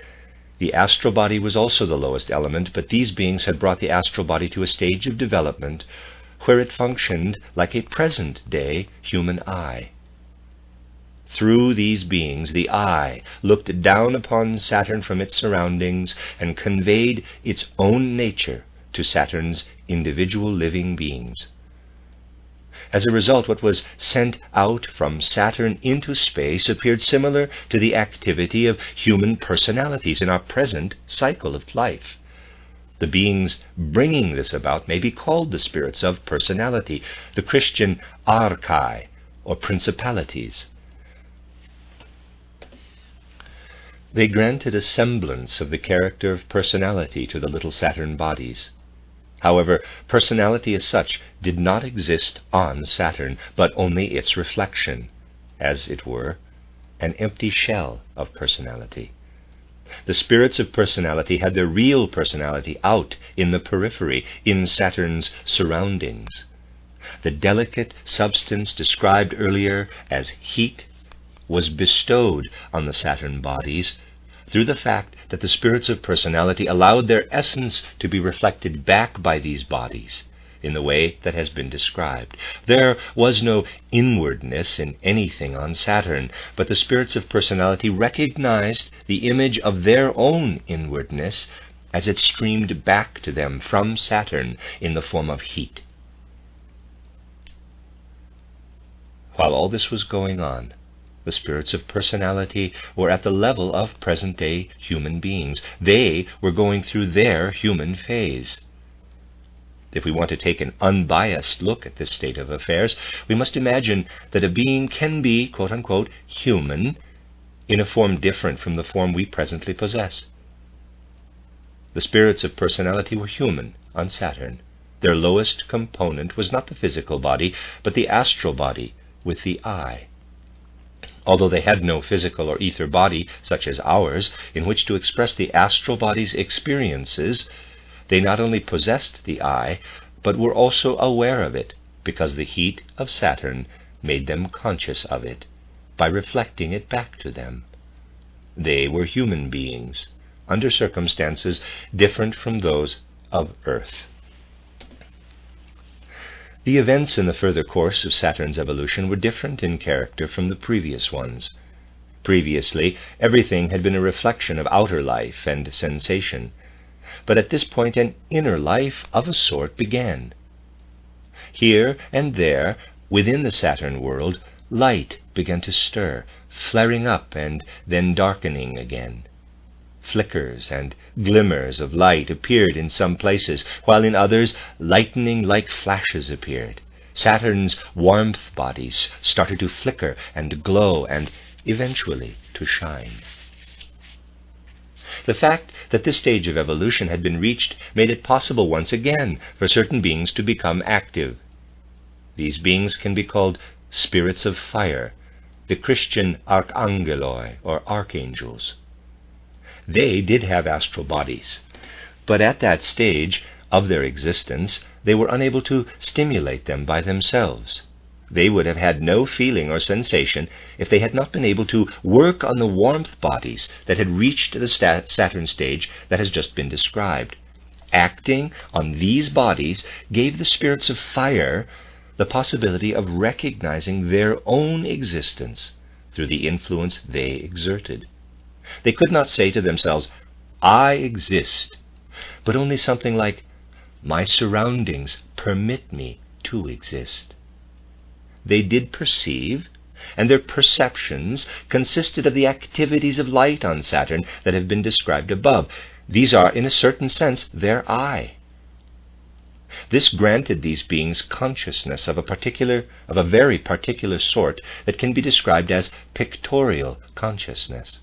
the astral body was also the lowest element, but these beings had brought the astral body to a stage of development where it functioned like a present-day human eye. Through these beings, the eye looked down upon Saturn from its surroundings and conveyed its own nature to Saturn's individual living beings. As a result, what was sent out from Saturn into space appeared similar to the activity of human personalities in our present cycle of life. The beings bringing this about may be called the spirits of personality, the Christian archai, or principalities. They granted a semblance of the character of personality to the little Saturn bodies. However, personality as such did not exist on Saturn, but only its reflection, as it were, an empty shell of personality. The spirits of personality had their real personality out in the periphery, in Saturn's surroundings. The delicate substance described earlier as heat was bestowed on the Saturn bodies through the fact that the spirits of personality allowed their essence to be reflected back by these bodies in the way that has been described. There was no inwardness in anything on Saturn, but the spirits of personality recognized the image of their own inwardness as it streamed back to them from Saturn in the form of heat. While all this was going on, the spirits of personality were at the level of present-day human beings. They were going through their human phase. If we want to take an unbiased look at this state of affairs, we must imagine that a being can be, quote-unquote, human in a form different from the form we presently possess. The spirits of personality were human on Saturn. Their lowest component was not the physical body, but the astral body with the eye. Although they had no physical or ether body, such as ours, in which to express the astral body's experiences, they not only possessed the eye, but were also aware of it, because the heat of Saturn made them conscious of it, by reflecting it back to them. They were human beings, under circumstances different from those of Earth. The events in the further course of Saturn's evolution were different in character from the previous ones. Previously, everything had been a reflection of outer life and sensation, but at this point an inner life of a sort began. Here and there, within the Saturn world, light began to stir, flaring up and then darkening again. Flickers and glimmers of light appeared in some places, while in others lightning-like flashes appeared. Saturn's warmth bodies started to flicker and glow and eventually to shine. The fact that this stage of evolution had been reached made it possible once again for certain beings to become active. These beings can be called spirits of fire, the Christian archangeloi, or archangels. They did have astral bodies, but at that stage of their existence, they were unable to stimulate them by themselves. They would have had no feeling or sensation if they had not been able to work on the warmth bodies that had reached the Saturn stage that has just been described. Acting on these bodies gave the spirits of fire the possibility of recognizing their own existence through the influence they exerted. They could not say to themselves, "I exist," but only something like, "My surroundings permit me to exist." They did perceive, and their perceptions consisted of the activities of light on Saturn that have been described above. These are, in a certain sense, their eye. This granted these beings consciousness of a very particular sort that can be described as pictorial consciousness.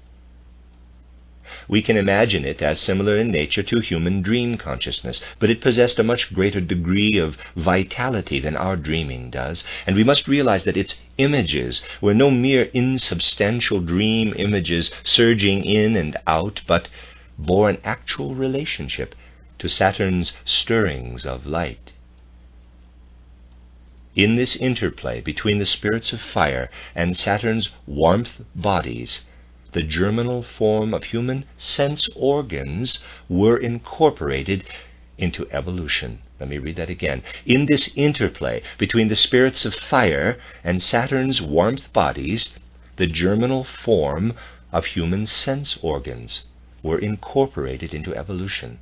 we can imagine it as similar in nature to human dream consciousness, but it possessed a much greater degree of vitality than our dreaming does, and we must realize that its images were no mere insubstantial dream images surging in and out, but bore an actual relationship to Saturn's stirrings of light. In this interplay between the spirits of fire and Saturn's warmth bodies, the germinal form of human sense organs were incorporated into evolution. Let me read that again. In this interplay between the spirits of fire and Saturn's warmth bodies, the germinal form of human sense organs were incorporated into evolution.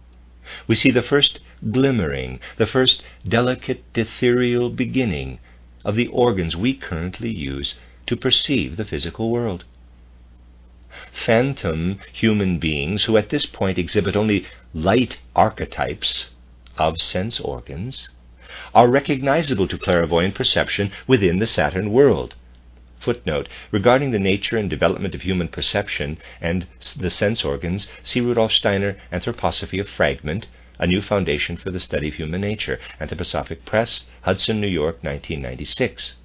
We see the first glimmering, the first delicate ethereal beginning of the organs we currently use to perceive the physical world. Phantom human beings who at this point exhibit only light archetypes of sense organs are recognizable to clairvoyant perception within the Saturn world. Footnote: regarding the nature and development of human perception and the sense organs, see Rudolf Steiner, Anthroposophy, a Fragment, A New Foundation for the Study of Human Nature, Anthroposophic Press, Hudson, New York, 1996.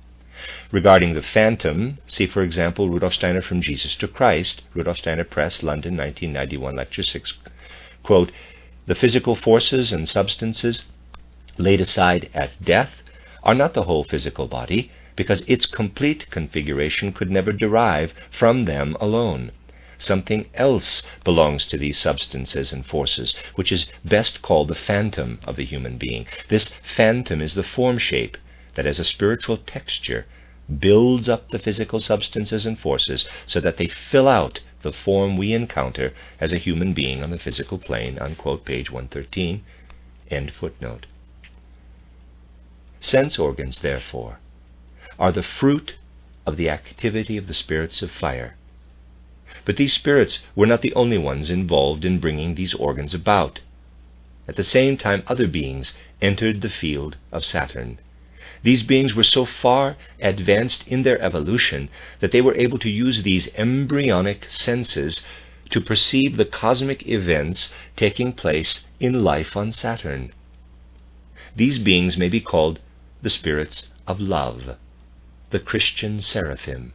Regarding the phantom, see, for example, Rudolf Steiner, From Jesus to Christ, Rudolf Steiner Press, London, 1991, Lecture 6. Quote, the physical forces and substances laid aside at death are not the whole physical body, because its complete configuration could never derive from them alone. Something else belongs to these substances and forces, which is best called the phantom of the human being. This phantom is the form shape that, as a spiritual texture, builds up the physical substances and forces so that they fill out the form we encounter as a human being on the physical plane, unquote, page 113, end footnote. Sense organs, therefore, are the fruit of the activity of the spirits of fire. But these spirits were not the only ones involved in bringing these organs about. At the same time, other beings entered the field of Saturn. These beings were so far advanced in their evolution that they were able to use these embryonic senses to perceive the cosmic events taking place in life on Saturn. These beings may be called the spirits of love, the Christian seraphim.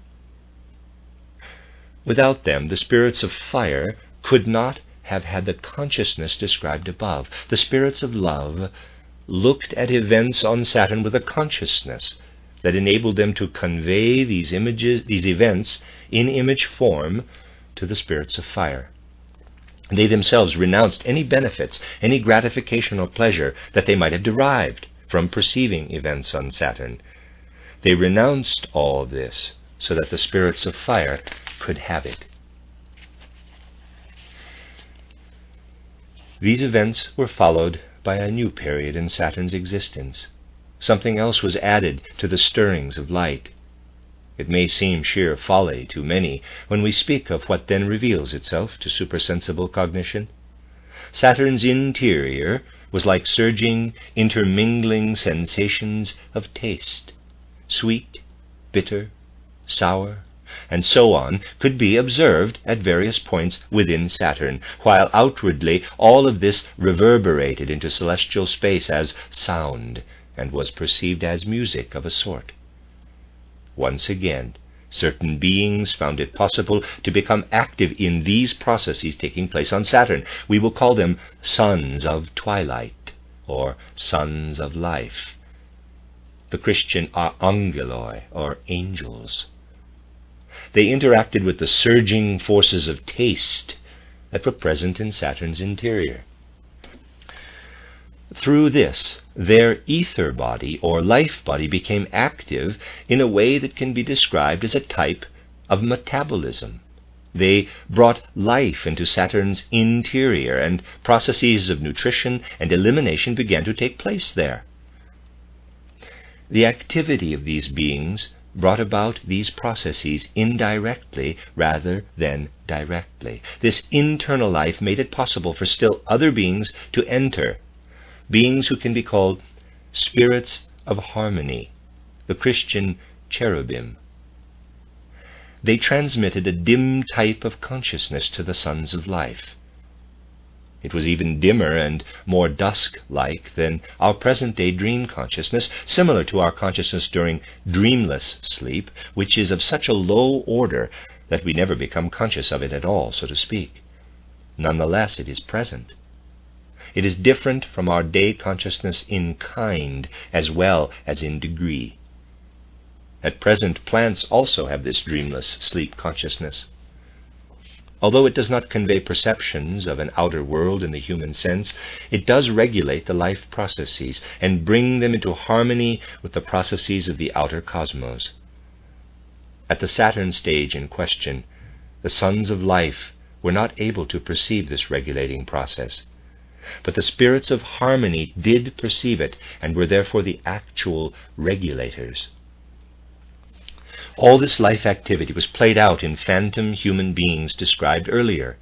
Without them, the spirits of fire could not have had the consciousness described above. The spirits of love looked at events on Saturn with a consciousness that enabled them to convey these events in image form to the spirits of fire. They themselves renounced any benefits, any gratification or pleasure that they might have derived from perceiving events on Saturn. They renounced all of this so that the spirits of fire could have it. These events were followed by a new period in Saturn's existence. Something else was added to the stirrings of light. It may seem sheer folly to many when we speak of what then reveals itself to supersensible cognition. Saturn's interior was like surging, intermingling sensations of taste. Sweet, bitter, sour, and so on could be observed at various points within Saturn, while outwardly all of this reverberated into celestial space as sound and was perceived as music of a sort. Once again, certain beings found it possible to become active in these processes taking place on Saturn. We will call them sons of twilight, or sons of life. The Christian angeloi, or angels. They interacted with the surging forces of taste that were present in Saturn's interior. Through this, their ether body or life body became active in a way that can be described as a type of metabolism. They brought life into Saturn's interior, and processes of nutrition and elimination began to take place there. The activity of these beings brought about these processes indirectly rather than directly. This internal life made it possible for still other beings to enter, beings who can be called spirits of harmony, the Christian cherubim. they transmitted a dim type of consciousness to the sons of life. It was even dimmer and more dusk-like than our present-day dream consciousness, similar to our consciousness during dreamless sleep, which is of such a low order that we never become conscious of it at all, so to speak. Nonetheless, it is present. It is different from our day consciousness in kind as well as in degree. At present, plants also have this dreamless sleep consciousness. Although it does not convey perceptions of an outer world in the human sense, it does regulate the life processes and bring them into harmony with the processes of the outer cosmos. At the Saturn stage in question, the sons of life were not able to perceive this regulating process, but the spirits of harmony did perceive it and were therefore the actual regulators. All this life activity was played out in phantom human beings described earlier.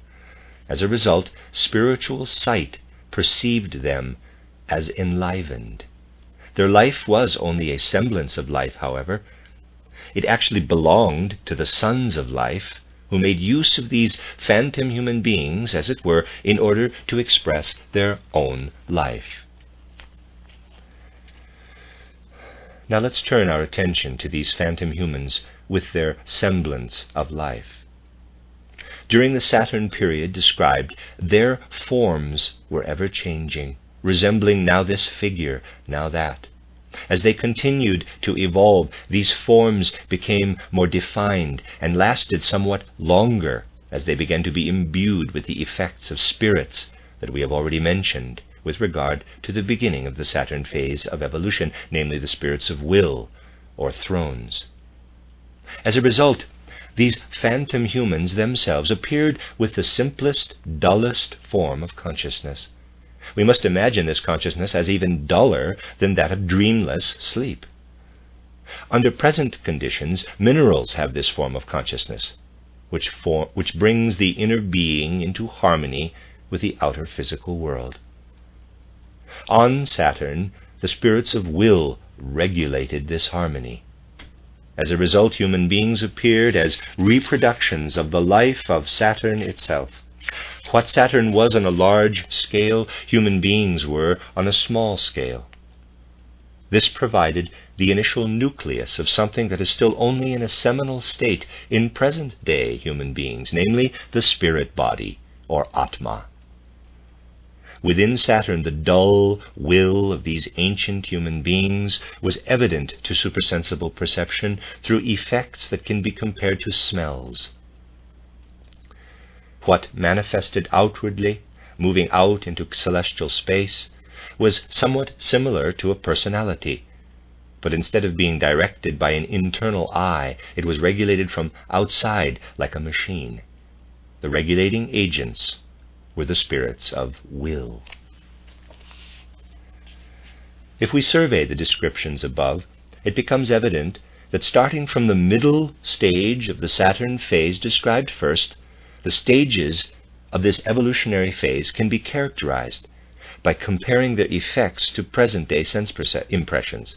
As a result, spiritual sight perceived them as enlivened. Their life was only a semblance of life, however. It actually belonged to the sons of life, who made use of these phantom human beings, as it were, in order to express their own life. Now let's turn our attention to these phantom humans with their semblance of life. During the Saturn period described, their forms were ever changing, resembling now this figure, now that. As they continued to evolve, these forms became more defined and lasted somewhat longer as they began to be imbued with the effects of spirits that we have already mentioned with regard to the beginning of the Saturn phase of evolution, namely the spirits of will, or thrones. As a result, these phantom humans themselves appeared with the simplest, dullest form of consciousness. We must imagine this consciousness as even duller than that of dreamless sleep. Under present conditions, minerals have this form of consciousness, which brings the inner being into harmony with the outer physical world. On Saturn, the spirits of will regulated this harmony. As a result, human beings appeared as reproductions of the life of Saturn itself. What Saturn was on a large scale, human beings were on a small scale. This provided the initial nucleus of something that is still only in a seminal state in present-day human beings, namely the spirit body, or Atma. Within Saturn, the dull will of these ancient human beings was evident to supersensible perception through effects that can be compared to smells. What manifested outwardly, moving out into celestial space, was somewhat similar to a personality, but instead of being directed by an internal eye, it was regulated from outside like a machine. The regulating agents were the spirits of will. If we survey the descriptions above, it becomes evident that starting from the middle stage of the Saturn phase described first, the stages of this evolutionary phase can be characterized by comparing their effects to present-day sense impressions.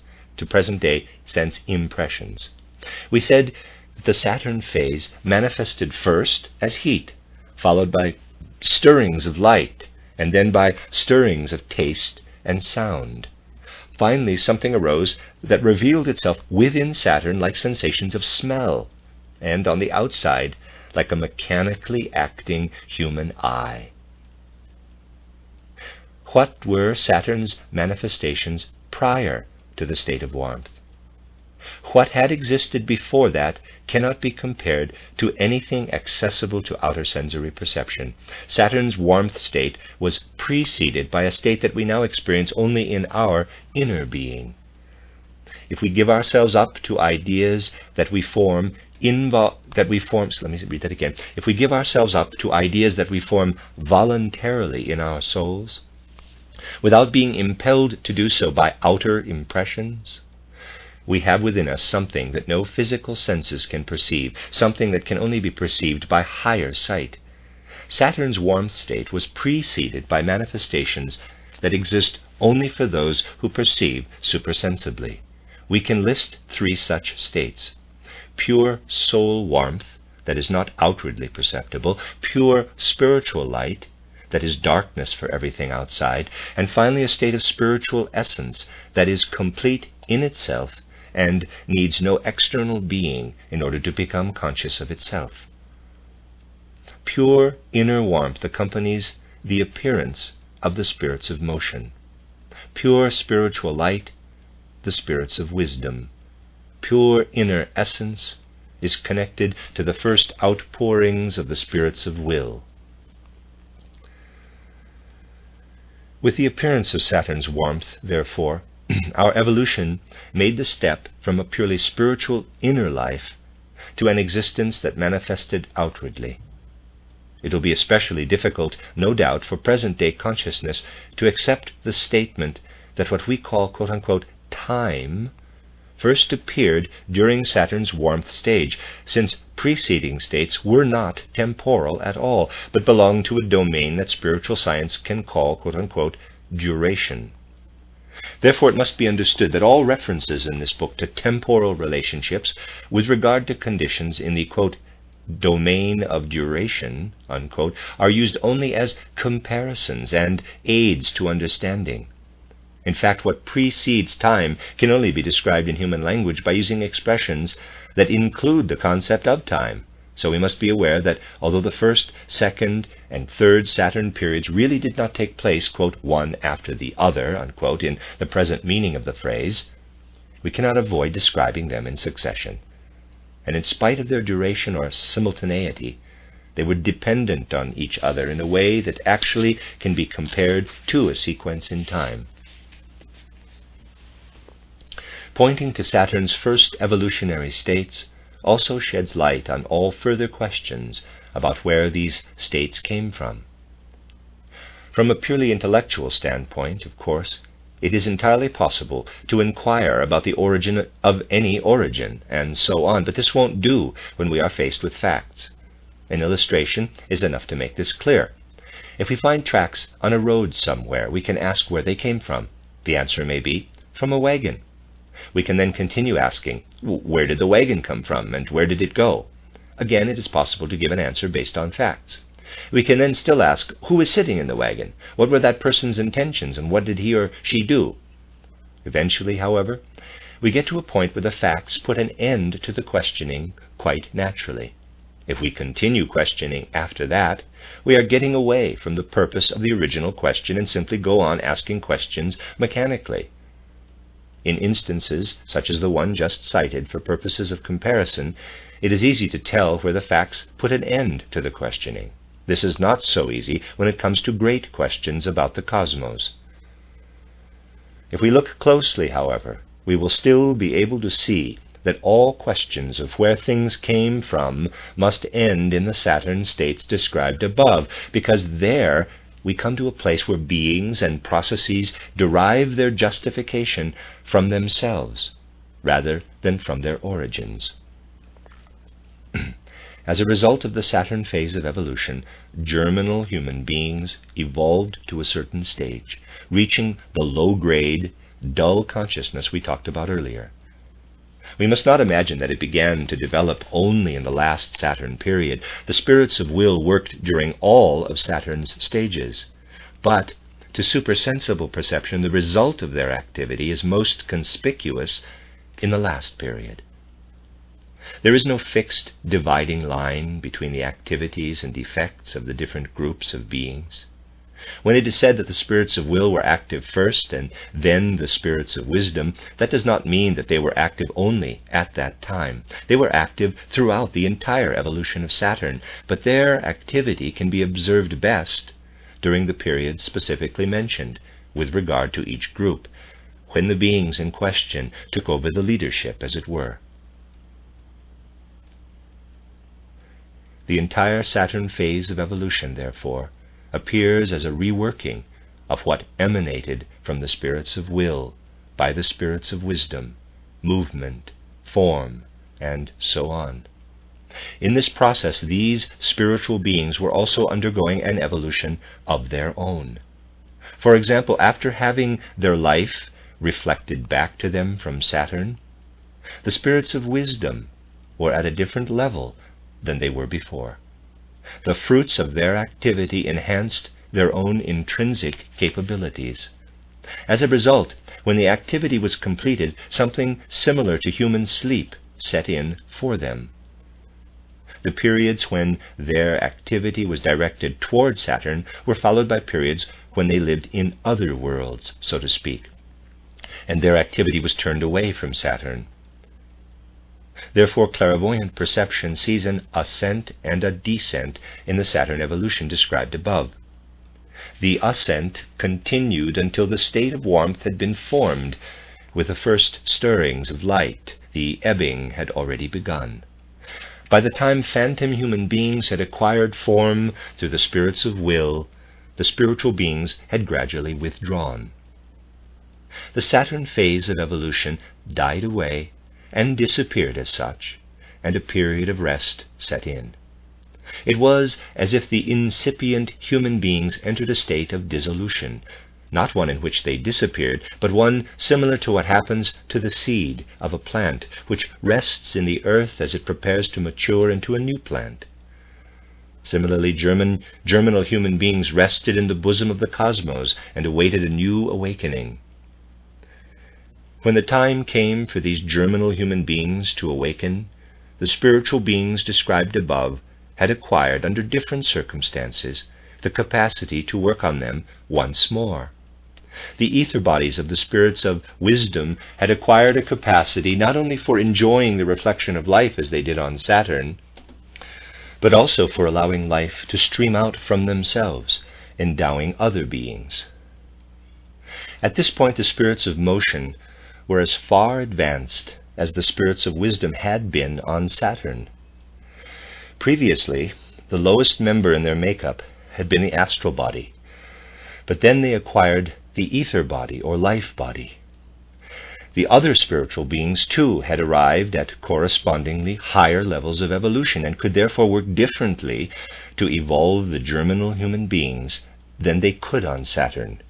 We said that the Saturn phase manifested first as heat, followed by stirrings of light, and then by stirrings of taste and sound. Finally, something arose that revealed itself within Saturn like sensations of smell, and on the outside like a mechanically acting human eye. What were Saturn's manifestations prior to the state of warmth? What had existed before that cannot be compared to anything accessible to outer sensory perception. Saturn's warmth state was preceded by a state that we now experience only in our inner being. If we give ourselves up to ideas that we form If we give ourselves up to ideas that we form voluntarily in our souls, without being impelled to do so by outer impressions, we have within us something that no physical senses can perceive, something that can only be perceived by higher sight. Saturn's warmth state was preceded by manifestations that exist only for those who perceive supersensibly. We can list 3 such states: pure soul warmth, that is not outwardly perceptible, pure spiritual light, that is darkness for everything outside, and finally a state of spiritual essence that is complete in itself and needs no external being in order to become conscious of itself. Pure inner warmth accompanies the appearance of the spirits of motion. Pure spiritual light, the spirits of wisdom. Pure inner essence is connected to the first outpourings of the spirits of will. With the appearance of Saturn's warmth, therefore, our evolution made the step from a purely spiritual inner life to an existence that manifested outwardly. It will be especially difficult, no doubt, for present-day consciousness to accept the statement that what we call, quote-unquote, time first appeared during Saturn's warmth stage, since preceding states were not temporal at all, but belonged to a domain that spiritual science can call, quote-unquote, duration. Therefore, it must be understood that all references in this book to temporal relationships with regard to conditions in the, quote, domain of duration, unquote, are used only as comparisons and aids to understanding. In fact, what precedes time can only be described in human language by using expressions that include the concept of time. So we must be aware that although the first, second, and third Saturn periods really did not take place, quote, one after the other, unquote, in the present meaning of the phrase, we cannot avoid describing them in succession. And in spite of their duration or simultaneity, they were dependent on each other in a way that actually can be compared to a sequence in time. Pointing to Saturn's first evolutionary states also sheds light on all further questions about where these states came from. From a purely intellectual standpoint, of course, it is entirely possible to inquire about the origin of any origin, and so on, but this won't do when we are faced with facts. An illustration is enough to make this clear. If we find tracks on a road somewhere, we can ask where they came from. The answer may be, from a wagon. We can then continue asking, where did the wagon come from, and where did it go? Again, it is possible to give an answer based on facts. We can then still ask, who was sitting in the wagon? What were that person's intentions, and what did he or she do? Eventually, however, we get to a point where the facts put an end to the questioning quite naturally. If we continue questioning after that, we are getting away from the purpose of the original question and simply go on asking questions mechanically. In instances such as the one just cited for purposes of comparison, it is easy to tell where the facts put an end to the questioning. This is not so easy when it comes to great questions about the cosmos. If we look closely, however, we will still be able to see that all questions of where things came from must end in the Saturn states described above, because there we come to a place where beings and processes derive their justification from themselves rather than from their origins. As a result of the Saturn phase of evolution, germinal human beings evolved to a certain stage, reaching the low-grade, dull consciousness we talked about earlier. We must not imagine that it began to develop only in the last Saturn period. The spirits of will worked during all of Saturn's stages. But to supersensible perception, the result of their activity is most conspicuous in the last period. There is no fixed dividing line between the activities and effects of the different groups of beings. When it is said that the spirits of will were active first and then the spirits of wisdom, that does not mean that they were active only at that time. They were active throughout the entire evolution of Saturn, but their activity can be observed best during the periods specifically mentioned with regard to each group, when the beings in question took over the leadership, as it were. The entire Saturn phase of evolution, therefore, appears as a reworking of what emanated from the spirits of will by the spirits of wisdom, movement, form, and so on. In this process, these spiritual beings were also undergoing an evolution of their own. For example, after having their life reflected back to them from Saturn, the spirits of wisdom were at a different level than they were before. The fruits of their activity enhanced their own intrinsic capabilities. As a result, when the activity was completed, something similar to human sleep set in for them. The periods when their activity was directed toward Saturn were followed by periods when they lived in other worlds, so to speak, and their activity was turned away from Saturn. Therefore, clairvoyant perception sees an ascent and a descent in the Saturn evolution described above. The ascent continued until the state of warmth had been formed. With the first stirrings of light, the ebbing had already begun. By the time phantom human beings had acquired form through the spirits of will, the spiritual beings had gradually withdrawn. The Saturn phase of evolution died away and disappeared as such, and a period of rest set in. It was as if the incipient human beings entered a state of dissolution, not one in which they disappeared, but one similar to what happens to the seed of a plant, which rests in the earth as it prepares to mature into a new plant. Similarly, germinal human beings rested in the bosom of the cosmos and awaited a new awakening. When the time came for these germinal human beings to awaken, the spiritual beings described above had acquired, under different circumstances, the capacity to work on them once more. The ether bodies of the spirits of wisdom had acquired a capacity not only for enjoying the reflection of life as they did on Saturn, but also for allowing life to stream out from themselves, endowing other beings. At this point, the spirits of motion were as far advanced as the spirits of wisdom had been on Saturn. Previously, the lowest member in their makeup had been the astral body, but then they acquired the ether body or life body. The other spiritual beings, too, had arrived at correspondingly higher levels of evolution and could therefore work differently to evolve the germinal human beings than they could on Saturn.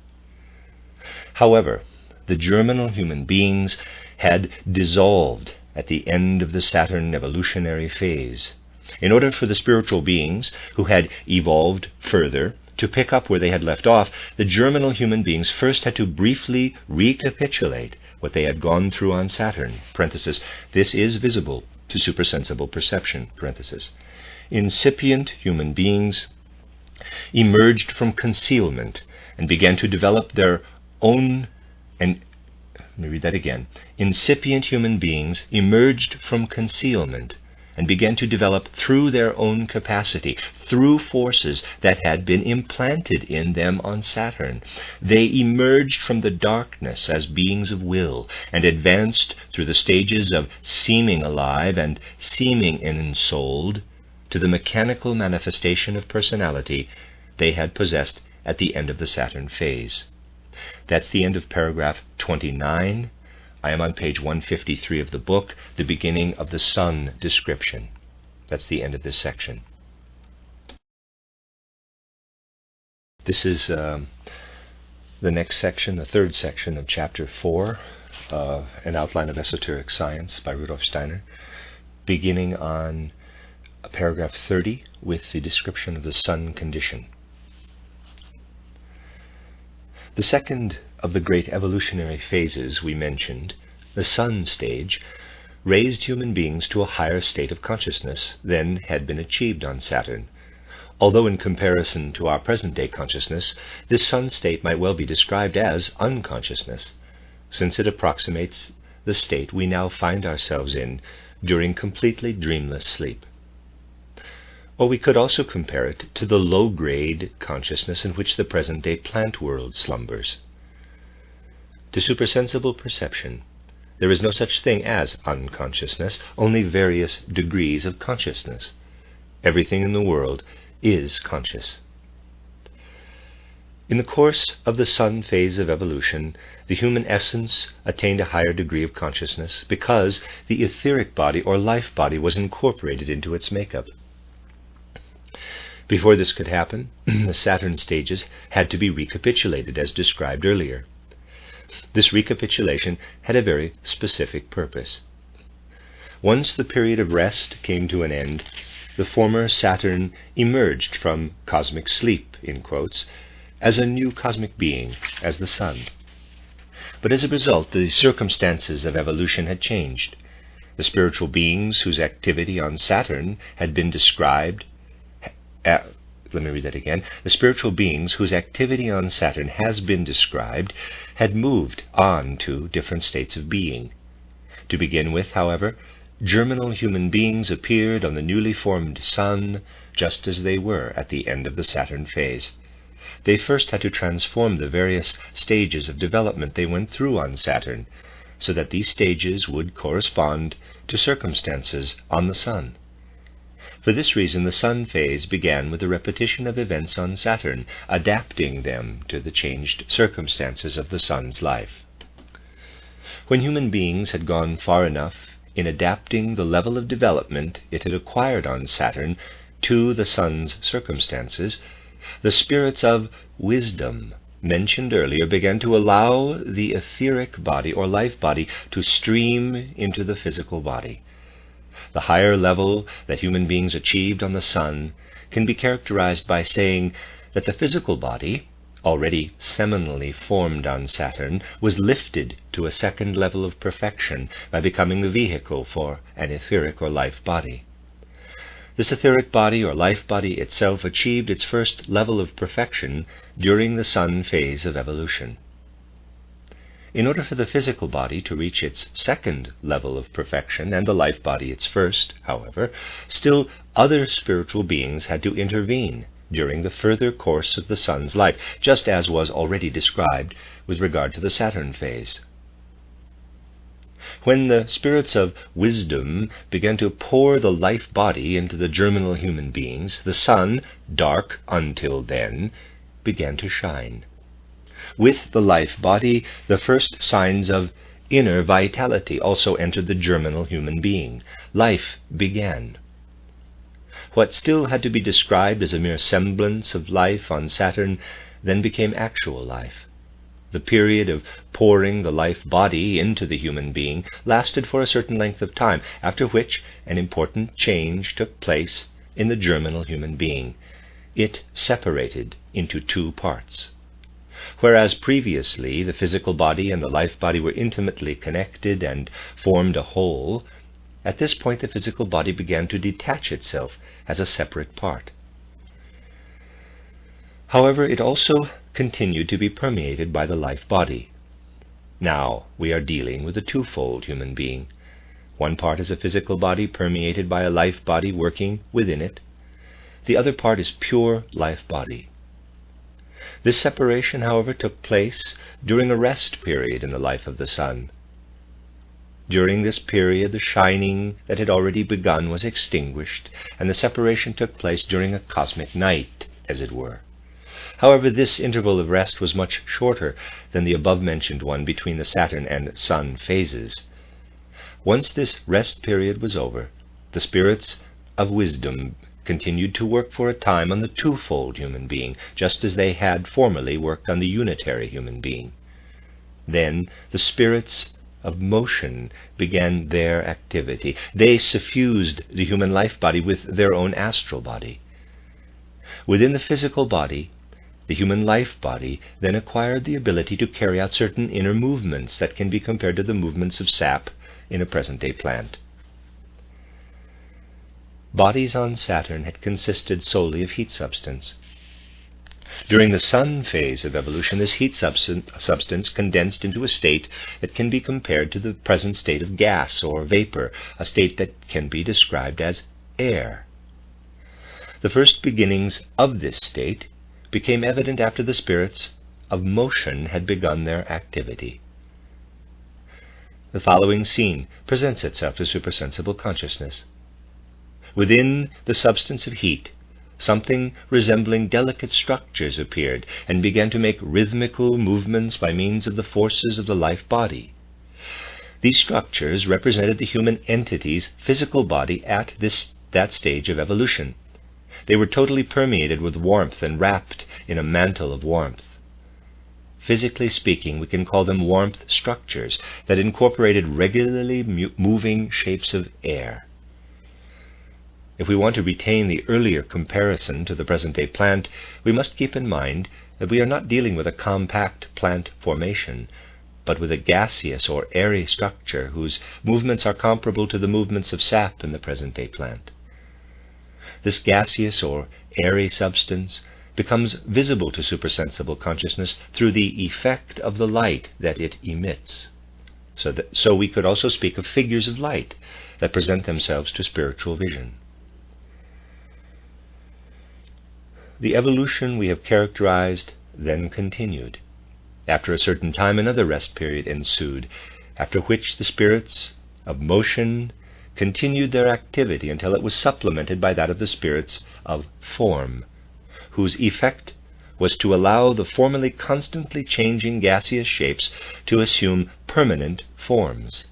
However, the germinal human beings had dissolved at the end of the Saturn evolutionary phase. In order for the spiritual beings who had evolved further to pick up where they had left off, the germinal human beings first had to briefly recapitulate what they had gone through on Saturn. Parenthesis, this is visible to supersensible perception. Parenthesis. Incipient human beings emerged from concealment and began to develop their own Let me read that again. Incipient human beings emerged from concealment and began to develop through their own capacity, through forces that had been implanted in them on Saturn. They emerged from the darkness as beings of will and advanced through the stages of seeming alive and seeming ensouled to the mechanical manifestation of personality they had possessed at the end of the Saturn phase. That's the end of paragraph 29. I am on page 153 of the book, the beginning of the sun description. That's the end of this section. This is the next section, the third section of chapter 4, An Outline of Esoteric Science by Rudolf Steiner, beginning on paragraph 30 with the description of the sun condition. The second of the great evolutionary phases we mentioned, the sun stage, raised human beings to a higher state of consciousness than had been achieved on Saturn. Although in comparison to our present-day consciousness, this sun state might well be described as unconsciousness, since it approximates the state we now find ourselves in during completely dreamless sleep. Or we could also compare it to the low-grade consciousness in which the present-day plant world slumbers. To supersensible perception, there is no such thing as unconsciousness, only various degrees of consciousness. Everything in the world is conscious. In the course of the sun phase of evolution, the human essence attained a higher degree of consciousness because the etheric body or life body was incorporated into its makeup. Before this could happen, the Saturn stages had to be recapitulated as described earlier. This recapitulation had a very specific purpose. Once the period of rest came to an end, the former Saturn emerged from cosmic sleep, in quotes, as a new cosmic being, as the Sun. But as a result, the circumstances of evolution had changed. The spiritual beings whose activity on Saturn had been described... The spiritual beings whose activity on Saturn has been described had moved on to different states of being. To begin with, however, germinal human beings appeared on the newly formed Sun just as they were at the end of the Saturn phase. They first had to transform the various stages of development they went through on Saturn, so that these stages would correspond to circumstances on the Sun. For this reason, the Sun phase began with a repetition of events on Saturn, adapting them to the changed circumstances of the Sun's life. When human beings had gone far enough in adapting the level of development it had acquired on Saturn to the Sun's circumstances, the spirits of wisdom mentioned earlier began to allow the etheric body or life body to stream into the physical body. The higher level that human beings achieved on the Sun can be characterized by saying that the physical body, already seminally formed on Saturn, was lifted to a second level of perfection by becoming the vehicle for an etheric or life body. This etheric body or life body itself achieved its first level of perfection during the Sun phase of evolution. In order for the physical body to reach its second level of perfection, and the life body its first, however, still other spiritual beings had to intervene during the further course of the Sun's life, just as was already described with regard to the Saturn phase. When the spirits of wisdom began to pour the life body into the germinal human beings, the Sun, dark until then, began to shine. With the life body, the first signs of inner vitality also entered the germinal human being. Life began. What still had to be described as a mere semblance of life on Saturn then became actual life. The period of pouring the life body into the human being lasted for a certain length of time, after which an important change took place in the germinal human being. It separated into two parts. Whereas previously the physical body and the life body were intimately connected and formed a whole, at this point the physical body began to detach itself as a separate part. However, it also continued to be permeated by the life body. Now we are dealing with a twofold human being. One part is a physical body permeated by a life body working within it. The other part is pure life body. This separation, however, took place during a rest period in the life of the Sun. During this period, the shining that had already begun was extinguished, and the separation took place during a cosmic night, as it were. However, this interval of rest was much shorter than the above-mentioned one between the Saturn and Sun phases. Once this rest period was over, the spirits of wisdom continued to work for a time on the twofold human being, just as they had formerly worked on the unitary human being. Then the spirits of motion began their activity. They suffused the human life body with their own astral body. Within the physical body, the human life body then acquired the ability to carry out certain inner movements that can be compared to the movements of sap in a present-day plant. Bodies on Saturn had consisted solely of heat substance. During the Sun phase of evolution, this heat substance condensed into a state that can be compared to the present state of gas or vapor, a state that can be described as air. The first beginnings of this state became evident after the spirits of motion had begun their activity. The following scene presents itself to supersensible consciousness. Within the substance of heat, something resembling delicate structures appeared and began to make rhythmical movements by means of the forces of the life body. These structures represented the human entity's physical body at that stage of evolution. They were totally permeated with warmth and wrapped in a mantle of warmth. Physically speaking, we can call them warmth structures that incorporated regularly moving shapes of air. If we want to retain the earlier comparison to the present-day plant, we must keep in mind that we are not dealing with a compact plant formation, but with a gaseous or airy structure whose movements are comparable to the movements of sap in the present-day plant. This gaseous or airy substance becomes visible to supersensible consciousness through the effect of the light that it emits. So we could also speak of figures of light that present themselves to spiritual vision. The evolution we have characterized then continued. After a certain time, another rest period ensued, after which the spirits of motion continued their activity until it was supplemented by that of the spirits of form, whose effect was to allow the formerly constantly changing gaseous shapes to assume permanent forms.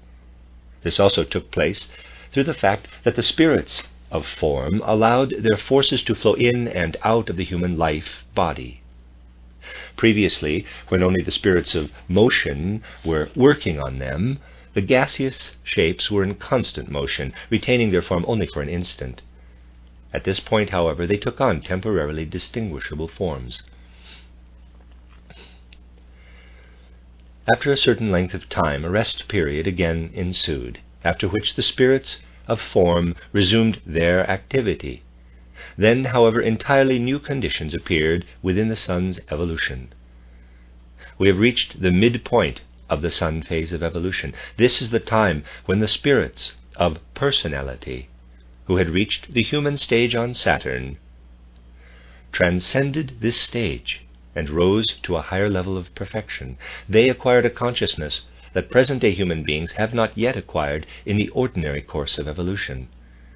This also took place through the fact that the spirits of form allowed their forces to flow in and out of the human life body. Previously, when only the spirits of motion were working on them, the gaseous shapes were in constant motion, retaining their form only for an instant. At this point, however, they took on temporarily distinguishable forms. After a certain length of time, a rest period again ensued, after which the spirits of form resumed their activity. Then, however, entirely new conditions appeared within the sun's evolution. We have reached the midpoint of the sun phase of evolution. This is the time when the spirits of personality, who had reached the human stage on Saturn, transcended this stage and rose to a higher level of perfection. They acquired a consciousness that present-day human beings have not yet acquired in the ordinary course of evolution.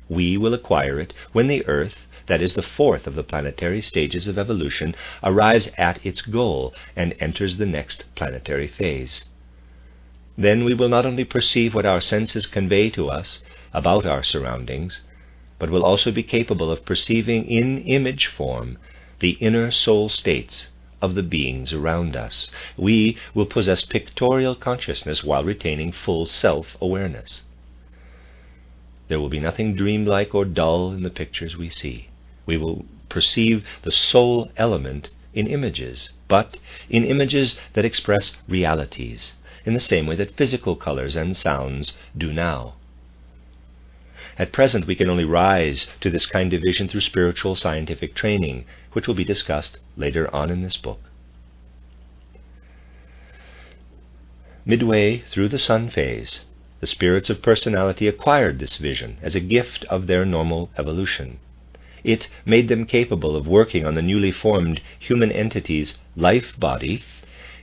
We will acquire it when the Earth, that is the fourth of the planetary stages of evolution, arrives at its goal and enters the next planetary phase. Then we will not only perceive what our senses convey to us about our surroundings, but will also be capable of perceiving in image form the inner soul states of the beings around us. We will possess pictorial consciousness while retaining full self-awareness. There will be nothing dreamlike or dull in the pictures we see. We will perceive the soul element in images, but in images that express realities, in the same way that physical colors and sounds do now. At present, we can only rise to this kind of vision through spiritual scientific training, which will be discussed later on in this book. Midway through the sun phase, the spirits of personality acquired this vision as a gift of their normal evolution. It made them capable of working on the newly formed human entity's life body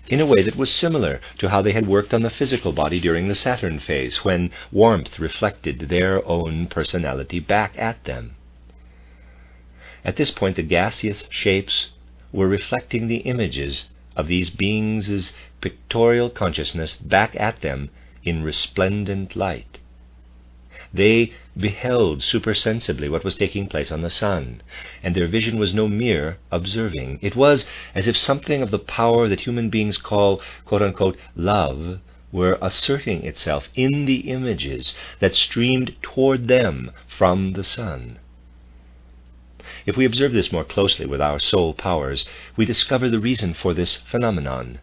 in a way that was similar to how they had worked on the physical body during the Saturn phase, when warmth reflected their own personality back at them. At this point, the gaseous shapes were reflecting the images of these beings' pictorial consciousness back at them in resplendent light. They beheld supersensibly what was taking place on the sun, and their vision was no mere observing. It was as if something of the power that human beings call, quote-unquote, love, were asserting itself in the images that streamed toward them from the sun. If we observe this more closely with our soul powers, we discover the reason for this phenomenon.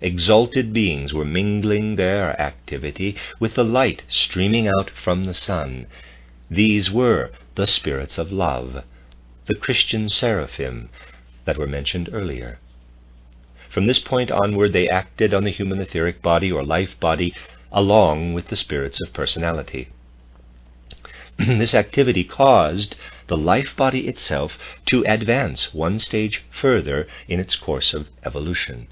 Exalted beings were mingling their activity with the light streaming out from the sun. These were the spirits of love, the Christian seraphim that were mentioned earlier. From this point onward, they acted on the human etheric body or life body along with the spirits of personality. This activity caused the life body itself to advance one stage further in its course of evolution.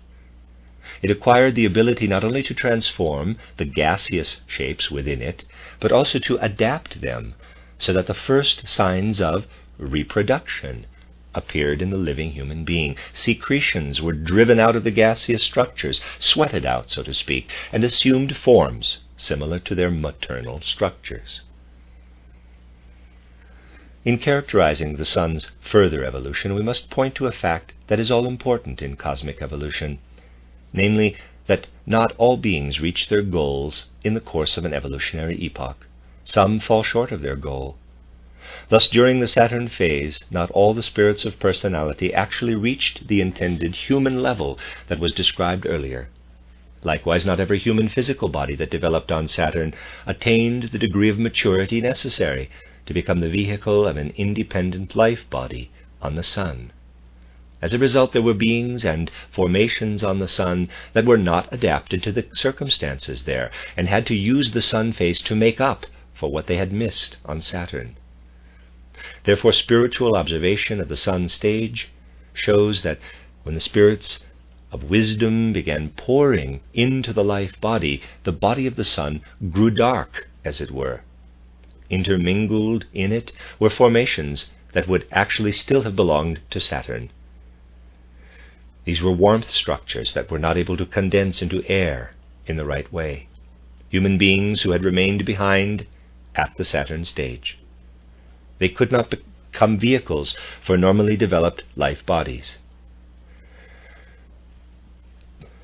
It acquired the ability not only to transform the gaseous shapes within it, but also to adapt them so that the first signs of reproduction appeared in the living human being. Secretions were driven out of the gaseous structures, sweated out, so to speak, and assumed forms similar to their maternal structures. In characterizing the sun's further evolution, we must point to a fact that is all important in cosmic evolution, namely, that not all beings reach their goals in the course of an evolutionary epoch. Some fall short of their goal. Thus, during the Saturn phase, not all the spirits of personality actually reached the intended human level that was described earlier. Likewise, not every human physical body that developed on Saturn attained the degree of maturity necessary to become the vehicle of an independent life body on the Sun. As a result, there were beings and formations on the Sun that were not adapted to the circumstances there and had to use the Sun phase to make up for what they had missed on Saturn. Therefore, spiritual observation of the Sun stage shows that when the spirits of wisdom began pouring into the life body, the body of the Sun grew dark, as it were. Intermingled in it were formations that would actually still have belonged to Saturn. These were warmth structures that were not able to condense into air in the right way. Human beings who had remained behind at the Saturn stage. They could not become vehicles for normally developed life bodies.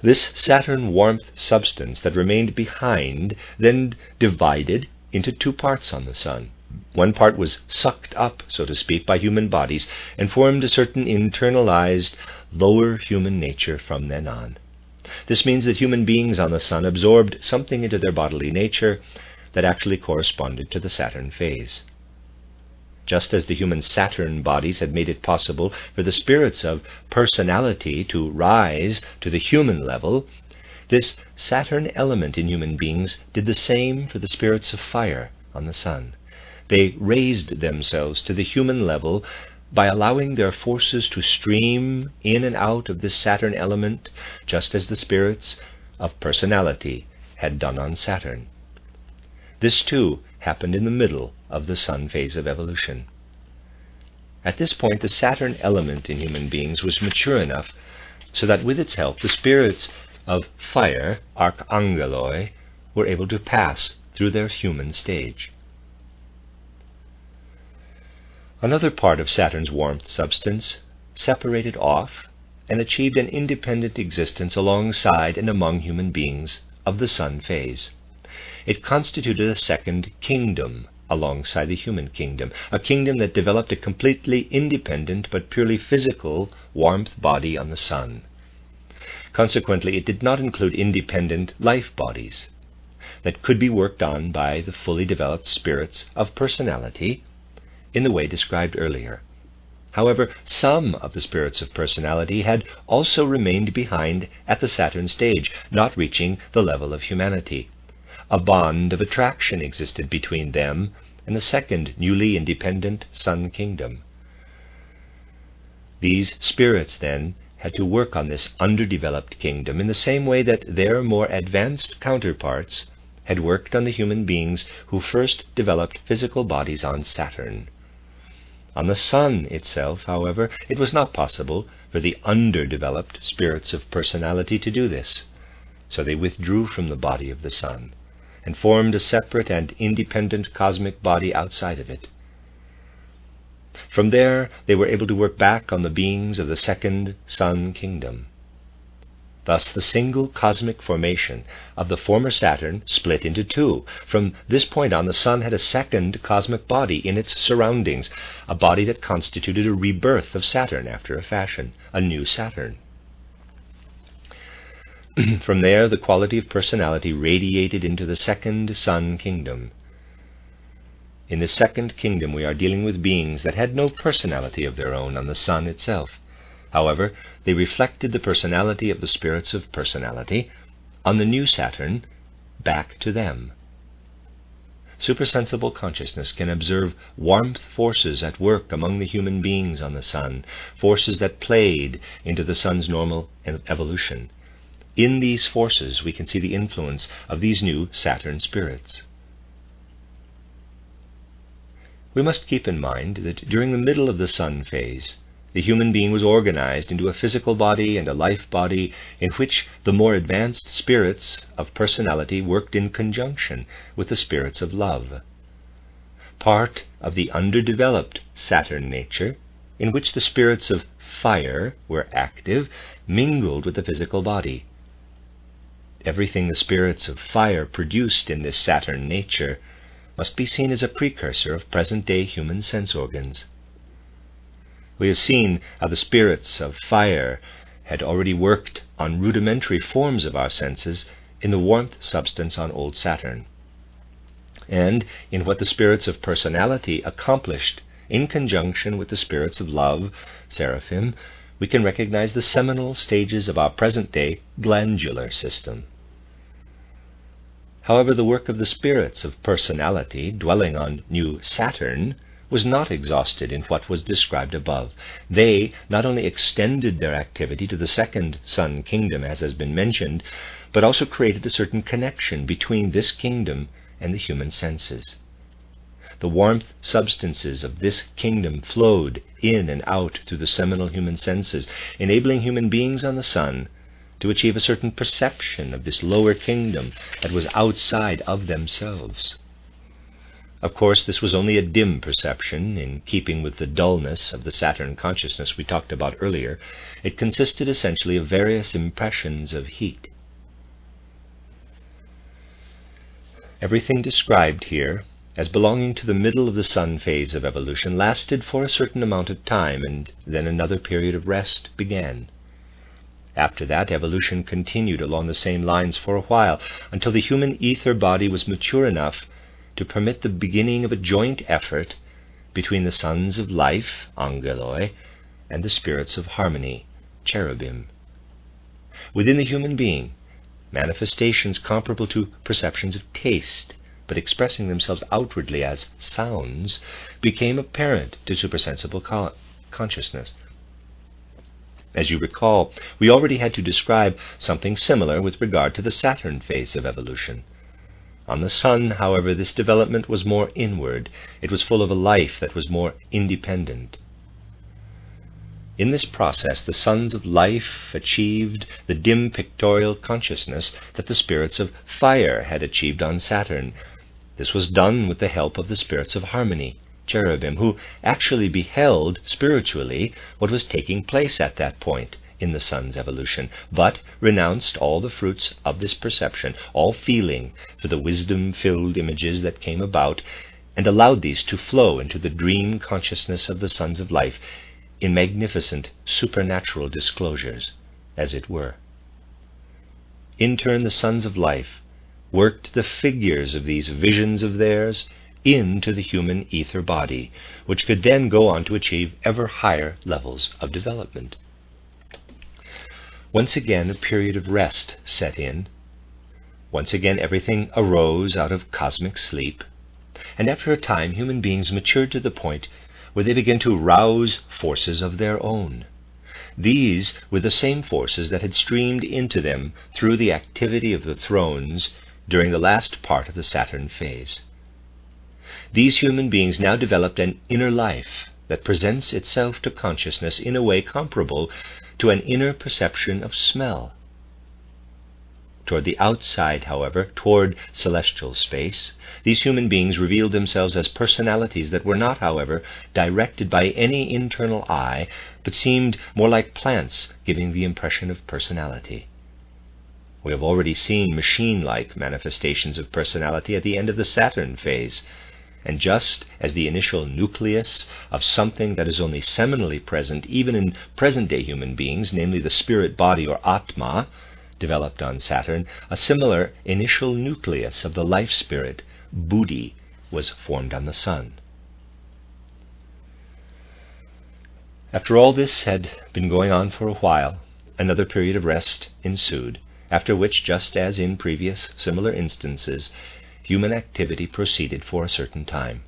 This Saturn warmth substance that remained behind then divided into two parts on the Sun. One part was sucked up, so to speak, by human bodies and formed a certain internalized lower human nature from then on. This means that human beings on the Sun absorbed something into their bodily nature that actually corresponded to the Saturn phase. Just as the human Saturn bodies had made it possible for the spirits of personality to rise to the human level, this Saturn element in human beings did the same for the spirits of fire on the Sun. They raised themselves to the human level by allowing their forces to stream in and out of this Saturn element, just as the spirits of personality had done on Saturn. This, too, happened in the middle of the Sun phase of evolution. At this point, the Saturn element in human beings was mature enough so that with its help, the spirits of fire, archangeloi, were able to pass through their human stage. Another part of Saturn's warmth substance separated off and achieved an independent existence alongside and among human beings of the Sun phase. It constituted a second kingdom alongside the human kingdom, a kingdom that developed a completely independent but purely physical warmth body on the Sun. Consequently, it did not include independent life bodies that could be worked on by the fully developed spirits of personality in the way described earlier. However, some of the spirits of personality had also remained behind at the Saturn stage, not reaching the level of humanity. A bond of attraction existed between them and the second newly independent Sun kingdom. These spirits, then, had to work on this underdeveloped kingdom in the same way that their more advanced counterparts had worked on the human beings who first developed physical bodies on Saturn. On the Sun itself, however, it was not possible for the underdeveloped spirits of personality to do this, so they withdrew from the body of the Sun and formed a separate and independent cosmic body outside of it. From there, they were able to work back on the beings of the second Sun kingdom. Thus, the single cosmic formation of the former Saturn split into two. From this point on, the Sun had a second cosmic body in its surroundings, a body that constituted a rebirth of Saturn after a fashion, a new Saturn. From there, the quality of personality radiated into the second Sun kingdom. In the second kingdom, we are dealing with beings that had no personality of their own on the Sun itself. However, they reflected the personality of the spirits of personality on the new Saturn back to them. Supersensible consciousness can observe warmth forces at work among the human beings on the Sun, forces that played into the Sun's normal evolution. In these forces, we can see the influence of these new Saturn spirits. We must keep in mind that during the middle of the Sun phase, the human being was organized into a physical body and a life body in which the more advanced spirits of personality worked in conjunction with the spirits of love. Part of the underdeveloped Saturn nature, in which the spirits of fire were active, mingled with the physical body. Everything the spirits of fire produced in this Saturn nature must be seen as a precursor of present-day human sense organs. We have seen how the spirits of fire had already worked on rudimentary forms of our senses in the warmth substance on old Saturn, and in what the spirits of personality accomplished in conjunction with the spirits of love, seraphim, we can recognize the seminal stages of our present-day glandular system. However, the work of the spirits of personality dwelling on new Saturn was not exhausted in what was described above. They not only extended their activity to the second sun kingdom, as has been mentioned, but also created a certain connection between this kingdom and the human senses. The warmth substances of this kingdom flowed in and out through the seminal human senses, enabling human beings on the sun to achieve a certain perception of this lower kingdom that was outside of themselves. Of course, this was only a dim perception, in keeping with the dullness of the Saturn consciousness we talked about earlier. It consisted essentially of various impressions of heat. Everything described here as belonging to the middle of the sun phase of evolution lasted for a certain amount of time, and then another period of rest began. After that, evolution continued along the same lines for a while, until the human ether body was mature enough to permit the beginning of a joint effort between the sons of life, angeloi, and the spirits of harmony, cherubim. Within the human being, manifestations comparable to perceptions of taste, but expressing themselves outwardly as sounds, became apparent to supersensible consciousness. As you recall, we already had to describe something similar with regard to the Saturn phase of evolution. On the Sun, however, this development was more inward. It was full of a life that was more independent. In this process, the sons of life achieved the dim pictorial consciousness that the spirits of fire had achieved on Saturn. This was done with the help of the spirits of harmony, cherubim, who actually beheld spiritually what was taking place at that point in the sun's evolution, but renounced all the fruits of this perception, all feeling, for the wisdom-filled images that came about, and allowed these to flow into the dream consciousness of the sons of life in magnificent supernatural disclosures, as it were. In turn, the sons of life worked the figures of these visions of theirs into the human ether body, which could then go on to achieve ever higher levels of development. Once again, a period of rest set in. Once again, everything arose out of cosmic sleep, and after a time, human beings matured to the point where they began to rouse forces of their own. These were the same forces that had streamed into them through the activity of the thrones during the last part of the Saturn phase. These human beings now developed an inner life that presents itself to consciousness in a way comparable to an inner perception of smell. Toward the outside, however, toward celestial space, these human beings revealed themselves as personalities that were not, however, directed by any internal eye, but seemed more like plants, giving the impression of personality. We have already seen machine-like manifestations of personality at the end of the Saturn phase, and just as the initial nucleus of something that is only seminally present even in present-day human beings, namely the spirit body or Atma, developed on Saturn, a similar initial nucleus of the life spirit, Buddhi, was formed on the Sun. After all this had been going on for a while, another period of rest ensued, after which, just as in previous similar instances, human activity proceeded for a certain time.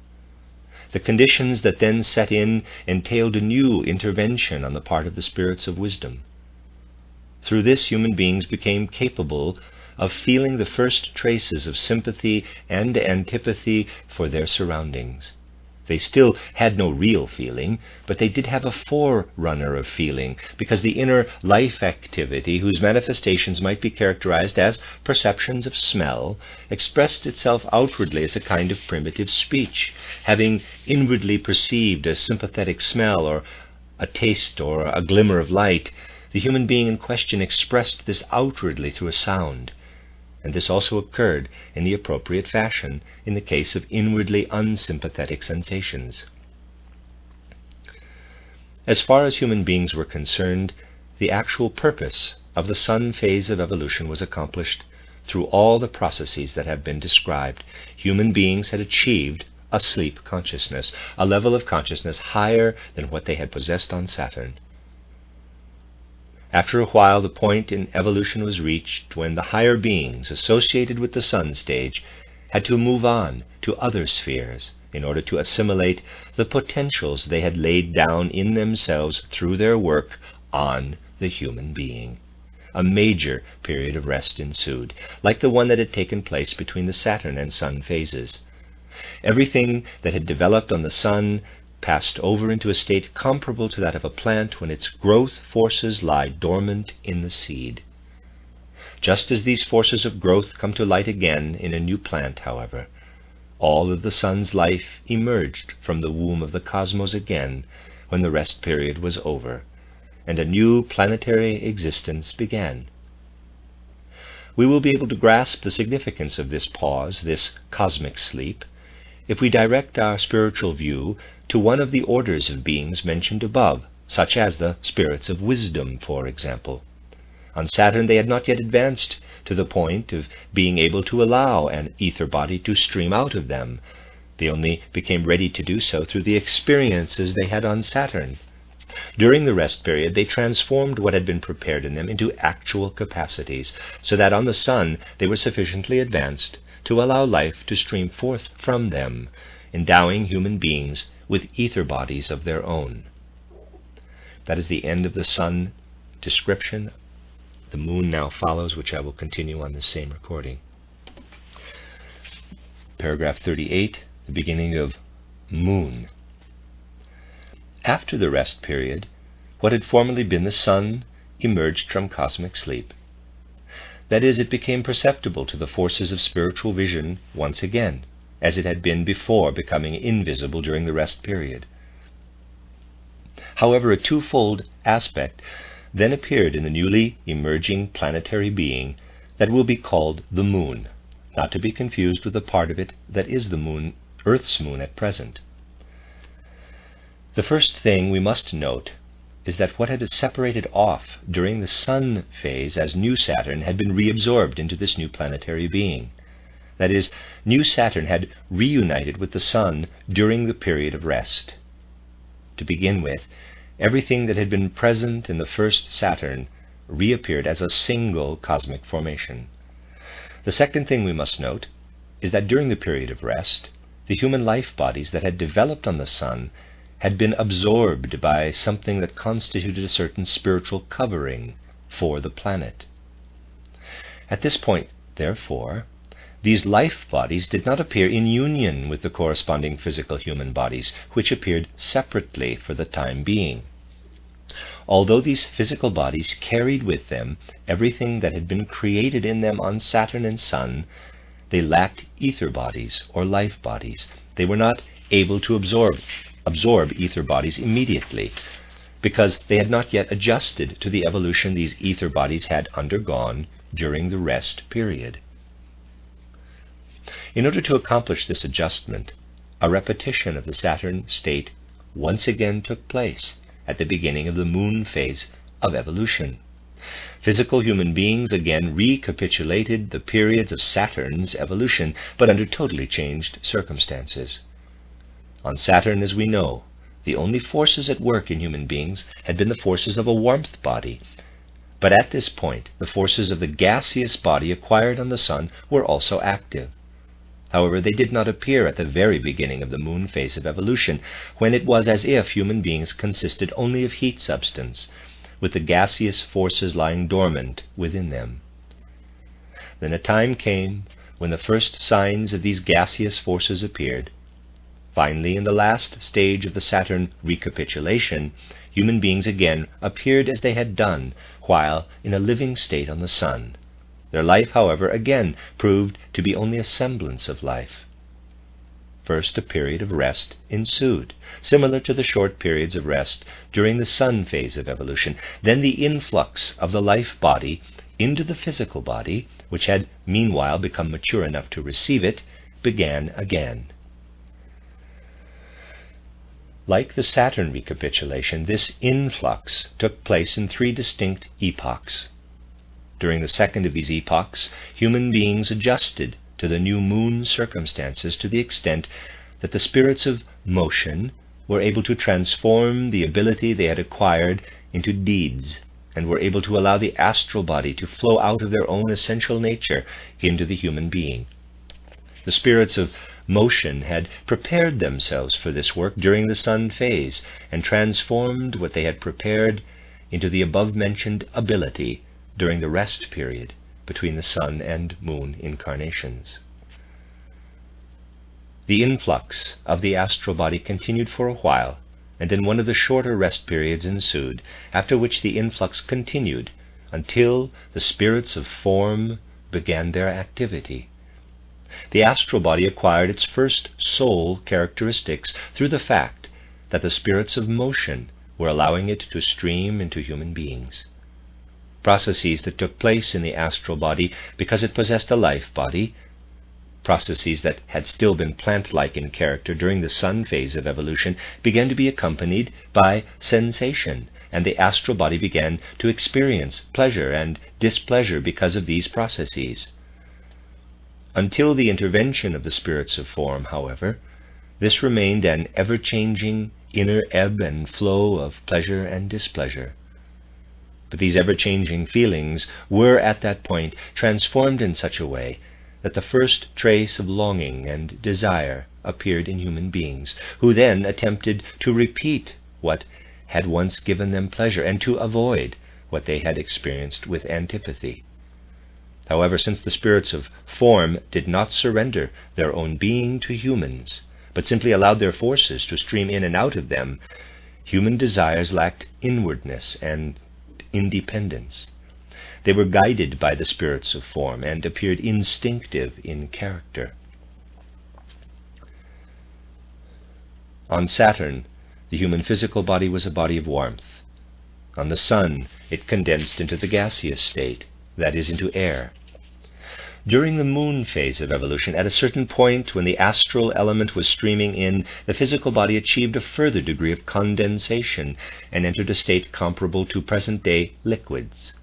The conditions that then set in entailed a new intervention on the part of the spirits of wisdom. Through this, human beings became capable of feeling the first traces of sympathy and antipathy for their surroundings. They still had no real feeling, but they did have a forerunner of feeling, because the inner life activity, whose manifestations might be characterized as perceptions of smell, expressed itself outwardly as a kind of primitive speech. Having inwardly perceived a sympathetic smell or a taste or a glimmer of light, the human being in question expressed this outwardly through a sound, and this also occurred in the appropriate fashion in the case of inwardly unsympathetic sensations. As far as human beings were concerned, the actual purpose of the sun phase of evolution was accomplished through all the processes that have been described. Human beings had achieved a sleep consciousness, a level of consciousness higher than what they had possessed on Saturn. After a while, the point in evolution was reached when the higher beings associated with the sun stage had to move on to other spheres in order to assimilate the potentials they had laid down in themselves through their work on the human being. A major period of rest ensued, like the one that had taken place between the Saturn and Sun phases. Everything that had developed on the Sun passed over into a state comparable to that of a plant when its growth forces lie dormant in the seed. Just as these forces of growth come to light again in a new plant, however, all of the Sun's life emerged from the womb of the cosmos again when the rest period was over, and a new planetary existence began. We will be able to grasp the significance of this pause, this cosmic sleep, if we direct our spiritual view to one of the orders of beings mentioned above, such as the spirits of wisdom, for example. On Saturn they had not yet advanced to the point of being able to allow an ether body to stream out of them. They only became ready to do so through the experiences they had on Saturn. During the rest period, they transformed what had been prepared in them into actual capacities, so that on the Sun they were sufficiently advanced to allow life to stream forth from them, endowing human beings with ether bodies of their own. That is the end of the Sun description. The Moon now follows, which I will continue on the same recording. Paragraph 38, the beginning of Moon. After the rest period, what had formerly been the Sun emerged from cosmic sleep. That is, it became perceptible to the forces of spiritual vision once again, as it had been before becoming invisible during the rest period. However, a twofold aspect then appeared in the newly emerging planetary being that will be called the Moon, not to be confused with the part of it that is the Moon, Earth's moon at present. The first thing we must note is that what had separated off during the Sun phase as new Saturn had been reabsorbed into this new planetary being. That is, new Saturn had reunited with the Sun during the period of rest. To begin with, everything that had been present in the first Saturn reappeared as a single cosmic formation. The second thing we must note is that during the period of rest, the human life bodies that had developed on the Sun had been absorbed by something that constituted a certain spiritual covering for the planet. At this point, therefore, these life bodies did not appear in union with the corresponding physical human bodies, which appeared separately for the time being. Although these physical bodies carried with them everything that had been created in them on Saturn and Sun, they lacked ether bodies or life bodies. They were not able to absorb ether bodies immediately, because they had not yet adjusted to the evolution these ether bodies had undergone during the rest period. In order to accomplish this adjustment, a repetition of the Saturn state once again took place at the beginning of the Moon phase of evolution. Physical human beings again recapitulated the periods of Saturn's evolution, but under totally changed circumstances. On Saturn, as we know, the only forces at work in human beings had been the forces of a warmth body. But at this point, the forces of the gaseous body acquired on the Sun were also active. However, they did not appear at the very beginning of the Moon phase of evolution, when it was as if human beings consisted only of heat substance, with the gaseous forces lying dormant within them. Then a time came when the first signs of these gaseous forces appeared. Finally, in the last stage of the Saturn recapitulation, human beings again appeared as they had done while in a living state on the Sun. Their life, however, again proved to be only a semblance of life. First, a period of rest ensued, similar to the short periods of rest during the Sun phase of evolution. Then the influx of the life body into the physical body, which had meanwhile become mature enough to receive it, began again. Like the Saturn recapitulation, this influx took place in 3 distinct epochs. During the second of these epochs, human beings adjusted to the new moon circumstances to the extent that the spirits of motion were able to transform the ability they had acquired into deeds, and were able to allow the astral body to flow out of their own essential nature into the human being. The spirits of motion had prepared themselves for this work during the sun phase, and transformed what they had prepared into the above-mentioned ability during the rest period between the sun and moon incarnations. The influx of the astral body continued for a while, and then one of the shorter rest periods ensued, after which the influx continued until the spirits of form began their activity. The astral body acquired its first soul characteristics through the fact that the spirits of motion were allowing it to stream into human beings. Processes that took place in the astral body because it possessed a life body, processes that had still been plant-like in character during the sun phase of evolution, began to be accompanied by sensation, and the astral body began to experience pleasure and displeasure because of these processes. Until the intervention of the spirits of form, however, this remained an ever-changing inner ebb and flow of pleasure and displeasure. But these ever-changing feelings were at that point transformed in such a way that the first trace of longing and desire appeared in human beings, who then attempted to repeat what had once given them pleasure and to avoid what they had experienced with antipathy. However, since the spirits of form did not surrender their own being to humans, but simply allowed their forces to stream in and out of them, human desires lacked inwardness and independence. They were guided by the spirits of form and appeared instinctive in character. On Saturn, the human physical body was a body of warmth. On the sun, it condensed into the gaseous state, that is, into air. During the moon phase of evolution, at a certain point when the astral element was streaming in, the physical body achieved a further degree of condensation and entered a state comparable to present-day liquids.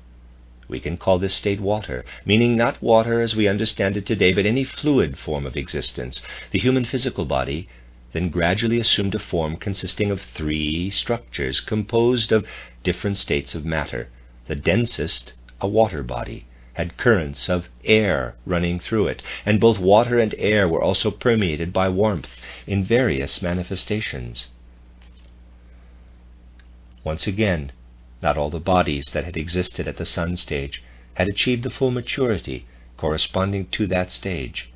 We can call this state water, meaning not water as we understand it today, but any fluid form of existence. The human physical body then gradually assumed a form consisting of 3 structures composed of different states of matter. The densest, a water body, had currents of air running through it, and both water and air were also permeated by warmth in various manifestations. Once again, not all the bodies that had existed at the sun stage had achieved the full maturity corresponding to that stage.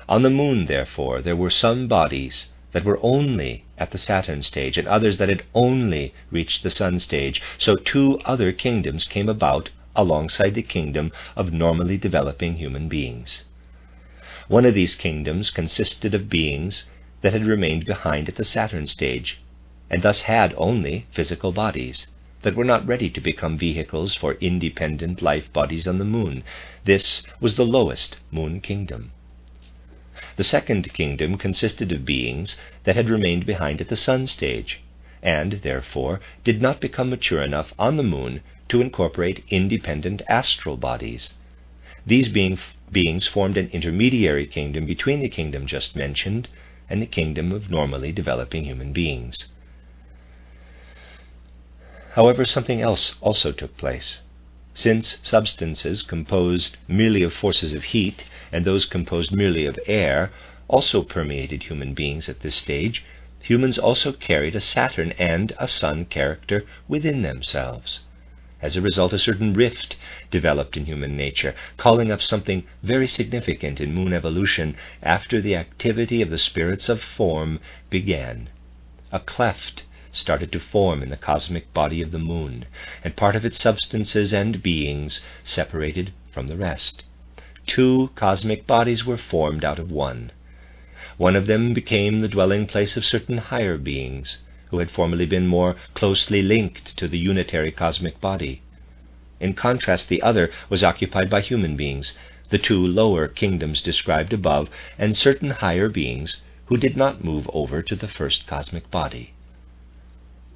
On the moon, therefore, there were some bodies that were only at the Saturn stage, and others that had only reached the sun stage, so 2 other kingdoms came about alongside the kingdom of normally developing human beings. One of these kingdoms consisted of beings that had remained behind at the Saturn stage, and thus had only physical bodies, that were not ready to become vehicles for independent life bodies on the moon. This was the lowest moon kingdom. The second kingdom consisted of beings that had remained behind at the sun stage, and, therefore, did not become mature enough on the moon to incorporate independent astral bodies. These beings formed an intermediary kingdom between the kingdom just mentioned and the kingdom of normally developing human beings. However, something else also took place. Since substances composed merely of forces of heat and those composed merely of air also permeated human beings at this stage, humans also carried a Saturn and a Sun character within themselves. As a result, a certain rift developed in human nature, calling up something very significant in moon evolution after the activity of the spirits of form began. A cleft started to form in the cosmic body of the moon, and part of its substances and beings separated from the rest. 2 cosmic bodies were formed out of one. One of them became the dwelling place of certain higher beings, who had formerly been more closely linked to the unitary cosmic body. In contrast, the other was occupied by human beings, the two lower kingdoms described above, and certain higher beings who did not move over to the first cosmic body.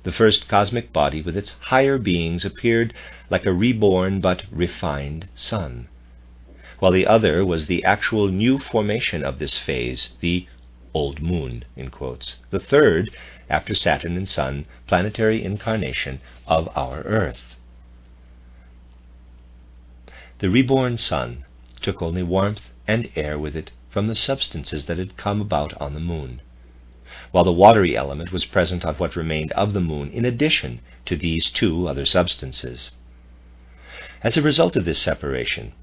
The first cosmic body with its higher beings appeared like a reborn but refined sun, while the other was the actual new formation of this phase, the old moon, in quotes, the third, after Saturn and Sun, planetary incarnation of our Earth. The reborn sun took only warmth and air with it from the substances that had come about on the moon, while the watery element was present on what remained of the moon in addition to these two other substances. As a result of this separation,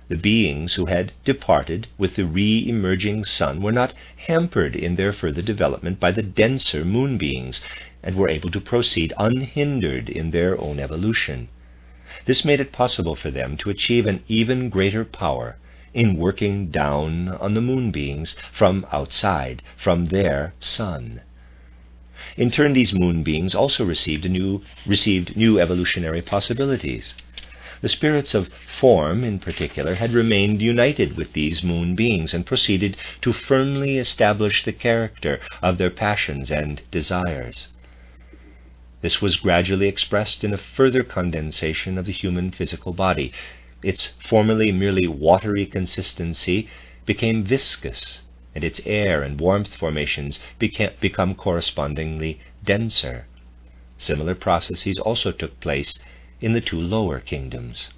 the beings who had departed with the re-emerging sun were not hampered in their further development by the denser moon beings, and were able to proceed unhindered in their own evolution. This made it possible for them to achieve an even greater power in working down on the moon beings from outside, from their sun. In turn, these moon beings also received new evolutionary possibilities. The spirits of form, in particular, had remained united with these moon beings and proceeded to firmly establish the character of their passions and desires. This was gradually expressed in a further condensation of the human physical body. Its formerly merely watery consistency became viscous, and its air and warmth formations become correspondingly denser. Similar processes also took place in the two lower kingdoms.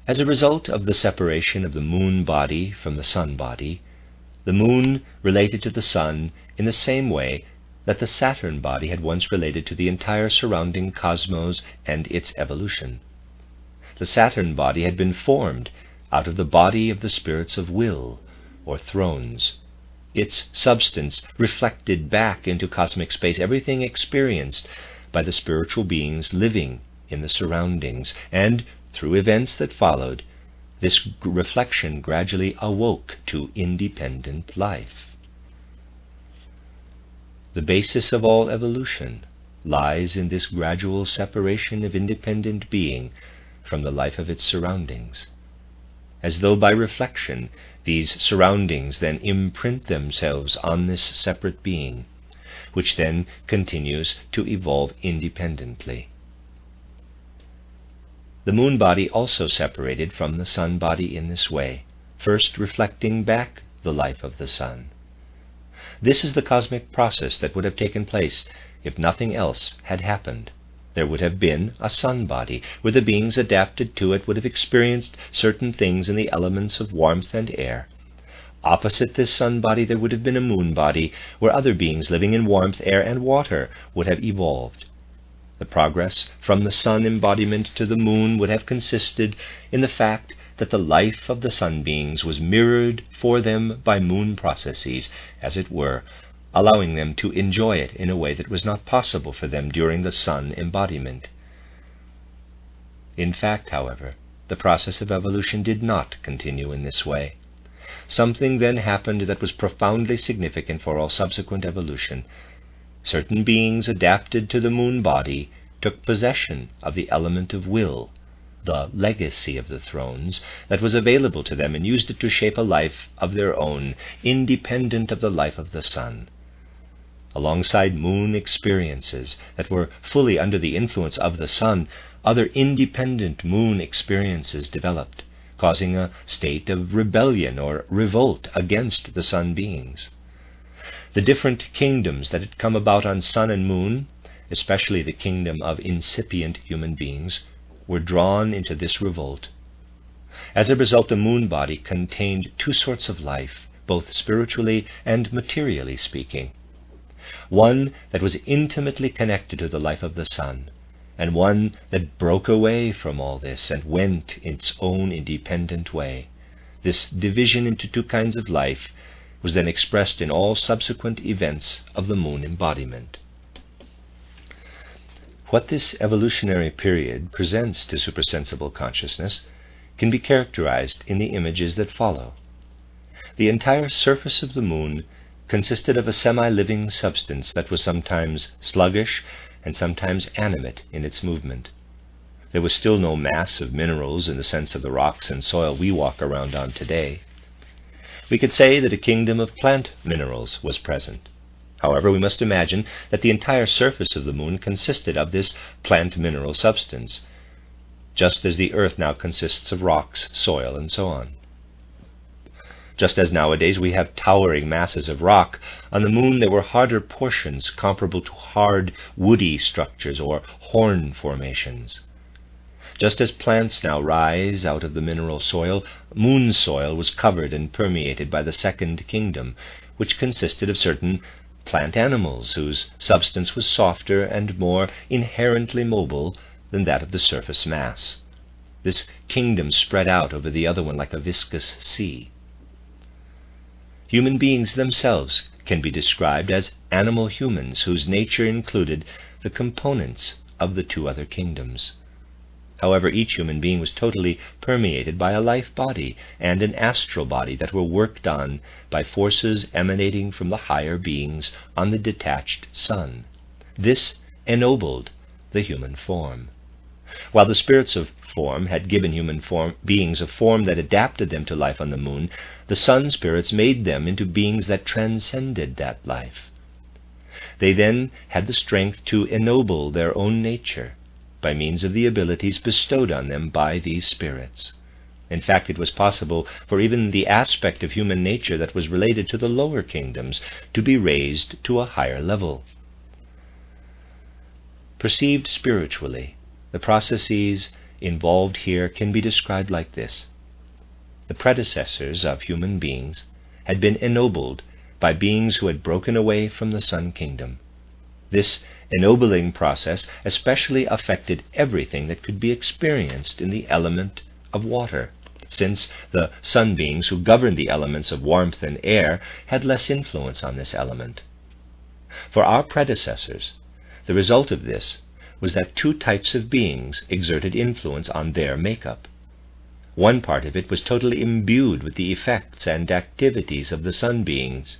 As a result of the separation of the moon body from the sun body, the moon related to the sun in the same way that the Saturn body had once related to the entire surrounding cosmos and its evolution. The Saturn body had been formed out of the body of the spirits of will, or thrones. Its substance reflected back into cosmic space everything experienced by the spiritual beings living in the surroundings, and through events that followed, this reflection gradually awoke to independent life. The basis of all evolution lies in this gradual separation of independent being from the life of its surroundings. As though by reflection, these surroundings then imprint themselves on this separate being, which then continues to evolve independently. The moon body also separated from the sun body in this way, first reflecting back the life of the sun. This is the cosmic process that would have taken place if nothing else had happened. There would have been a sun body, where the beings adapted to it would have experienced certain things in the elements of warmth and air. Opposite this sun body there would have been a moon body, where other beings living in warmth, air, and water would have evolved. The progress from the sun embodiment to the moon would have consisted in the fact that the life of the sun beings was mirrored for them by moon processes, as it were, allowing them to enjoy it in a way that was not possible for them during the sun embodiment. In fact, however, the process of evolution did not continue in this way. Something then happened that was profoundly significant for all subsequent evolution. Certain beings adapted to the moon body took possession of the element of will, the legacy of the thrones, that was available to them, and used it to shape a life of their own, independent of the life of the sun. Alongside moon experiences that were fully under the influence of the sun, other independent moon experiences developed, causing a state of rebellion or revolt against the sun beings. The different kingdoms that had come about on sun and moon, especially the kingdom of incipient human beings, were drawn into this revolt. As a result, the moon body contained two sorts of life, both spiritually and materially speaking. One that was intimately connected to the life of the sun, and one that broke away from all this and went its own independent way. This division into two kinds of life was then expressed in all subsequent events of the moon embodiment. What this evolutionary period presents to supersensible consciousness can be characterized in the images that follow. The entire surface of the moon consisted of a semi-living substance that was sometimes sluggish and sometimes animate in its movement. There was still no mass of minerals in the sense of the rocks and soil we walk around on today. We could say that a kingdom of plant minerals was present. However, we must imagine that the entire surface of the moon consisted of this plant mineral substance, just as the earth now consists of rocks, soil, and so on. Just as nowadays we have towering masses of rock, on the moon there were harder portions comparable to hard, woody structures or horn formations. Just as plants now rise out of the mineral soil, moon soil was covered and permeated by the second kingdom, which consisted of certain plant animals whose substance was softer and more inherently mobile than that of the surface mass. This kingdom spread out over the other one like a viscous sea. Human beings themselves can be described as animal humans whose nature included the components of the two other kingdoms. However, each human being was totally permeated by a life body and an astral body that were worked on by forces emanating from the higher beings on the detached sun. This ennobled the human form. While the spirits of form had given human beings a form that adapted them to life on the moon, the sun spirits made them into beings that transcended that life. They then had the strength to ennoble their own nature by means of the abilities bestowed on them by these spirits. In fact, it was possible for even the aspect of human nature that was related to the lower kingdoms to be raised to a higher level. Perceived spiritually, the processes involved here can be described like this. The predecessors of human beings had been ennobled by beings who had broken away from the sun kingdom. This ennobling process especially affected everything that could be experienced in the element of water, since the sun beings who governed the elements of warmth and air had less influence on this element. For our predecessors, the result of this was that two types of beings exerted influence on their makeup. One part of it was totally imbued with the effects and activities of the sun beings,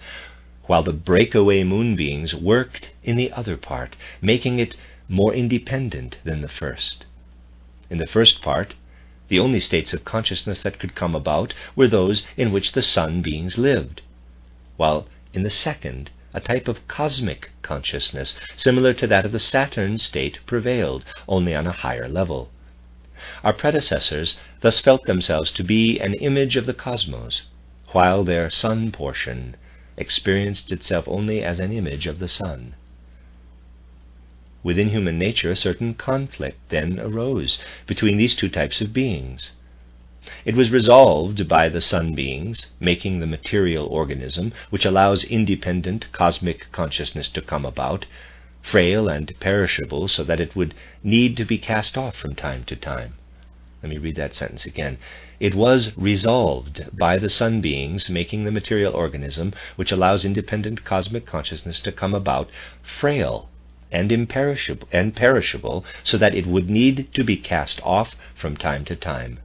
while the breakaway moon beings worked in the other part, making it more independent than the first. In the first part, the only states of consciousness that could come about were those in which the sun beings lived, while in the second, a type of cosmic consciousness, similar to that of the Saturn state, prevailed, only on a higher level. Our predecessors thus felt themselves to be an image of the cosmos, while their sun portion experienced itself only as an image of the sun. Within human nature, a certain conflict then arose between these two types of beings. It was resolved by the sun beings, making the material organism, which allows independent cosmic consciousness to come about, frail and perishable so that it would need to be cast off from time to time. Let me read that sentence again. It was resolved by the sun beings, making the material organism, which allows independent cosmic consciousness to come about, frail and perishable, so that it would need to be cast off from time to time.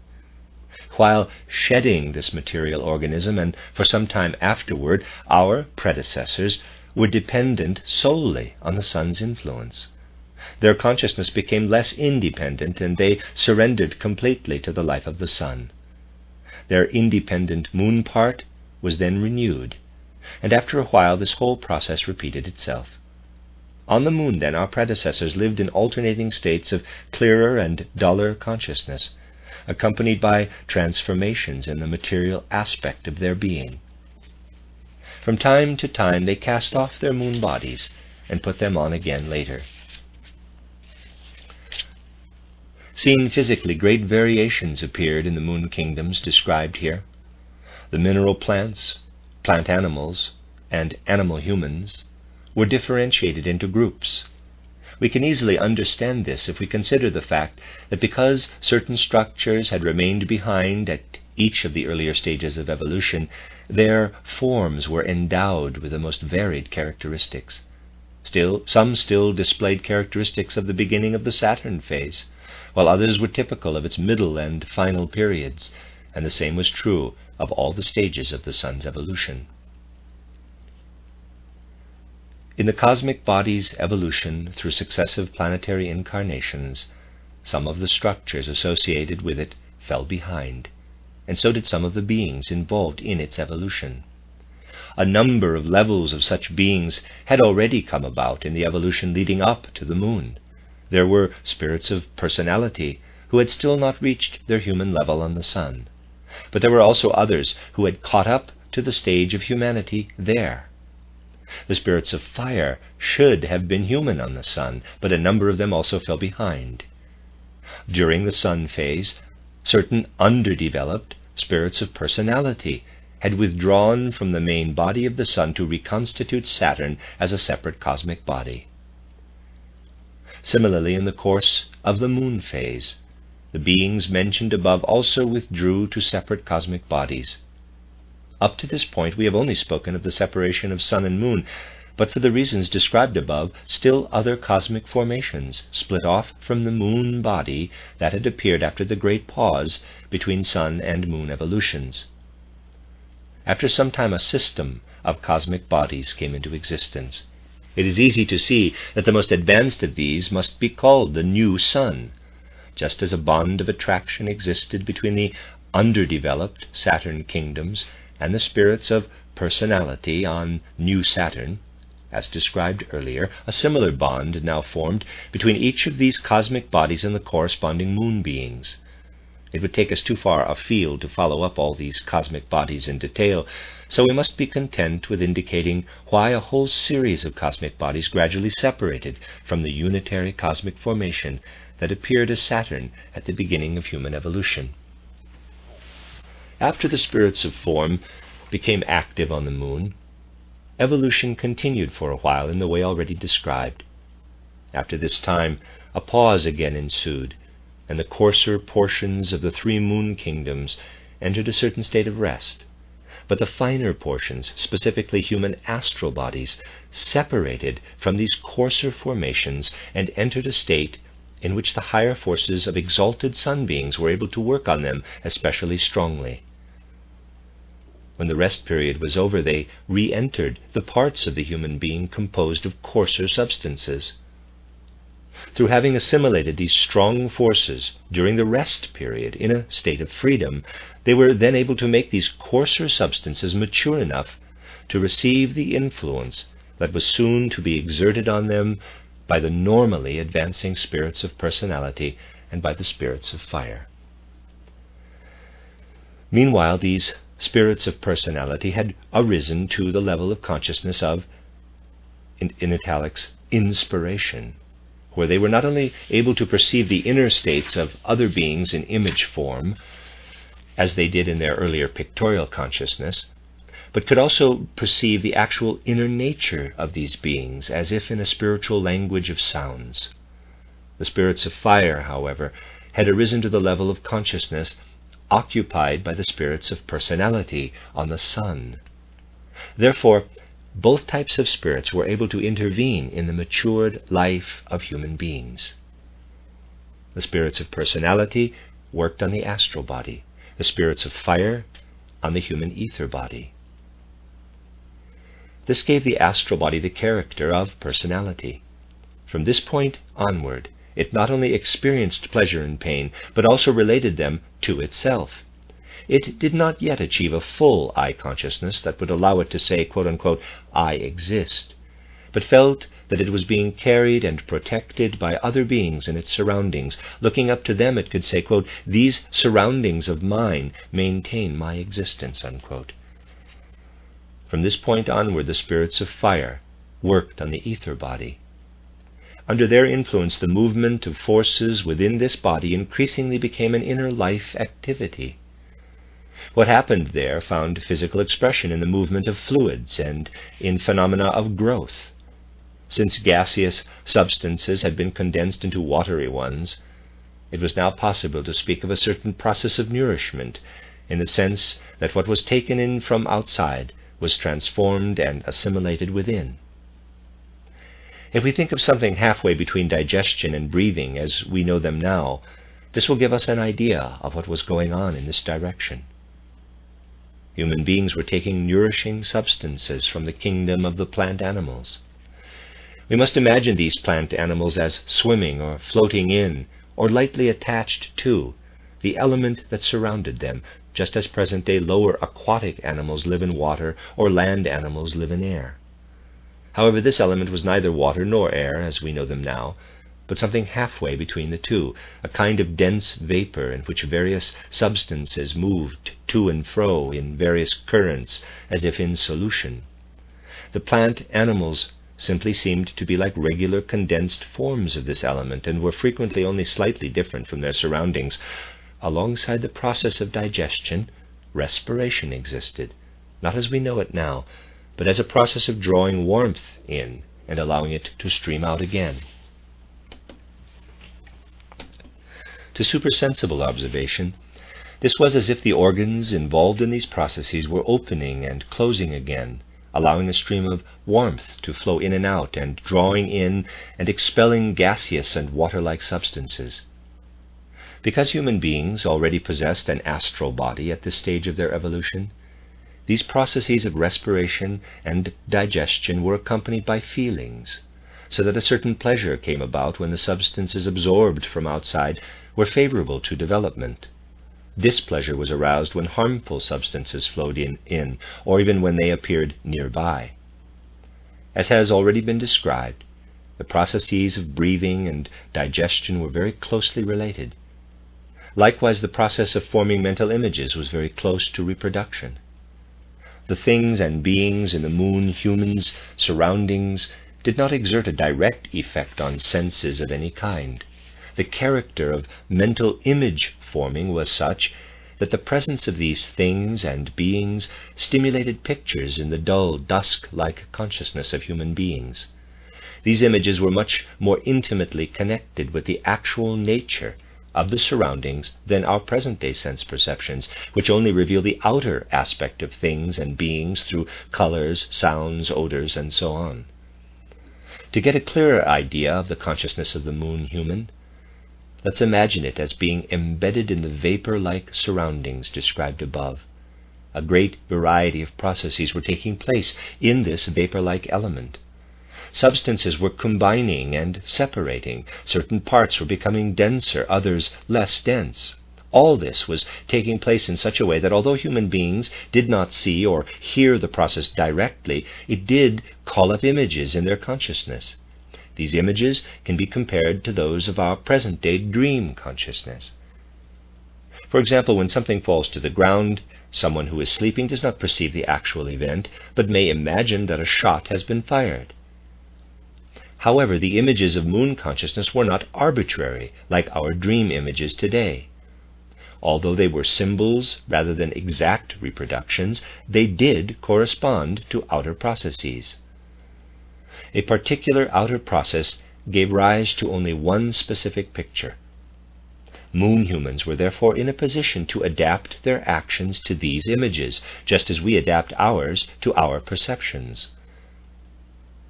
While shedding this material organism, and for some time afterward, our predecessors were dependent solely on the sun's influence. Their consciousness became less independent, and they surrendered completely to the life of the sun. Their independent moon part was then renewed, and after a while this whole process repeated itself. On the moon, then, our predecessors lived in alternating states of clearer and duller consciousness, accompanied by transformations in the material aspect of their being. From time to time they cast off their moon bodies and put them on again later. Seen physically, great variations appeared in the moon kingdoms described here. The mineral plants, plant animals, and animal humans were differentiated into groups. We can easily understand this if we consider the fact that because certain structures had remained behind at each of the earlier stages of evolution, their forms were endowed with the most varied characteristics. Some still displayed characteristics of the beginning of the Saturn phase, while others were typical of its middle and final periods, and the same was true of all the stages of the sun's evolution. In the cosmic body's evolution through successive planetary incarnations, some of the structures associated with it fell behind, and so did some of the beings involved in its evolution. A number of levels of such beings had already come about in the evolution leading up to the moon. There were spirits of personality who had still not reached their human level on the sun, but there were also others who had caught up to the stage of humanity there. The spirits of fire should have been human on the sun, but a number of them also fell behind. During the sun phase, certain underdeveloped spirits of personality had withdrawn from the main body of the sun to reconstitute Saturn as a separate cosmic body. Similarly, in the course of the moon phase, the beings mentioned above also withdrew to separate cosmic bodies. Up to this point we have only spoken of the separation of sun and moon, but for the reasons described above, still other cosmic formations split off from the moon body that had appeared after the great pause between sun and moon evolutions. After some time a system of cosmic bodies came into existence. It is easy to see that the most advanced of these must be called the new sun. Just as a bond of attraction existed between the underdeveloped Saturn kingdoms and the spirits of personality on New Saturn, as described earlier, a similar bond now formed between each of these cosmic bodies and the corresponding moon beings. It would take us too far afield to follow up all these cosmic bodies in detail, so we must be content with indicating why a whole series of cosmic bodies gradually separated from the unitary cosmic formation that appeared as Saturn at the beginning of human evolution. After the spirits of form became active on the moon, evolution continued for a while in the way already described. After this time, a pause again ensued, and the coarser portions of the three moon kingdoms entered a certain state of rest. But the finer portions, specifically human astral bodies, separated from these coarser formations and entered a state in which the higher forces of exalted sun beings were able to work on them especially strongly. When the rest period was over, they re-entered the parts of the human being composed of coarser substances. Through having assimilated these strong forces during the rest period in a state of freedom, they were then able to make these coarser substances mature enough to receive the influence that was soon to be exerted on them by the normally advancing spirits of personality and by the spirits of fire. Meanwhile, these spirits of personality had arisen to the level of consciousness of, in italics, inspiration, where they were not only able to perceive the inner states of other beings in image form, as they did in their earlier pictorial consciousness, but could also perceive the actual inner nature of these beings, as if in a spiritual language of sounds. The spirits of fire, however, had arisen to the level of consciousness occupied by the spirits of personality on the sun. Therefore, both types of spirits were able to intervene in the matured life of human beings. The spirits of personality worked on the astral body, the spirits of fire on the human ether body. This gave the astral body the character of personality. From this point onward, it not only experienced pleasure and pain, but also related them to itself. It did not yet achieve a full I consciousness that would allow it to say, quote-unquote, I exist, but felt that it was being carried and protected by other beings in its surroundings. Looking up to them, it could say, quote, these surroundings of mine maintain my existence, unquote. From this point onward, the spirits of fire worked on the ether body. Under their influence, the movement of forces within this body increasingly became an inner life activity. What happened there found physical expression in the movement of fluids and in phenomena of growth. Since gaseous substances had been condensed into watery ones, it was now possible to speak of a certain process of nourishment, in the sense that what was taken in from outside was transformed and assimilated within. If we think of something halfway between digestion and breathing as we know them now, this will give us an idea of what was going on in this direction. Human beings were taking nourishing substances from the kingdom of the plant animals. We must imagine these plant animals as swimming or floating in, or lightly attached to, the element that surrounded them, just as present-day lower aquatic animals live in water or land animals live in air. However, this element was neither water nor air as we know them now, but something halfway between the two, a kind of dense vapor in which various substances moved to and fro in various currents as if in solution. The plant animals simply seemed to be like regular condensed forms of this element, and were frequently only slightly different from their surroundings. Alongside the process of digestion, respiration existed, not as we know it now, but as a process of drawing warmth in and allowing it to stream out again. To supersensible observation, this was as if the organs involved in these processes were opening and closing again, allowing a stream of warmth to flow in and out, and drawing in and expelling gaseous and water-like substances. Because human beings already possessed an astral body at this stage of their evolution, these processes of respiration and digestion were accompanied by feelings, so that a certain pleasure came about when the substances absorbed from outside were favorable to development. Displeasure was aroused when harmful substances flowed in, or even when they appeared nearby. As has already been described, the processes of breathing and digestion were very closely related. Likewise, the process of forming mental images was very close to reproduction. The things and beings in the moon, humans, surroundings, did not exert a direct effect on senses of any kind. The character of mental image forming was such that the presence of these things and beings stimulated pictures in the dull, dusk-like consciousness of human beings. These images were much more intimately connected with the actual nature of the surroundings than our present-day sense perceptions, which only reveal the outer aspect of things and beings through colors, sounds, odors, and so on. To get a clearer idea of the consciousness of the moon human, let's imagine it as being embedded in the vapor-like surroundings described above. A great variety of processes were taking place in this vapor-like element. Substances were combining and separating. Certain parts were becoming denser, others less dense. All this was taking place in such a way that although human beings did not see or hear the process directly, it did call up images in their consciousness. These images can be compared to those of our present-day dream consciousness. For example, when something falls to the ground, someone who is sleeping does not perceive the actual event, but may imagine that a shot has been fired. However, the images of moon consciousness were not arbitrary, like our dream images today. Although they were symbols rather than exact reproductions, they did correspond to outer processes. A particular outer process gave rise to only one specific picture. Moon humans were therefore in a position to adapt their actions to these images, just as we adapt ours to our perceptions.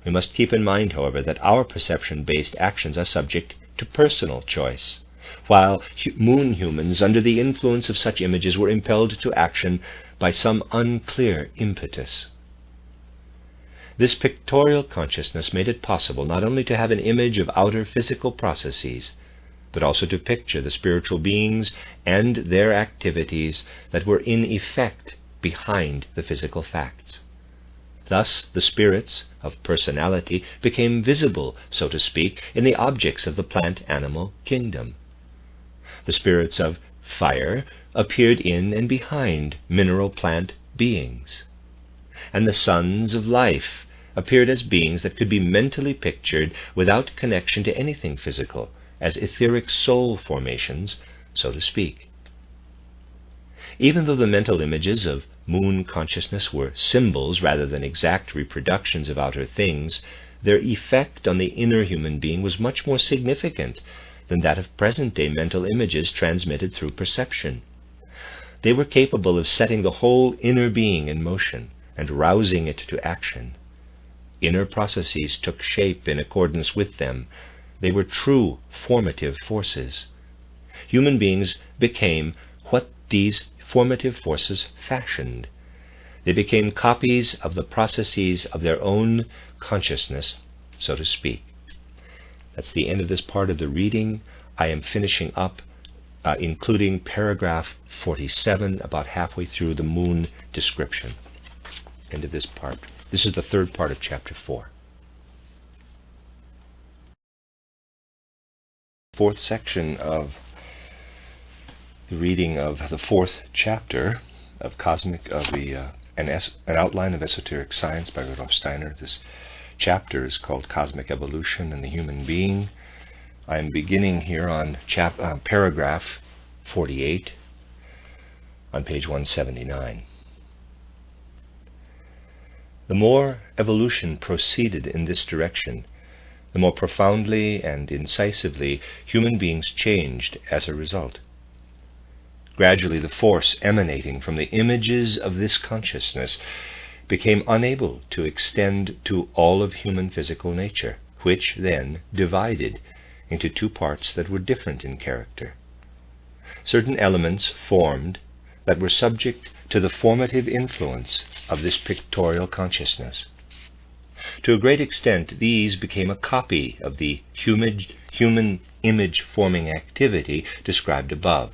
We must keep in mind, however, that our perception-based actions are subject to personal choice, while moon humans, under the influence of such images, were impelled to action by some unclear impetus. This pictorial consciousness made it possible not only to have an image of outer physical processes, but also to picture the spiritual beings and their activities that were in effect behind the physical facts. Thus, the spirits of personality became visible, so to speak, in the objects of the plant-animal kingdom. The spirits of fire appeared in and behind mineral-plant beings. And the sons of life appeared as beings that could be mentally pictured without connection to anything physical, as etheric soul formations, so to speak. Even though the mental images of moon consciousness were symbols rather than exact reproductions of outer things, their effect on the inner human being was much more significant than that of present-day mental images transmitted through perception. They were capable of setting the whole inner being in motion and rousing it to action. Inner processes took shape in accordance with them. They were true formative forces. Human beings became what these formative forces fashioned. They became copies of the processes of their own consciousness, so to speak. That's the end of this part of the reading. I am finishing up, including paragraph 47, about halfway through the moon description. End of this part. This is the third part of chapter 4. Fourth section of the reading of the fourth chapter of an outline of esoteric science by Rudolf Steiner. This chapter is called Cosmic Evolution and the Human Being. I am beginning here on paragraph 48 on page 179. The more evolution proceeded in this direction, the more profoundly and incisively human beings changed as a result. Gradually, the force emanating from the images of this consciousness became unable to extend to all of human physical nature, which then divided into two parts that were different in character. Certain elements formed that were subject to the formative influence of this pictorial consciousness. To a great extent, these became a copy of the human image-forming activity described above.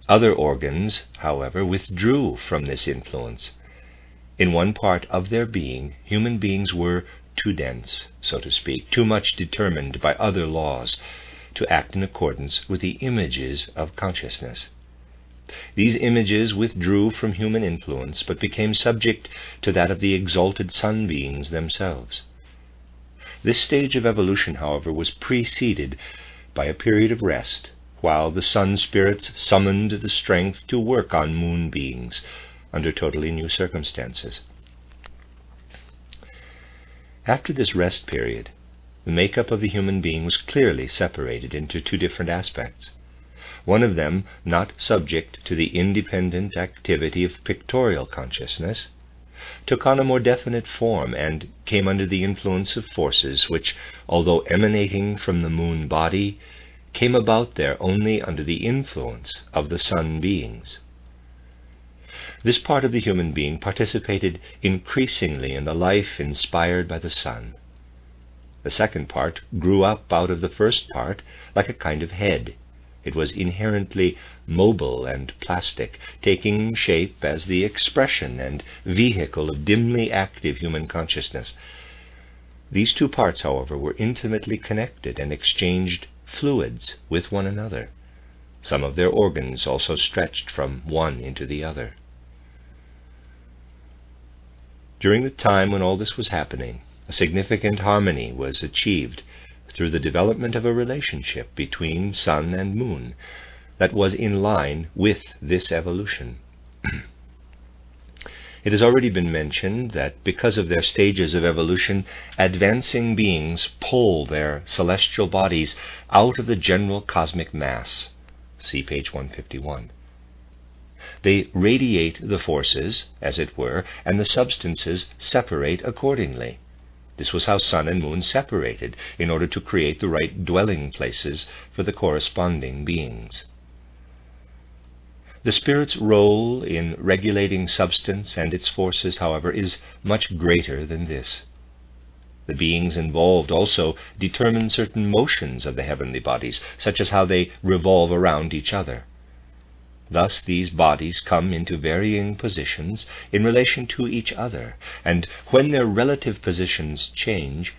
Other organs, however, withdrew from this influence. In one part of their being, human beings were too dense, so to speak, too much determined by other laws to act in accordance with the images of consciousness. These images withdrew from human influence, but became subject to that of the exalted sun beings themselves. This stage of evolution, however, was preceded by a period of rest, while the sun spirits summoned the strength to work on moon beings under totally new circumstances. After this rest period, the makeup of the human being was clearly separated into two different aspects. One of them not subject to the independent activity of pictorial consciousness, took on a more definite form and came under the influence of forces which, although emanating from the moon body, came about there only under the influence of the sun beings. This part of the human being participated increasingly in the life inspired by the sun. The second part grew up out of the first part like a kind of head. It was inherently mobile and plastic, taking shape as the expression and vehicle of dimly active human consciousness. These two parts, however, were intimately connected and exchanged fluids with one another. Some of their organs also stretched from one into the other. During the time when all this was happening, a significant harmony was achieved through the development of a relationship between sun and moon that was in line with this evolution. It has already been mentioned that because of their stages of evolution, advancing beings pull their celestial bodies out of the general cosmic mass. See page 151. They radiate the forces, as it were, and the substances separate accordingly. This was how sun and moon separated in order to create the right dwelling places for the corresponding beings. The spirit's role in regulating substance and its forces, however, is much greater than this. The beings involved also determine certain motions of the heavenly bodies, such as how they revolve around each other. Thus these bodies come into varying positions in relation to each other, and when their relative positions change,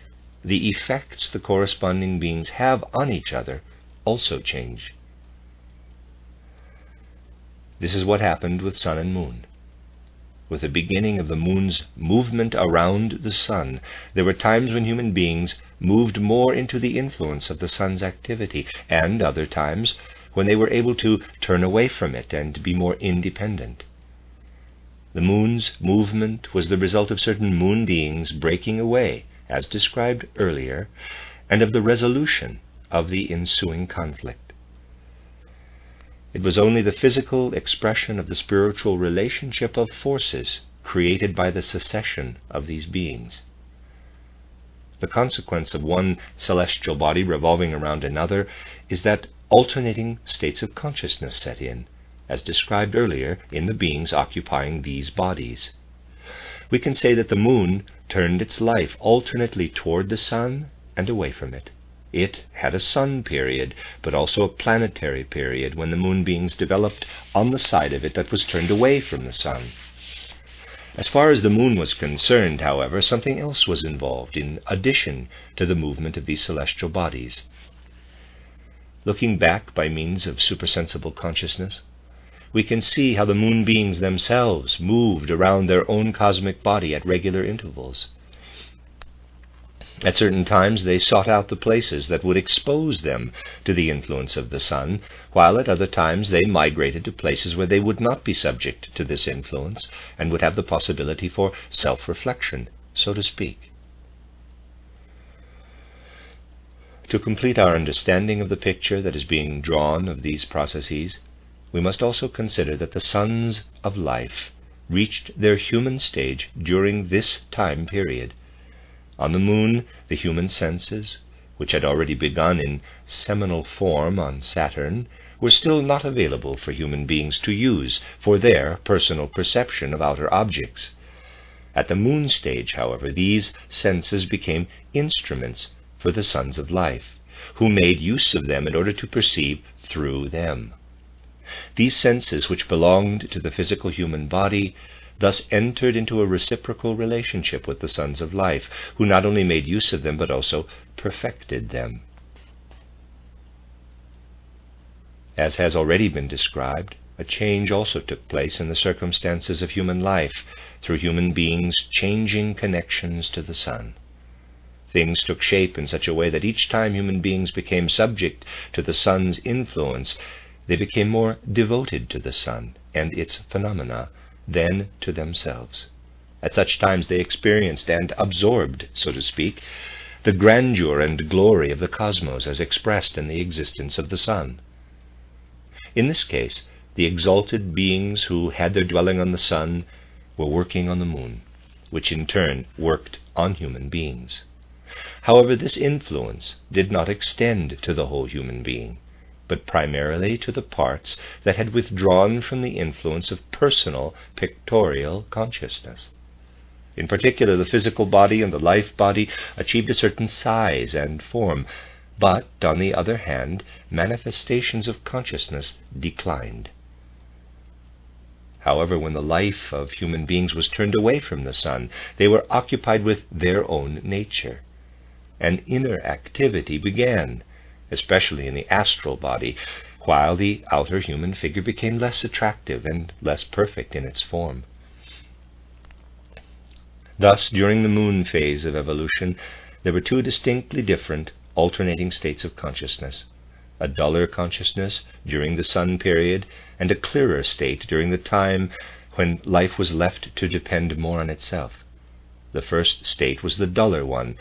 the effects the corresponding beings have on each other also change. This is what happened with sun and moon. With the beginning of the moon's movement around the sun, there were times when human beings moved more into the influence of the sun's activity, and other times when they were able to turn away from it and be more independent. The moon's movement was the result of certain moon beings breaking away, as described earlier, and of the resolution of the ensuing conflict. It was only the physical expression of the spiritual relationship of forces created by the succession of these beings. The consequence of one celestial body revolving around another is that alternating states of consciousness set in, as described earlier in the beings occupying these bodies. we can say that the moon turned its life alternately toward the sun and away from it. It had a sun period, but also a planetary period when the moon beings developed on the side of it that was turned away from the sun. As far as the moon was concerned, however, something else was involved in addition to the movement of these celestial bodies. Looking back by means of supersensible consciousness, we can see how the moon beings themselves moved around their own cosmic body at regular intervals. At certain times they sought out the places that would expose them to the influence of the sun, while at other times they migrated to places where they would not be subject to this influence and would have the possibility for self-reflection, so to speak. To complete our understanding of the picture that is being drawn of these processes, we must also consider that the suns of life reached their human stage during this time period. On the moon, the human senses, which had already begun in seminal form on Saturn, were still not available for human beings to use for their personal perception of outer objects. At the moon stage, however, these senses became instruments for the sons of life, who made use of them in order to perceive through them. These senses, which belonged to the physical human body, thus entered into a reciprocal relationship with the sons of life, who not only made use of them, but also perfected them. As has already been described, a change also took place in the circumstances of human life, through human beings changing connections to the sun. Things took shape in such a way that each time human beings became subject to the sun's influence, they became more devoted to the sun and its phenomena than to themselves. At such times they experienced and absorbed, so to speak, the grandeur and glory of the cosmos as expressed in the existence of the sun. In this case, the exalted beings who had their dwelling on the sun were working on the moon, which in turn worked on human beings. However, this influence did not extend to the whole human being, but primarily to the parts that had withdrawn from the influence of personal pictorial consciousness. In particular, the physical body and the life body achieved a certain size and form, but, on the other hand, manifestations of consciousness declined. However, when the life of human beings was turned away from the sun, they were occupied with their own nature. An inner activity began, especially in the astral body, while the outer human figure became less attractive and less perfect in its form. Thus, during the moon phase of evolution, there were two distinctly different, alternating states of consciousness: a duller consciousness during the sun period, and a clearer state during the time when life was left to depend more on itself. The first state was the duller one,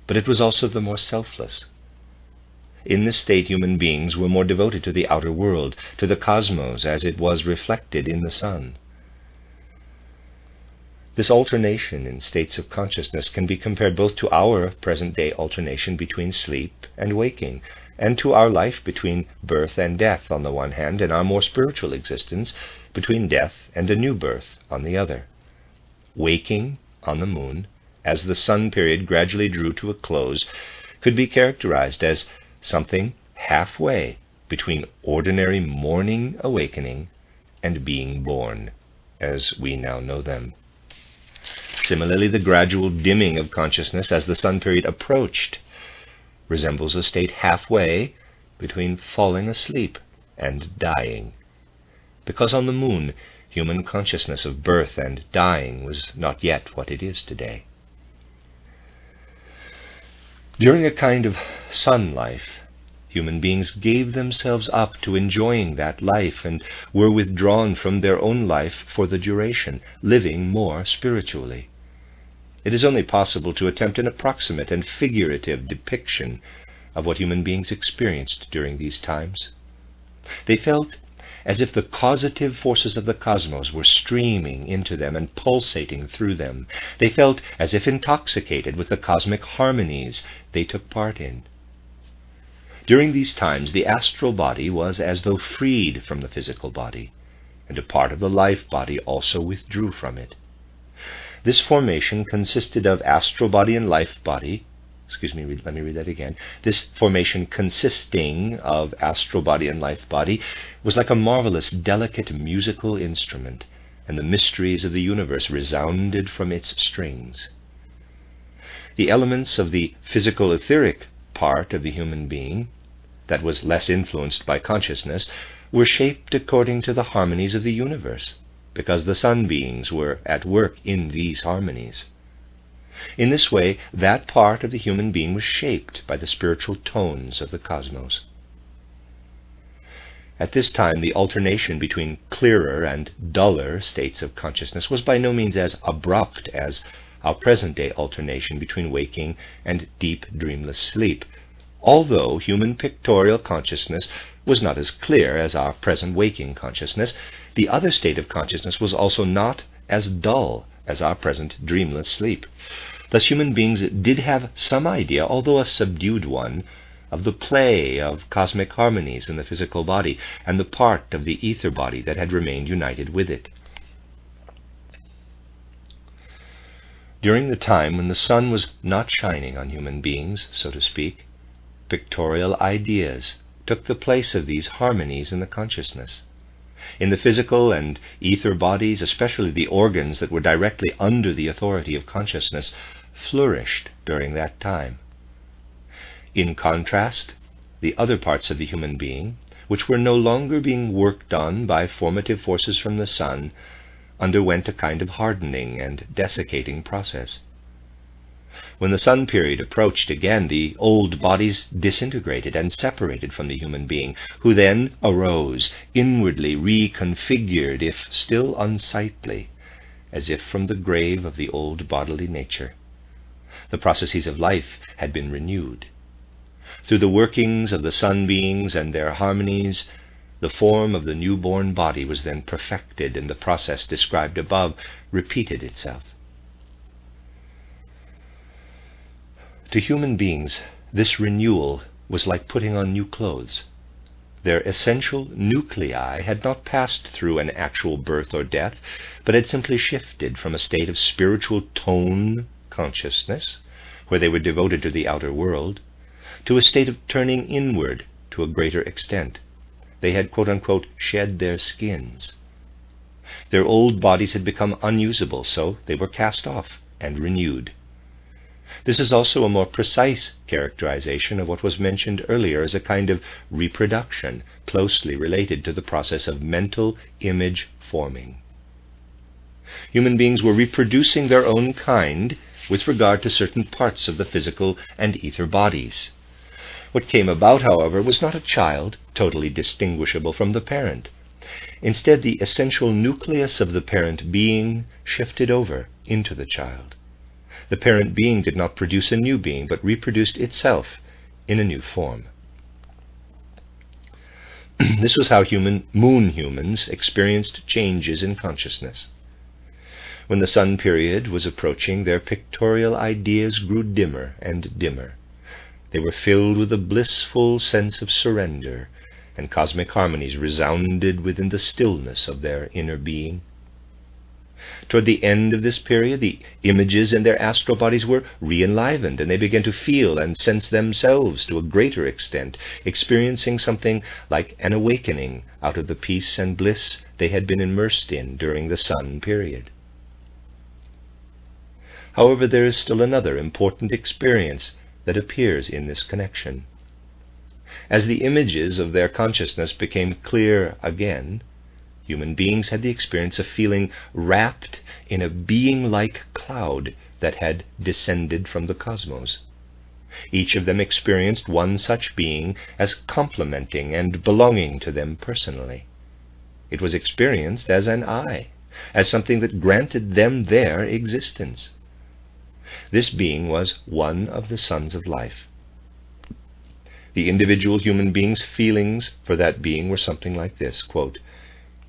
but it was also the more selfless. In this state, human beings were more devoted to the outer world, to the cosmos as it was reflected in the sun. This alternation in states of consciousness can be compared both to our present-day alternation between sleep and waking, and to our life between birth and death on the one hand, and our more spiritual existence between death and a new birth on the other. Waking on the moon, as the sun period gradually drew to a close, could be characterized as something halfway between ordinary morning awakening and being born, as we now know them. Similarly, the gradual dimming of consciousness as the sun period approached resembles a state halfway between falling asleep and dying, because on the moon, human consciousness of birth and dying was not yet what it is today. During a kind of sun life, human beings gave themselves up to enjoying that life and were withdrawn from their own life for the duration, living more spiritually. It is only possible to attempt an approximate and figurative depiction of what human beings experienced during these times. They felt as if the causative forces of the cosmos were streaming into them and pulsating through them. They felt as if intoxicated with the cosmic harmonies they took part in. During these times, the astral body was as though freed from the physical body, and a part of the life body also withdrew from it. This formation consisted of astral body and life body. Let me read that again. This formation consisting of astral body and life body was like a marvelous, delicate musical instrument, and the mysteries of the universe resounded from its strings. The elements of the physical etheric part of the human being, that was less influenced by consciousness, were shaped according to the harmonies of the universe, because the sun beings were at work in these harmonies. In this way, that part of the human being was shaped by the spiritual tones of the cosmos. At this time, the alternation between clearer and duller states of consciousness was by no means as abrupt as our present-day alternation between waking and deep dreamless sleep, although human pictorial consciousness was not as clear as our present waking consciousness. The other state of consciousness was also not as dull as our present dreamless sleep. Thus human beings did have some idea, although a subdued one, of the play of cosmic harmonies in the physical body and the part of the ether body that had remained united with it. During the time when the sun was not shining on human beings, so to speak, pictorial ideas took the place of these harmonies in the consciousness. In the physical and ether bodies, especially the organs that were directly under the authority of consciousness, flourished during that time. In contrast, the other parts of the human being, which were no longer being worked on by formative forces from the sun, underwent a kind of hardening and desiccating process. When the sun period approached again, the old bodies disintegrated and separated from the human being, who then arose, inwardly reconfigured, if still unsightly, as if from the grave of the old bodily nature. The processes of life had been renewed. Through the workings of the sun beings and their harmonies, the form of the newborn body was then perfected, and the process described above repeated itself. To human beings, this renewal was like putting on new clothes. Their essential nuclei had not passed through an actual birth or death, but had simply shifted from a state of spiritual tone consciousness, where they were devoted to the outer world, to a state of turning inward to a greater extent. They had, quote-unquote, shed their skins. Their old bodies had become unusable, so they were cast off and renewed. This is also a more precise characterization of what was mentioned earlier as a kind of reproduction, closely related to the process of mental image forming. Human beings were reproducing their own kind with regard to certain parts of the physical and ether bodies. What came about, however, was not a child, totally distinguishable from the parent. Instead, the essential nucleus of the parent being shifted over into the child. The parent being did not produce a new being, but reproduced itself in a new form. This was how moon humans experienced changes in consciousness. When the sun period was approaching, their pictorial ideas grew dimmer and dimmer. They were filled with a blissful sense of surrender, and cosmic harmonies resounded within the stillness of their inner being. Toward the end of this period, the images in their astral bodies were re-enlivened, and they began to feel and sense themselves to a greater extent, experiencing something like an awakening out of the peace and bliss they had been immersed in during the sun period. However, there is still another important experience that appears in this connection. As the images of their consciousness became clear again, human beings had the experience of feeling wrapped in a being-like cloud that had descended from the cosmos. Each of them experienced one such being as complementing and belonging to them personally. It was experienced as an I, as something that granted them their existence. This being was one of the sons of life. The individual human being's feelings for that being were something like this, quote,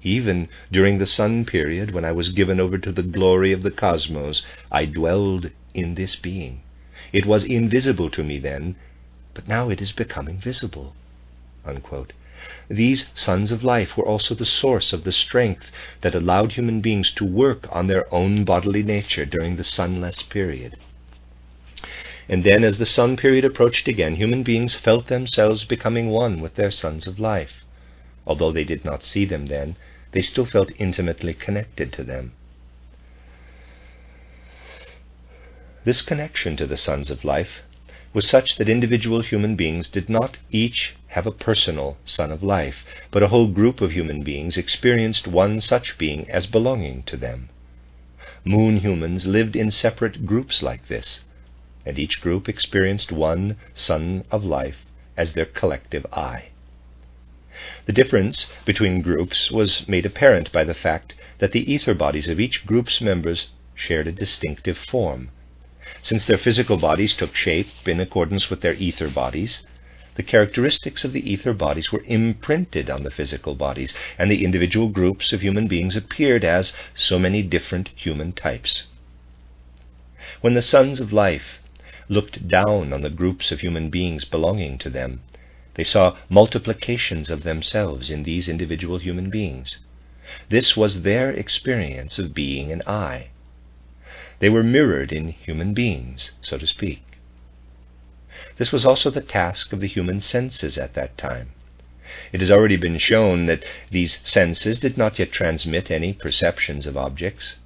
"Even during the sun period, when I was given over to the glory of the cosmos, I dwelled in this being. It was invisible to me then, but now it is becoming visible." Unquote. These sons of life were also the source of the strength that allowed human beings to work on their own bodily nature during the sunless period. And then, as the sun period approached again, human beings felt themselves becoming one with their sons of life. Although they did not see them then, they still felt intimately connected to them. This connection to the sons of life was such that individual human beings did not each have a personal son of life, but a whole group of human beings experienced one such being as belonging to them. Moon humans lived in separate groups like this, and each group experienced one son of life as their collective I. The difference between groups was made apparent by the fact that the ether bodies of each group's members shared a distinctive form. Since their physical bodies took shape in accordance with their ether bodies, the characteristics of the ether bodies were imprinted on the physical bodies, and the individual groups of human beings appeared as so many different human types. When the sons of life looked down on the groups of human beings belonging to them, they saw multiplications of themselves in these individual human beings. This was their experience of being an I. They were mirrored in human beings, so to speak. This was also the task of the human senses at that time. It has already been shown that these senses did not yet transmit any perceptions of objects.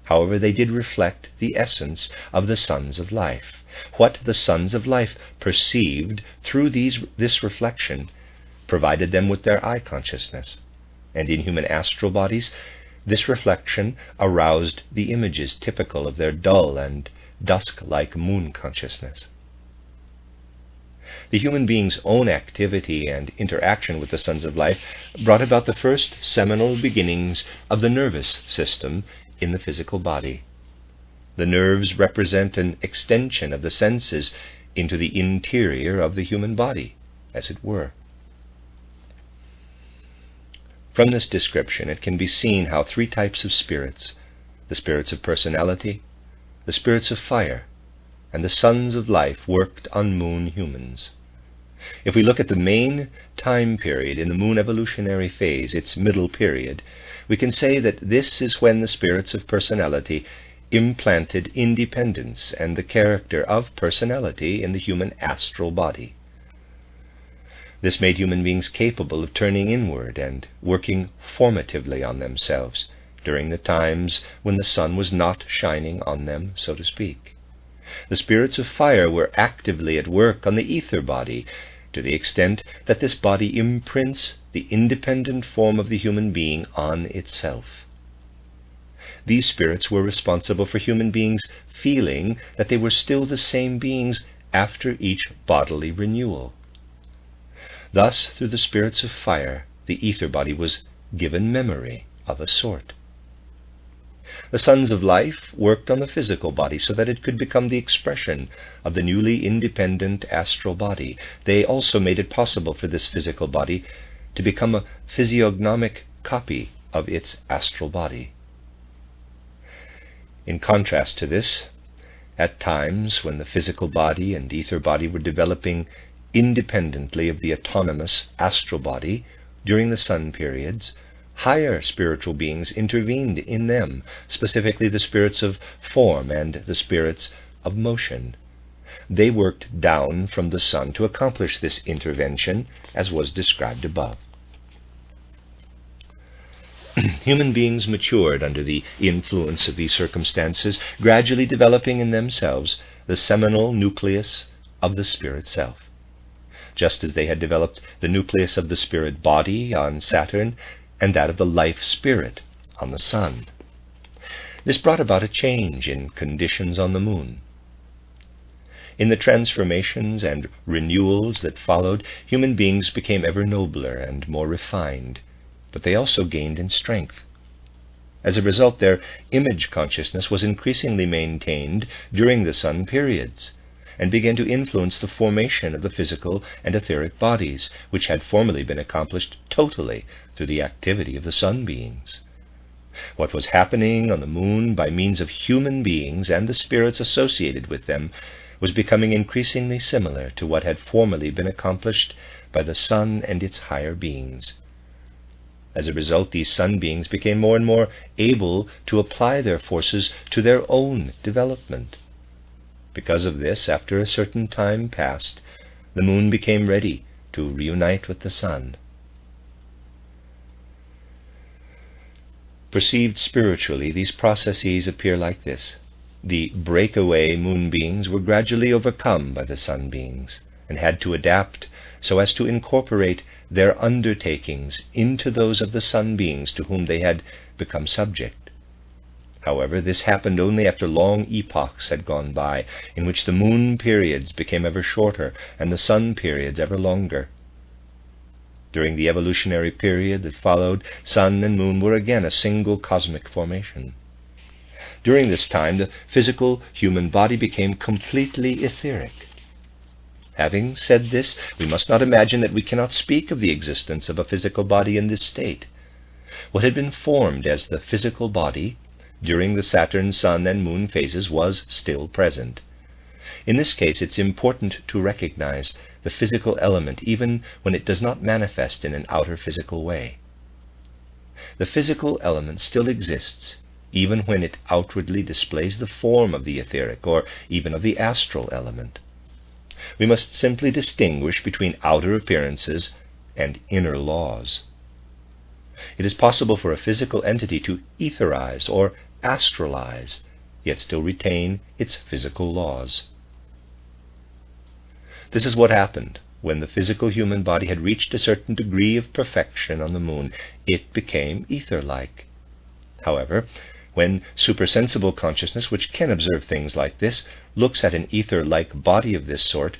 However, they did reflect the essence of the sons of life. What the sons of life perceived through this reflection provided them with their I consciousness. And in human astral bodies, this reflection aroused the images typical of their dull and dusk-like moon consciousness. The human being's own activity and interaction with the sons of life brought about the first seminal beginnings of the nervous system in the physical body. The nerves represent an extension of the senses into the interior of the human body, as it were. From this description, it can be seen how three types of spirits, the spirits of personality, the spirits of fire, and the sons of life, worked on moon humans. If we look at the main time period in the moon evolutionary phase, its middle period, we can say that this is when the spirits of personality implanted independence and the character of personality in the human astral body. This made human beings capable of turning inward and working formatively on themselves during the times when the sun was not shining on them, so to speak. The spirits of fire were actively at work on the ether body, to the extent that this body imprints the independent form of the human being on itself. These spirits were responsible for human beings feeling that they were still the same beings after each bodily renewal. Thus, through the spirits of fire, the ether body was given memory of a sort. The sons of life worked on the physical body so that it could become the expression of the newly independent astral body. They also made it possible for this physical body to become a physiognomic copy of its astral body. In contrast to this, at times when the physical body and ether body were developing independently of the autonomous astral body during the sun periods, higher spiritual beings intervened in them, specifically the spirits of form and the spirits of motion. They worked down from the sun to accomplish this intervention, as was described above. Human beings matured under the influence of these circumstances, gradually developing in themselves the seminal nucleus of the spirit self. Just as they had developed the nucleus of the spirit body on Saturn and that of the life spirit on the sun. This brought about a change in conditions on the moon. In the transformations and renewals that followed, human beings became ever nobler and more refined, but they also gained in strength. As a result, their image consciousness was increasingly maintained during the sun periods, and began to influence the formation of the physical and etheric bodies, which had formerly been accomplished totally through the activity of the sun beings. What was happening on the moon by means of human beings and the spirits associated with them was becoming increasingly similar to what had formerly been accomplished by the sun and its higher beings. As a result, these sun beings became more and more able to apply their forces to their own development. Because of this, after a certain time passed, the moon became ready to reunite with the sun. Perceived spiritually, these processes appear like this. The breakaway moon beings were gradually overcome by the sun beings, and had to adapt so as to incorporate their undertakings into those of the sun beings to whom they had become subject. However, this happened only after long epochs had gone by, in which the moon periods became ever shorter and the sun periods ever longer. During the evolutionary period that followed, sun and moon were again a single cosmic formation. During this time, the physical human body became completely etheric. Having said this, we must not imagine that we cannot speak of the existence of a physical body in this state. What had been formed as the physical body during the Saturn, Sun, and Moon phases was still present. In this case, it's important to recognize the physical element even when it does not manifest in an outer physical way. The physical element still exists even when it outwardly displays the form of the etheric or even of the astral element. We must simply distinguish between outer appearances and inner laws. It is possible for a physical entity to etherize or astralize, yet still retain its physical laws. This is what happened when the physical human body had reached a certain degree of perfection on the moon. It became ether-like. However, when supersensible consciousness, which can observe things like this, looks at an ether-like body of this sort,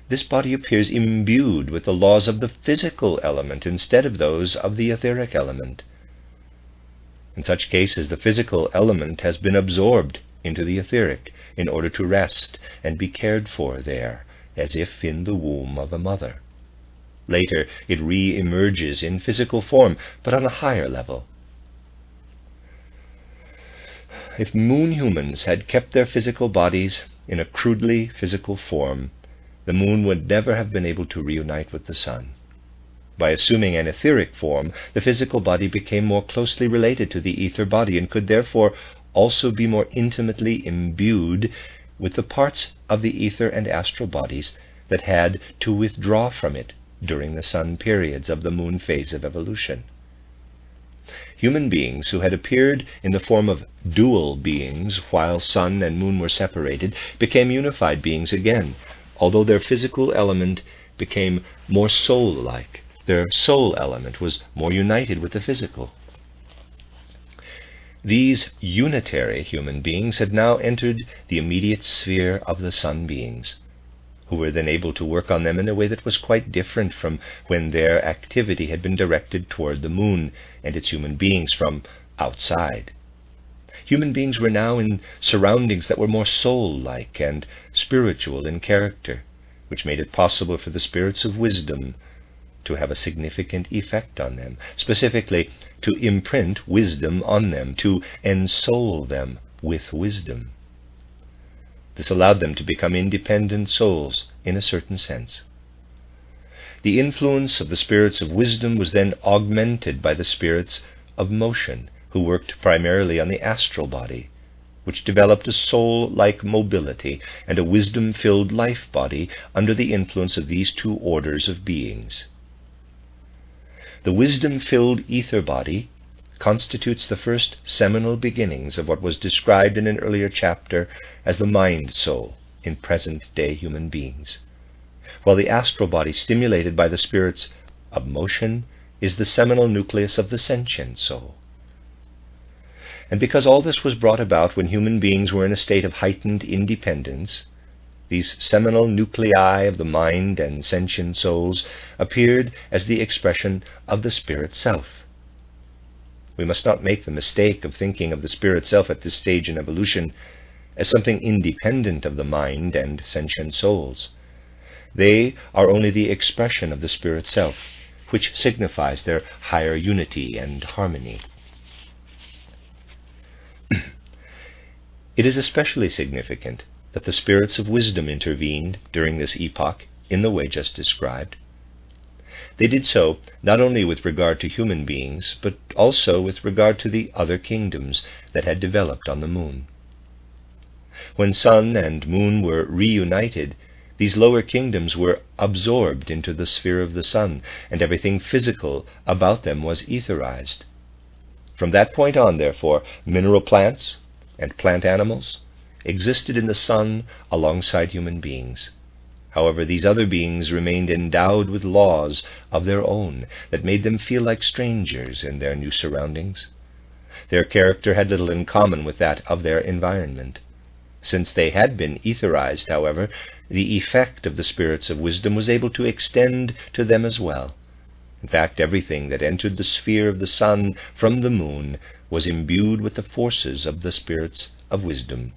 this body appears imbued with the laws of the physical element instead of those of the etheric element. In such cases, the physical element has been absorbed into the etheric in order to rest and be cared for there, as if in the womb of a mother. Later, it re-emerges in physical form, but on a higher level. If moon humans had kept their physical bodies in a crudely physical form, the moon would never have been able to reunite with the sun. By assuming an etheric form, the physical body became more closely related to the ether body and could therefore also be more intimately imbued with the parts of the ether and astral bodies that had to withdraw from it during the sun periods of the moon phase of evolution. Human beings who had appeared in the form of dual beings while sun and moon were separated became unified beings again, although their physical element became more soul-like. Their soul element was more united with the physical. These unitary human beings had now entered the immediate sphere of the sun beings, who were then able to work on them in a way that was quite different from when their activity had been directed toward the moon and its human beings from outside. Human beings were now in surroundings that were more soul-like and spiritual in character, which made it possible for the spirits of wisdom to have a significant effect on them, specifically to imprint wisdom on them, to ensoul them with wisdom. This allowed them to become independent souls in a certain sense. The influence of the spirits of wisdom was then augmented by the spirits of motion, who worked primarily on the astral body, which developed a soul-like mobility and a wisdom-filled life body under the influence of these two orders of beings. The wisdom-filled ether body constitutes the first seminal beginnings of what was described in an earlier chapter as the mind soul in present-day human beings, while the astral body, stimulated by the spirits of motion, is the seminal nucleus of the sentient soul. And because all this was brought about when human beings were in a state of heightened independence, these seminal nuclei of the mind and sentient souls appeared as the expression of the spirit self. We must not make the mistake of thinking of the spirit self at this stage in evolution as something independent of the mind and sentient souls. They are only the expression of the spirit self, which signifies their higher unity and harmony. It is especially significant that the spirits of wisdom intervened during this epoch in the way just described. They did so not only with regard to human beings, but also with regard to the other kingdoms that had developed on the moon. When sun and moon were reunited, these lower kingdoms were absorbed into the sphere of the sun, and everything physical about them was etherized. From that point on, therefore, mineral plants and plant animals existed in the sun alongside human beings. However, these other beings remained endowed with laws of their own that made them feel like strangers in their new surroundings. Their character had little in common with that of their environment. Since they had been etherized, however, the effect of the spirits of wisdom was able to extend to them as well. In fact, everything that entered the sphere of the sun from the moon was imbued with the forces of the spirits of wisdom.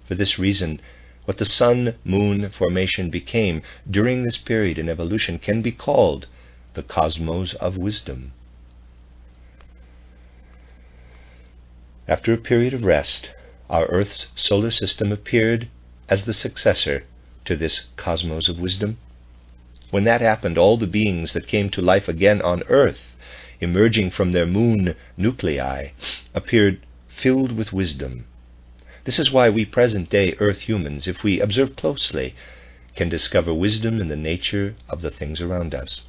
For this reason, what the sun-moon formation became during this period in evolution can be called the cosmos of wisdom. After a period of rest, our Earth's solar system appeared as the successor to this cosmos of wisdom. When that happened, all the beings that came to life again on Earth, emerging from their moon nuclei, appeared filled with wisdom. This is why we present-day Earth humans, if we observe closely, can discover wisdom in the nature of the things around us.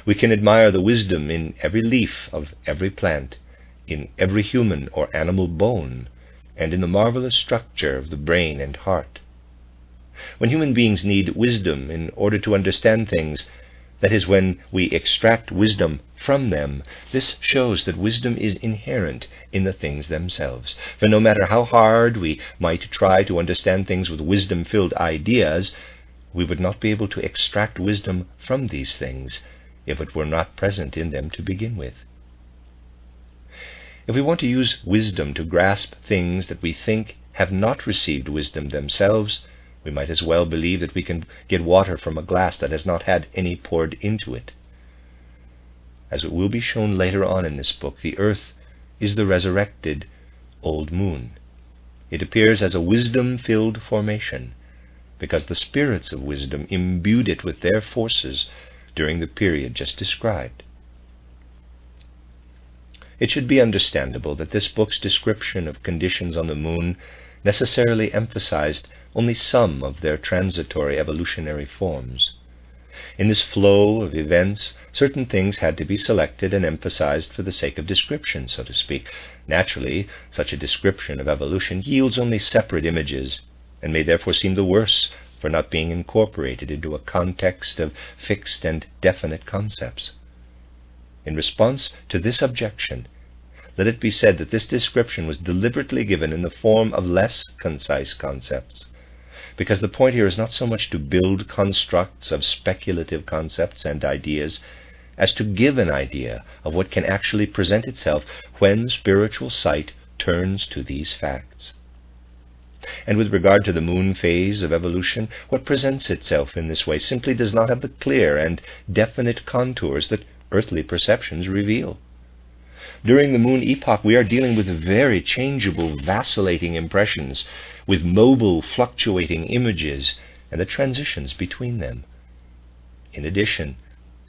We can admire the wisdom in every leaf of every plant, in every human or animal bone, and in the marvelous structure of the brain and heart. When human beings need wisdom in order to understand things, that is, when we extract wisdom from them, this shows that wisdom is inherent in the things themselves. For no matter how hard we might try to understand things with wisdom-filled ideas, we would not be able to extract wisdom from these things if it were not present in them to begin with. If we want to use wisdom to grasp things that we think have not received wisdom themselves, we might as well believe that we can get water from a glass that has not had any poured into it. As it will be shown later on in this book, the Earth is the resurrected old moon. It appears as a wisdom-filled formation, because the spirits of wisdom imbued it with their forces during the period just described. It should be understandable that this book's description of conditions on the moon necessarily emphasized only some of their transitory evolutionary forms. In this flow of events, certain things had to be selected and emphasized for the sake of description, so to speak. Naturally, such a description of evolution yields only separate images, and may therefore seem the worse for not being incorporated into a context of fixed and definite concepts. In response to this objection, let it be said that this description was deliberately given in the form of less concise concepts, because the point here is not so much to build constructs of speculative concepts and ideas as to give an idea of what can actually present itself when spiritual sight turns to these facts. And with regard to the moon phase of evolution, what presents itself in this way simply does not have the clear and definite contours that earthly perceptions reveal. During the moon epoch, we are dealing with very changeable, vacillating impressions, with mobile, fluctuating images, and the transitions between them. In addition,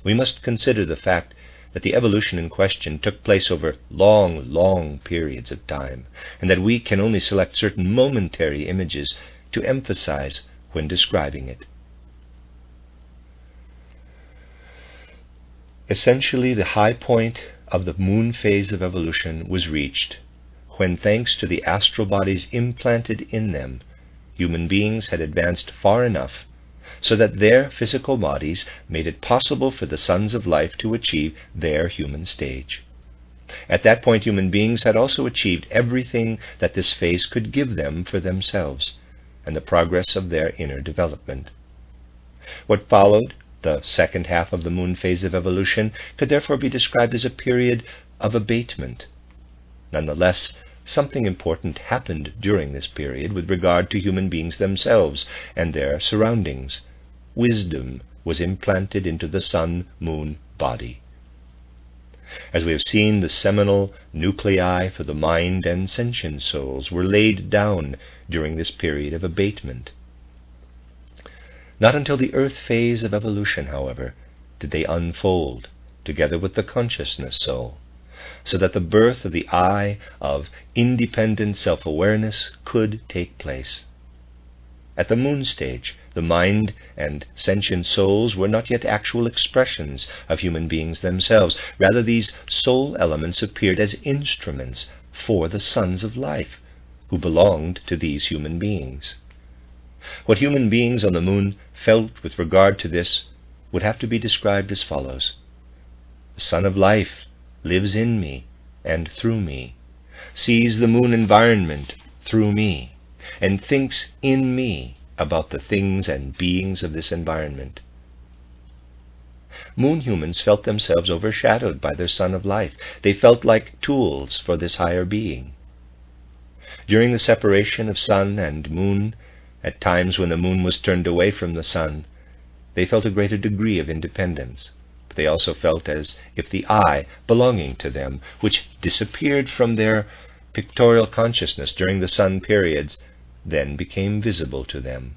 we must consider the fact that the evolution in question took place over long periods of time, and that we can only select certain momentary images to emphasize when describing it. Essentially, the high point of the moon phase of evolution was reached when, thanks to the astral bodies implanted in them, human beings had advanced far enough so that their physical bodies made it possible for the sons of life to achieve their human stage. At that point, human beings had also achieved everything that this phase could give them for themselves, and the progress of their inner development. What followed, the second half of the moon phase of evolution, could therefore be described as a period of abatement. Nonetheless, something important happened during this period with regard to human beings themselves and their surroundings. Wisdom was implanted into the sun-moon body. As we have seen, the seminal nuclei for the mind and sentient souls were laid down during this period of abatement. Not until the earth phase of evolution, however, did they unfold, together with the consciousness soul, so that the birth of the I of independent self-awareness could take place. At the moon stage, the mind and sentient souls were not yet actual expressions of human beings themselves. Rather, these soul elements appeared as instruments for the sons of life, who belonged to these human beings. What human beings on the moon felt with regard to this would have to be described as follows. The Son of Life lives in me and through me, sees the moon environment through me, and thinks in me about the things and beings of this environment. Moon humans felt themselves overshadowed by their Son of Life. They felt like tools for this higher being. During the separation of sun and moon, at times when the moon was turned away from the sun, they felt a greater degree of independence. But they also felt as if the I belonging to them, which disappeared from their pictorial consciousness during the sun periods, then became visible to them.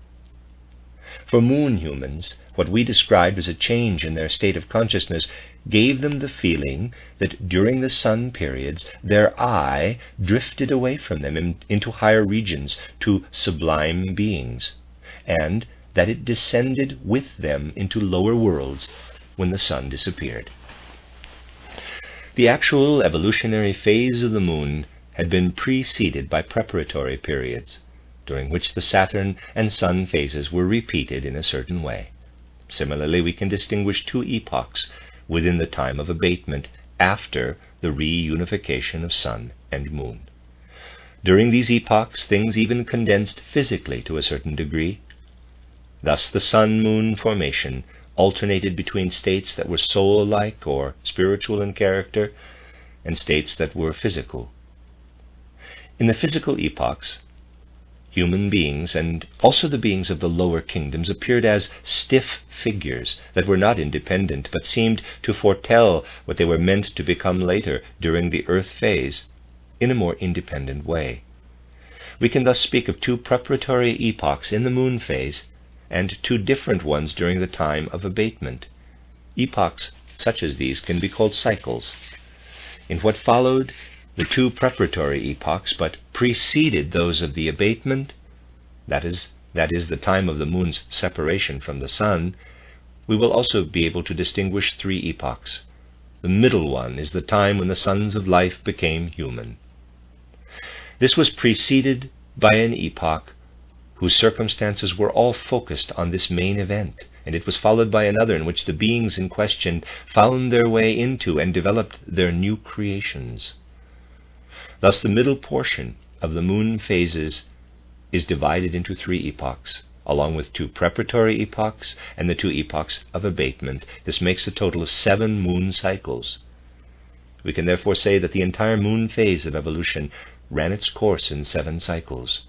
For moon humans, what we described as a change in their state of consciousness gave them the feeling that during the sun periods their I drifted away from them into higher regions to sublime beings, and that it descended with them into lower worlds when the sun disappeared. The actual evolutionary phase of the moon had been preceded by preparatory periods, during which the Saturn and Sun phases were repeated in a certain way. Similarly, we can distinguish two epochs within the time of abatement after the reunification of Sun and Moon. During these epochs, things even condensed physically to a certain degree. Thus, the Sun-Moon formation alternated between states that were soul-like or spiritual in character and states that were physical. In the physical epochs, human beings, and also the beings of the lower kingdoms, appeared as stiff figures that were not independent, but seemed to foretell what they were meant to become later during the earth phase in a more independent way. We can thus speak of two preparatory epochs in the moon phase and two different ones during the time of abatement. Epochs such as these can be called cycles. In what followed the two preparatory epochs, but preceded those of the abatement, that is the time of the moon's separation from the sun, we will also be able to distinguish three epochs. The middle one is the time when the sons of life became human. This was preceded by an epoch whose circumstances were all focused on this main event, and it was followed by another in which the beings in question found their way into and developed their new creations. Thus, the middle portion of the moon phases is divided into three epochs, along with two preparatory epochs and the two epochs of abatement. This makes a total of 7 moon cycles. We can therefore say that the entire moon phase of evolution ran its course in 7 cycles.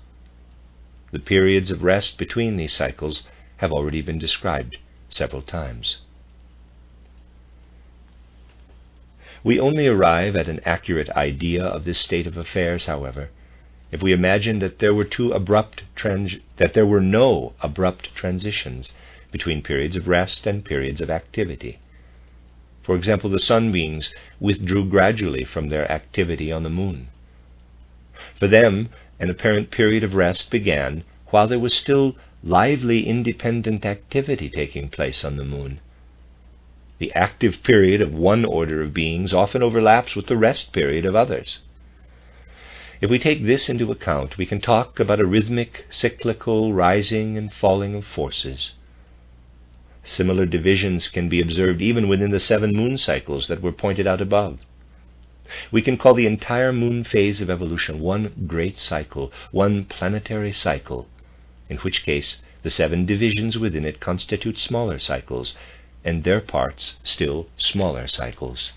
The periods of rest between these cycles have already been described several times. We only arrive at an accurate idea of this state of affairs, however, if we imagine that there were no abrupt transitions between periods of rest and periods of activity. For example, the sun beings withdrew gradually from their activity on the moon. For them, an apparent period of rest began while there was still lively independent activity taking place on the moon. The active period of one order of beings often overlaps with the rest period of others. If we take this into account, we can talk about a rhythmic, cyclical rising and falling of forces. Similar divisions can be observed even within the 7 moon cycles that were pointed out above. We can call the entire moon phase of evolution one great cycle, one planetary cycle, in which case the 7 divisions within it constitute smaller cycles, and their parts still smaller cycles.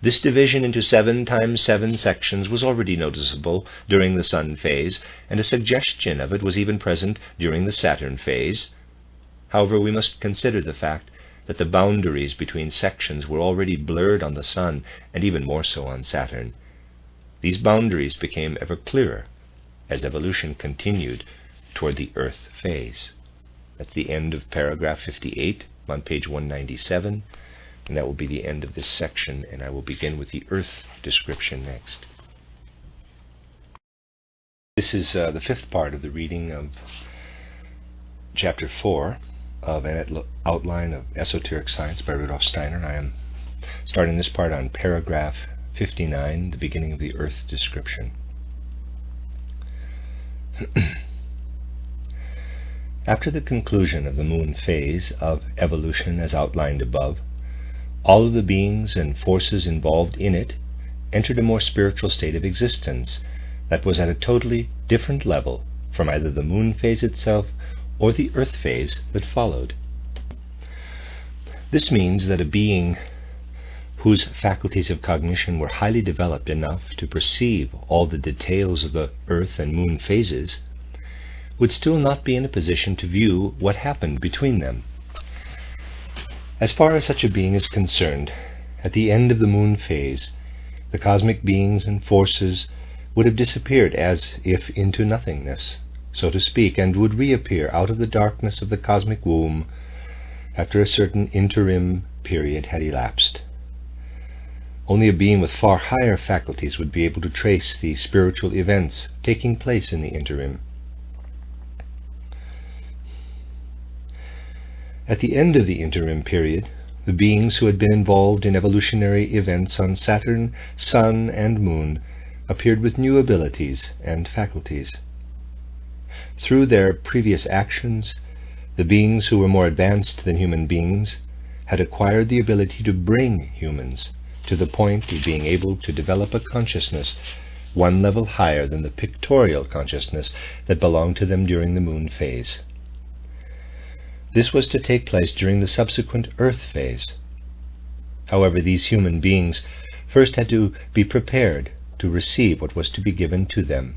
This division into 7 times 7 sections was already noticeable during the Sun phase, and a suggestion of it was even present during the Saturn phase. However, we must consider the fact that the boundaries between sections were already blurred on the Sun, and even more so on Saturn. These boundaries became ever clearer as evolution continued toward the Earth phase. That's the end of paragraph 58 on page 197, and that will be the end of this section, and I will begin with the Earth description next. This is the fifth part of the reading of chapter 4 of an outline of esoteric science by Rudolf Steiner. I am starting this part on paragraph 59, the beginning of the Earth description. After the conclusion of the moon phase of evolution as outlined above, all of the beings and forces involved in it entered a more spiritual state of existence that was at a totally different level from either the moon phase itself or the Earth phase that followed. This means that a being whose faculties of cognition were highly developed enough to perceive all the details of the Earth and moon phases would still not be in a position to view what happened between them. As far as such a being is concerned, at the end of the moon phase, the cosmic beings and forces would have disappeared as if into nothingness, so to speak, and would reappear out of the darkness of the cosmic womb after a certain interim period had elapsed. Only a being with far higher faculties would be able to trace the spiritual events taking place in the interim. At the end of the interim period, the beings who had been involved in evolutionary events on Saturn, Sun, and Moon appeared with new abilities and faculties. Through their previous actions, the beings who were more advanced than human beings had acquired the ability to bring humans to the point of being able to develop a consciousness one level higher than the pictorial consciousness that belonged to them during the moon phase. This was to take place during the subsequent Earth phase. However, these human beings first had to be prepared to receive what was to be given to them.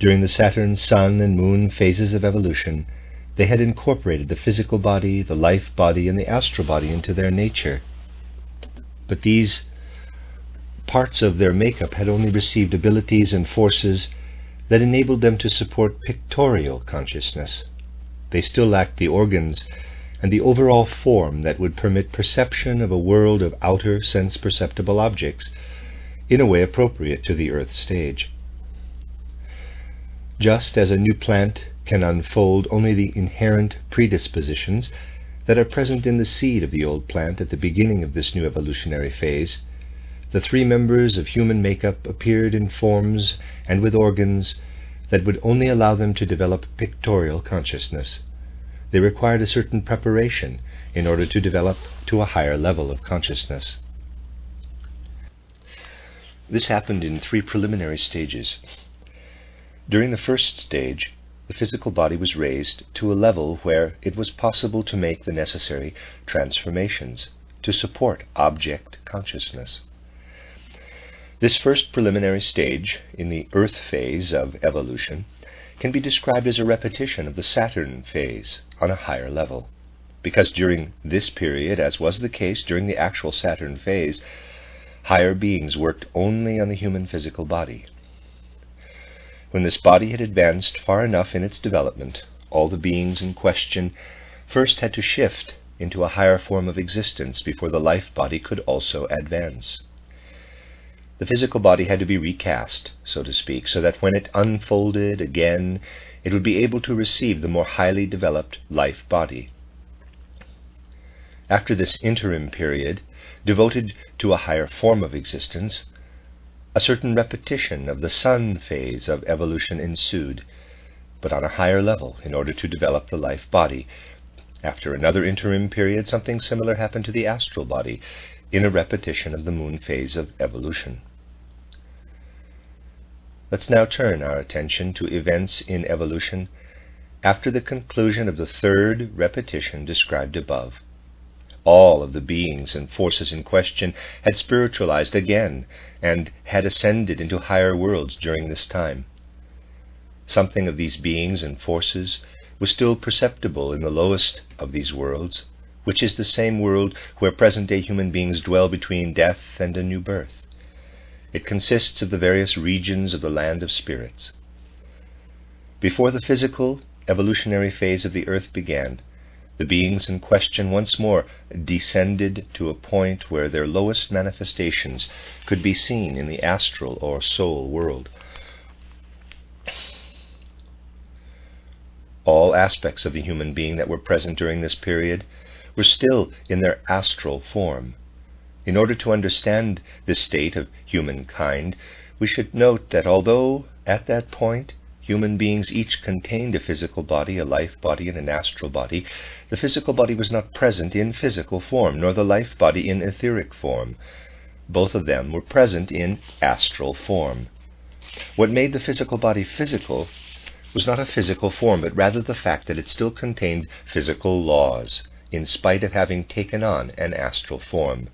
During the Saturn, Sun, and Moon phases of evolution, they had incorporated the physical body, the life body, and the astral body into their nature. But these parts of their makeup had only received abilities and forces that enabled them to support pictorial consciousness. They still lacked the organs and the overall form that would permit perception of a world of outer sense-perceptible objects in a way appropriate to the Earth stage. Just as a new plant can unfold only the inherent predispositions that are present in the seed of the old plant at the beginning of this new evolutionary phase, the three members of human makeup appeared in forms and with organs that would only allow them to develop pictorial consciousness. They required a certain preparation in order to develop to a higher level of consciousness. This happened in three preliminary stages. During the first stage, the physical body was raised to a level where it was possible to make the necessary transformations to support object consciousness. This first preliminary stage in the Earth phase of evolution can be described as a repetition of the Saturn phase on a higher level, because during this period, as was the case during the actual Saturn phase, higher beings worked only on the human physical body. When this body had advanced far enough in its development, all the beings in question first had to shift into a higher form of existence before the life body could also advance. The physical body had to be recast, so to speak, so that when it unfolded again, it would be able to receive the more highly developed life body. After this interim period, devoted to a higher form of existence, a certain repetition of the Sun phase of evolution ensued, but on a higher level in order to develop the life body. After another interim period, something similar happened to the astral body in a repetition of the Moon phase of evolution. Let's now turn our attention to events in evolution after the conclusion of the third repetition described above. All of the beings and forces in question had spiritualized again and had ascended into higher worlds during this time. Something of these beings and forces was still perceptible in the lowest of these worlds, which is the same world where present-day human beings dwell between death and a new birth. It consists of the various regions of the land of spirits. Before the physical, evolutionary phase of the earth began, the beings in question once more descended to a point where their lowest manifestations could be seen in the astral or soul world. All aspects of the human being that were present during this period were still in their astral form. In order to understand this state of humankind, we should note that although at that point human beings each contained a physical body, a life body, and an astral body, the physical body was not present in physical form, nor the life body in etheric form. Both of them were present in astral form. What made the physical body physical was not a physical form, but rather the fact that it still contained physical laws, in spite of having taken on an astral form.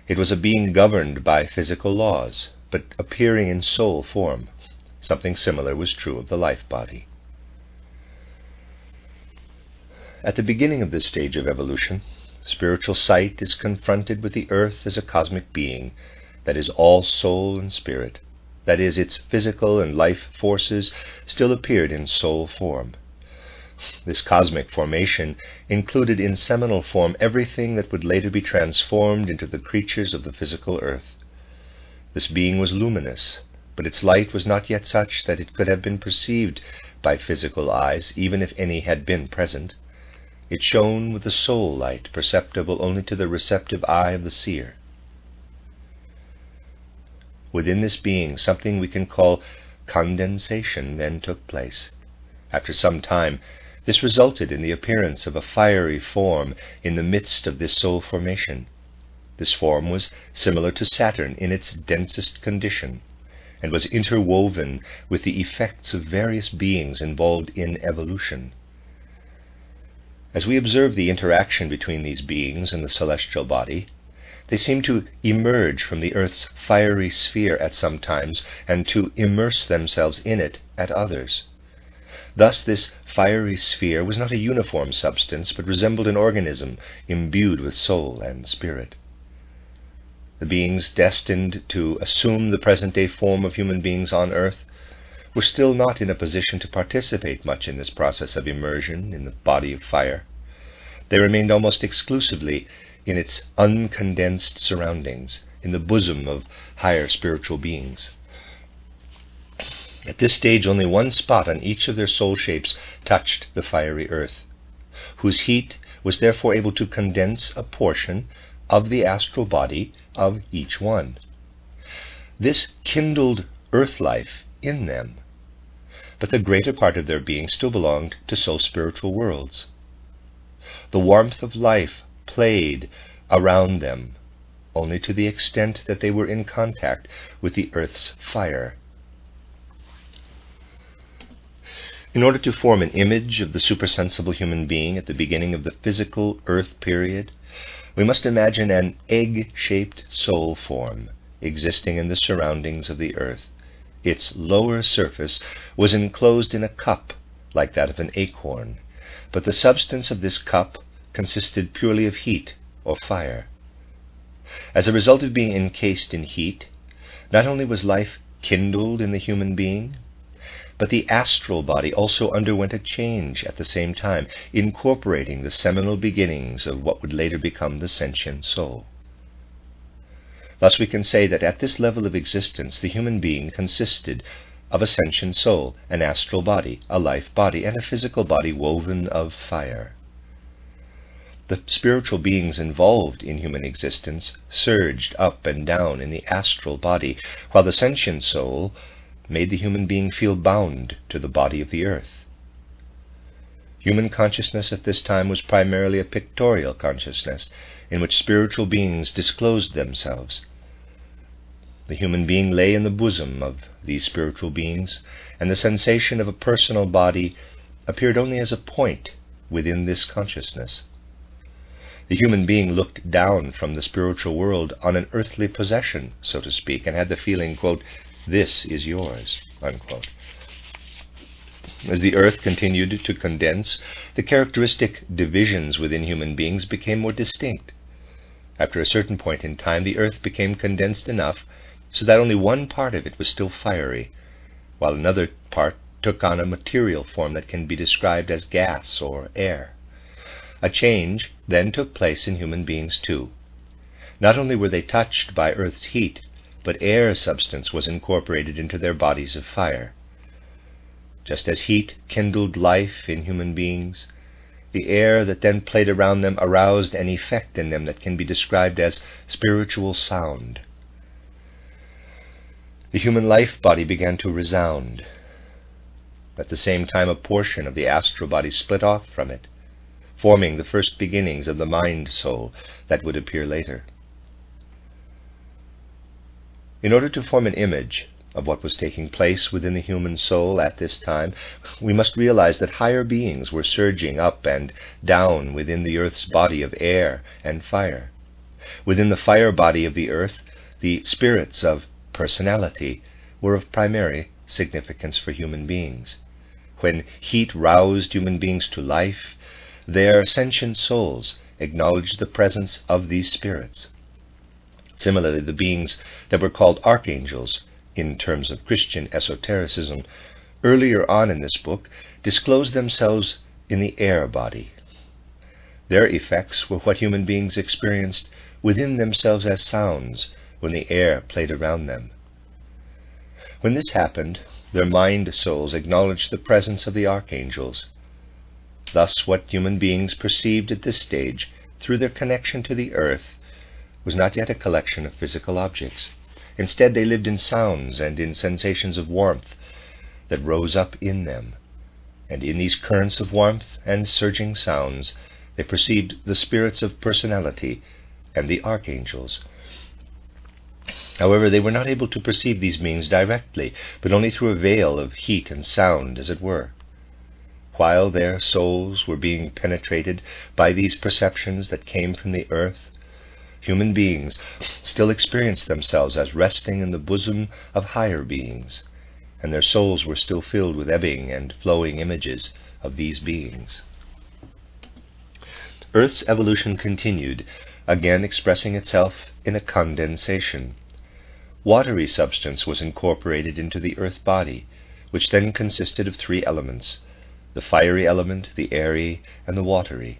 It was a being governed by physical laws, but appearing in soul form. Something similar was true of the life body. At the beginning of this stage of evolution, spiritual sight is confronted with the earth as a cosmic being that is all soul and spirit. That is, its physical and life forces still appeared in soul form. This cosmic formation included in seminal form everything that would later be transformed into the creatures of the physical earth. This being was luminous, but its light was not yet such that it could have been perceived by physical eyes, even if any had been present. It shone with a soul light perceptible only to the receptive eye of the seer. Within this being, something we can call condensation then took place. After some time, this resulted in the appearance of a fiery form in the midst of this soul formation. This form was similar to Saturn in its densest condition, and was interwoven with the effects of various beings involved in evolution. As we observe the interaction between these beings and the celestial body, they seem to emerge from the earth's fiery sphere at some times, and to immerse themselves in it at others. Thus this fiery sphere was not a uniform substance, but resembled an organism imbued with soul and spirit. The beings destined to assume the present-day form of human beings on earth were still not in a position to participate much in this process of immersion in the body of fire. They remained almost exclusively in its uncondensed surroundings, in the bosom of higher spiritual beings. At this stage, only one spot on each of their soul shapes touched the fiery earth, whose heat was therefore able to condense a portion of the astral body of each one. This kindled earth life in them, but the greater part of their being still belonged to soul-spiritual worlds. The warmth of life played around them, only to the extent that they were in contact with the earth's fire. In order to form an image of the supersensible human being at the beginning of the physical earth period, we must imagine an egg-shaped soul form existing in the surroundings of the earth. Its lower surface was enclosed in a cup like that of an acorn, but the substance of this cup consisted purely of heat or fire. As a result of being encased in heat, not only was life kindled in the human being, but the astral body also underwent a change at the same time, incorporating the seminal beginnings of what would later become the sentient soul. Thus we can say that at this level of existence, the human being consisted of a sentient soul, an astral body, a life body, and a physical body woven of fire. The spiritual beings involved in human existence surged up and down in the astral body, while the sentient soul made the human being feel bound to the body of the earth. Human consciousness at this time was primarily a pictorial consciousness, in which spiritual beings disclosed themselves. The human being lay in the bosom of these spiritual beings, and the sensation of a personal body appeared only as a point within this consciousness. The human being looked down from the spiritual world on an earthly possession, so to speak, and had the feeling, quote, "This is yours," unquote. As the earth continued to condense, the characteristic divisions within human beings became more distinct. After a certain point in time, the earth became condensed enough so that only one part of it was still fiery, while another part took on a material form that can be described as gas or air. A change then took place in human beings too. Not only were they touched by earth's heat, but air substance was incorporated into their bodies of fire. Just as heat kindled life in human beings, the air that then played around them aroused an effect in them that can be described as spiritual sound. The human life body began to resound. At the same time, a portion of the astral body split off from it, forming the first beginnings of the mind-soul that would appear later. In order to form an image of what was taking place within the human soul at this time, we must realize that higher beings were surging up and down within the earth's body of air and fire. Within the fire body of the earth, the spirits of personality were of primary significance for human beings. When heat roused human beings to life, their sentient souls acknowledged the presence of these spirits. Similarly, the beings that were called archangels, in terms of Christian esotericism, earlier on in this book, disclosed themselves in the air body. Their effects were what human beings experienced within themselves as sounds when the air played around them. When this happened, their mind souls acknowledged the presence of the archangels. Thus, what human beings perceived at this stage through their connection to the earth was not yet a collection of physical objects. Instead, they lived in sounds and in sensations of warmth that rose up in them. And in these currents of warmth and surging sounds, they perceived the spirits of personality and the archangels. However, they were not able to perceive these beings directly, but only through a veil of heat and sound, as it were. While their souls were being penetrated by these perceptions that came from the earth, human beings still experienced themselves as resting in the bosom of higher beings, and their souls were still filled with ebbing and flowing images of these beings. Earth's evolution continued, again expressing itself in a condensation. Watery substance was incorporated into the earth body, which then consisted of three elements: the fiery element, the airy, and the watery.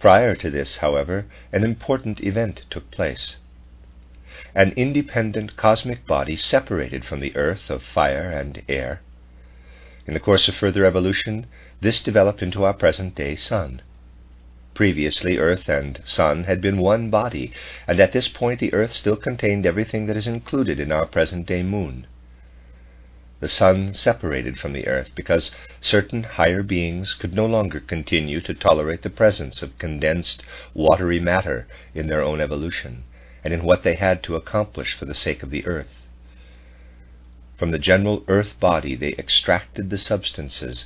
Prior to this, however, an important event took place. An independent cosmic body separated from the earth of fire and air. In the course of further evolution, this developed into our present-day sun. Previously, earth and sun had been one body, and at this point the earth still contained everything that is included in our present-day moon. The sun separated from the earth because certain higher beings could no longer continue to tolerate the presence of condensed, watery matter in their own evolution, and in what they had to accomplish for the sake of the earth. From the general earth body they extracted the substances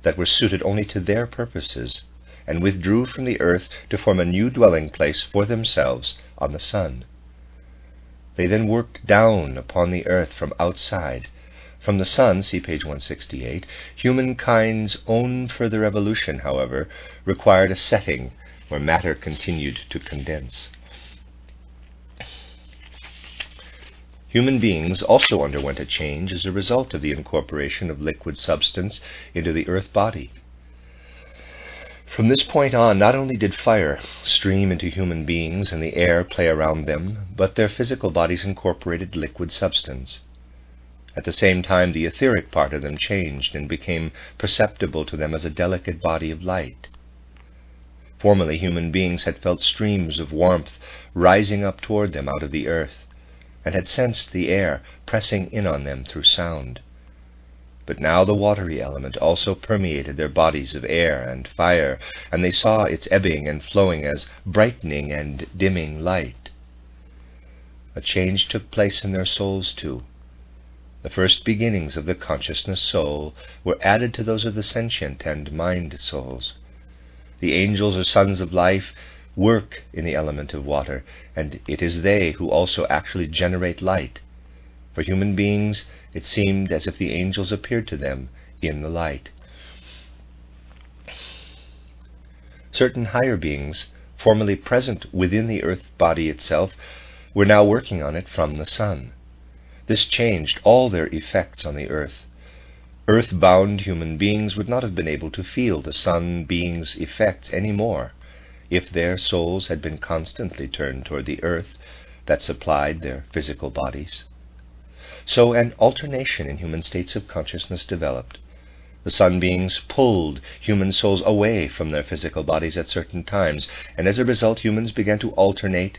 that were suited only to their purposes, and withdrew from the earth to form a new dwelling place for themselves on the sun. They then worked down upon the earth from outside. From the sun, see page 168, humankind's own further evolution, however, required a setting where matter continued to condense. Human beings also underwent a change as a result of the incorporation of liquid substance into the earth body. From this point on, not only did fire stream into human beings and the air play around them, but their physical bodies incorporated liquid substance. At the same time, the etheric part of them changed and became perceptible to them as a delicate body of light. Formerly, human beings had felt streams of warmth rising up toward them out of the earth, and had sensed the air pressing in on them through sound. But now the watery element also permeated their bodies of air and fire, and they saw its ebbing and flowing as brightening and dimming light. A change took place in their souls too. The first beginnings of the consciousness soul were added to those of the sentient and mind souls. The angels or sons of life work in the element of water, and it is they who also actually generate light. For human beings, it seemed as if the angels appeared to them in the light. Certain higher beings, formerly present within the earth body itself, were now working on it from the sun. This changed all their effects on the earth. Earth-bound human beings would not have been able to feel the sun being's effects any more if their souls had been constantly turned toward the earth that supplied their physical bodies. So an alternation in human states of consciousness developed. The sun beings pulled human souls away from their physical bodies at certain times, and as a result humans began to alternate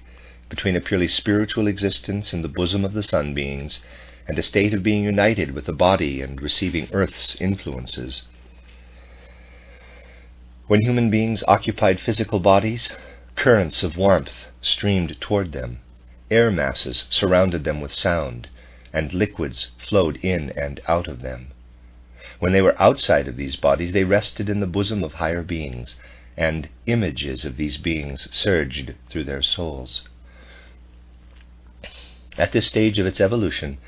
between a purely spiritual existence in the bosom of the sun beings and a state of being united with the body and receiving Earth's influences. When human beings occupied physical bodies, currents of warmth streamed toward them, air masses surrounded them with sound, and liquids flowed in and out of them. When they were outside of these bodies, they rested in the bosom of higher beings, and images of these beings surged through their souls. At this stage of its evolution,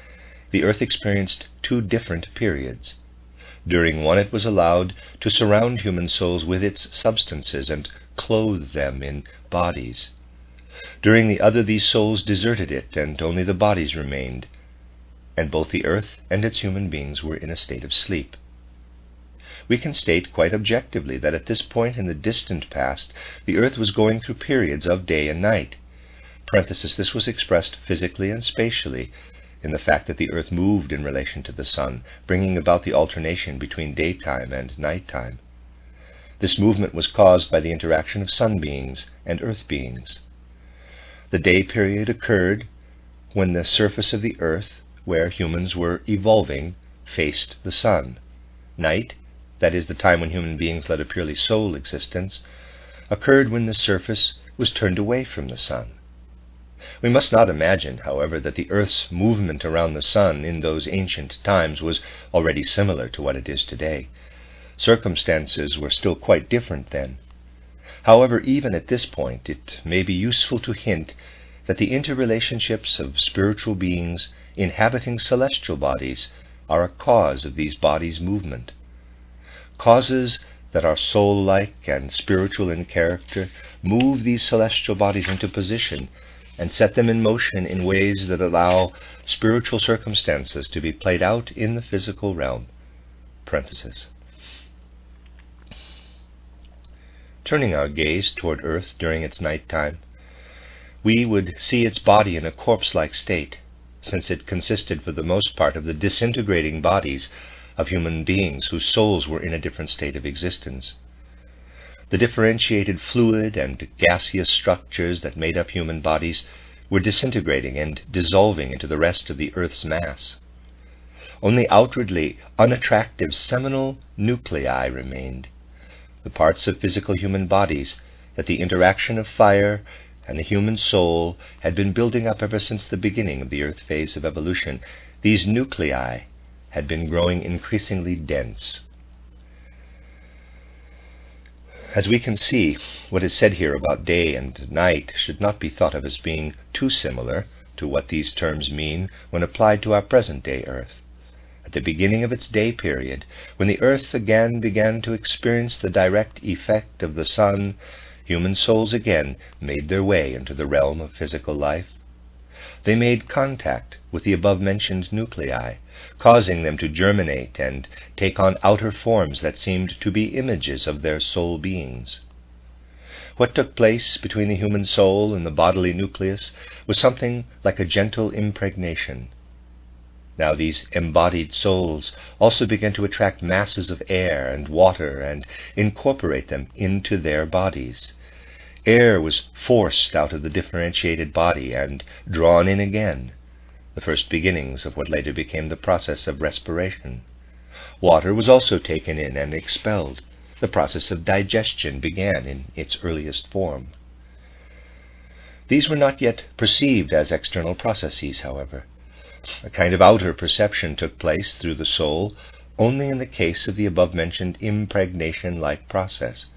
the earth experienced two different periods. During one it was allowed to surround human souls with its substances and clothe them in bodies. During the other these souls deserted it, and only the bodies remained, and both the earth and its human beings were in a state of sleep. We can state quite objectively that at this point in the distant past, the earth was going through periods of day and night. This was expressed physically and spatially in the fact that the earth moved in relation to the sun, bringing about the alternation between daytime and nighttime. This movement was caused by the interaction of sun beings and earth beings. The day period occurred when the surface of the earth, where humans were evolving, faced the sun. Night, that is the time when human beings led a purely soul existence, occurred when the surface was turned away from the sun. We must not imagine, however, that the earth's movement around the sun in those ancient times was already similar to what it is today. Circumstances were still quite different then. However, even at this point, it may be useful to hint that the interrelationships of spiritual beings inhabiting celestial bodies are a cause of these bodies' movement. Causes that are soul-like and spiritual in character move these celestial bodies into position and set them in motion in ways that allow spiritual circumstances to be played out in the physical realm. Turning our gaze toward earth during its night time, we would see its body in a corpse-like state, since it consisted for the most part of the disintegrating bodies of human beings whose souls were in a different state of existence. The differentiated fluid and gaseous structures that made up human bodies were disintegrating and dissolving into the rest of the earth's mass. Only outwardly unattractive seminal nuclei remained, the parts of physical human bodies that the interaction of fire and the human soul had been building up ever since the beginning of the earth phase of evolution. These nuclei had been growing increasingly dense. As we can see, what is said here about day and night should not be thought of as being too similar to what these terms mean when applied to our present-day earth. At the beginning of its day period, when the earth again began to experience the direct effect of the sun, human souls again made their way into the realm of physical life. They made contact with the above-mentioned nuclei, causing them to germinate and take on outer forms that seemed to be images of their soul beings. What took place between the human soul and the bodily nucleus was something like a gentle impregnation. Now these embodied souls also began to attract masses of air and water and incorporate them into their bodies. Air was forced out of the differentiated body and drawn in again, the first beginnings of what later became the process of respiration. Water was also taken in and expelled. The process of digestion began in its earliest form. These were not yet perceived as external processes, however. A kind of outer perception took place through the soul only in the case of the above-mentioned impregnation-like process,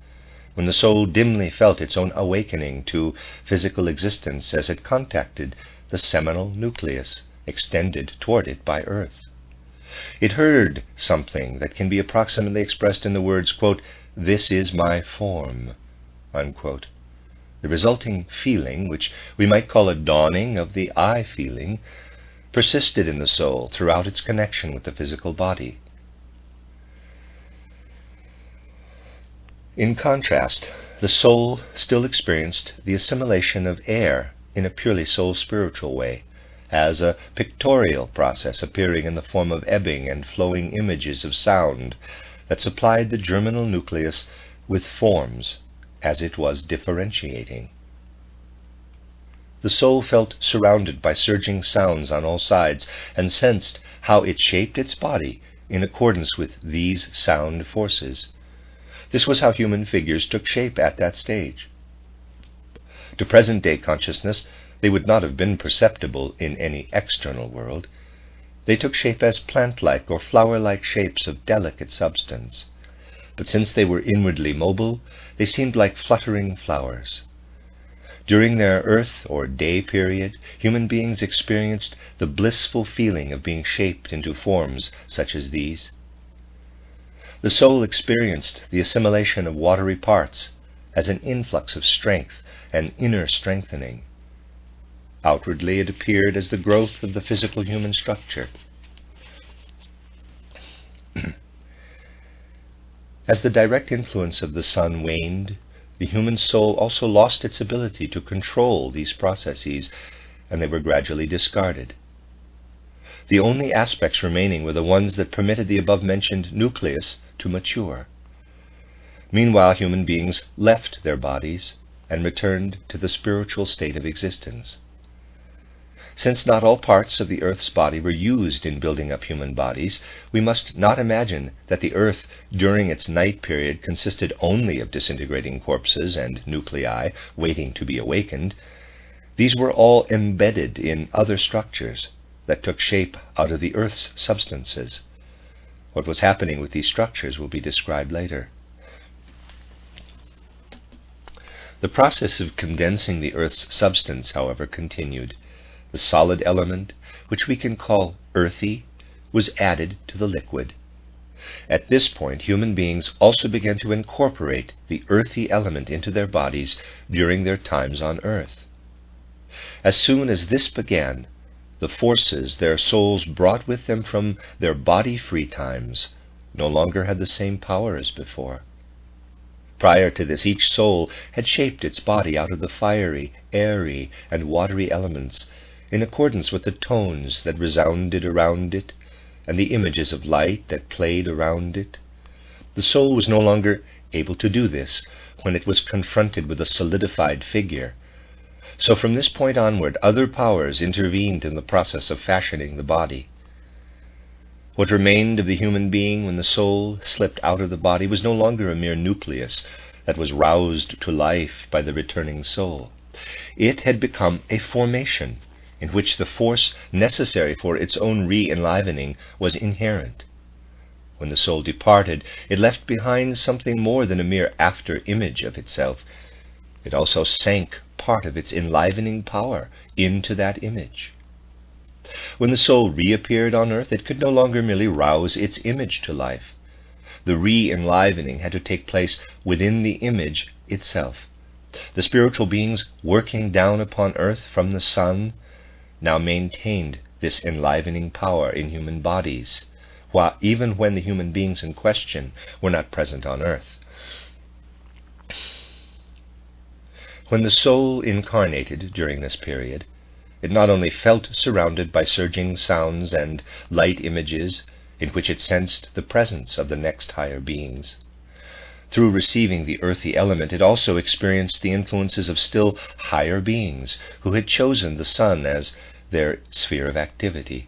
when the soul dimly felt its own awakening to physical existence as it contacted the seminal nucleus extended toward it by earth. It heard something that can be approximately expressed in the words, quote, "This is my form," unquote. The resulting feeling, which we might call a dawning of the I feeling, persisted in the soul throughout its connection with the physical body. In contrast, the soul still experienced the assimilation of air in a purely soul-spiritual way, as a pictorial process appearing in the form of ebbing and flowing images of sound that supplied the germinal nucleus with forms as it was differentiating. The soul felt surrounded by surging sounds on all sides and sensed how it shaped its body in accordance with these sound forces. This was how human figures took shape at that stage. To present-day consciousness, they would not have been perceptible in any external world. They took shape as plant-like or flower-like shapes of delicate substance. But since they were inwardly mobile, they seemed like fluttering flowers. During their earth or day period, human beings experienced the blissful feeling of being shaped into forms such as these. The soul experienced the assimilation of watery parts as an influx of strength and inner strengthening. Outwardly, it appeared as the growth of the physical human structure. As the direct influence of the sun waned, the human soul also lost its ability to control these processes, and they were gradually discarded. The only aspects remaining were the ones that permitted the above-mentioned nucleus to mature. Meanwhile, human beings left their bodies and returned to the spiritual state of existence. Since not all parts of the earth's body were used in building up human bodies, we must not imagine that the earth during its night period consisted only of disintegrating corpses and nuclei waiting to be awakened. These were all embedded in other structures that took shape out of the earth's substances. What was happening with these structures will be described later. The process of condensing the earth's substance, however, continued. The solid element, which we can call earthy, was added to the liquid. At this point, human beings also began to incorporate the earthy element into their bodies during their times on earth. As soon as this began, the forces their souls brought with them from their body-free times no longer had the same power as before. Prior to this, each soul had shaped its body out of the fiery, airy, and watery elements in accordance with the tones that resounded around it and the images of light that played around it. The soul was no longer able to do this when it was confronted with a solidified figure. So from this point onward, other powers intervened in the process of fashioning the body. What remained of the human being when the soul slipped out of the body was no longer a mere nucleus that was roused to life by the returning soul. It had become a formation in which the force necessary for its own re-enlivening was inherent. When the soul departed, it left behind something more than a mere after-image of itself. It also sank part of its enlivening power into that image. When the soul reappeared on earth, it could no longer merely rouse its image to life. The re-enlivening had to take place within the image itself. The spiritual beings working down upon earth from the sun now maintained this enlivening power in human bodies, even when the human beings in question were not present on earth. When the soul incarnated during this period, it not only felt surrounded by surging sounds and light images in which it sensed the presence of the next higher beings. Through receiving the earthy element, it also experienced the influences of still higher beings who had chosen the sun as their sphere of activity.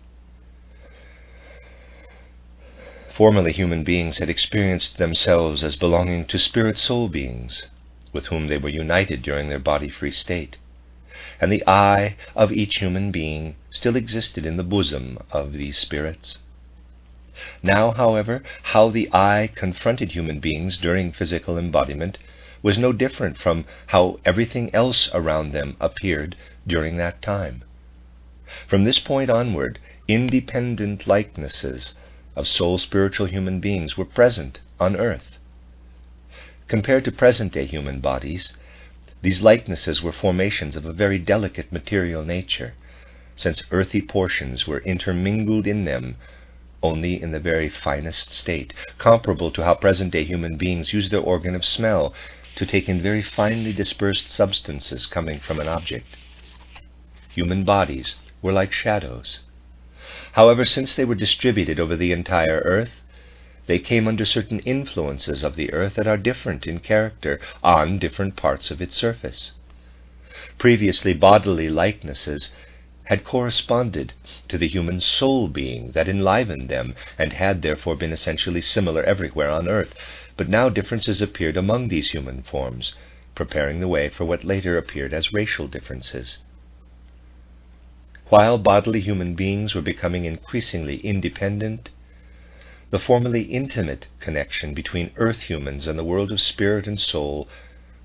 Formerly, human beings had experienced themselves as belonging to spirit-soul beings, with whom they were united during their body-free state, and the I of each human being still existed in the bosom of these spirits. Now, however, how the I confronted human beings during physical embodiment was no different from how everything else around them appeared during that time. From this point onward, independent likenesses of soul spiritual human beings were present on earth. Compared to present-day human bodies, these likenesses were formations of a very delicate material nature, since earthy portions were intermingled in them only in the very finest state, comparable to how present-day human beings use their organ of smell to take in very finely dispersed substances coming from an object. Human bodies were like shadows. However, since they were distributed over the entire earth, they came under certain influences of the earth that are different in character on different parts of its surface. Previously, bodily likenesses had corresponded to the human soul being that enlivened them, and had therefore been essentially similar everywhere on earth. But now differences appeared among these human forms, preparing the way for what later appeared as racial differences. While bodily human beings were becoming increasingly independent, the formerly intimate connection between earth humans and the world of spirit and soul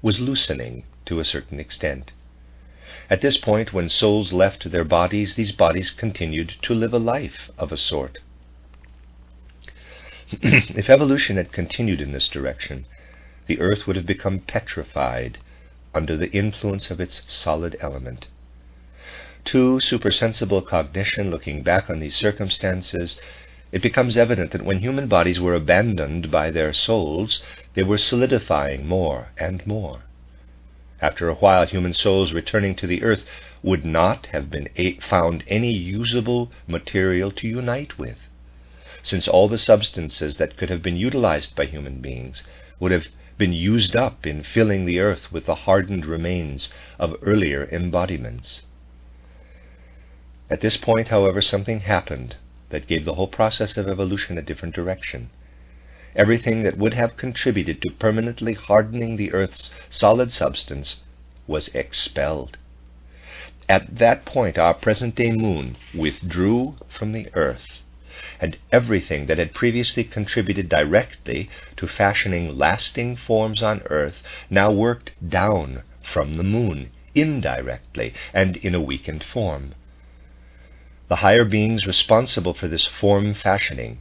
was loosening to a certain extent. At this point, when souls left their bodies, these bodies continued to live a life of a sort. If evolution had continued in this direction, the earth would have become petrified under the influence of its solid element. To supersensible cognition, looking back on these circumstances, it becomes evident that when human bodies were abandoned by their souls, they were solidifying more and more. After a while, human souls returning to the earth would not have been found any usable material to unite with, since all the substances that could have been utilized by human beings would have been used up in filling the earth with the hardened remains of earlier embodiments. At this point, however, something happened that gave the whole process of evolution a different direction. Everything that would have contributed to permanently hardening the earth's solid substance was expelled. At that point, our present-day moon withdrew from the earth, and everything that had previously contributed directly to fashioning lasting forms on earth now worked down from the moon indirectly and in a weakened form. The higher beings responsible for this form fashioning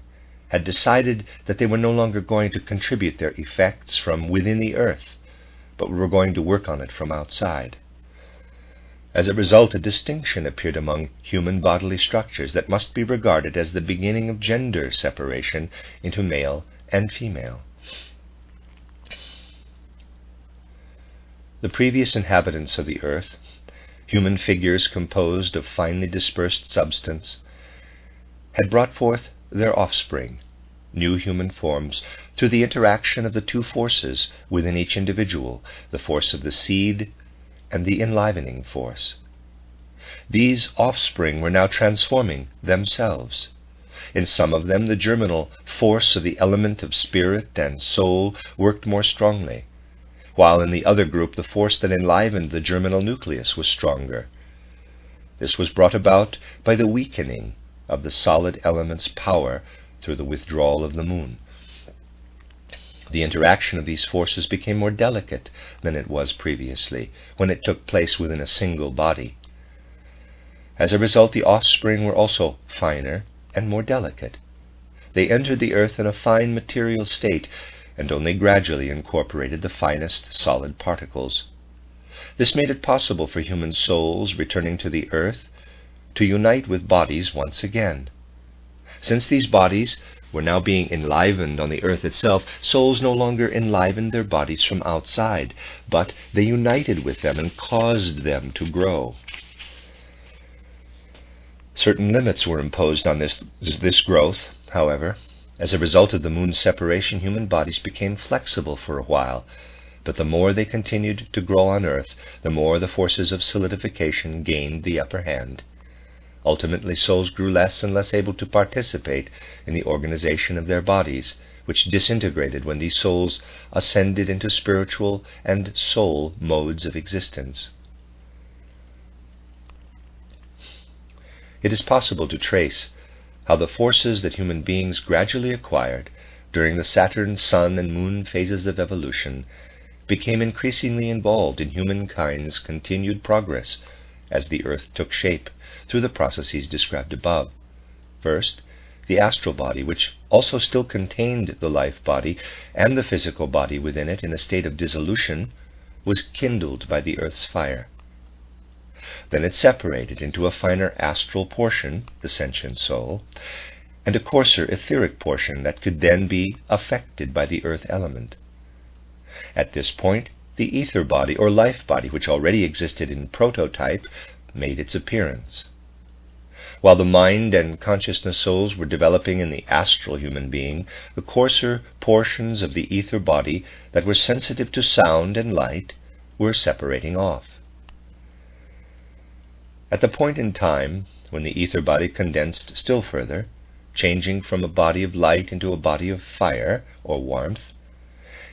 had decided that they were no longer going to contribute their effects from within the earth, but were going to work on it from outside. As a result, a distinction appeared among human bodily structures that must be regarded as the beginning of gender separation into male and female. The previous inhabitants of the earth, human figures composed of finely dispersed substance, had brought forth their offspring, new human forms, through the interaction of the two forces within each individual, the force of the seed and the enlivening force. These offspring were now transforming themselves. In some of them, the germinal force of the element of spirit and soul worked more strongly, while in the other group the force that enlivened the germinal nucleus was stronger. This was brought about by the weakening of the solid element's power through the withdrawal of the moon. The interaction of these forces became more delicate than it was previously, when it took place within a single body. As a result, the offspring were also finer and more delicate. They entered the earth in a fine material state, and only gradually incorporated the finest solid particles. This made it possible for human souls returning to the earth to unite with bodies once again. Since these bodies were now being enlivened on the earth itself, souls no longer enlivened their bodies from outside, but they united with them and caused them to grow. Certain limits were imposed on this growth, however. As a result of the moon's separation, human bodies became flexible for a while, but the more they continued to grow on earth, the more the forces of solidification gained the upper hand. Ultimately, souls grew less and less able to participate in the organization of their bodies, which disintegrated when these souls ascended into spiritual and soul modes of existence. It is possible to trace how the forces that human beings gradually acquired during the Saturn, Sun, and Moon phases of evolution became increasingly involved in humankind's continued progress as the earth took shape through the processes described above. First, the astral body, which also still contained the life body and the physical body within it in a state of dissolution, was kindled by the earth's fire. Then it separated into a finer astral portion, the sentient soul, and a coarser etheric portion that could then be affected by the earth element. At this point, the ether body or life body, which already existed in prototype, made its appearance. While the mind and consciousness souls were developing in the astral human being, the coarser portions of the ether body that were sensitive to sound and light were separating off. At the point in time when the ether body condensed still further, changing from a body of light into a body of fire or warmth,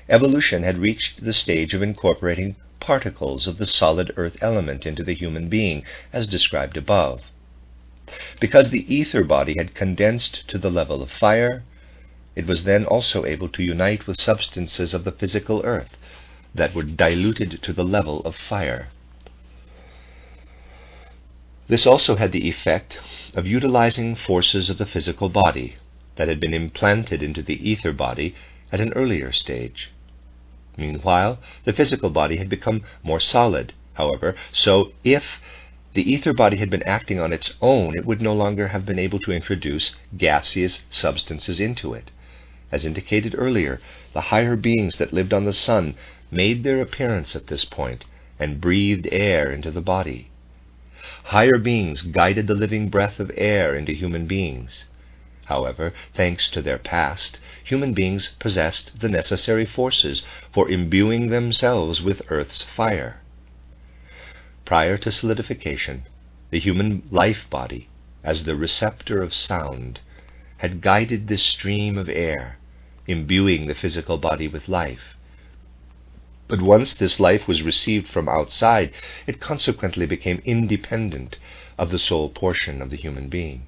evolution had reached the stage of incorporating particles of the solid earth element into the human being, as described above. Because the ether body had condensed to the level of fire, it was then also able to unite with substances of the physical earth that were diluted to the level of fire. This also had the effect of utilizing forces of the physical body that had been implanted into the ether body at an earlier stage. Meanwhile, the physical body had become more solid, however, so if the ether body had been acting on its own, it would no longer have been able to introduce gaseous substances into it. As indicated earlier, the higher beings that lived on the sun made their appearance at this point and breathed air into the body. Higher beings guided the living breath of air into human beings. However, thanks to their past, human beings possessed the necessary forces for imbuing themselves with Earth's fire. Prior to solidification, the human life body, as the receptor of sound, had guided this stream of air, imbuing the physical body with life. But once this life was received from outside, it consequently became independent of the soul portion of the human being.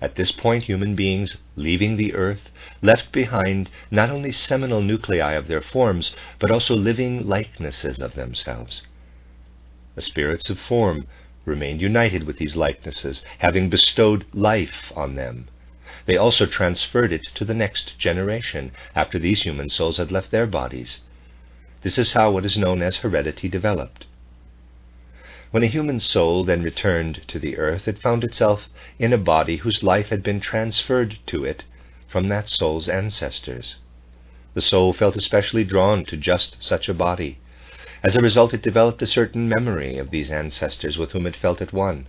At this point, human beings, leaving the earth, left behind not only seminal nuclei of their forms, but also living likenesses of themselves. The spirits of form remained united with these likenesses, having bestowed life on them. They also transferred it to the next generation, after these human souls had left their bodies. This is how what is known as heredity developed. When a human soul then returned to the earth, it found itself in a body whose life had been transferred to it from that soul's ancestors. The soul felt especially drawn to just such a body. As a result, it developed a certain memory of these ancestors with whom it felt at one.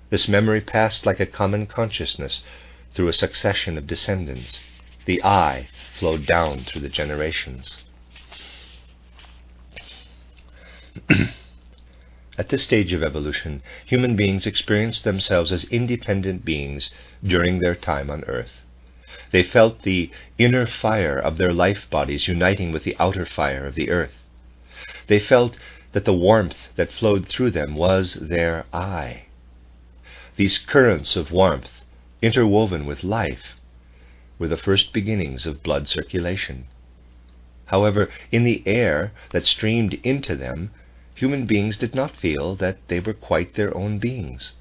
This memory passed like a common consciousness through a succession of descendants. The I flowed down through the generations. At this stage of evolution, human beings experienced themselves as independent beings during their time on earth. They felt the inner fire of their life bodies uniting with the outer fire of the earth. They felt that the warmth that flowed through them was their I. These currents of warmth, interwoven with life, were the first beginnings of blood circulation. However, in the air that streamed into them, human beings did not feel that they were quite their own beings,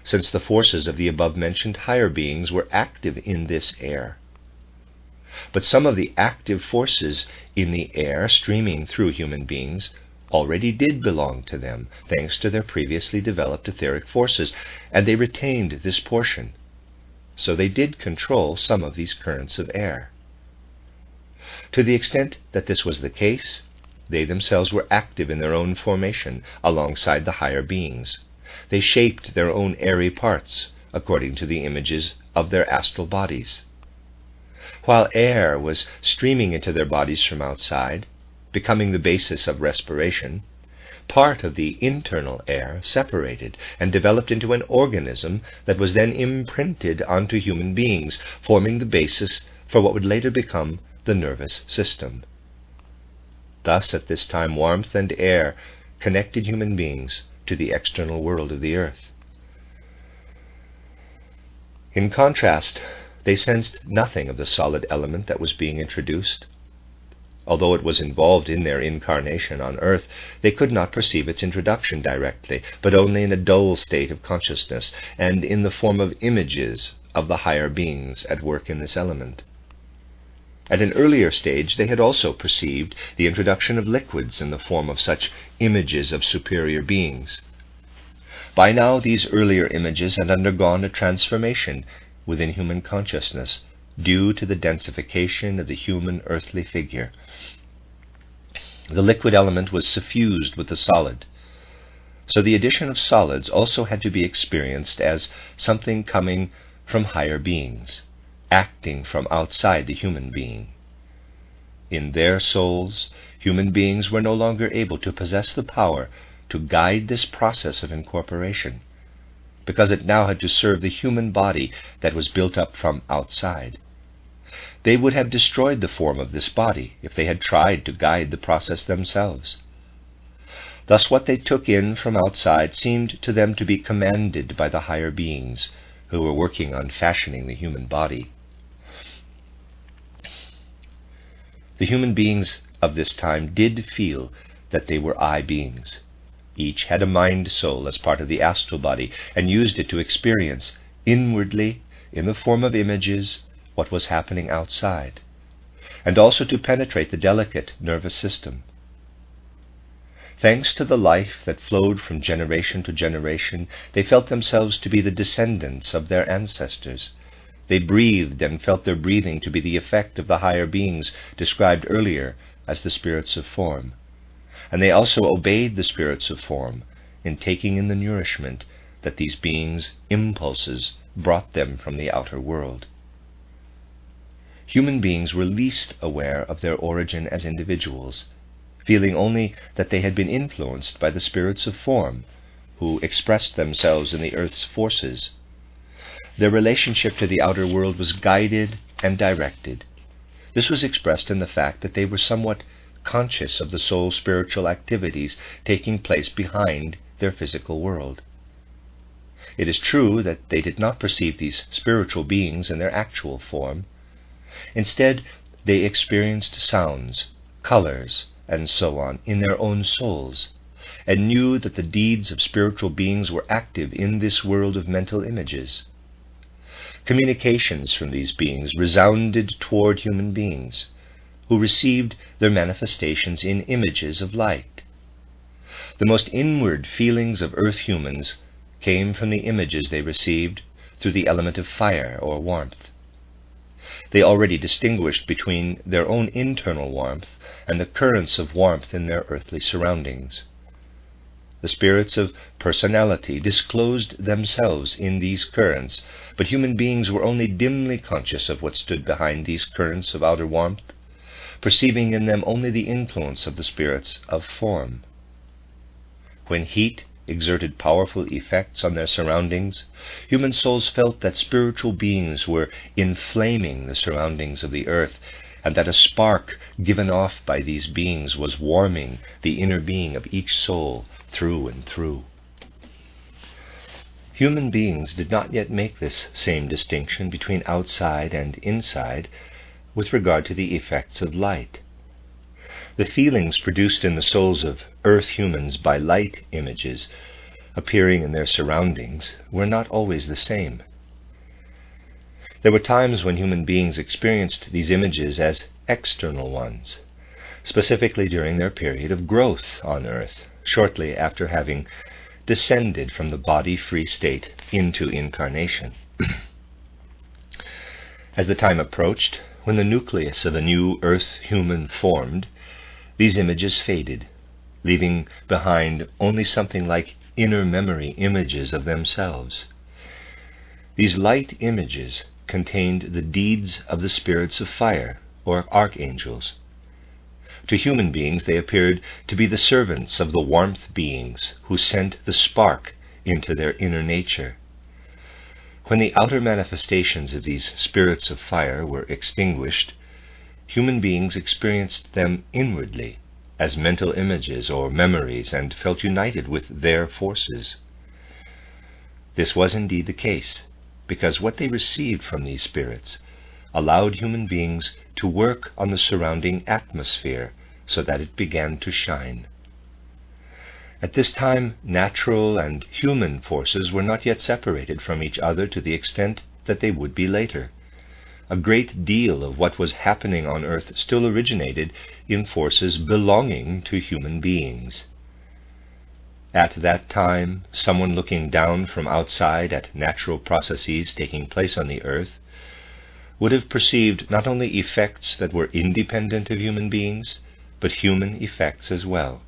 since the forces of the above-mentioned higher beings were active in this air. But some of the active forces in the air streaming through human beings already did belong to them, thanks to their previously developed etheric forces, and they retained this portion. So they did control some of these currents of air. To the extent that this was the case, they themselves were active in their own formation alongside the higher beings. They shaped their own airy parts according to the images of their astral bodies. While air was streaming into their bodies from outside, becoming the basis of respiration, part of the internal air separated and developed into an organism that was then imprinted onto human beings, forming the basis for what would later become the nervous system. Thus, at this time, warmth and air connected human beings to the external world of the earth. In contrast, they sensed nothing of the solid element that was being introduced. Although it was involved in their incarnation on earth, they could not perceive its introduction directly, but only in a dull state of consciousness, and in the form of images of the higher beings at work in this element. At an earlier stage, they had also perceived the introduction of liquids in the form of such images of superior beings. By now, these earlier images had undergone a transformation within human consciousness, due to the densification of the human earthly figure. The liquid element was suffused with the solid, so the addition of solids also had to be experienced as something coming from higher beings, acting from outside the human being. In their souls, human beings were no longer able to possess the power to guide this process of incorporation, because it now had to serve the human body that was built up from outside. They would have destroyed the form of this body if they had tried to guide the process themselves. Thus what they took in from outside seemed to them to be commanded by the higher beings who were working on fashioning the human body. The human beings of this time did feel that they were I beings. Each had a mind-soul as part of the astral body, and used it to experience inwardly, in the form of images, what was happening outside, and also to penetrate the delicate nervous system. Thanks to the life that flowed from generation to generation, they felt themselves to be the descendants of their ancestors. They breathed and felt their breathing to be the effect of the higher beings described earlier as the spirits of form. And they also obeyed the spirits of form in taking in the nourishment that these beings' impulses brought them from the outer world. Human beings were least aware of their origin as individuals, feeling only that they had been influenced by the spirits of form, who expressed themselves in the earth's forces. Their relationship to the outer world was guided and directed. This was expressed in the fact that they were somewhat conscious of the soul's spiritual activities taking place behind their physical world. It is true that they did not perceive these spiritual beings in their actual form. Instead, they experienced sounds, colors, and so on in their own souls, and knew that the deeds of spiritual beings were active in this world of mental images. Communications from these beings resounded toward human beings, who received their manifestations in images of light. The most inward feelings of earth humans came from the images they received through the element of fire or warmth. They already distinguished between their own internal warmth and the currents of warmth in their earthly surroundings. The spirits of personality disclosed themselves in these currents, but human beings were only dimly conscious of what stood behind these currents of outer warmth, perceiving in them only the influence of the spirits of form. When heat exerted powerful effects on their surroundings, human souls felt that spiritual beings were inflaming the surroundings of the earth, and that a spark given off by these beings was warming the inner being of each soul through and through. Human beings did not yet make this same distinction between outside and inside with regard to the effects of light. The feelings produced in the souls of earth humans by light images appearing in their surroundings were not always the same. There were times when human beings experienced these images as external ones, specifically during their period of growth on earth, shortly after having descended from the body-free state into incarnation. As the time approached, when the nucleus of a new earth human formed, these images faded, leaving behind only something like inner memory images of themselves. These light images contained the deeds of the spirits of fire, or archangels. To human beings they appeared to be the servants of the warmth beings who sent the spark into their inner nature. When the outer manifestations of these spirits of fire were extinguished, human beings experienced them inwardly as mental images or memories and felt united with their forces. This was indeed the case, because what they received from these spirits allowed human beings to work on the surrounding atmosphere so that it began to shine. At this time, natural and human forces were not yet separated from each other to the extent that they would be later. A great deal of what was happening on earth still originated in forces belonging to human beings. At that time, someone looking down from outside at natural processes taking place on the earth would have perceived not only effects that were independent of human beings, but human effects as well.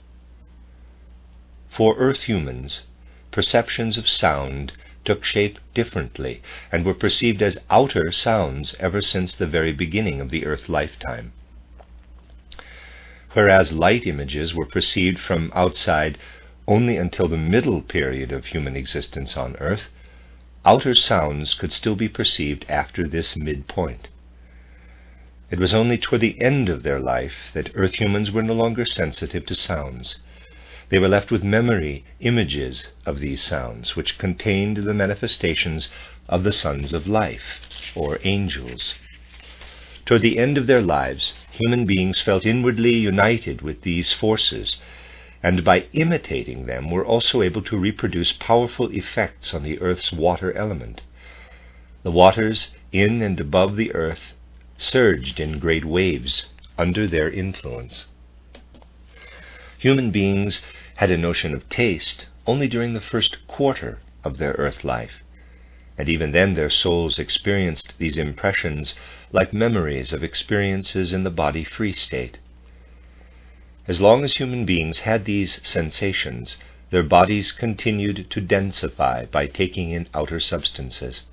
For earth humans, perceptions of sound took shape differently and were perceived as outer sounds ever since the very beginning of the earth lifetime. Whereas light images were perceived from outside only until the middle period of human existence on earth, outer sounds could still be perceived after this midpoint. It was only toward the end of their life that earth humans were no longer sensitive to sounds. They were left with memory images of these sounds, which contained the manifestations of the sons of life, or angels. Toward the end of their lives, human beings felt inwardly united with these forces, and by imitating them were also able to reproduce powerful effects on the earth's water element. The waters in and above the earth surged in great waves under their influence. Human beings had a notion of taste only during the first quarter of their earth life, and even then their souls experienced these impressions like memories of experiences in the body-free state. As long as human beings had these sensations, their bodies continued to densify by taking in outer substances.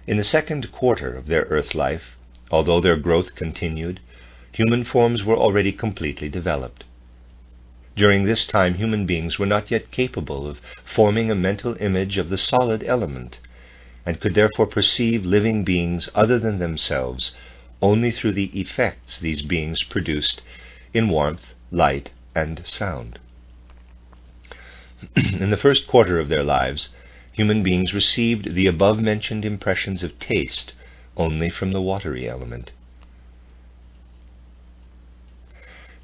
In the second quarter of their earth life, although their growth continued, human forms were already completely developed. During this time, human beings were not yet capable of forming a mental image of the solid element, and could therefore perceive living beings other than themselves only through the effects these beings produced in warmth, light, and sound. In the first quarter of their lives, human beings received the above-mentioned impressions of taste only from the watery element.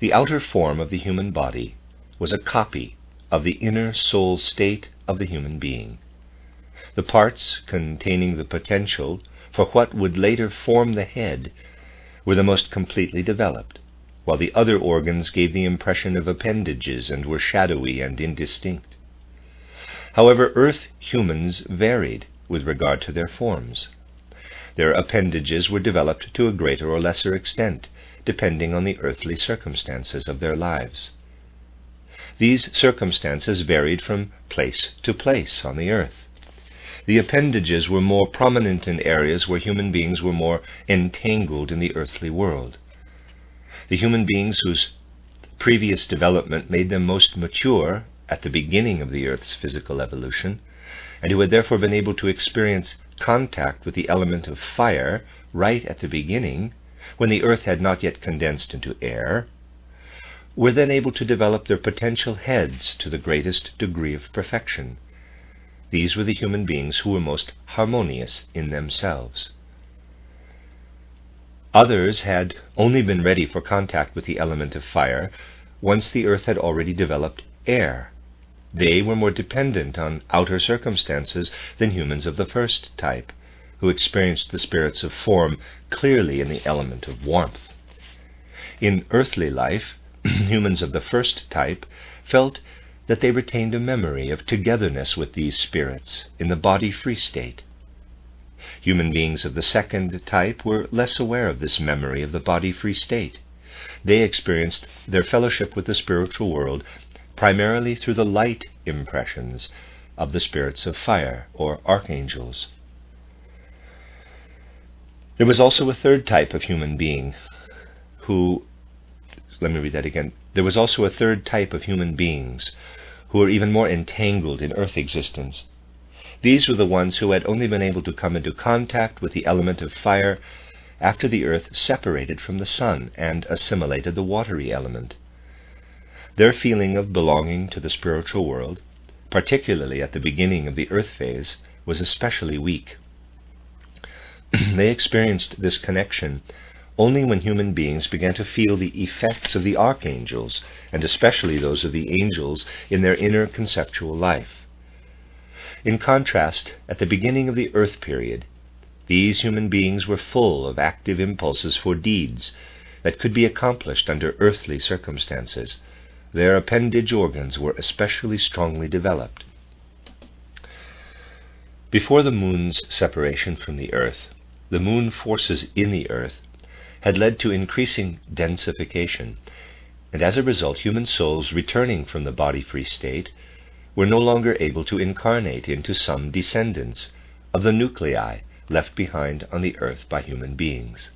The outer form of the human body was a copy of the inner soul state of the human being. The parts containing the potential for what would later form the head were the most completely developed, while the other organs gave the impression of appendages and were shadowy and indistinct. However, earth humans varied with regard to their forms. Their appendages were developed to a greater or lesser extent, depending on the earthly circumstances of their lives. These circumstances varied from place to place on the earth. The appendages were more prominent in areas where human beings were more entangled in the earthly world. The human beings whose previous development made them most mature at the beginning of the earth's physical evolution, and who had therefore been able to experience contact with the element of fire right at the beginning, when the earth had not yet condensed into air, were then able to develop their potential heads to the greatest degree of perfection. These were the human beings who were most harmonious in themselves. Others had only been ready for contact with the element of fire once the earth had already developed air. They were more dependent on outer circumstances than humans of the first type, who experienced the spirits of form clearly in the element of warmth. In earthly life, humans of the first type felt that they retained a memory of togetherness with these spirits in the body-free state. Human beings of the second type were less aware of this memory of the body-free state. They experienced their fellowship with the spiritual world primarily through the light impressions of the spirits of fire, or archangels. There was also a third type of human being There was also a third type of human beings who were even more entangled in earth existence. These were the ones who had only been able to come into contact with the element of fire after the earth separated from the sun and assimilated the watery element. Their feeling of belonging to the spiritual world, particularly at the beginning of the earth phase, was especially weak. They experienced this connection only when human beings began to feel the effects of the archangels, and especially those of the angels, in their inner conceptual life. In contrast, at the beginning of the Earth period, these human beings were full of active impulses for deeds that could be accomplished under earthly circumstances. Their appendage organs were especially strongly developed. Before the moon's separation from the Earth, the moon forces in the Earth had led to increasing densification, and as a result human souls returning from the body-free state were no longer able to incarnate into some descendants of the nuclei left behind on the Earth by human beings.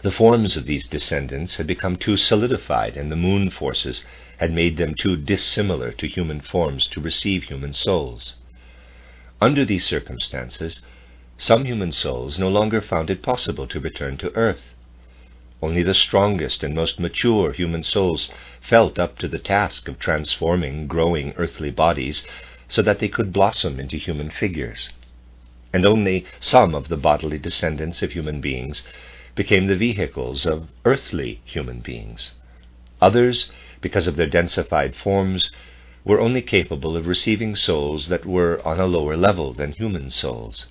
The forms of these descendants had become too solidified, and the moon forces had made them too dissimilar to human forms to receive human souls. Under these circumstances, some human souls no longer found it possible to return to Earth. Only the strongest and most mature human souls felt up to the task of transforming growing earthly bodies so that they could blossom into human figures. And only some of the bodily descendants of human beings became the vehicles of earthly human beings. Others, because of their densified forms, were only capable of receiving souls that were on a lower level than human souls.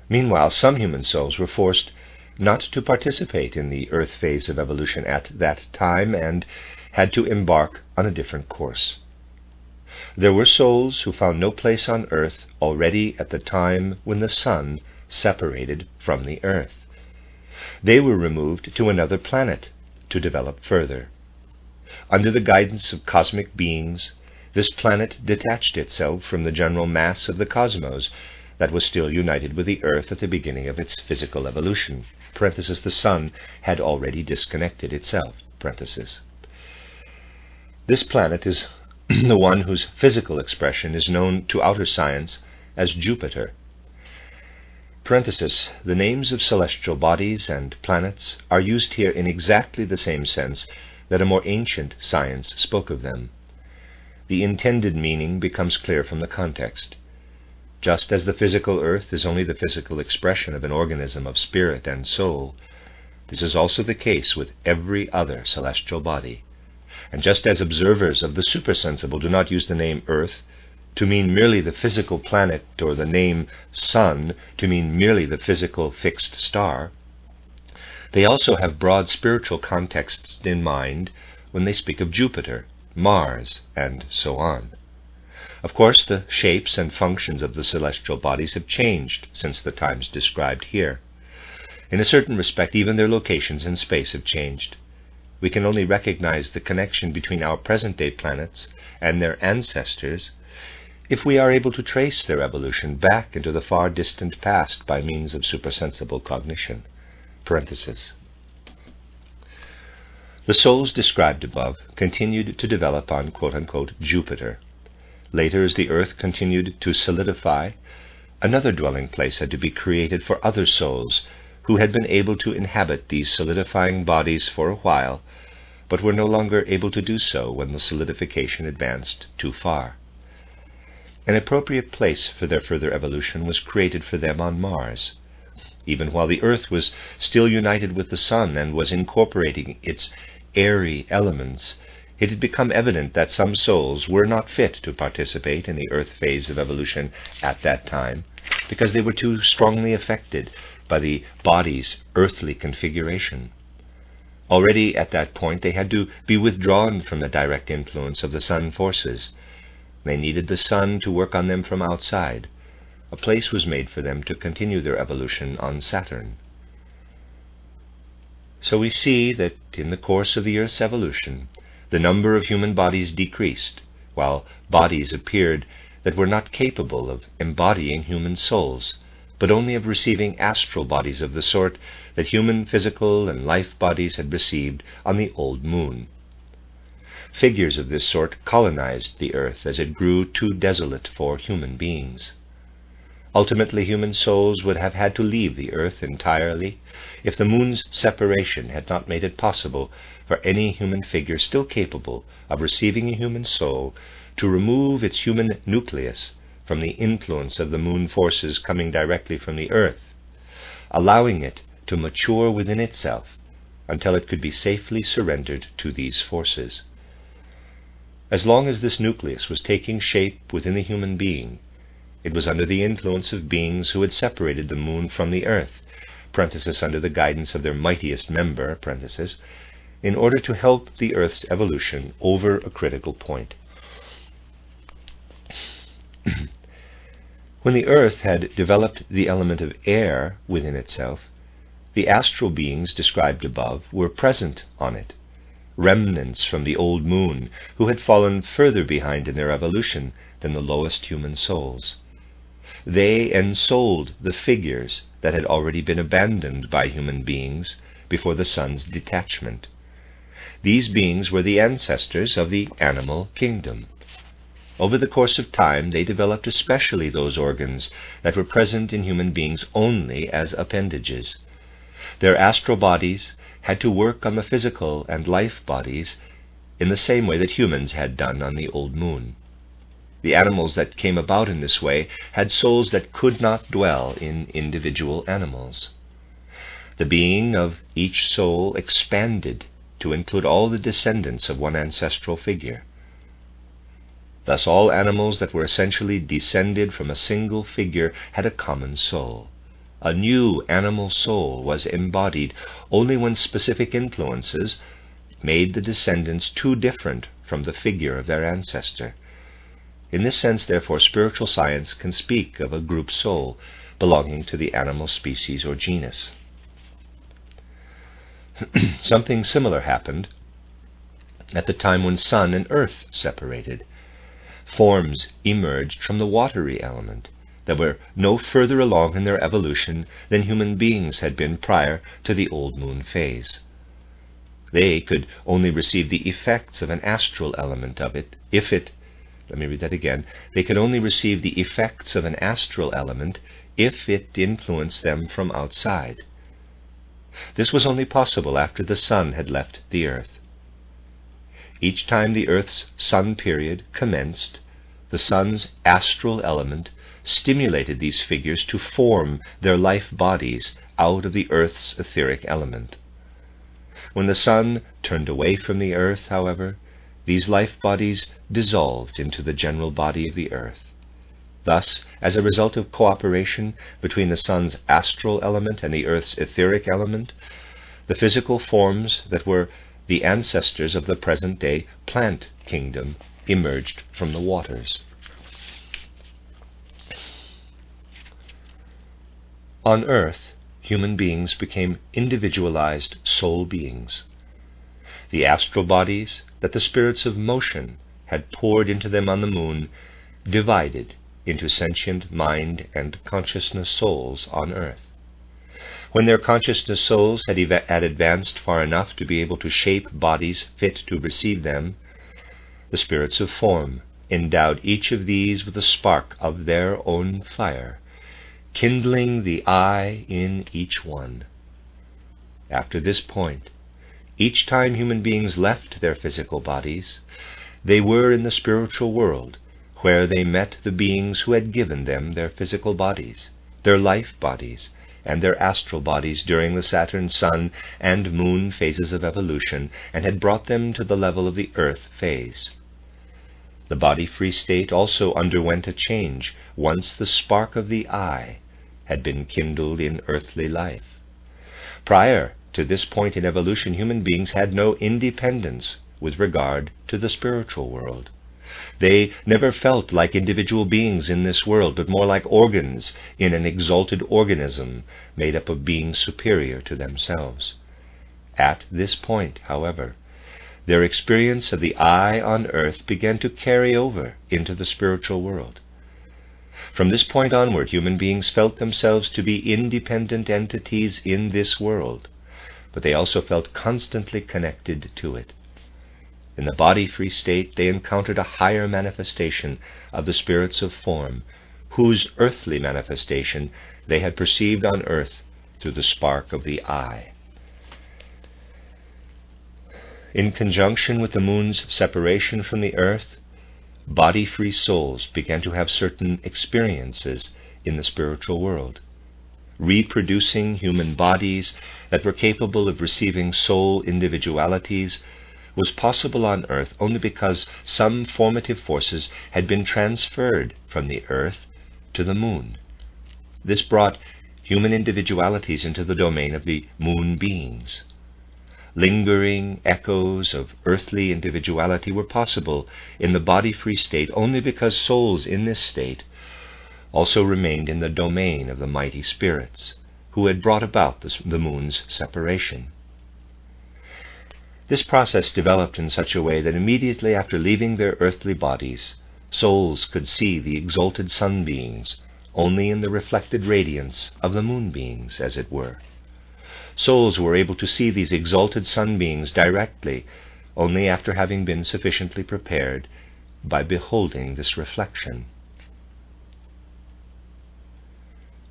Meanwhile, some human souls were forced not to participate in the Earth phase of evolution at that time and had to embark on a different course. There were souls who found no place on Earth already at the time when the sun separated from the Earth. They were removed to another planet to develop further. Under the guidance of cosmic beings, this planet detached itself from the general mass of the cosmos that was still united with the Earth at the beginning of its physical evolution. (The sun had already disconnected itself). This planet is the one whose physical expression is known to outer science as Jupiter. The names of celestial bodies and planets are used here in exactly the same sense that a more ancient science spoke of them. The intended meaning becomes clear from the context. Just as the physical earth is only the physical expression of an organism of spirit and soul, this is also the case with every other celestial body. And just as observers of the supersensible do not use the name earth to mean merely the physical planet, or the name sun to mean merely the physical fixed star, they also have broad spiritual contexts in mind when they speak of Jupiter, Mars, and so on. Of course, the shapes and functions of the celestial bodies have changed since the times described here. In a certain respect, even their locations in space have changed. We can only recognize the connection between our present-day planets and their ancestors if we are able to trace their evolution back into the far distant past by means of supersensible cognition. The souls described above continued to develop on quote-unquote Jupiter. Later, as the Earth continued to solidify, another dwelling place had to be created for other souls who had been able to inhabit these solidifying bodies for a while, but were no longer able to do so when the solidification advanced too far. An appropriate place for their further evolution was created for them on Mars. Even while the Earth was still united with the sun and was incorporating its airy elements, it had become evident that some souls were not fit to participate in the Earth phase of evolution at that time, because they were too strongly affected by the body's earthly configuration. Already at that point they had to be withdrawn from the direct influence of the sun forces. They needed the sun to work on them from outside. A place was made for them to continue their evolution on Saturn. So we see that in the course of the Earth's evolution, the number of human bodies decreased, while bodies appeared that were not capable of embodying human souls, but only of receiving astral bodies of the sort that human physical and life bodies had received on the old moon. Figures of this sort colonized the Earth as it grew too desolate for human beings. Ultimately, human souls would have had to leave the Earth entirely if the moon's separation had not made it possible for any human figure still capable of receiving a human soul to remove its human nucleus from the influence of the moon forces coming directly from the earth, allowing it to mature within itself until it could be safely surrendered to these forces. As long as this nucleus was taking shape within the human being, it was under the influence of beings who had separated the moon from the earth, under the guidance of their mightiest member, in order to help the earth's evolution over a critical point. When the earth had developed the element of air within itself, the astral beings described above were present on it, remnants from the old moon who had fallen further behind in their evolution than the lowest human souls. They ensouled the figures that had already been abandoned by human beings before the sun's detachment. These beings were the ancestors of the animal kingdom. Over the course of time, they developed especially those organs that were present in human beings only as appendages. Their astral bodies had to work on the physical and life bodies in the same way that humans had done on the old moon. The animals that came about in this way had souls that could not dwell in individual animals. The being of each soul expanded to include all the descendants of one ancestral figure. Thus all animals that were essentially descended from a single figure had a common soul. A new animal soul was embodied only when specific influences made the descendants too different from the figure of their ancestor. In this sense, therefore, spiritual science can speak of a group soul belonging to the animal species or genus. Something similar happened at the time when sun and earth separated. Forms emerged from the watery element that were no further along in their evolution than human beings had been prior to the old moon phase. They could only receive the effects of an astral element of it They could only receive the effects of an astral element if it influenced them from outside. This was only possible after the sun had left the earth. Each time the earth's sun period commenced, the sun's astral element stimulated these figures to form their life bodies out of the earth's etheric element. When the sun turned away from the earth, however, these life bodies dissolved into the general body of the earth. Thus, as a result of cooperation between the sun's astral element and the earth's etheric element, the physical forms that were the ancestors of the present-day plant kingdom emerged from the waters. On earth, human beings became individualized soul beings. The astral bodies that the spirits of motion had poured into them on the moon divided into sentient mind and consciousness souls on earth. When their consciousness souls had advanced far enough to be able to shape bodies fit to receive them, the spirits of form endowed each of these with a spark of their own fire, kindling the I in each one. After this point, each time human beings left their physical bodies, they were in the spiritual world, where they met the beings who had given them their physical bodies, their life bodies, and their astral bodies during the Saturn, Sun, and Moon phases of evolution, and had brought them to the level of the Earth phase. The body-free state also underwent a change once the spark of the I had been kindled in earthly life. Prior to this point in evolution, human beings had no independence with regard to the spiritual world. They never felt like individual beings in this world, but more like organs in an exalted organism made up of beings superior to themselves. At this point, however, their experience of the I on earth began to carry over into the spiritual world. From this point onward, human beings felt themselves to be independent entities in this world, but they also felt constantly connected to it. In the body-free state, they encountered a higher manifestation of the spirits of form, whose earthly manifestation they had perceived on earth through the spark of the I. In conjunction with the moon's separation from the earth, body-free souls began to have certain experiences in the spiritual world. Reproducing human bodies that were capable of receiving soul individualities was possible on earth only because some formative forces had been transferred from the earth to the moon. This brought human individualities into the domain of the moon beings. Lingering echoes of earthly individuality were possible in the body-free state only because souls in this state also remained in the domain of the mighty spirits who had brought about the moon's separation. This process developed in such a way that immediately after leaving their earthly bodies, souls could see the exalted sun beings only in the reflected radiance of the moon beings, as it were. Souls were able to see these exalted sun beings directly only after having been sufficiently prepared by beholding this reflection.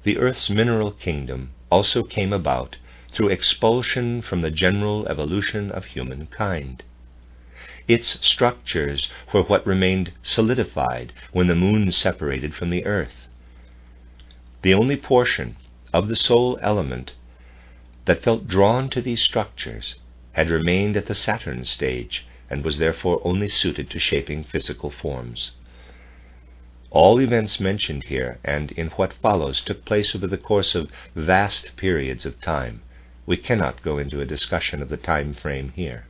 The earth's mineral kingdom also came about through expulsion from the general evolution of humankind. Its structures were what remained solidified when the moon separated from the earth. The only portion of the soul element that felt drawn to these structures had remained at the Saturn stage and was therefore only suited to shaping physical forms. All events mentioned here and in what follows took place over the course of vast periods of time. We cannot go into a discussion of the time frame here.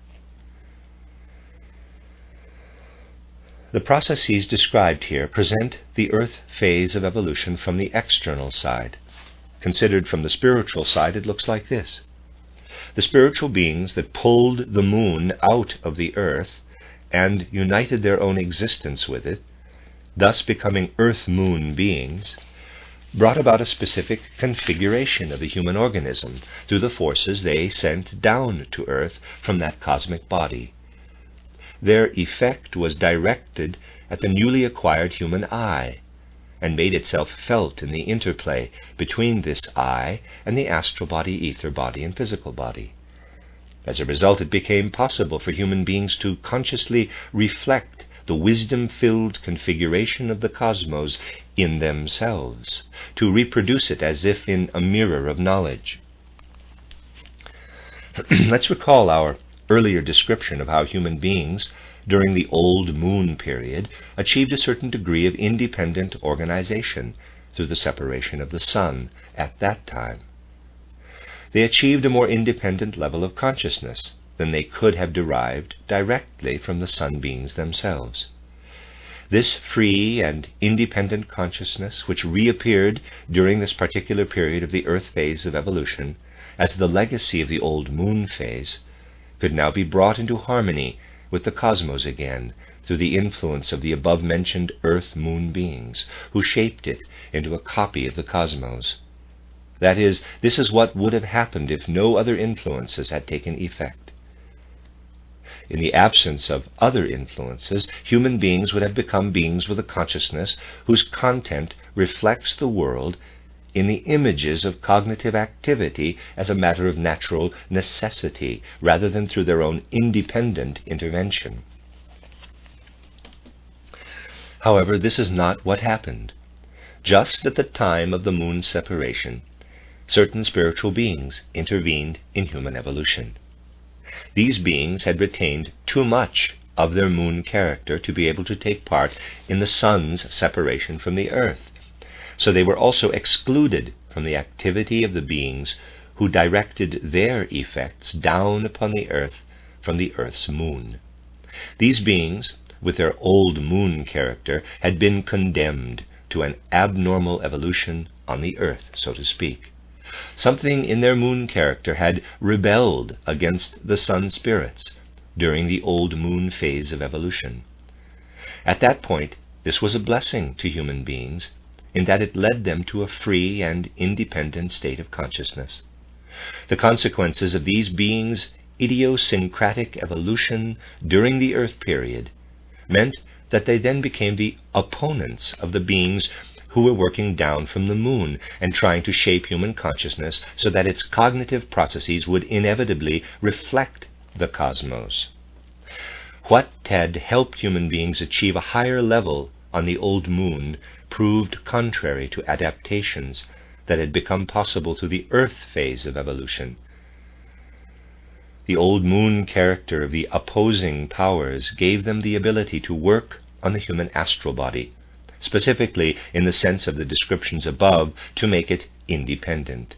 The processes described here present the earth phase of evolution from the external side. Considered from the spiritual side, it looks like this. The spiritual beings that pulled the moon out of the earth and united their own existence with it, thus becoming earth-moon beings, brought about a specific configuration of the human organism through the forces they sent down to earth from that cosmic body. Their effect was directed at the newly acquired human eye, and made itself felt in the interplay between this eye and the astral body, ether body, and physical body. As a result, it became possible for human beings to consciously reflect the wisdom-filled configuration of the cosmos in themselves, to reproduce it as if in a mirror of knowledge. Let's recall our earlier description of how human beings, during the old moon period, achieved a certain degree of independent organization through the separation of the sun at that time. They achieved a more independent level of consciousness than they could have derived directly from the sun beings themselves. This free and independent consciousness, which reappeared during this particular period of the earth phase of evolution as the legacy of the old moon phase, could now be brought into harmony with the cosmos again through the influence of the above-mentioned earth-moon beings, who shaped it into a copy of the cosmos. That is, this is what would have happened if no other influences had taken effect. In the absence of other influences, human beings would have become beings with a consciousness whose content reflects the world in the images of cognitive activity as a matter of natural necessity, rather than through their own independent intervention. However, this is not what happened. Just at the time of the moon's separation, certain spiritual beings intervened in human evolution. These beings had retained too much of their moon character to be able to take part in the sun's separation from the earth. So they were also excluded from the activity of the beings who directed their effects down upon the earth from the earth's moon. These beings, with their old moon character, had been condemned to an abnormal evolution on the earth, so to speak. Something in their moon character had rebelled against the sun spirits during the old moon phase of evolution. At that point, this was a blessing to human beings, in that it led them to a free and independent state of consciousness. The consequences of these beings' idiosyncratic evolution during the earth period meant that they then became the opponents of the beings who were working down from the moon and trying to shape human consciousness so that its cognitive processes would inevitably reflect the cosmos. What had helped human beings achieve a higher level on the old moon proved contrary to adaptations that had become possible through the Earth phase of evolution. The old moon character of the opposing powers gave them the ability to work on the human astral body, specifically in the sense of the descriptions above, to make it independent.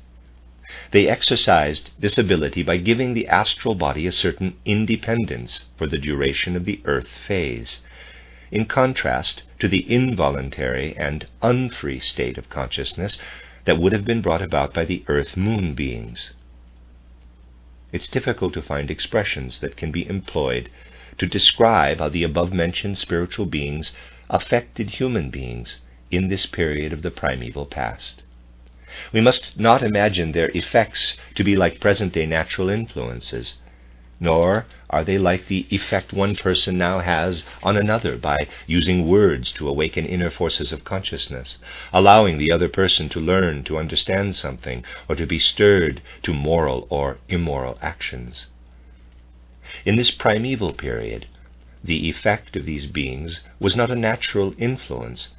They exercised this ability by giving the astral body a certain independence for the duration of the Earth phase, in contrast to the involuntary and unfree state of consciousness that would have been brought about by the Earth-Moon beings. It's difficult to find expressions that can be employed to describe how the above-mentioned spiritual beings affected human beings in this period of the primeval past. We must not imagine their effects to be like present-day natural influences, nor are they like the effect one person now has on another by using words to awaken inner forces of consciousness, allowing the other person to learn to understand something or to be stirred to moral or immoral actions. In this primeval period, the effect of these beings was not a natural influence,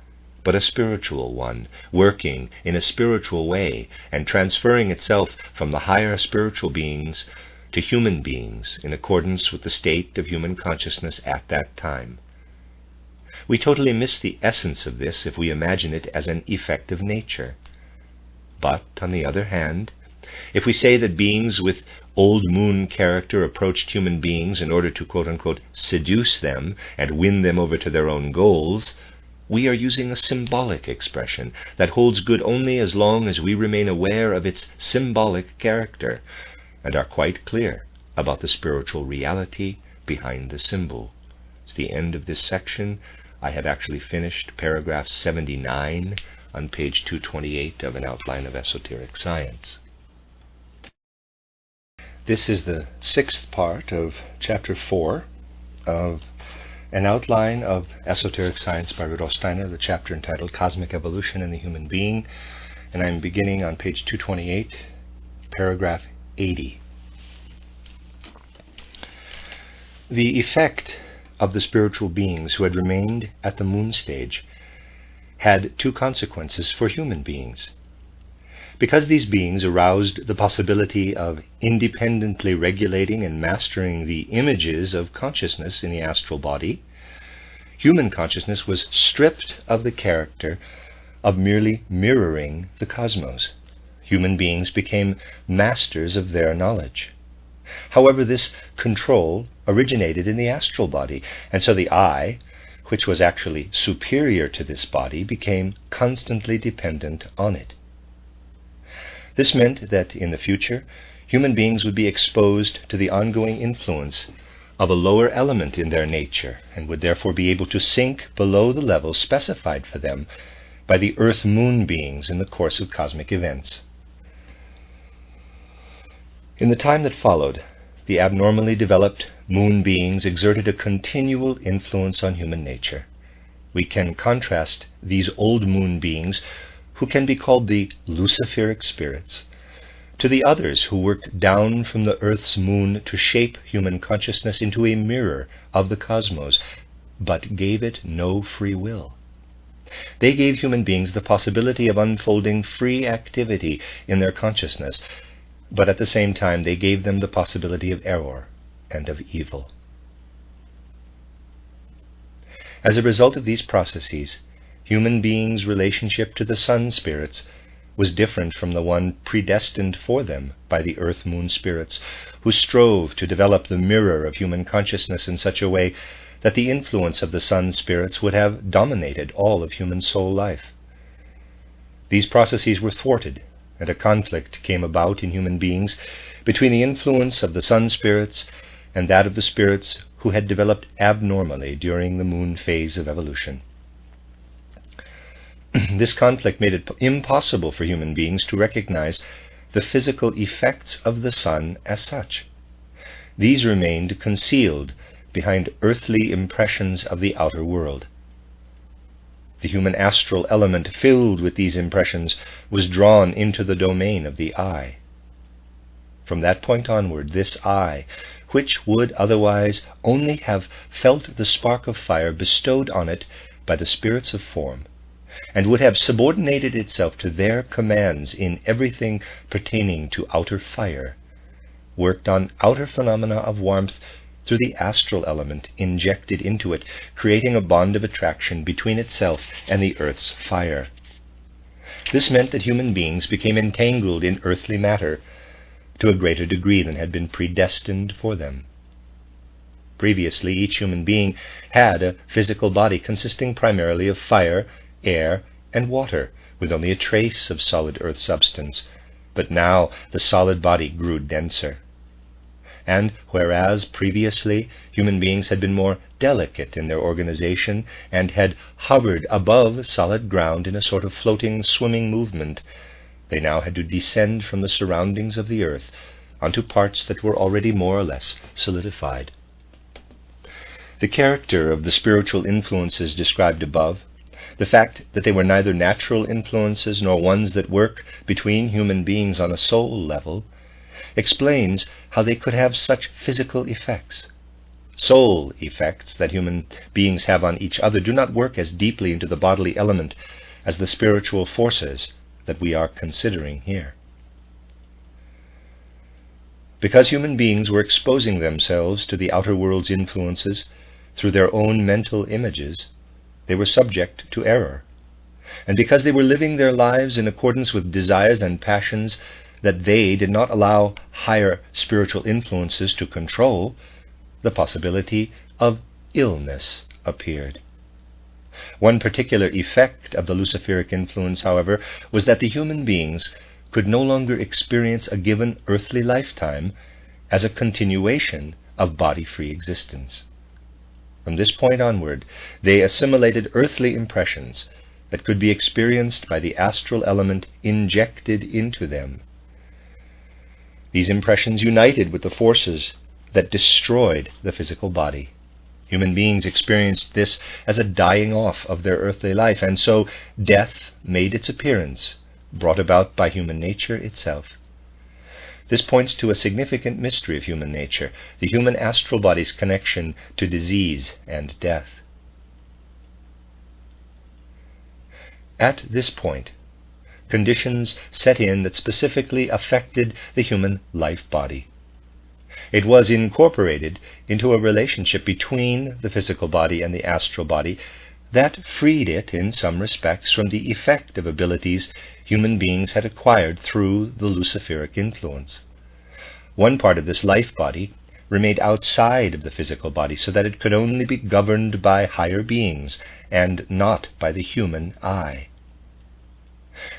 but a spiritual one, working in a spiritual way and transferring itself from the higher spiritual beings to human beings in accordance with the state of human consciousness at that time. We totally miss the essence of this if we imagine it as an effect of nature. But, on the other hand, if we say that beings with old moon character approached human beings in order to quote-unquote seduce them and win them over to their own goals, we are using a symbolic expression that holds good only as long as we remain aware of its symbolic character and are quite clear about the spiritual reality behind the symbol. It's the end of this section. I have actually finished paragraph 79 on page 228 of An Outline of Esoteric Science. This is the sixth part of chapter 4 of An Outline of Esoteric Science by Rudolf Steiner, the chapter entitled Cosmic Evolution and the Human Being, and I'm beginning on page 228, paragraph 80. The effect of the spiritual beings who had remained at the moon stage had two consequences for human beings. Because these beings aroused the possibility of independently regulating and mastering the images of consciousness in the astral body, human consciousness was stripped of the character of merely mirroring the cosmos. Human beings became masters of their knowledge. However, this control originated in the astral body, and so the I, which was actually superior to this body, became constantly dependent on it. This meant that in the future, human beings would be exposed to the ongoing influence of a lower element in their nature, and would therefore be able to sink below the level specified for them by the Earth-Moon beings in the course of cosmic events. In the time that followed, the abnormally developed moon beings exerted a continual influence on human nature. We can contrast these old moon beings, who can be called the Luciferic spirits, to the others who worked down from the Earth's moon to shape human consciousness into a mirror of the cosmos, but gave it no free will. They gave human beings the possibility of unfolding free activity in their consciousness, but at the same time they gave them the possibility of error and of evil. As a result of these processes, human beings' relationship to the sun spirits was different from the one predestined for them by the Earth-Moon spirits, who strove to develop the mirror of human consciousness in such a way that the influence of the sun spirits would have dominated all of human soul life. These processes were thwarted, and a conflict came about in human beings between the influence of the sun spirits and that of the spirits who had developed abnormally during the moon phase of evolution. This conflict made it impossible for human beings to recognize the physical effects of the sun as such. These remained concealed behind earthly impressions of the outer world. The human astral element filled with these impressions was drawn into the domain of the I. From that point onward, this I, which would otherwise only have felt the spark of fire bestowed on it by the spirits of form, and would have subordinated itself to their commands in everything pertaining to outer fire, worked on outer phenomena of warmth through the astral element injected into it, creating a bond of attraction between itself and the earth's fire. This meant that human beings became entangled in earthly matter to a greater degree than had been predestined for them. Previously, each human being had a physical body consisting primarily of fire, air, and water, with only a trace of solid earth substance. But now the solid body grew denser. And whereas previously human beings had been more delicate in their organization and had hovered above solid ground in a sort of floating, swimming movement, they now had to descend from the surroundings of the earth onto parts that were already more or less solidified. The character of the spiritual influences described above, the fact that they were neither natural influences nor ones that work between human beings on a soul level, explains how they could have such physical effects. Soul effects that human beings have on each other do not work as deeply into the bodily element as the spiritual forces that we are considering here. Because human beings were exposing themselves to the outer world's influences through their own mental images, they were subject to error. And because they were living their lives in accordance with desires and passions that they did not allow higher spiritual influences to control, the possibility of illness appeared. One particular effect of the Luciferic influence, however, was that the human beings could no longer experience a given earthly lifetime as a continuation of body-free existence. From this point onward, they assimilated earthly impressions that could be experienced by the astral element injected into them. These impressions united with the forces that destroyed the physical body. Human beings experienced this as a dying off of their earthly life, and so death made its appearance, brought about by human nature itself. This points to a significant mystery of human nature, the human astral body's connection to disease and death. At this point, conditions set in that specifically affected the human life body. It was incorporated into a relationship between the physical body and the astral body that freed it, in some respects, from the effect of abilities human beings had acquired through the Luciferic influence. One part of this life body remained outside of the physical body so that it could only be governed by higher beings and not by the human eye.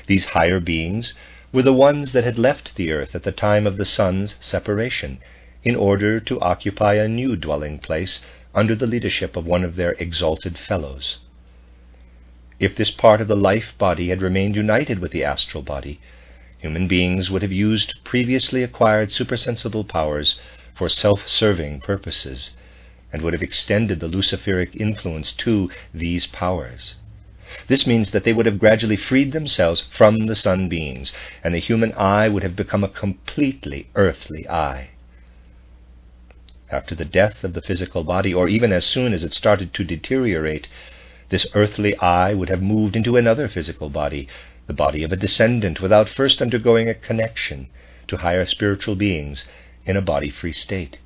These higher beings were the ones that had left the earth at the time of the sun's separation in order to occupy a new dwelling place under the leadership of one of their exalted fellows. If this part of the life body had remained united with the astral body, human beings would have used previously acquired supersensible powers for self-serving purposes, and would have extended the Luciferic influence to these powers. This means that they would have gradually freed themselves from the sun beings, and the human eye would have become a completely earthly eye. After the death of the physical body, or even as soon as it started to deteriorate, this earthly eye would have moved into another physical body, the body of a descendant, without first undergoing a connection to higher spiritual beings in a body-free state.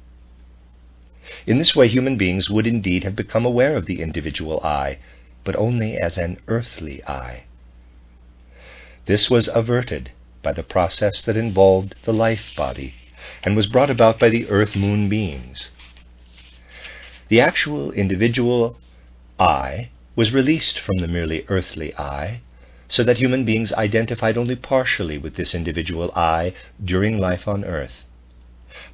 In this way, human beings would indeed have become aware of the individual eye, but only as an earthly eye. This was averted by the process that involved the life body, and was brought about by the earth-moon beings. The actual individual eye was released from the merely earthly eye, so that human beings identified only partially with this individual eye during life on earth,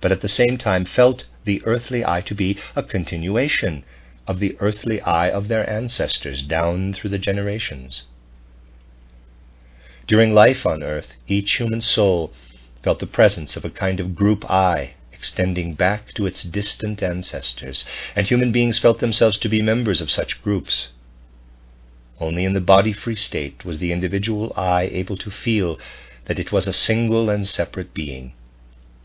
but at the same time felt the earthly eye to be a continuation of the earthly eye of their ancestors down through the generations. During life on earth, each human soul felt the presence of a kind of group eye extending back to its distant ancestors, and human beings felt themselves to be members of such groups. Only in the body-free state was the individual eye able to feel that it was a single and separate being.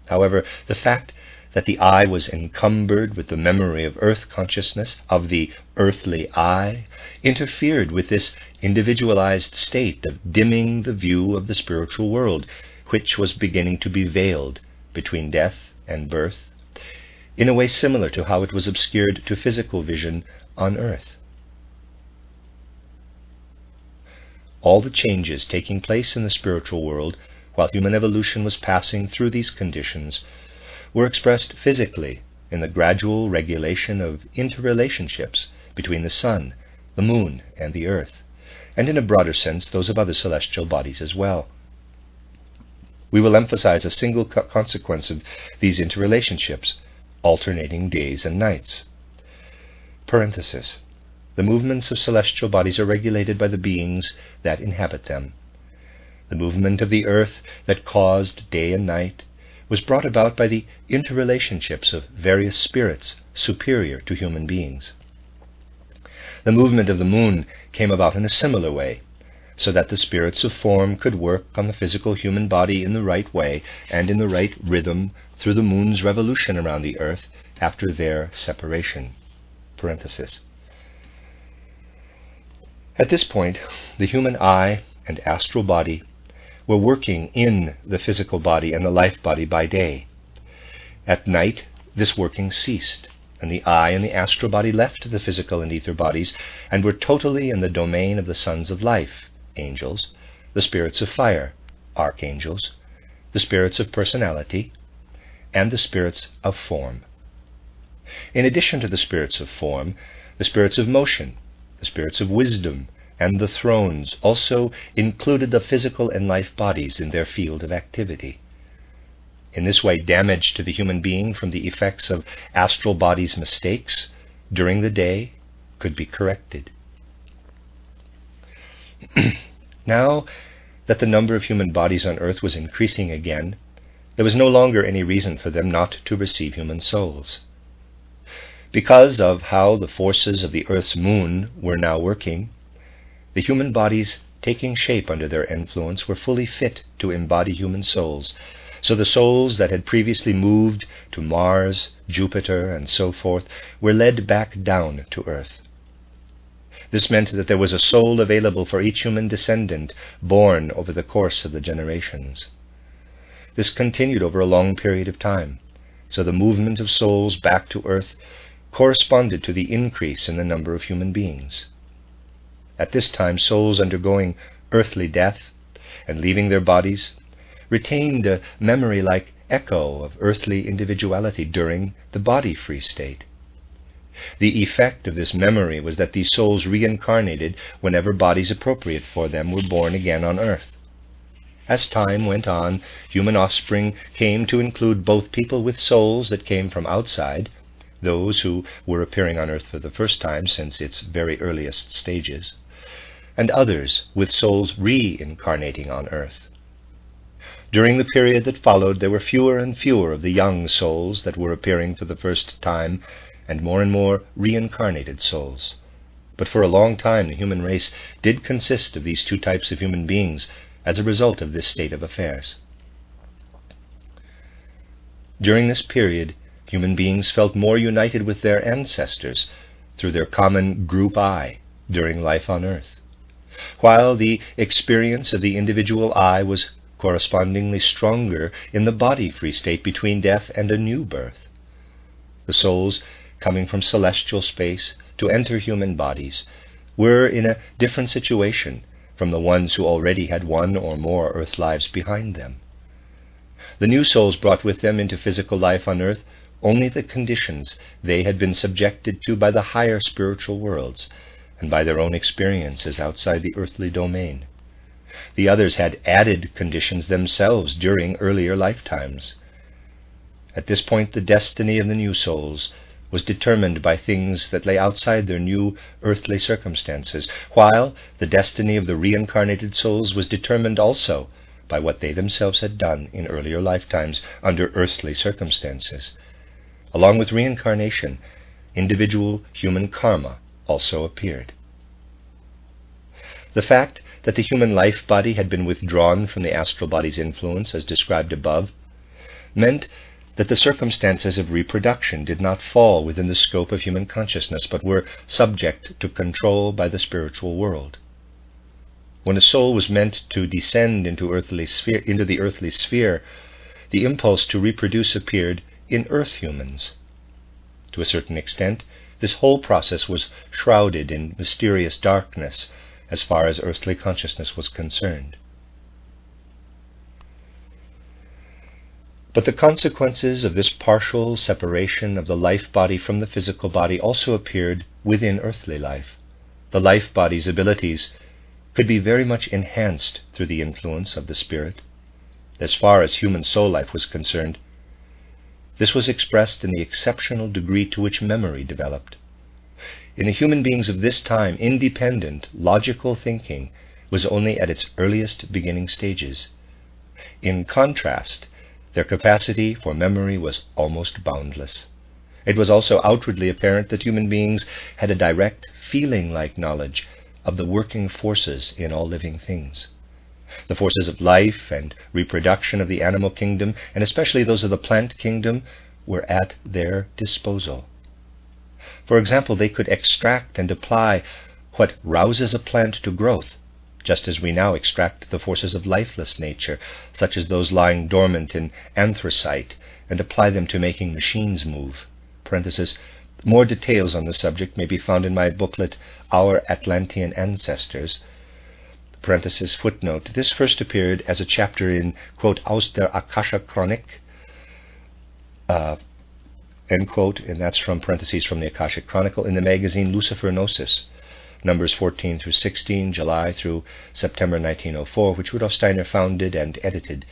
However, the fact that the I was encumbered with the memory of earth consciousness, of the earthly I, interfered with this individualized state of dimming the view of the spiritual world, which was beginning to be veiled between death and birth, in a way similar to how it was obscured to physical vision on earth. All the changes taking place in the spiritual world while human evolution was passing through these conditions were expressed physically in the gradual regulation of interrelationships between the sun, the moon, and the earth, and in a broader sense those of other celestial bodies as well. We will emphasize a single consequence of these interrelationships: alternating days and nights. Parenthesis. The movements of celestial bodies are regulated by the beings that inhabit them. The movement of the earth that caused day and night was brought about by the interrelationships of various spirits superior to human beings. The movement of the moon came about in a similar way, so that the spirits of form could work on the physical human body in the right way and in the right rhythm through the moon's revolution around the earth after their separation. Parenthesis. At this point, the human eye and astral body were working in the physical body and the life body by day. At night, this working ceased, and the eye and the astral body left the physical and ether bodies and were totally in the domain of the sons of life, angels, the spirits of fire, archangels, the spirits of personality, and the spirits of form. In addition to the spirits of form, the spirits of motion, the spirits of wisdom, and the thrones also included the physical and life bodies in their field of activity. In this way, damage to the human being from the effects of astral bodies' mistakes during the day could be corrected. Now that the number of human bodies on earth was increasing again, there was no longer any reason for them not to receive human souls. Because of how the forces of the earth's moon were now working, the human bodies taking shape under their influence were fully fit to embody human souls, so the souls that had previously moved to Mars, Jupiter, and so forth were led back down to earth. This meant that there was a soul available for each human descendant born over the course of the generations. This continued over a long period of time, so the movement of souls back to earth corresponded to the increase in the number of human beings. At this time, souls undergoing earthly death and leaving their bodies retained a memory-like echo of earthly individuality during the body-free state. The effect of this memory was that these souls reincarnated whenever bodies appropriate for them were born again on earth. As time went on, human offspring came to include both people with souls that came from outside, those who were appearing on earth for the first time since its very earliest stages, and others with souls reincarnating on earth. During the period that followed, there were fewer and fewer of the young souls that were appearing for the first time, and more reincarnated souls. But for a long time the human race did consist of these two types of human beings as a result of this state of affairs. During this period, human beings felt more united with their ancestors through their common group I during life on earth, while the experience of the individual I was correspondingly stronger in the body-free state between death and a new birth. The souls coming from celestial space to enter human bodies were in a different situation from the ones who already had one or more earth lives behind them. The new souls brought with them into physical life on earth only the conditions they had been subjected to by the higher spiritual worlds and by their own experiences outside the earthly domain. The others had added conditions themselves during earlier lifetimes. At this point, the destiny of the new souls was determined by things that lay outside their new earthly circumstances, while the destiny of the reincarnated souls was determined also by what they themselves had done in earlier lifetimes under earthly circumstances. Along with reincarnation, individual human karma also appeared. The fact that the human life body had been withdrawn from the astral body's influence, as described above, meant that the circumstances of reproduction did not fall within the scope of human consciousness, but were subject to control by the spiritual world. When a soul was meant to descend into the earthly sphere, the impulse to reproduce appeared in earth humans. To a certain extent, this whole process was shrouded in mysterious darkness as far as earthly consciousness was concerned. But the consequences of this partial separation of the life body from the physical body also appeared within earthly life. The life body's abilities could be very much enhanced through the influence of the spirit. As far as human soul life was concerned, this was expressed in the exceptional degree to which memory developed. In the human beings of this time, independent, logical thinking was only at its earliest beginning stages. In contrast, their capacity for memory was almost boundless. It was also outwardly apparent that human beings had a direct, feeling-like knowledge of the working forces in all living things. The forces of life and reproduction of the animal kingdom, and especially those of the plant kingdom, were at their disposal. For example, they could extract and apply what rouses a plant to growth, just as we now extract the forces of lifeless nature, such as those lying dormant in anthracite, and apply them to making machines move. More details on the subject may be found in my booklet, Our Atlantean Ancestors. Footnote. This first appeared as a chapter in, quote, Aus der Akasha Chronik, end quote, and that's from the Akashic Chronicle, in the magazine Lucifer Gnosis, numbers 14 through 16, July through September 1904, which Rudolf Steiner founded and edited.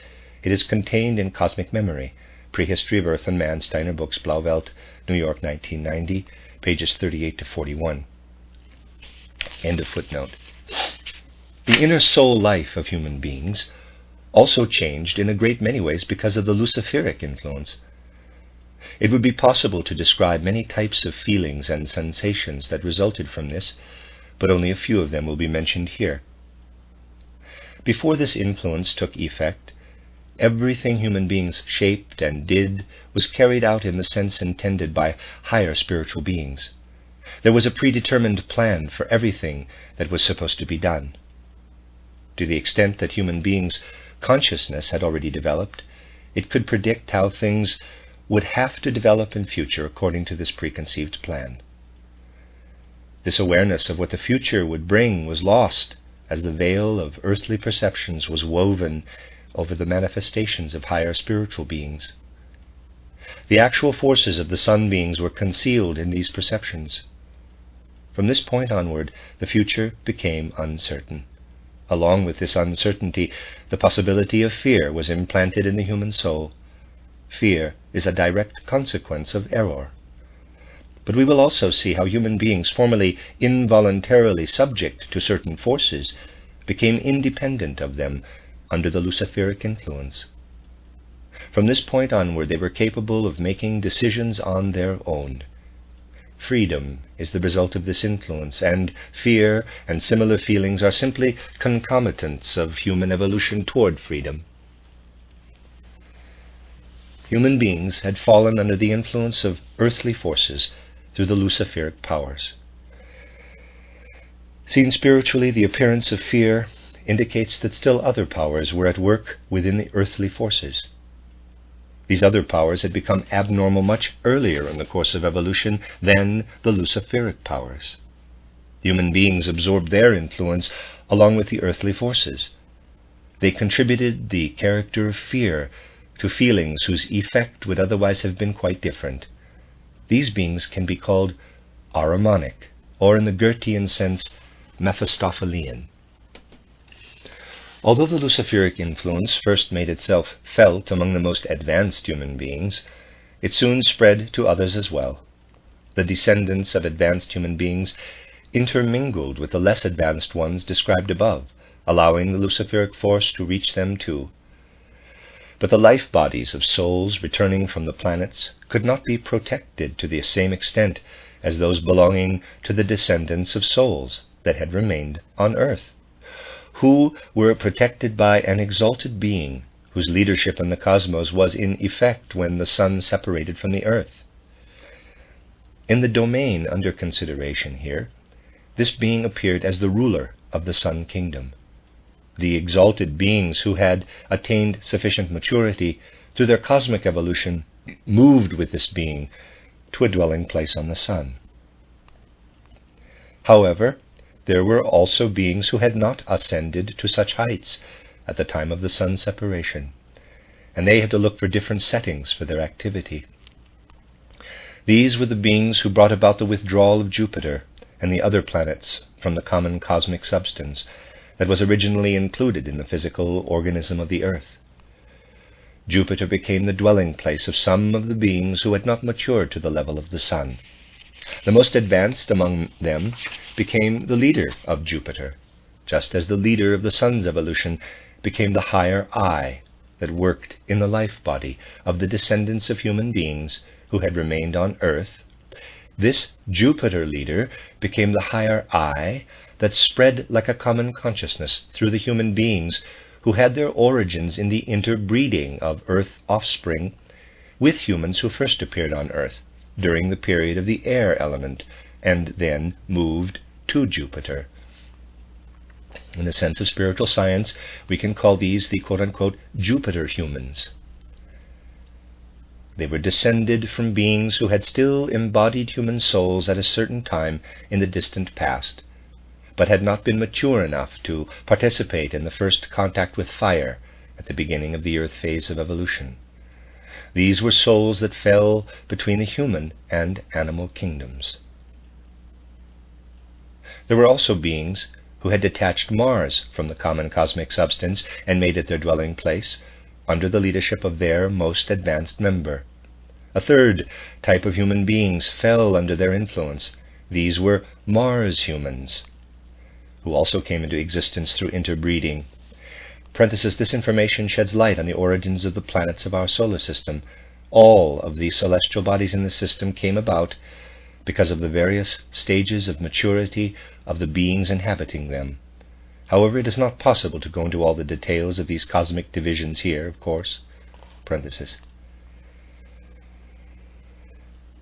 It is contained in Cosmic Memory, Prehistory of Earth and Man, Steiner Books, Blauvelt, New York, 1990, pages 38 to 41. End of footnote. The inner soul life of human beings also changed in a great many ways because of the Luciferic influence. It would be possible to describe many types of feelings and sensations that resulted from this, but only a few of them will be mentioned here. Before this influence took effect, everything human beings shaped and did was carried out in the sense intended by higher spiritual beings. There was a predetermined plan for everything that was supposed to be done. To the extent that human beings' consciousness had already developed, it could predict how things would have to develop in future according to this preconceived plan. This awareness of what the future would bring was lost as the veil of earthly perceptions was woven over the manifestations of higher spiritual beings. The actual forces of the sun beings were concealed in these perceptions. From this point onward, the future became uncertain. Along with this uncertainty, the possibility of fear was implanted in the human soul. Fear is a direct consequence of error. But we will also see how human beings, formerly involuntarily subject to certain forces, became independent of them under the Luciferic influence. From this point onward, they were capable of making decisions on their own. Freedom is the result of this influence, and fear and similar feelings are simply concomitants of human evolution toward freedom. Human beings had fallen under the influence of earthly forces through the Luciferic powers. Seen spiritually, the appearance of fear indicates that still other powers were at work within the earthly forces. These other powers had become abnormal much earlier in the course of evolution than the Luciferic powers. Human beings absorbed their influence along with the earthly forces. They contributed the character of fear to feelings whose effect would otherwise have been quite different. These beings can be called Ahrimanic, or in the Goethean sense, Mephistophelian. Although the Luciferic influence first made itself felt among the most advanced human beings, it soon spread to others as well. The descendants of advanced human beings intermingled with the less advanced ones described above, allowing the Luciferic force to reach them too. But the life bodies of souls returning from the planets could not be protected to the same extent as those belonging to the descendants of souls that had remained on earth, who were protected by an exalted being whose leadership in the cosmos was in effect when the sun separated from the earth. In the domain under consideration here, this being appeared as the ruler of the sun kingdom. The exalted beings who had attained sufficient maturity through their cosmic evolution moved with this being to a dwelling place on the sun. However, there were also beings who had not ascended to such heights at the time of the sun separation, and they had to look for different settings for their activity. These were the beings who brought about the withdrawal of Jupiter and the other planets from the common cosmic substance that was originally included in the physical organism of the earth. Jupiter became the dwelling place of some of the beings who had not matured to the level of the sun. The most advanced among them became the leader of Jupiter, just as the leader of the sun's evolution became the higher I that worked in the life body of the descendants of human beings who had remained on earth. This Jupiter leader became the higher I that spread like a common consciousness through the human beings who had their origins in the interbreeding of earth offspring with humans who first appeared on earth during the period of the air element and then moved to Jupiter. In the sense of spiritual science, we can call these the quote-unquote Jupiter humans. They were descended from beings who had still embodied human souls at a certain time in the distant past, but had not been mature enough to participate in the first contact with fire at the beginning of the earth phase of evolution. These were souls that fell between the human and animal kingdoms. There were also beings who had detached Mars from the common cosmic substance and made it their dwelling place under the leadership of their most advanced member. A third type of human beings fell under their influence. These were Mars humans, who also came into existence through interbreeding. This information sheds light on the origins of the planets of our solar system. All of the celestial bodies in the system came about because of the various stages of maturity of the beings inhabiting them. However, it is not possible to go into all the details of these cosmic divisions here, of course.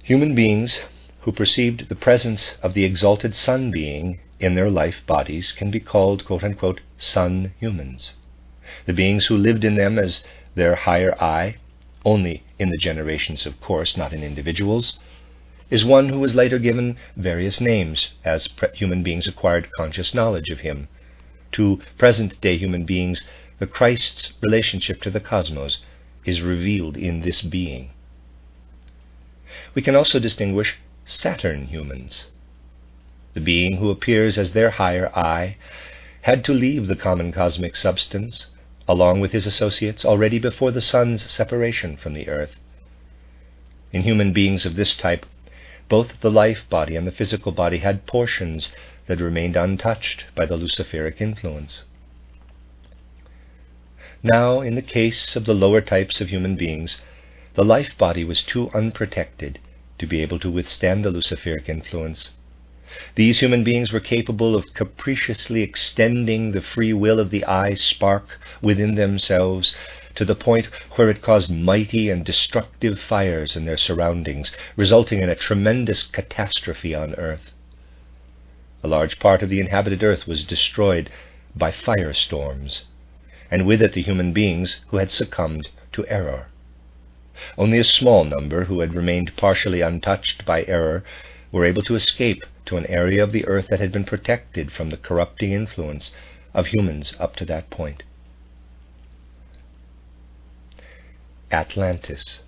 Human beings who perceived the presence of the exalted sun being in their life bodies can be called, quote-unquote, sun humans. The beings who lived in them as their higher I, only in the generations, of course, not in individuals, is one who was later given various names as human beings acquired conscious knowledge of him. To present-day human beings, the Christ's relationship to the cosmos is revealed in this being. We can also distinguish Saturn humans. The being who appears as their higher I had to leave the common cosmic substance, along with his associates, already before the sun's separation from the earth. In human beings of this type, both the life body and the physical body had portions that remained untouched by the Luciferic influence. Now, in the case of the lower types of human beings, the life body was too unprotected to be able to withstand the Luciferic influence. These human beings were capable of capriciously extending the free will of the I spark within themselves to the point where it caused mighty and destructive fires in their surroundings, resulting in a tremendous catastrophe on earth. A large part of the inhabited earth was destroyed by firestorms, and with it the human beings who had succumbed to error. Only a small number who had remained partially untouched by error were able to escape to an area of the earth that had been protected from the corrupting influence of humans up to that point. Atlantis.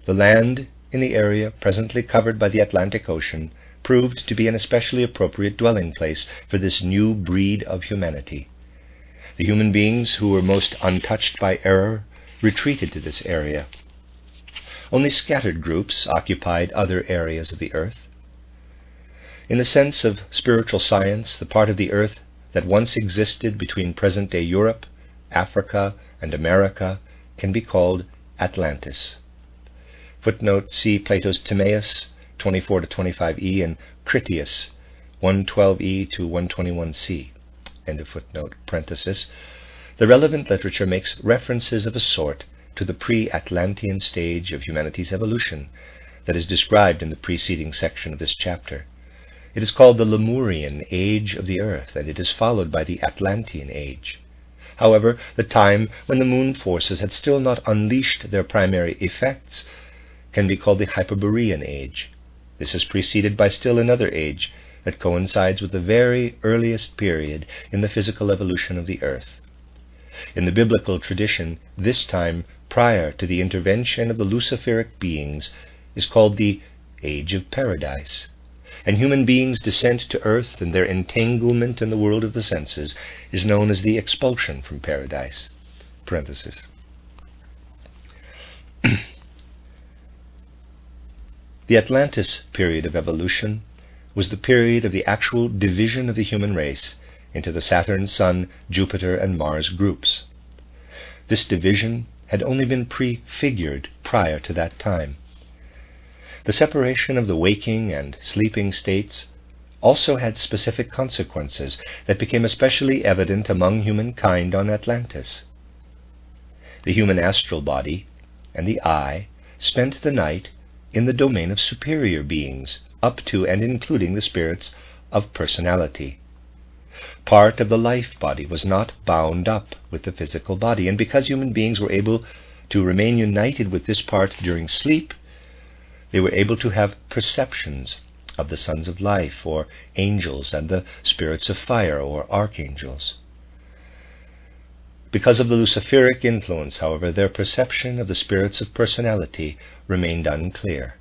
The land in the area presently covered by the Atlantic Ocean proved to be an especially appropriate dwelling place for this new breed of humanity. The human beings who were most untouched by error retreated to this area. Only scattered groups occupied other areas of the earth. In the sense of spiritual science, the part of the earth that once existed between present-day Europe, Africa, and America can be called Atlantis. Footnote, see Plato's Timaeus 24-25e and Critias 112e to 121c. End of footnote. Parenthesis. the relevant literature makes references of a sort to the pre-Atlantean stage of humanity's evolution that is described in the preceding section of this chapter. It is called the Lemurian Age of the Earth, and it is followed by the Atlantean Age. However, the time when the moon forces had still not unleashed their primary effects can be called the Hyperborean Age. This is preceded by still another age that coincides with the very earliest period in the physical evolution of the Earth. In the biblical tradition, this time prior to the intervention of the Luciferic beings is called the Age of Paradise, and human beings' descent to earth and their entanglement in the world of the senses is known as the expulsion from paradise. Parenthesis. The Atlantis period of evolution was the period of the actual division of the human race into the Saturn, Sun, Jupiter, and Mars groups. This division had only been prefigured prior to that time. The separation of the waking and sleeping states also had specific consequences that became especially evident among humankind on Atlantis. The human astral body and the eye spent the night in the domain of superior beings, up to and including the spirits of personality. Part of the life body was not bound up with the physical body, and because human beings were able to remain united with this part during sleep, they were able to have perceptions of the sons of life, or angels, and the spirits of fire, or archangels. Because of the Luciferic influence, however, their perception of the spirits of personality remained unclear.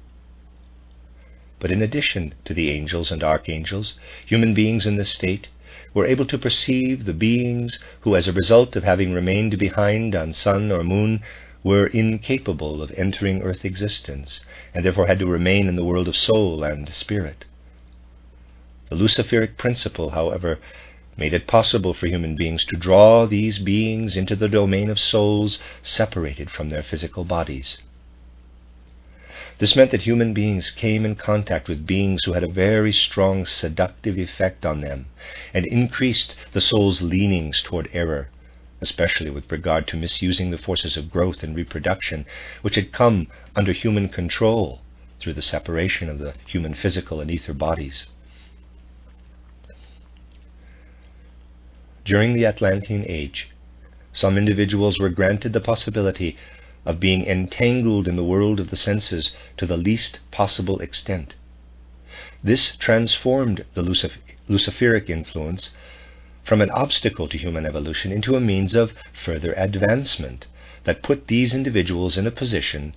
But in addition to the angels and archangels, human beings in this state were able to perceive the beings who, as a result of having remained behind on sun or moon, were incapable of entering earth existence, and therefore had to remain in the world of soul and spirit. The Luciferic principle, however, made it possible for human beings to draw these beings into the domain of souls separated from their physical bodies. This meant that human beings came in contact with beings who had a very strong seductive effect on them, and increased the soul's leanings toward error, especially with regard to misusing the forces of growth and reproduction, which had come under human control through the separation of the human physical and ether bodies. During the Atlantean Age, some individuals were granted the possibility of being entangled in the world of the senses to the least possible extent. This transformed the Luciferic influence from an obstacle to human evolution into a means of further advancement that put these individuals in a position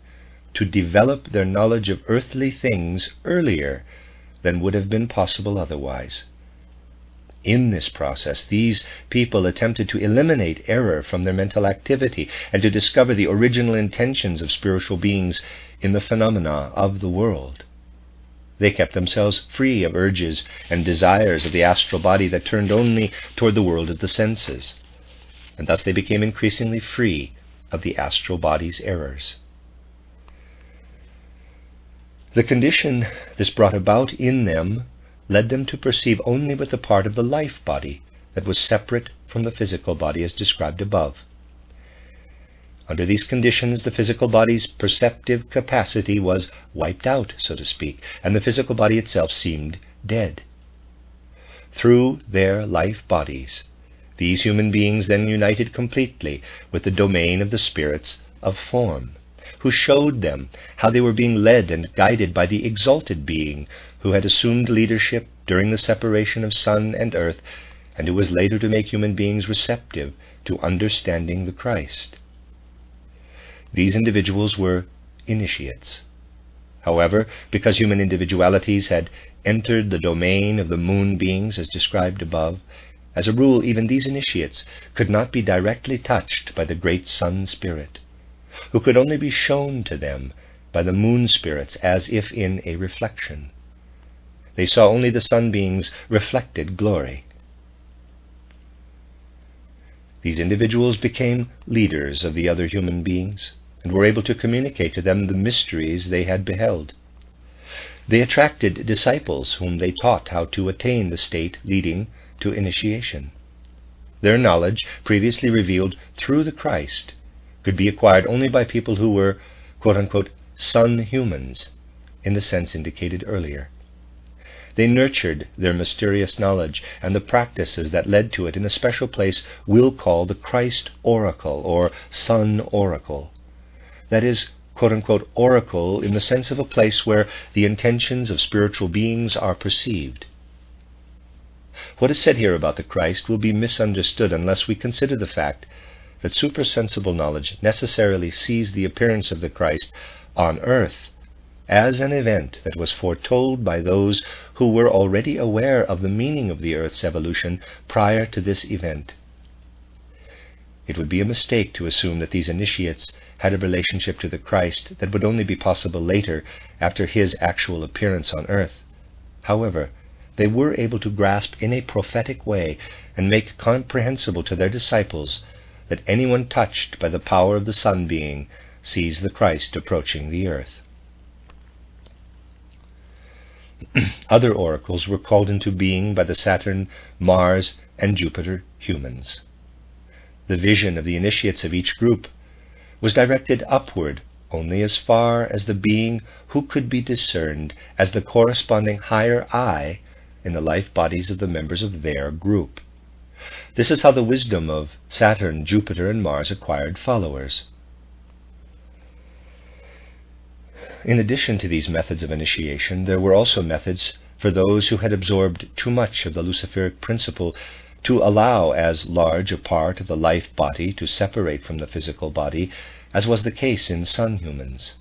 to develop their knowledge of earthly things earlier than would have been possible otherwise. In this process, these people attempted to eliminate error from their mental activity and to discover the original intentions of spiritual beings in the phenomena of the world. They kept themselves free of urges and desires of the astral body that turned only toward the world of the senses, and thus they became increasingly free of the astral body's errors. The condition this brought about in them led them to perceive only with the part of the life body that was separate from the physical body as described above. Under these conditions, the physical body's perceptive capacity was wiped out, so to speak, and the physical body itself seemed dead. Through their life bodies, these human beings then united completely with the domain of the spirits of form, who showed them how they were being led and guided by the exalted being who had assumed leadership during the separation of sun and earth, and who was later to make human beings receptive to understanding the Christ. These individuals were initiates. However, because human individualities had entered the domain of the moon beings as described above, as a rule even these initiates could not be directly touched by the great sun spirit, who could only be shown to them by the moon spirits as if in a reflection. They saw only the sun beings' reflected glory. These individuals became leaders of the other human beings and were able to communicate to them the mysteries they had beheld. They attracted disciples whom they taught how to attain the state leading to initiation. Their knowledge, previously revealed through the Christ, could be acquired only by people who were, quote-unquote, sun humans, in the sense indicated earlier. They nurtured their mysterious knowledge and the practices that led to it in a special place we'll call the Christ oracle, or sun oracle. That is, quote-unquote, oracle in the sense of a place where the intentions of spiritual beings are perceived. What is said here about the Christ will be misunderstood unless we consider the fact that supersensible knowledge necessarily sees the appearance of the Christ on earth as an event that was foretold by those who were already aware of the meaning of the earth's evolution prior to this event. It would be a mistake to assume that these initiates had a relationship to the Christ that would only be possible later, after his actual appearance on earth. However, they were able to grasp in a prophetic way and make comprehensible to their disciples that anyone touched by the power of the Sun being sees the Christ approaching the earth. Other oracles were called into being by the Saturn, Mars, and Jupiter humans. The vision of the initiates of each group was directed upward only as far as the being who could be discerned as the corresponding higher I in the life bodies of the members of their group. This is how the wisdom of Saturn, Jupiter, and Mars acquired followers. In addition to these methods of initiation, there were also methods for those who had absorbed too much of the Luciferic principle to allow as large a part of the life body to separate from the physical body as was the case in sun humans.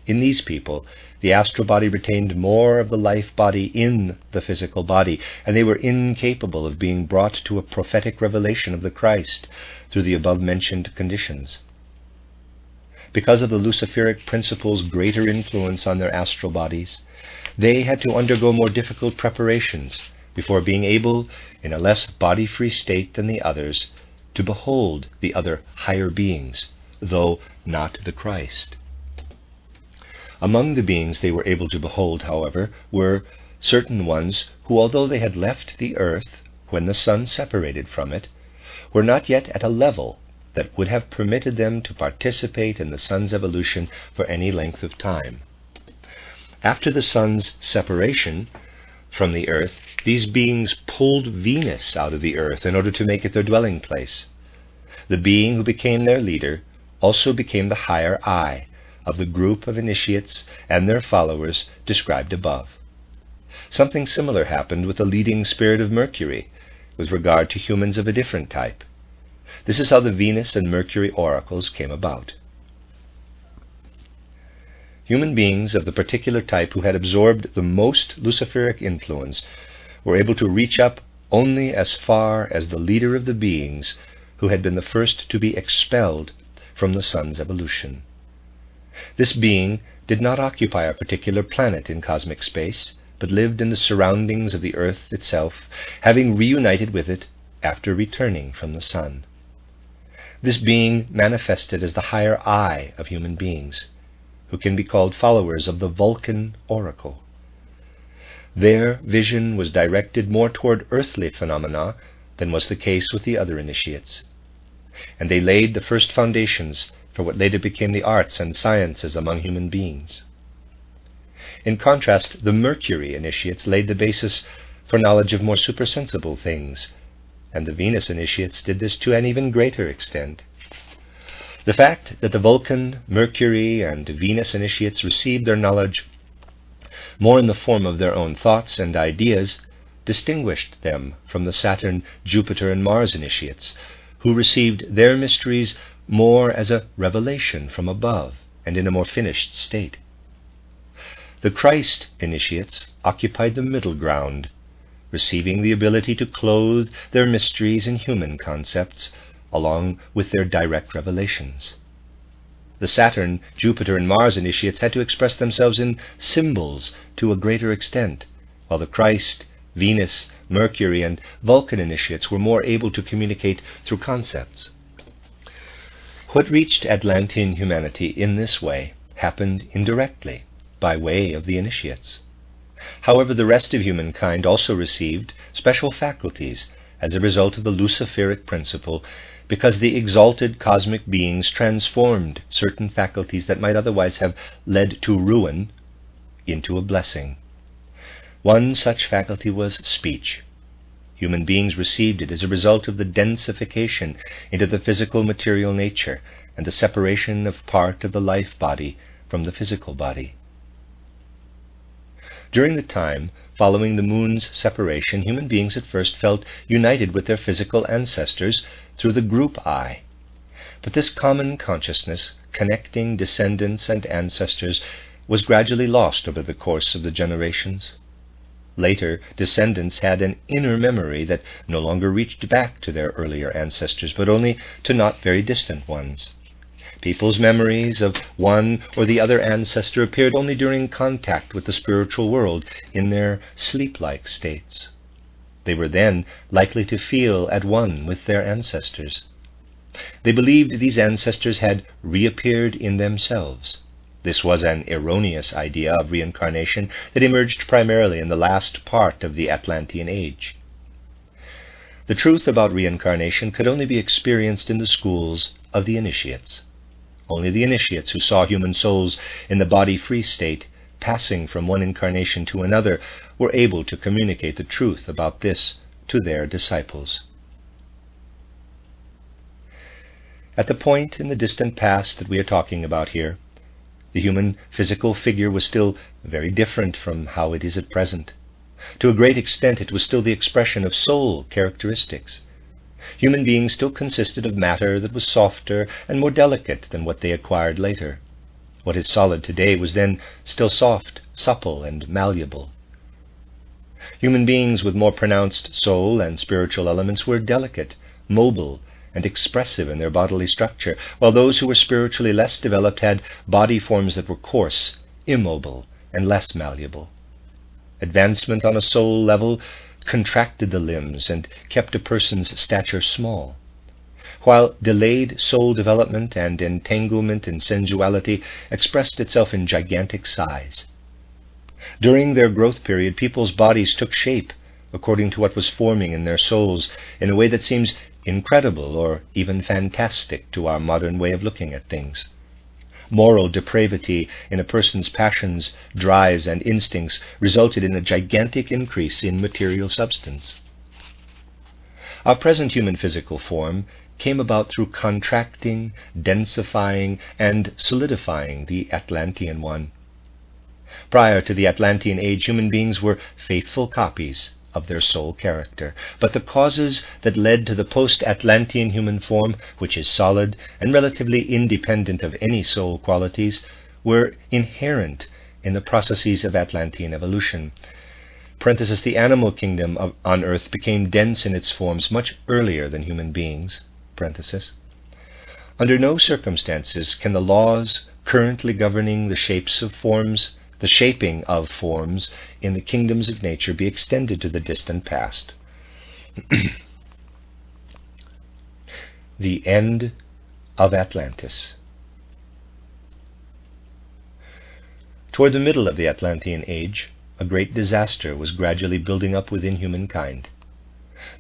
In these people, the astral body retained more of the life body in the physical body, and they were incapable of being brought to a prophetic revelation of the Christ through the above-mentioned conditions. Because of the Luciferic principle's greater influence on their astral bodies, they had to undergo more difficult preparations before being able, in a less body-free state than the others, to behold the other higher beings, though not the Christ. Among the beings they were able to behold, however, were certain ones who, although they had left the earth when the sun separated from it, were not yet at a level that would have permitted them to participate in the sun's evolution for any length of time. After the sun's separation from the earth, these beings pulled Venus out of the earth in order to make it their dwelling place. The being who became their leader also became the higher I of the group of initiates and their followers described above. Something similar happened with the leading spirit of Mercury with regard to humans of a different type. This is how the Venus and Mercury oracles came about. Human beings of the particular type who had absorbed the most Luciferic influence were able to reach up only as far as the leader of the beings who had been the first to be expelled from the sun's evolution. This being did not occupy a particular planet in cosmic space, but lived in the surroundings of the earth itself, having reunited with it after returning from the sun. This being manifested as the higher I of human beings, who can be called followers of the Vulcan oracle. Their vision was directed more toward earthly phenomena than was the case with the other initiates, and they laid the first foundations for what later became the arts and sciences among human beings. In contrast, the Mercury initiates laid the basis for knowledge of more supersensible things, and the Venus initiates did this to an even greater extent. The fact that the Vulcan, Mercury, and Venus initiates received their knowledge more in the form of their own thoughts and ideas distinguished them from the Saturn, Jupiter, and Mars initiates, who received their mysteries more as a revelation from above and in a more finished state. The Christ initiates occupied the middle ground, receiving the ability to clothe their mysteries in human concepts along with their direct revelations. The Saturn, Jupiter, and Mars initiates had to express themselves in symbols to a greater extent, while the Christ, Venus, Mercury, and Vulcan initiates were more able to communicate through concepts. What reached Atlantean humanity in this way happened indirectly, by way of the initiates. However, the rest of humankind also received special faculties as a result of the Luciferic principle, because the exalted cosmic beings transformed certain faculties that might otherwise have led to ruin into a blessing. One such faculty was speech. Human beings received it as a result of the densification into the physical material nature and the separation of part of the life body from the physical body. During the time following the moon's separation, human beings at first felt united with their physical ancestors through the group I. But this common consciousness, connecting descendants and ancestors, was gradually lost over the course of the generations. Later, descendants had an inner memory that no longer reached back to their earlier ancestors, but only to not very distant ones. People's memories of one or the other ancestor appeared only during contact with the spiritual world in their sleep-like states. They were then likely to feel at one with their ancestors. They believed these ancestors had reappeared in themselves. This was an erroneous idea of reincarnation that emerged primarily in the last part of the Atlantean Age. The truth about reincarnation could only be experienced in the schools of the initiates. Only the initiates who saw human souls in the body-free state, passing from one incarnation to another, were able to communicate the truth about this to their disciples. At the point in the distant past that we are talking about here, the human physical figure was still very different from how it is at present. To a great extent, it was still the expression of soul characteristics. Human beings still consisted of matter that was softer and more delicate than what they acquired later. What is solid today was then still soft, supple, and malleable. Human beings with more pronounced soul and spiritual elements were delicate, mobile, and expressive in their bodily structure, while those who were spiritually less developed had body forms that were coarse, immobile, and less malleable. Advancement on a soul level contracted the limbs and kept a person's stature small, while delayed soul development and entanglement in sensuality expressed itself in gigantic size. During their growth period, people's bodies took shape according to what was forming in their souls in a way that seems incredible or even fantastic to our modern way of looking at things. Moral depravity in a person's passions, drives, and instincts resulted in a gigantic increase in material substance. Our present human physical form came about through contracting, densifying, and solidifying the Atlantean one. Prior to the Atlantean Age, human beings were faithful copies of their soul character, but the causes that led to the post-Atlantean human form, which is solid and relatively independent of any soul qualities, were inherent in the processes of Atlantean evolution. The animal kingdom on Earth became dense in its forms much earlier than human beings. Under no circumstances can the laws currently governing the shaping of forms in the kingdoms of nature be extended to the distant past. The end of Atlantis. Toward the middle of the Atlantean Age, a great disaster was gradually building up within humankind.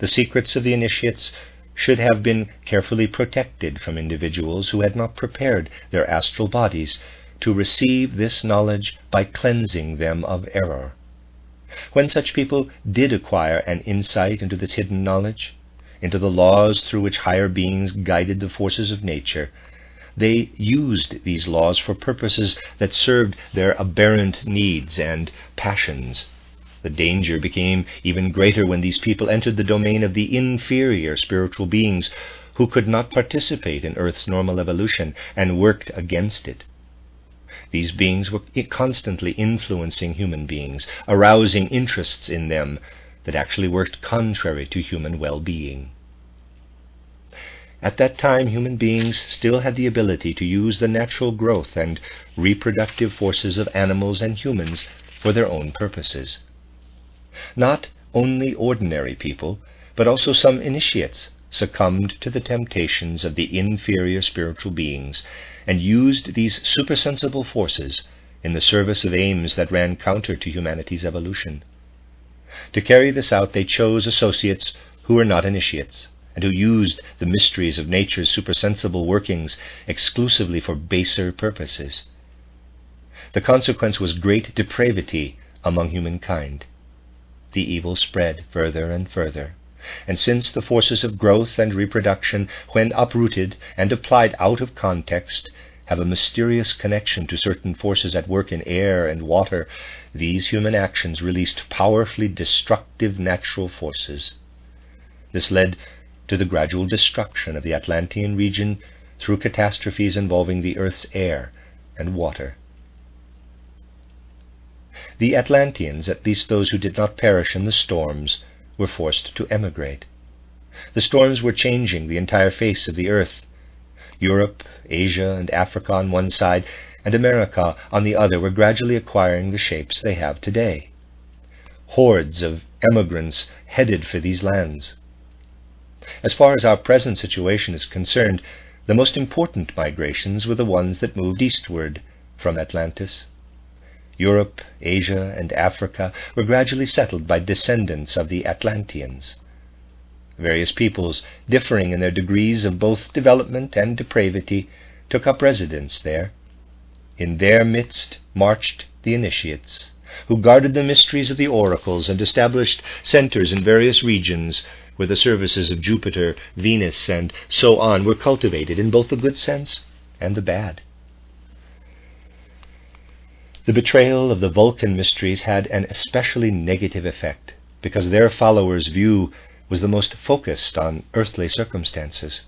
The secrets of the initiates should have been carefully protected from individuals who had not prepared their astral bodies to receive this knowledge by cleansing them of error. When such people did acquire an insight into this hidden knowledge, into the laws through which higher beings guided the forces of nature, they used these laws for purposes that served their aberrant needs and passions. The danger became even greater when these people entered the domain of the inferior spiritual beings who could not participate in Earth's normal evolution and worked against it. These beings were constantly influencing human beings, arousing interests in them that actually worked contrary to human well-being. At that time, human beings still had the ability to use the natural growth and reproductive forces of animals and humans for their own purposes. Not only ordinary people, but also some initiates succumbed to the temptations of the inferior spiritual beings and used these supersensible forces in the service of aims that ran counter to humanity's evolution. To carry this out, they chose associates who were not initiates, and who used the mysteries of nature's supersensible workings exclusively for baser purposes. The consequence was great depravity among humankind. The evil spread further and further, and since the forces of growth and reproduction, when uprooted and applied out of context, have a mysterious connection to certain forces at work in air and water, these human actions released powerfully destructive natural forces. This led to the gradual destruction of the Atlantean region through catastrophes involving the Earth's air and water. The Atlanteans, at least those who did not perish in the storms, were forced to emigrate. The storms were changing the entire face of the earth. Europe, Asia, and Africa on one side, and America on the other were gradually acquiring the shapes they have today. Hordes of emigrants headed for these lands. As far as our present situation is concerned, the most important migrations were the ones that moved eastward from Atlantis. Europe, Asia, and Africa were gradually settled by descendants of the Atlanteans. Various peoples, differing in their degrees of both development and depravity, took up residence there. In their midst marched the initiates, who guarded the mysteries of the oracles and established centers in various regions where the services of Jupiter, Venus, and so on were cultivated in both the good sense and the bad. The betrayal of the Vulcan mysteries had an especially negative effect, because their followers' view was the most focused on earthly circumstances.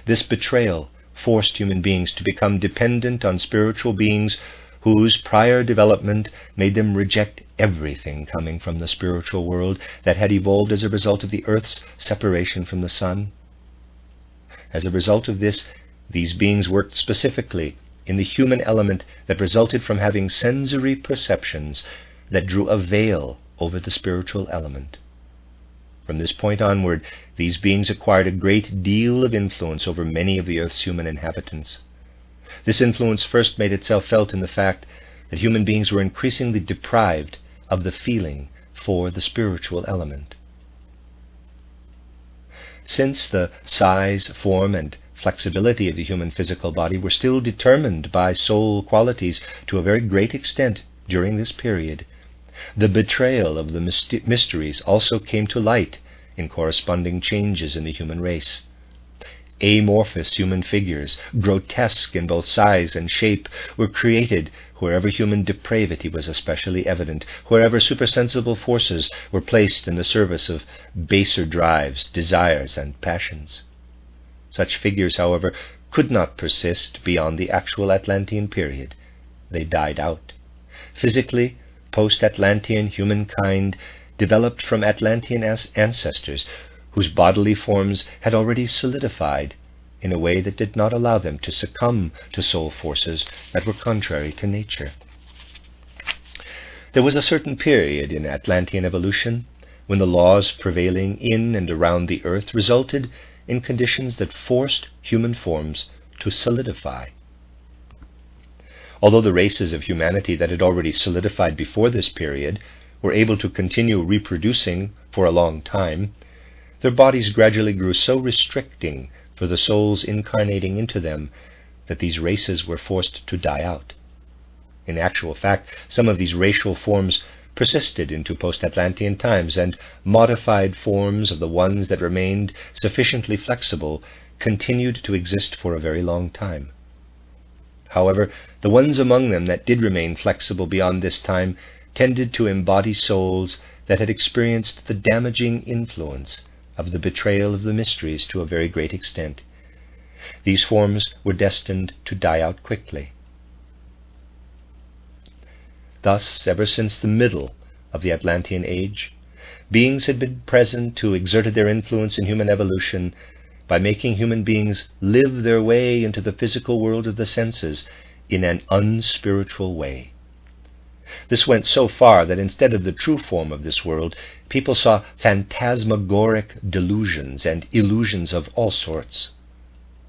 This betrayal forced human beings to become dependent on spiritual beings whose prior development made them reject everything coming from the spiritual world that had evolved as a result of the Earth's separation from the Sun. As a result of this, these beings worked specifically in the human element that resulted from having sensory perceptions that drew a veil over the spiritual element. From this point onward, these beings acquired a great deal of influence over many of the Earth's human inhabitants. This influence first made itself felt in the fact that human beings were increasingly deprived of the feeling for the spiritual element. Since the size, form, and flexibility of the human physical body were still determined by soul qualities to a very great extent during this period, the betrayal of the mysteries also came to light in corresponding changes in the human race. Amorphous human figures, grotesque in both size and shape, were created wherever human depravity was especially evident, wherever supersensible forces were placed in the service of baser drives, desires, and passions. Such figures, however, could not persist beyond the actual Atlantean period. They died out. Physically, post-Atlantean humankind developed from Atlantean ancestors whose bodily forms had already solidified in a way that did not allow them to succumb to soul forces that were contrary to nature. There was a certain period in Atlantean evolution when the laws prevailing in and around the earth resulted in conditions that forced human forms to solidify. Although the races of humanity that had already solidified before this period were able to continue reproducing for a long time, their bodies gradually grew so restricting for the souls incarnating into them that these races were forced to die out. In actual fact, some of these racial forms persisted into post-Atlantean times, and modified forms of the ones that remained sufficiently flexible continued to exist for a very long time. However, the ones among them that did remain flexible beyond this time tended to embody souls that had experienced the damaging influence of the betrayal of the mysteries to a very great extent. These forms were destined to die out quickly. Thus, ever since the middle of the Atlantean age, beings had been present who exerted their influence in human evolution by making human beings live their way into the physical world of the senses in an unspiritual way. This went so far that instead of the true form of this world, people saw phantasmagoric delusions and illusions of all sorts.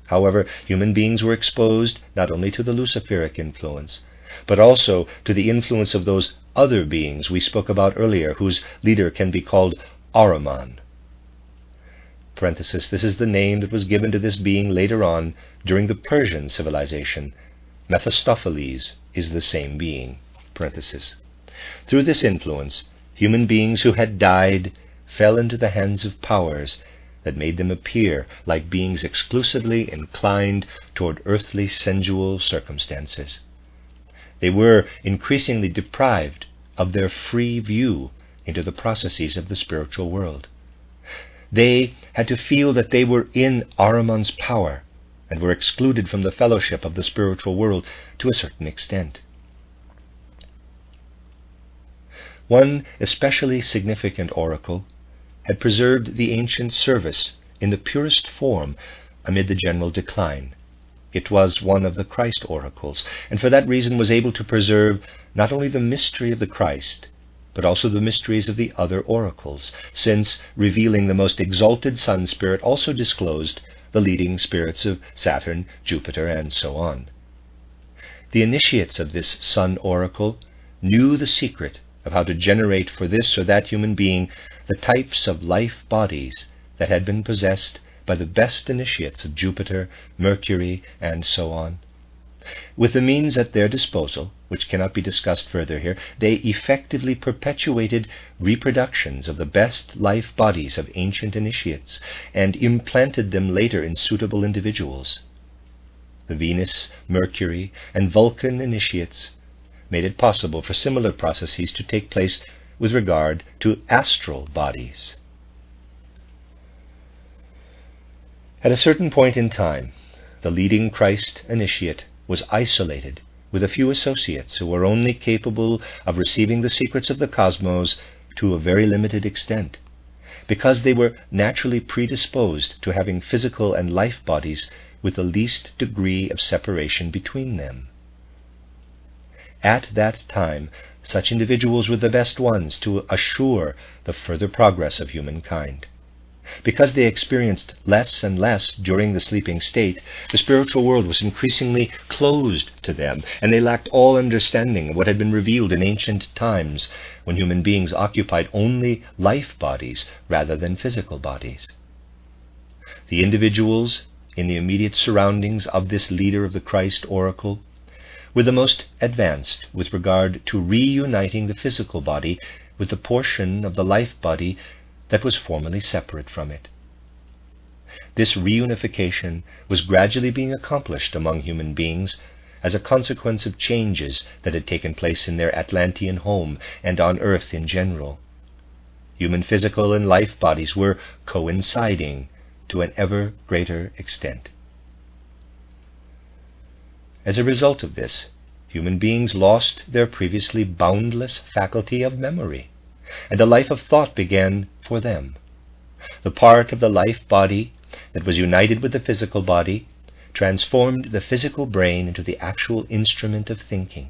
However, human beings were exposed not only to the Luciferic influence, but also to the influence of those other beings we spoke about earlier, whose leader can be called Ahriman. parenthesis, this is the name that was given to this being later on during the Persian civilization. Mephistopheles is the same being, parenthesis. Through this influence, human beings who had died fell into the hands of powers that made them appear like beings exclusively inclined toward earthly sensual circumstances. They were increasingly deprived of their free view into the processes of the spiritual world. They had to feel that they were in Ahriman's power and were excluded from the fellowship of the spiritual world to a certain extent. One especially significant oracle had preserved the ancient service in the purest form amid the general decline. It was one of the Christ oracles, and for that reason was able to preserve not only the mystery of the Christ, but also the mysteries of the other oracles, since revealing the most exalted sun spirit also disclosed the leading spirits of Saturn, Jupiter, and so on. The initiates of this sun oracle knew the secret of how to generate for this or that human being the types of life bodies that had been possessed by the best initiates of Jupiter, Mercury, and so on. With the means at their disposal, which cannot be discussed further here, they effectively perpetuated reproductions of the best life bodies of ancient initiates and implanted them later in suitable individuals. The Venus, Mercury, and Vulcan initiates made it possible for similar processes to take place with regard to astral bodies. At a certain point in time, the leading Christ initiate was isolated with a few associates who were only capable of receiving the secrets of the cosmos to a very limited extent, because they were naturally predisposed to having physical and life bodies with the least degree of separation between them. At that time, such individuals were the best ones to assure the further progress of humankind. Because they experienced less and less during the sleeping state, the spiritual world was increasingly closed to them, and they lacked all understanding of what had been revealed in ancient times, when human beings occupied only life bodies rather than physical bodies. The individuals in the immediate surroundings of this leader of the Christ oracle were the most advanced with regard to reuniting the physical body with the portion of the life body that was formerly separate from it. This reunification was gradually being accomplished among human beings as a consequence of changes that had taken place in their Atlantean home and on Earth in general. Human physical and life bodies were coinciding to an ever greater extent. As a result of this, human beings lost their previously boundless faculty of memory, and a life of thought began for them. The part of the life body that was united with the physical body transformed the physical brain into the actual instrument of thinking.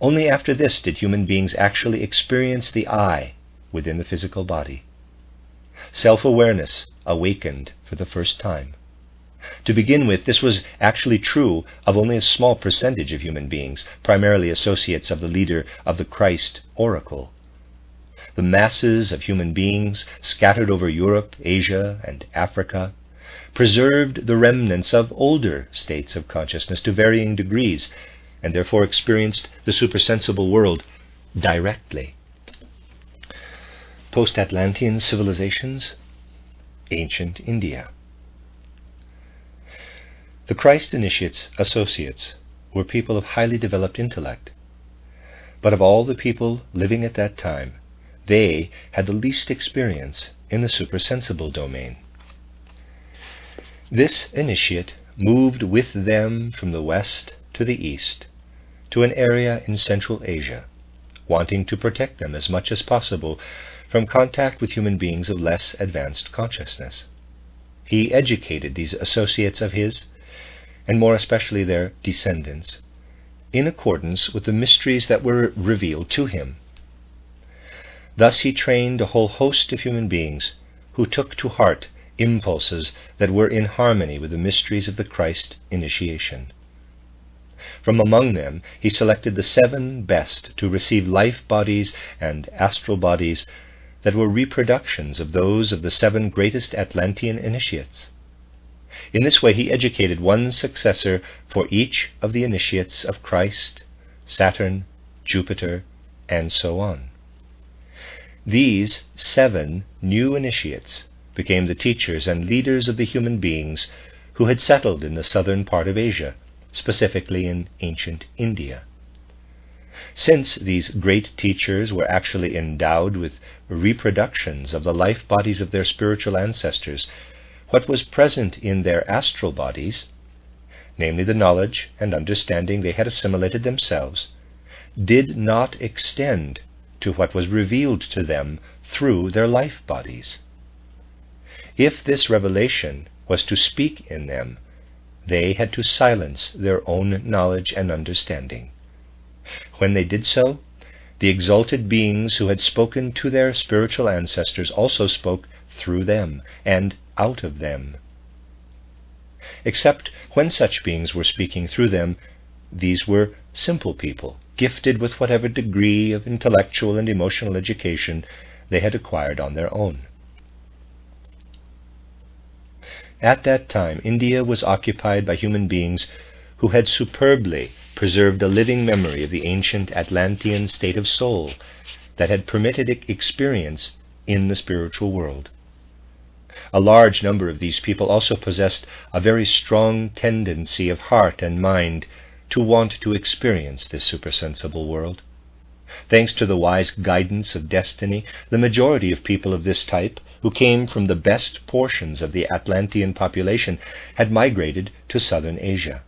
Only after this did human beings actually experience the I within the physical body. Self-awareness awakened for the first time. To begin with, this was actually true of only a small percentage of human beings, primarily associates of the leader of the Christ oracle. The masses of human beings scattered over Europe, Asia, and Africa preserved the remnants of older states of consciousness to varying degrees, and therefore experienced the supersensible world directly. Post-Atlantean civilizations, ancient India. The Christ initiates' associates were people of highly developed intellect, but of all the people living at that time, they had the least experience in the supersensible domain. This initiate moved with them from the west to the east to an area in Central Asia, wanting to protect them as much as possible from contact with human beings of less advanced consciousness. He educated these associates of his, and more especially their descendants, in accordance with the mysteries that were revealed to him. Thus he trained a whole host of human beings who took to heart impulses that were in harmony with the mysteries of the Christ initiation. From among them he selected the 7 best to receive life bodies and astral bodies that were reproductions of those of the 7 greatest Atlantean initiates. In this way he educated one successor for each of the initiates of Christ, Saturn, Jupiter, and so on. These 7 new initiates became the teachers and leaders of the human beings who had settled in the southern part of Asia, specifically in ancient India. Since these great teachers were actually endowed with reproductions of the life bodies of their spiritual ancestors, what was present in their astral bodies, namely the knowledge and understanding they had assimilated themselves, did not extend to what was revealed to them through their life bodies. If this revelation was to speak in them, they had to silence their own knowledge and understanding. When they did so, the exalted beings who had spoken to their spiritual ancestors also spoke through them and out of them. Except when such beings were speaking through them, these were simple people, gifted with whatever degree of intellectual and emotional education they had acquired on their own. At that time, India was occupied by human beings who had superbly preserved a living memory of the ancient Atlantean state of soul that had permitted experience in the spiritual world. A large number of these people also possessed a very strong tendency of heart and mind to want to experience this supersensible world. Thanks to the wise guidance of destiny, the majority of people of this type, who came from the best portions of the Atlantean population, had migrated to southern Asia.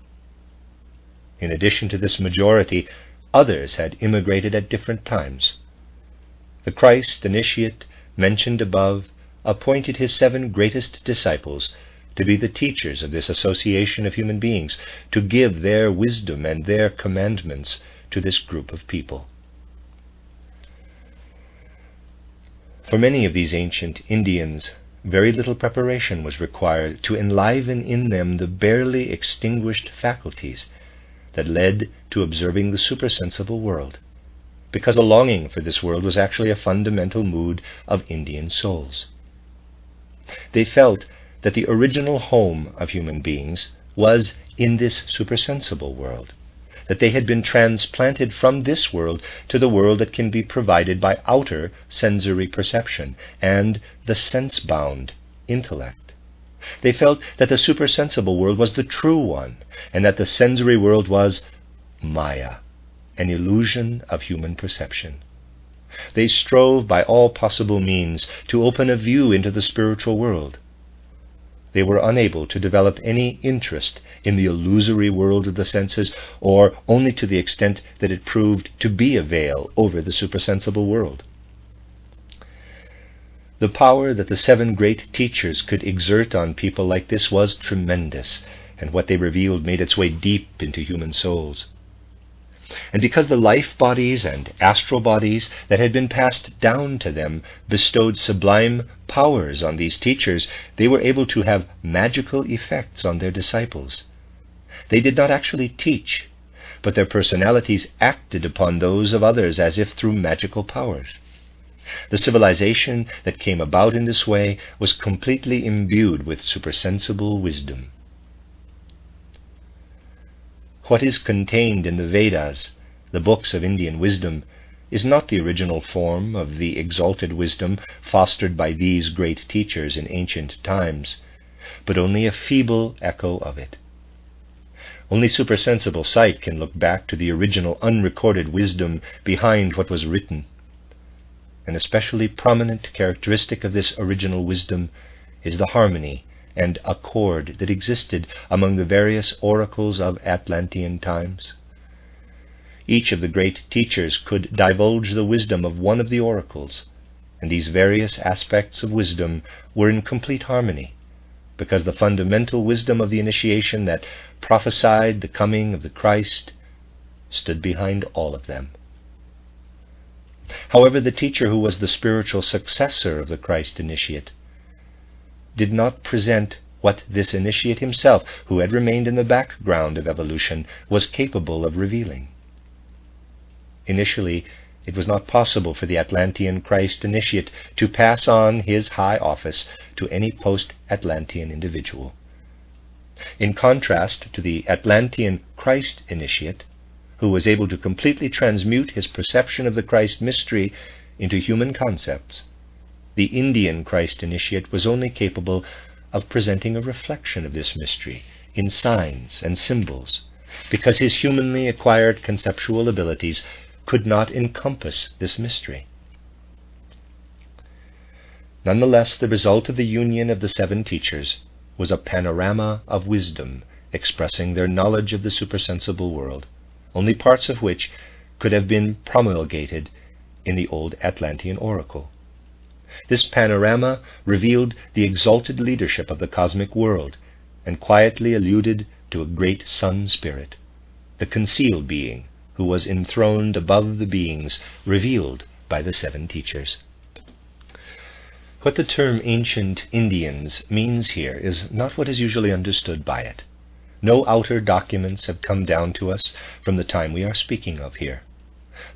In addition to this majority, others had immigrated at different times. The Christ initiate mentioned above appointed his 7 greatest disciples to be the teachers of this association of human beings, to give their wisdom and their commandments to this group of people. For many of these ancient Indians, very little preparation was required to enliven in them the barely extinguished faculties that led to observing the supersensible world, because a longing for this world was actually a fundamental mood of Indian souls. They felt that the original home of human beings was in this supersensible world, that they had been transplanted from this world to the world that can be provided by outer sensory perception and the sense-bound intellect. They felt that the supersensible world was the true one, and that the sensory world was Maya, an illusion of human perception. They strove by all possible means to open a view into the spiritual world. They were unable to develop any interest in the illusory world of the senses, or only to the extent that it proved to be a veil over the supersensible world. The power that the 7 great teachers could exert on people like this was tremendous, and what they revealed made its way deep into human souls. And because the life bodies and astral bodies that had been passed down to them bestowed sublime powers on these teachers, they were able to have magical effects on their disciples. They did not actually teach, but their personalities acted upon those of others as if through magical powers. The civilization that came about in this way was completely imbued with supersensible wisdom. What is contained in the Vedas, the books of Indian wisdom, is not the original form of the exalted wisdom fostered by these great teachers in ancient times, but only a feeble echo of it. Only supersensible sight can look back to the original unrecorded wisdom behind what was written. An especially prominent characteristic of this original wisdom is the harmony and accord that existed among the various oracles of Atlantean times. Each of the great teachers could divulge the wisdom of one of the oracles, and these various aspects of wisdom were in complete harmony, because the fundamental wisdom of the initiation that prophesied the coming of the Christ stood behind all of them. However, the teacher who was the spiritual successor of the Christ initiate did not present what this initiate himself, who had remained in the background of evolution, was capable of revealing. Initially, it was not possible for the Atlantean Christ initiate to pass on his high office to any post-Atlantean individual. In contrast to the Atlantean Christ initiate, who was able to completely transmute his perception of the Christ mystery into human concepts, the Indian Christ initiate was only capable of presenting a reflection of this mystery in signs and symbols, because his humanly acquired conceptual abilities could not encompass this mystery. Nonetheless, the result of the union of the 7 teachers was a panorama of wisdom expressing their knowledge of the supersensible world, only parts of which could have been promulgated in the old Atlantean oracle. This panorama revealed the exalted leadership of the cosmic world and quietly alluded to a great sun spirit, the concealed being who was enthroned above the beings revealed by the 7 teachers. What the term ancient Indians means here is not what is usually understood by it. No outer documents have come down to us from the time we are speaking of here.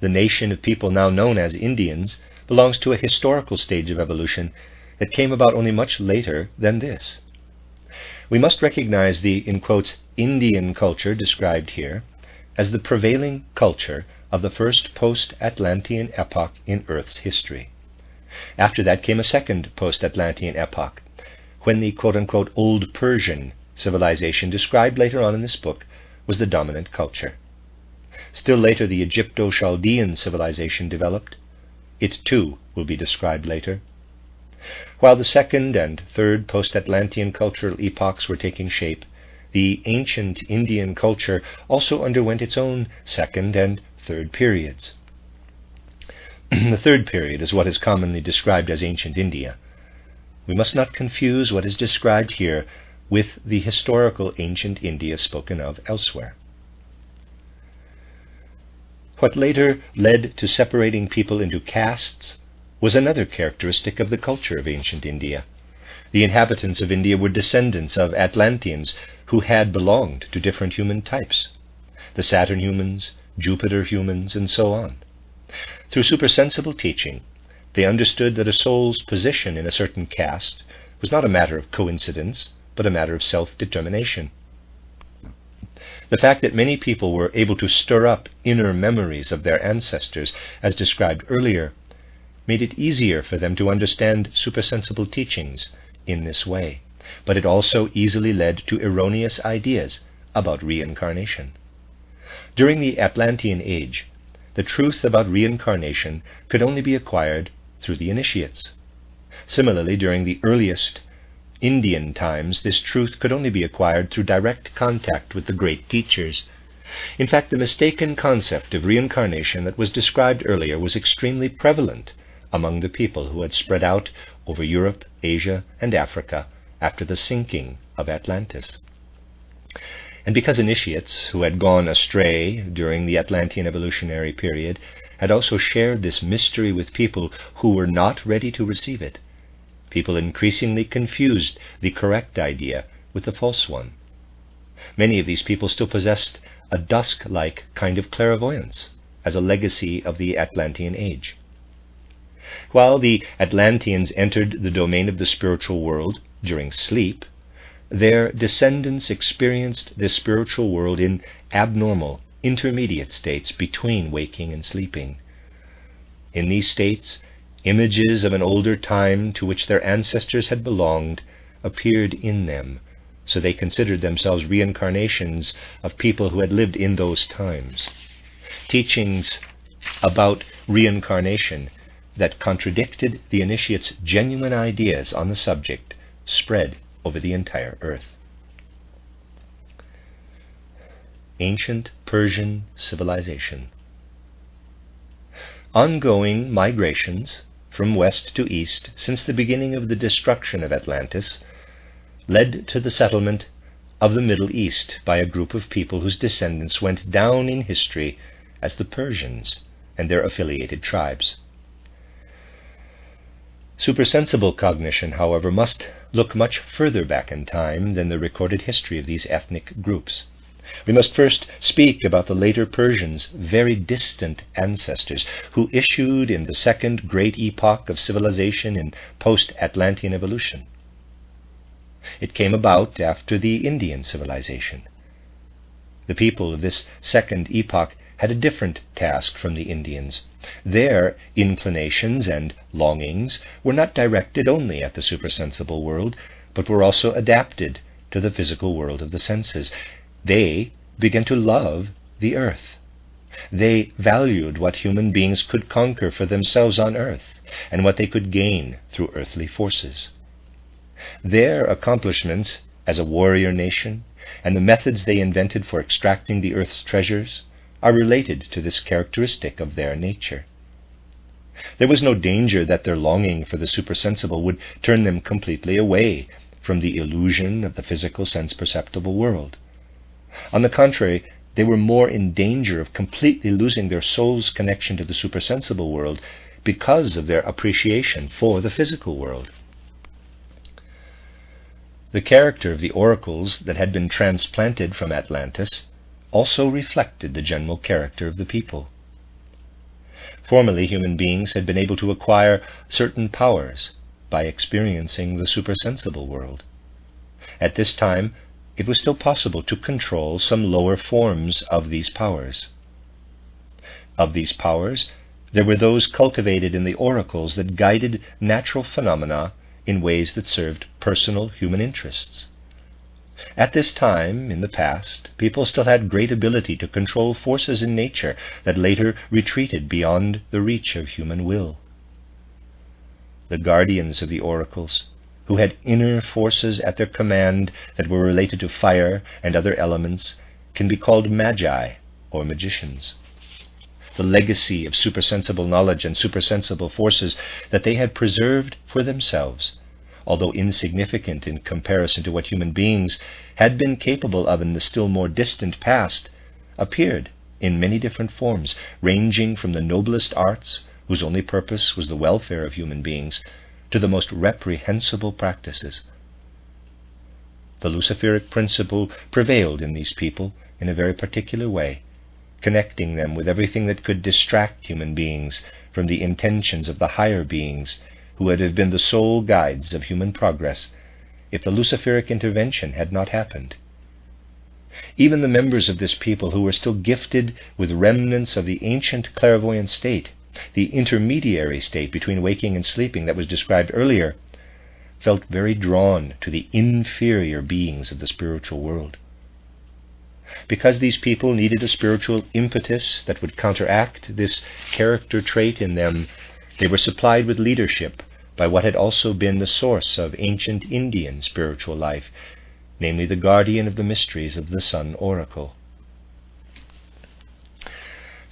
The nation of people now known as Indians belongs to a historical stage of evolution that came about only much later than this. We must recognize the, in quotes, Indian culture described here as the prevailing culture of the first post-Atlantean epoch in Earth's history. After that came a second post-Atlantean epoch, when the quote-unquote Old Persian civilization described later on in this book was the dominant culture. Still later, the Egypto-Chaldean civilization developed. It too will be described later. While the second and third post-Atlantean cultural epochs were taking shape, the ancient Indian culture also underwent its own second and third periods. The third period is what is commonly described as ancient India. We must not confuse what is described here with the historical ancient India spoken of elsewhere. What later led to separating people into castes was another characteristic of the culture of ancient India. The inhabitants of India were descendants of Atlanteans who had belonged to different human types, the Saturn humans, Jupiter humans, and so on. Through supersensible teaching, they understood that a soul's position in a certain caste was not a matter of coincidence, but a matter of self-determination. The fact that many people were able to stir up inner memories of their ancestors, as described earlier, made it easier for them to understand supersensible teachings in this way, but it also easily led to erroneous ideas about reincarnation. During the Atlantean Age, the truth about reincarnation could only be acquired through the initiates. Similarly, during the earliest Indian times, this truth could only be acquired through direct contact with the great teachers. In fact, the mistaken concept of reincarnation that was described earlier was extremely prevalent among the people who had spread out over Europe, Asia, and Africa after the sinking of Atlantis. And because initiates who had gone astray during the Atlantean evolutionary period had also shared this mystery with people who were not ready to receive it, people increasingly confused the correct idea with the false one. Many of these people still possessed a dusk-like kind of clairvoyance as a legacy of the Atlantean Age. While the Atlanteans entered the domain of the spiritual world during sleep, their descendants experienced this spiritual world in abnormal, intermediate states between waking and sleeping. In these states, images of an older time to which their ancestors had belonged appeared in them, so they considered themselves reincarnations of people who had lived in those times. Teachings about reincarnation that contradicted the initiate's genuine ideas on the subject spread over the entire earth. Ancient Persian civilization. Ongoing migrations from west to east since the beginning of the destruction of Atlantis led to the settlement of the Middle East by a group of people whose descendants went down in history as the Persians and their affiliated tribes. Supersensible cognition, however, must look much further back in time than the recorded history of these ethnic groups. We must first speak about the later Persians' very distant ancestors, who issued in the second great epoch of civilization in post-Atlantean evolution. It came about after the Indian civilization. The people of this second epoch had a different task from the Indians. Their inclinations and longings were not directed only at the supersensible world, but were also adapted to the physical world of the senses. They began to love the earth. They valued what human beings could conquer for themselves on earth, and what they could gain through earthly forces. Their accomplishments as a warrior nation, and the methods they invented for extracting the earth's treasures, are related to this characteristic of their nature. There was no danger that their longing for the supersensible would turn them completely away from the illusion of the physical sense-perceptible world. On the contrary, they were more in danger of completely losing their soul's connection to the supersensible world because of their appreciation for the physical world. The character of the oracles that had been transplanted from Atlantis also reflected the general character of the people. Formerly, human beings had been able to acquire certain powers by experiencing the supersensible world. At this time, it was still possible to control some lower forms of these powers. Of these powers, there were those cultivated in the oracles that guided natural phenomena in ways that served personal human interests. At this time, in the past, people still had great ability to control forces in nature that later retreated beyond the reach of human will. The guardians of the oracles, who had inner forces at their command that were related to fire and other elements, can be called magi or magicians. The legacy of supersensible knowledge and supersensible forces that they had preserved for themselves, although insignificant in comparison to what human beings had been capable of in the still more distant past, appeared in many different forms, ranging from the noblest arts, whose only purpose was the welfare of human beings, to the most reprehensible practices. The Luciferic principle prevailed in these people in a very particular way, connecting them with everything that could distract human beings from the intentions of the higher beings, who would have been the sole guides of human progress if the Luciferic intervention had not happened. Even the members of this people who were still gifted with remnants of the ancient clairvoyant state, the intermediary state between waking and sleeping that was described earlier, felt very drawn to the inferior beings of the spiritual world. Because these people needed a spiritual impetus that would counteract this character trait in them, they were supplied with leadership by what had also been the source of ancient Indian spiritual life, namely the guardian of the mysteries of the Sun Oracle.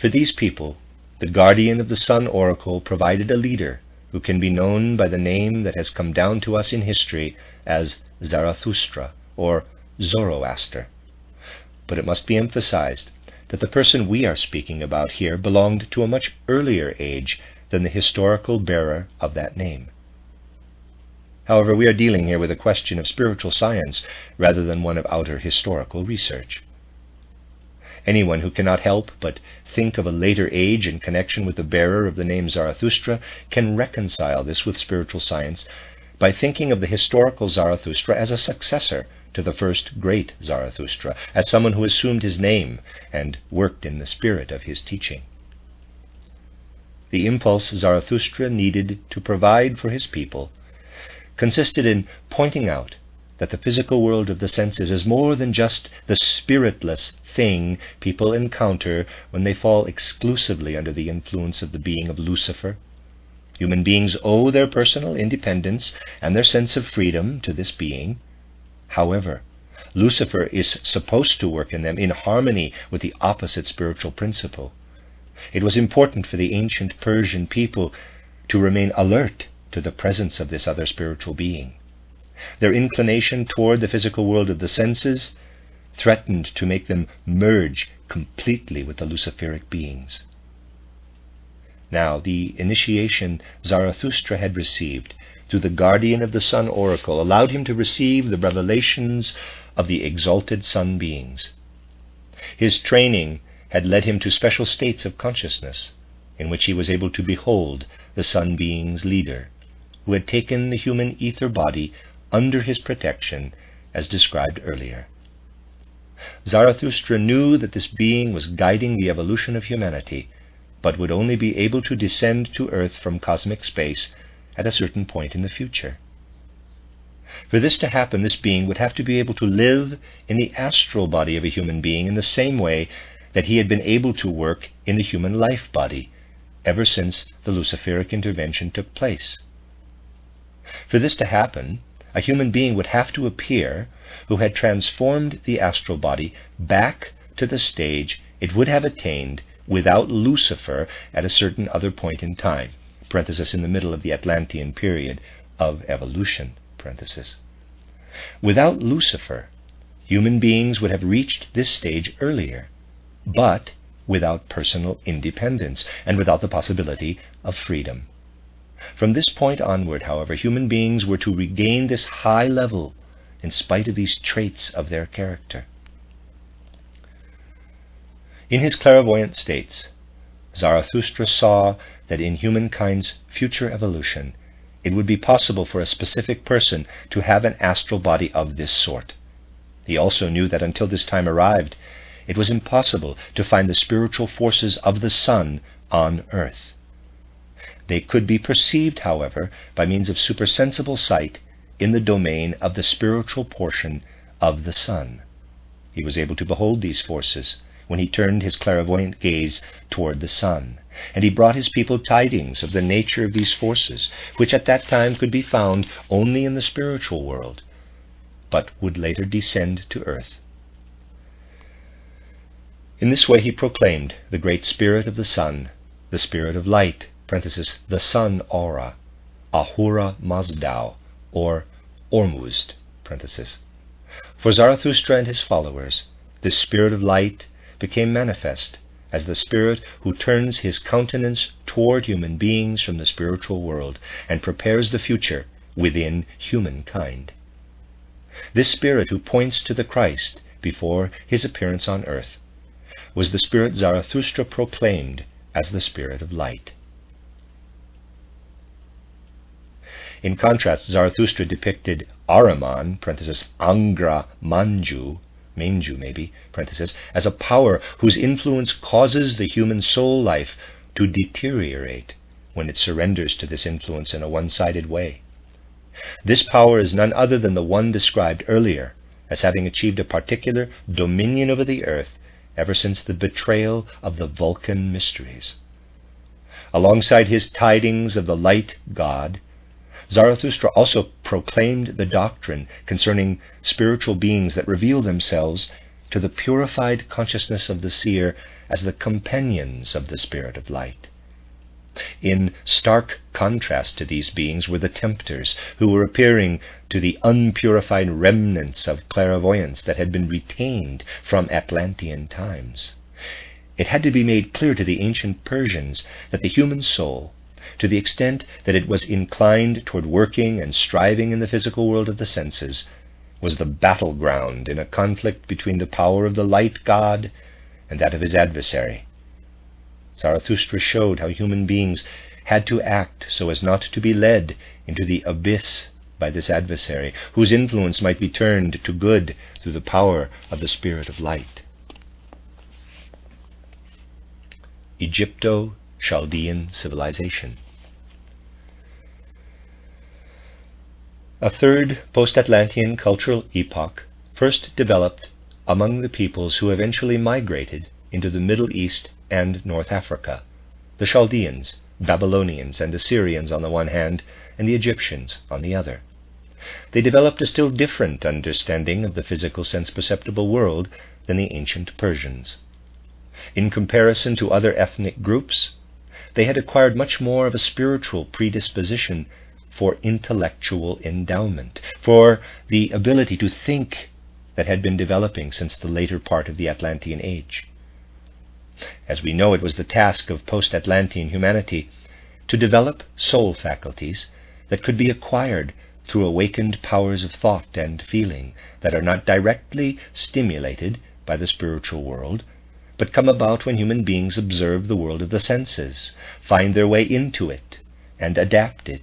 For these people, the guardian of the Sun Oracle provided a leader who can be known by the name that has come down to us in history as Zarathustra or Zoroaster. But it must be emphasized that the person we are speaking about here belonged to a much earlier age than the historical bearer of that name. However, we are dealing here with a question of spiritual science rather than one of outer historical research. Anyone who cannot help but think of a later age in connection with the bearer of the name Zarathustra can reconcile this with spiritual science by thinking of the historical Zarathustra as a successor to the first great Zarathustra, as someone who assumed his name and worked in the spirit of his teaching. The impulse Zarathustra needed to provide for his people consisted in pointing out that the physical world of the senses is more than just the spiritless thing people encounter when they fall exclusively under the influence of the being of Lucifer. Human beings owe their personal independence and their sense of freedom to this being. However, Lucifer is supposed to work in them in harmony with the opposite spiritual principle. It was important for the ancient Persian people to remain alert to the presence of this other spiritual being. Their inclination toward the physical world of the senses threatened to make them merge completely with the Luciferic beings. Now, the initiation Zarathustra had received through the guardian of the Sun Oracle allowed him to receive the revelations of the exalted sun beings. His training had led him to special states of consciousness, in which he was able to behold the Sun Being's leader, who had taken the human ether body under his protection, as described earlier. Zarathustra knew that this being was guiding the evolution of humanity, but would only be able to descend to Earth from cosmic space at a certain point in the future. For this to happen, this being would have to be able to live in the astral body of a human being in the same way that he had been able to work in the human life body ever since the Luciferic intervention took place. For this to happen, a human being would have to appear who had transformed the astral body back to the stage it would have attained without Lucifer at a certain other point in time, parenthesis, in the middle of the Atlantean period of evolution, parenthesis. Without Lucifer, human beings would have reached this stage earlier, but without personal independence and without the possibility of freedom. From this point onward, however, human beings were to regain this high level in spite of these traits of their character. In his clairvoyant states, Zarathustra saw that in humankind's future evolution, it would be possible for a specific person to have an astral body of this sort. He also knew that until this time arrived, it was impossible to find the spiritual forces of the sun on earth. They could be perceived, however, by means of supersensible sight in the domain of the spiritual portion of the sun. He was able to behold these forces when he turned his clairvoyant gaze toward the sun, and he brought his people tidings of the nature of these forces, which at that time could be found only in the spiritual world, but would later descend to earth. In this way he proclaimed the great spirit of the sun, the spirit of light, parenthesis, the sun aura, Ahura Mazdao, or Ormuzd, parenthesis. For Zarathustra and his followers, this spirit of light became manifest as the spirit who turns his countenance toward human beings from the spiritual world and prepares the future within humankind. This spirit who points to the Christ before his appearance on earth was the spirit Zarathustra proclaimed as the spirit of light. In contrast, Zarathustra depicted Ahriman, parenthesis, Angra Manju, maybe, parenthesis, as a power whose influence causes the human soul life to deteriorate when it surrenders to this influence in a one-sided way. This power is none other than the one described earlier as having achieved a particular dominion over the earth ever since the betrayal of the Vulcan mysteries. Alongside his tidings of the light god, Zarathustra also proclaimed the doctrine concerning spiritual beings that reveal themselves to the purified consciousness of the seer as the companions of the spirit of light. In stark contrast to these beings were the tempters, who were appearing to the unpurified remnants of clairvoyance that had been retained from Atlantean times. It had to be made clear to the ancient Persians that the human soul, to the extent that it was inclined toward working and striving in the physical world of the senses, was the battleground in a conflict between the power of the light god and that of his adversary. Zarathustra showed how human beings had to act so as not to be led into the abyss by this adversary, whose influence might be turned to good through the power of the spirit of light. Egypto-Chaldean civilization. A third post-Atlantean cultural epoch first developed among the peoples who eventually migrated into the Middle East and North Africa, the Chaldeans, Babylonians, and Assyrians on the one hand, and the Egyptians on the other. They developed a still different understanding of the physical sense-perceptible world than the ancient Persians. In comparison to other ethnic groups, they had acquired much more of a spiritual predisposition for intellectual endowment, for the ability to think that had been developing since the later part of the Atlantean age. As we know, it was the task of post-Atlantean humanity to develop soul faculties that could be acquired through awakened powers of thought and feeling that are not directly stimulated by the spiritual world, but come about when human beings observe the world of the senses, find their way into it, and adapt it.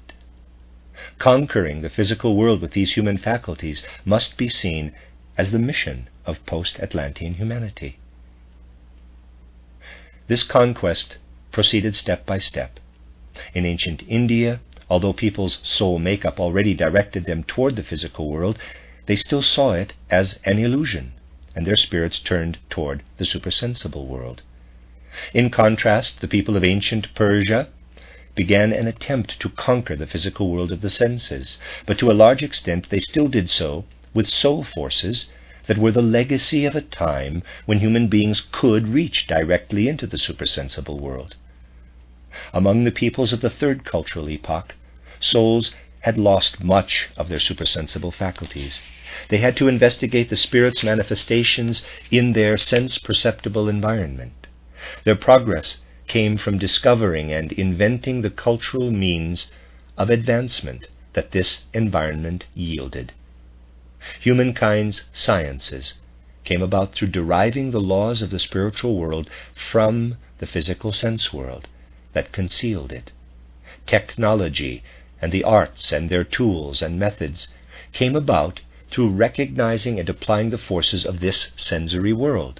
Conquering the physical world with these human faculties must be seen as the mission of post-Atlantean humanity. This conquest proceeded step by step. In ancient India, although people's soul makeup already directed them toward the physical world, they still saw it as an illusion, and their spirits turned toward the supersensible world. In contrast, the people of ancient Persia began an attempt to conquer the physical world of the senses, but to a large extent they still did so with soul forces that were the legacy of a time when human beings could reach directly into the supersensible world. Among the peoples of the third cultural epoch, souls had lost much of their supersensible faculties. They had to investigate the spirit's manifestations in their sense-perceptible environment. Their progress came from discovering and inventing the cultural means of advancement that this environment yielded. Humankind's sciences came about through deriving the laws of the spiritual world from the physical sense world that concealed it. Technology and the arts and their tools and methods came about through recognizing and applying the forces of this sensory world.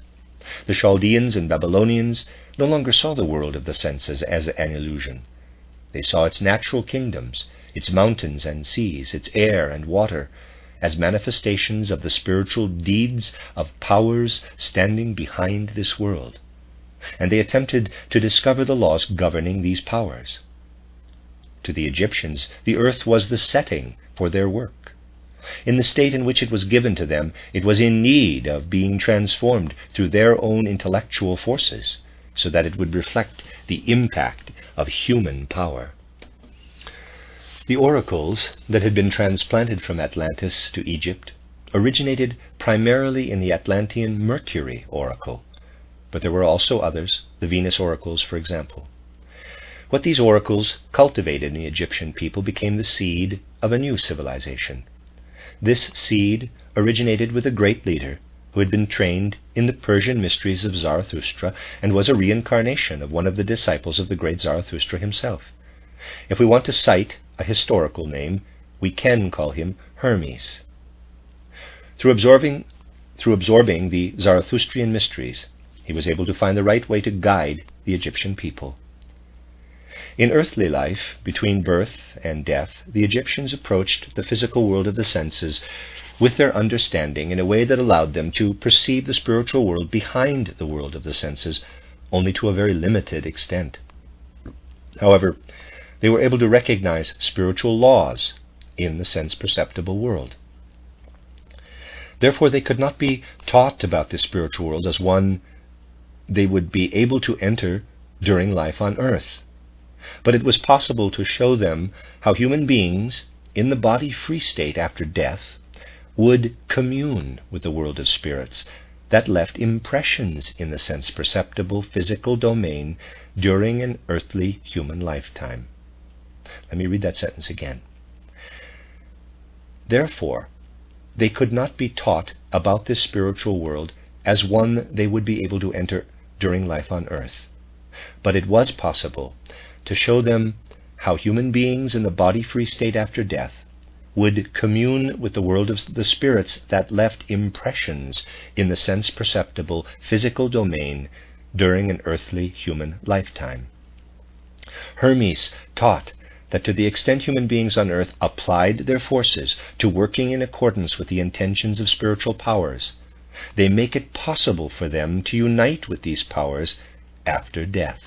The Chaldeans and Babylonians no longer saw the world of the senses as an illusion. They saw its natural kingdoms, its mountains and seas, its air and water, as manifestations of the spiritual deeds of powers standing behind this world. And they attempted to discover the laws governing these powers. To the Egyptians, the earth was the setting for their work. In the state in which it was given to them, it was in need of being transformed through their own intellectual forces, so that it would reflect the impact of human power. The oracles that had been transplanted from Atlantis to Egypt originated primarily in the Atlantean Mercury oracle, but there were also others, the Venus oracles, for example. What these oracles cultivated in the Egyptian people became the seed of a new civilization. This seed originated with a great leader who had been trained in the Persian mysteries of Zarathustra and was a reincarnation of one of the disciples of the great Zarathustra himself. If we want to cite a historical name, we can call him Hermes. Through absorbing the Zarathustrian mysteries, he was able to find the right way to guide the Egyptian people. In earthly life, between birth and death, the Egyptians approached the physical world of the senses with their understanding in a way that allowed them to perceive the spiritual world behind the world of the senses only to a very limited extent. However, they were able to recognize spiritual laws in the sense-perceptible world. Therefore, they could not be taught about this spiritual world as one they would be able to enter during life on earth. But it was possible to show them how human beings, in the body-free state after death, would commune with the world of spirits that left impressions in the sense-perceptible physical domain during an earthly human lifetime. Let me read that sentence again. Therefore, they could not be taught about this spiritual world as one they would be able to enter during life on earth. But it was possible to show them how human beings in the body-free state after death would commune with the world of the spirits that left impressions in the sense-perceptible physical domain during an earthly human lifetime. Hermes taught that to the extent human beings on earth applied their forces to working in accordance with the intentions of spiritual powers, they make it possible for them to unite with these powers after death.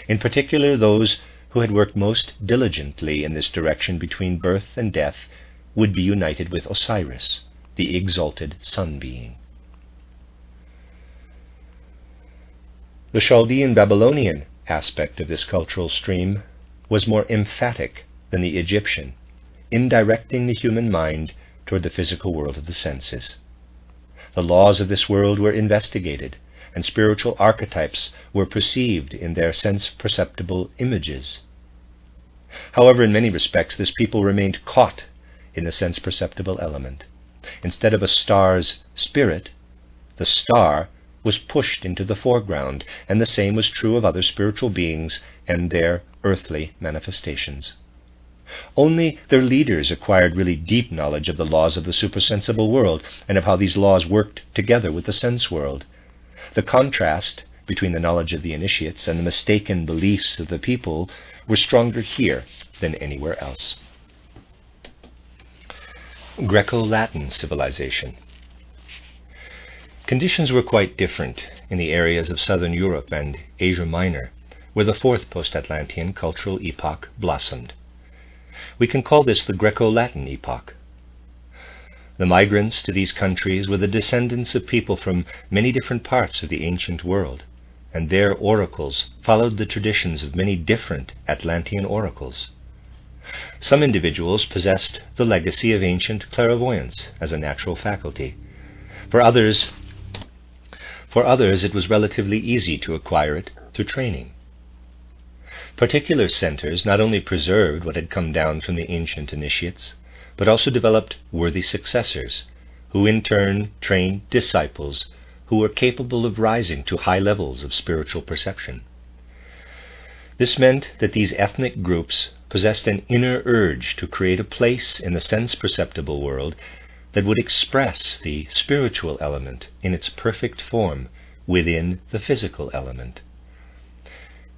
In particular, those who had worked most diligently in this direction between birth and death would be united with Osiris, the exalted sun being. The Chaldean-Babylonian aspect of this cultural stream was more emphatic than the Egyptian in directing the human mind toward the physical world of the senses. The laws of this world were investigated, and spiritual archetypes were perceived in their sense-perceptible images. However, in many respects, this people remained caught in the sense-perceptible element. Instead of a star's spirit, The star was pushed into the foreground, and the same was true of other spiritual beings and their earthly manifestations. Only their leaders acquired really deep knowledge of the laws of the supersensible world and of how these laws worked together with the sense world. The contrast between the knowledge of the initiates and the mistaken beliefs of the people were stronger here than anywhere else. Greco-Latin civilization. Conditions were quite different in the areas of southern Europe and Asia Minor, where the fourth post-Atlantean cultural epoch blossomed. We can call this the Greco-Latin epoch. The migrants to these countries were the descendants of people from many different parts of the ancient world, and their oracles followed the traditions of many different Atlantean oracles. Some individuals possessed the legacy of ancient clairvoyance as a natural faculty. For others, it was relatively easy to acquire it through training. Particular centers not only preserved what had come down from the ancient initiates, but also developed worthy successors, who in turn trained disciples who were capable of rising to high levels of spiritual perception. This meant that these ethnic groups possessed an inner urge to create a place in the sense-perceptible world that would express the spiritual element in its perfect form within the physical element.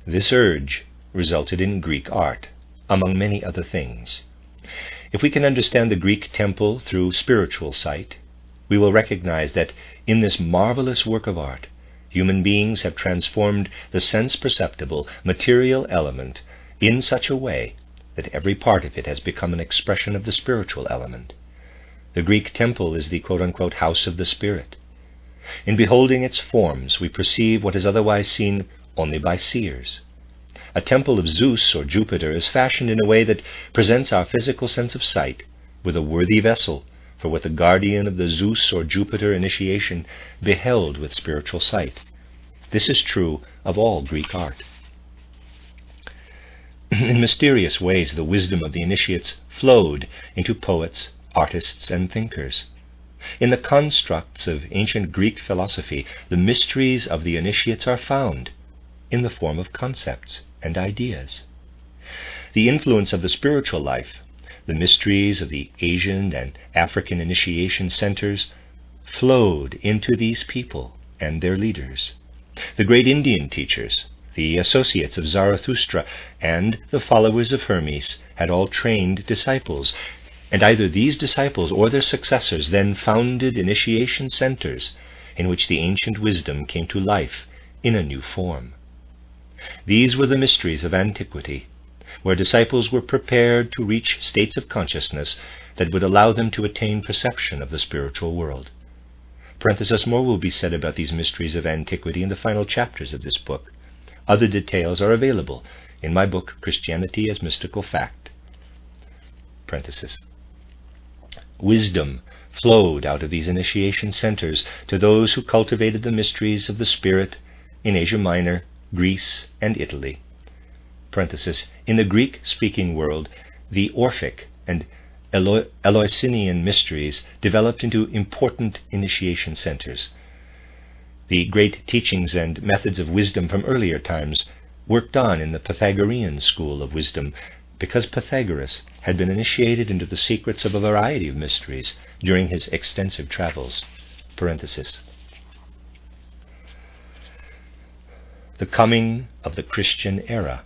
This urge resulted in Greek art, among many other things. If we can understand the Greek temple through spiritual sight, we will recognize that in this marvelous work of art, human beings have transformed the sense-perceptible material element in such a way that every part of it has become an expression of the spiritual element. The Greek temple is the quote-unquote house of the spirit. In beholding its forms, we perceive what is otherwise seen only by seers. A temple of Zeus or Jupiter is fashioned in a way that presents our physical sense of sight with a worthy vessel for what the guardian of the Zeus or Jupiter initiation beheld with spiritual sight. This is true of all Greek art. In mysterious ways, the wisdom of the initiates flowed into poets, artists, and thinkers. In the constructs of ancient Greek philosophy, the mysteries of the initiates are found in the form of concepts and ideas. The influence of the spiritual life, the mysteries of the Asian and African initiation centers, flowed into these people and their leaders. The great Indian teachers, the associates of Zarathustra, and the followers of Hermes had all trained disciples, and either these disciples or their successors then founded initiation centers in which the ancient wisdom came to life in a new form. These were the mysteries of antiquity, where disciples were prepared to reach states of consciousness that would allow them to attain perception of the spiritual world. More will be said about these mysteries of antiquity in the final chapters of this book. Other details are available in my book, Christianity as Mystical Fact. Wisdom flowed out of these initiation centers to those who cultivated the mysteries of the spirit in Asia Minor, Greece, and Italy. In the Greek-speaking world, the Orphic and Eleusinian mysteries developed into important initiation centers. The great teachings and methods of wisdom from earlier times worked on in the Pythagorean school of wisdom, because Pythagoras had been initiated into the secrets of a variety of mysteries during his extensive travels. The coming of the Christian era.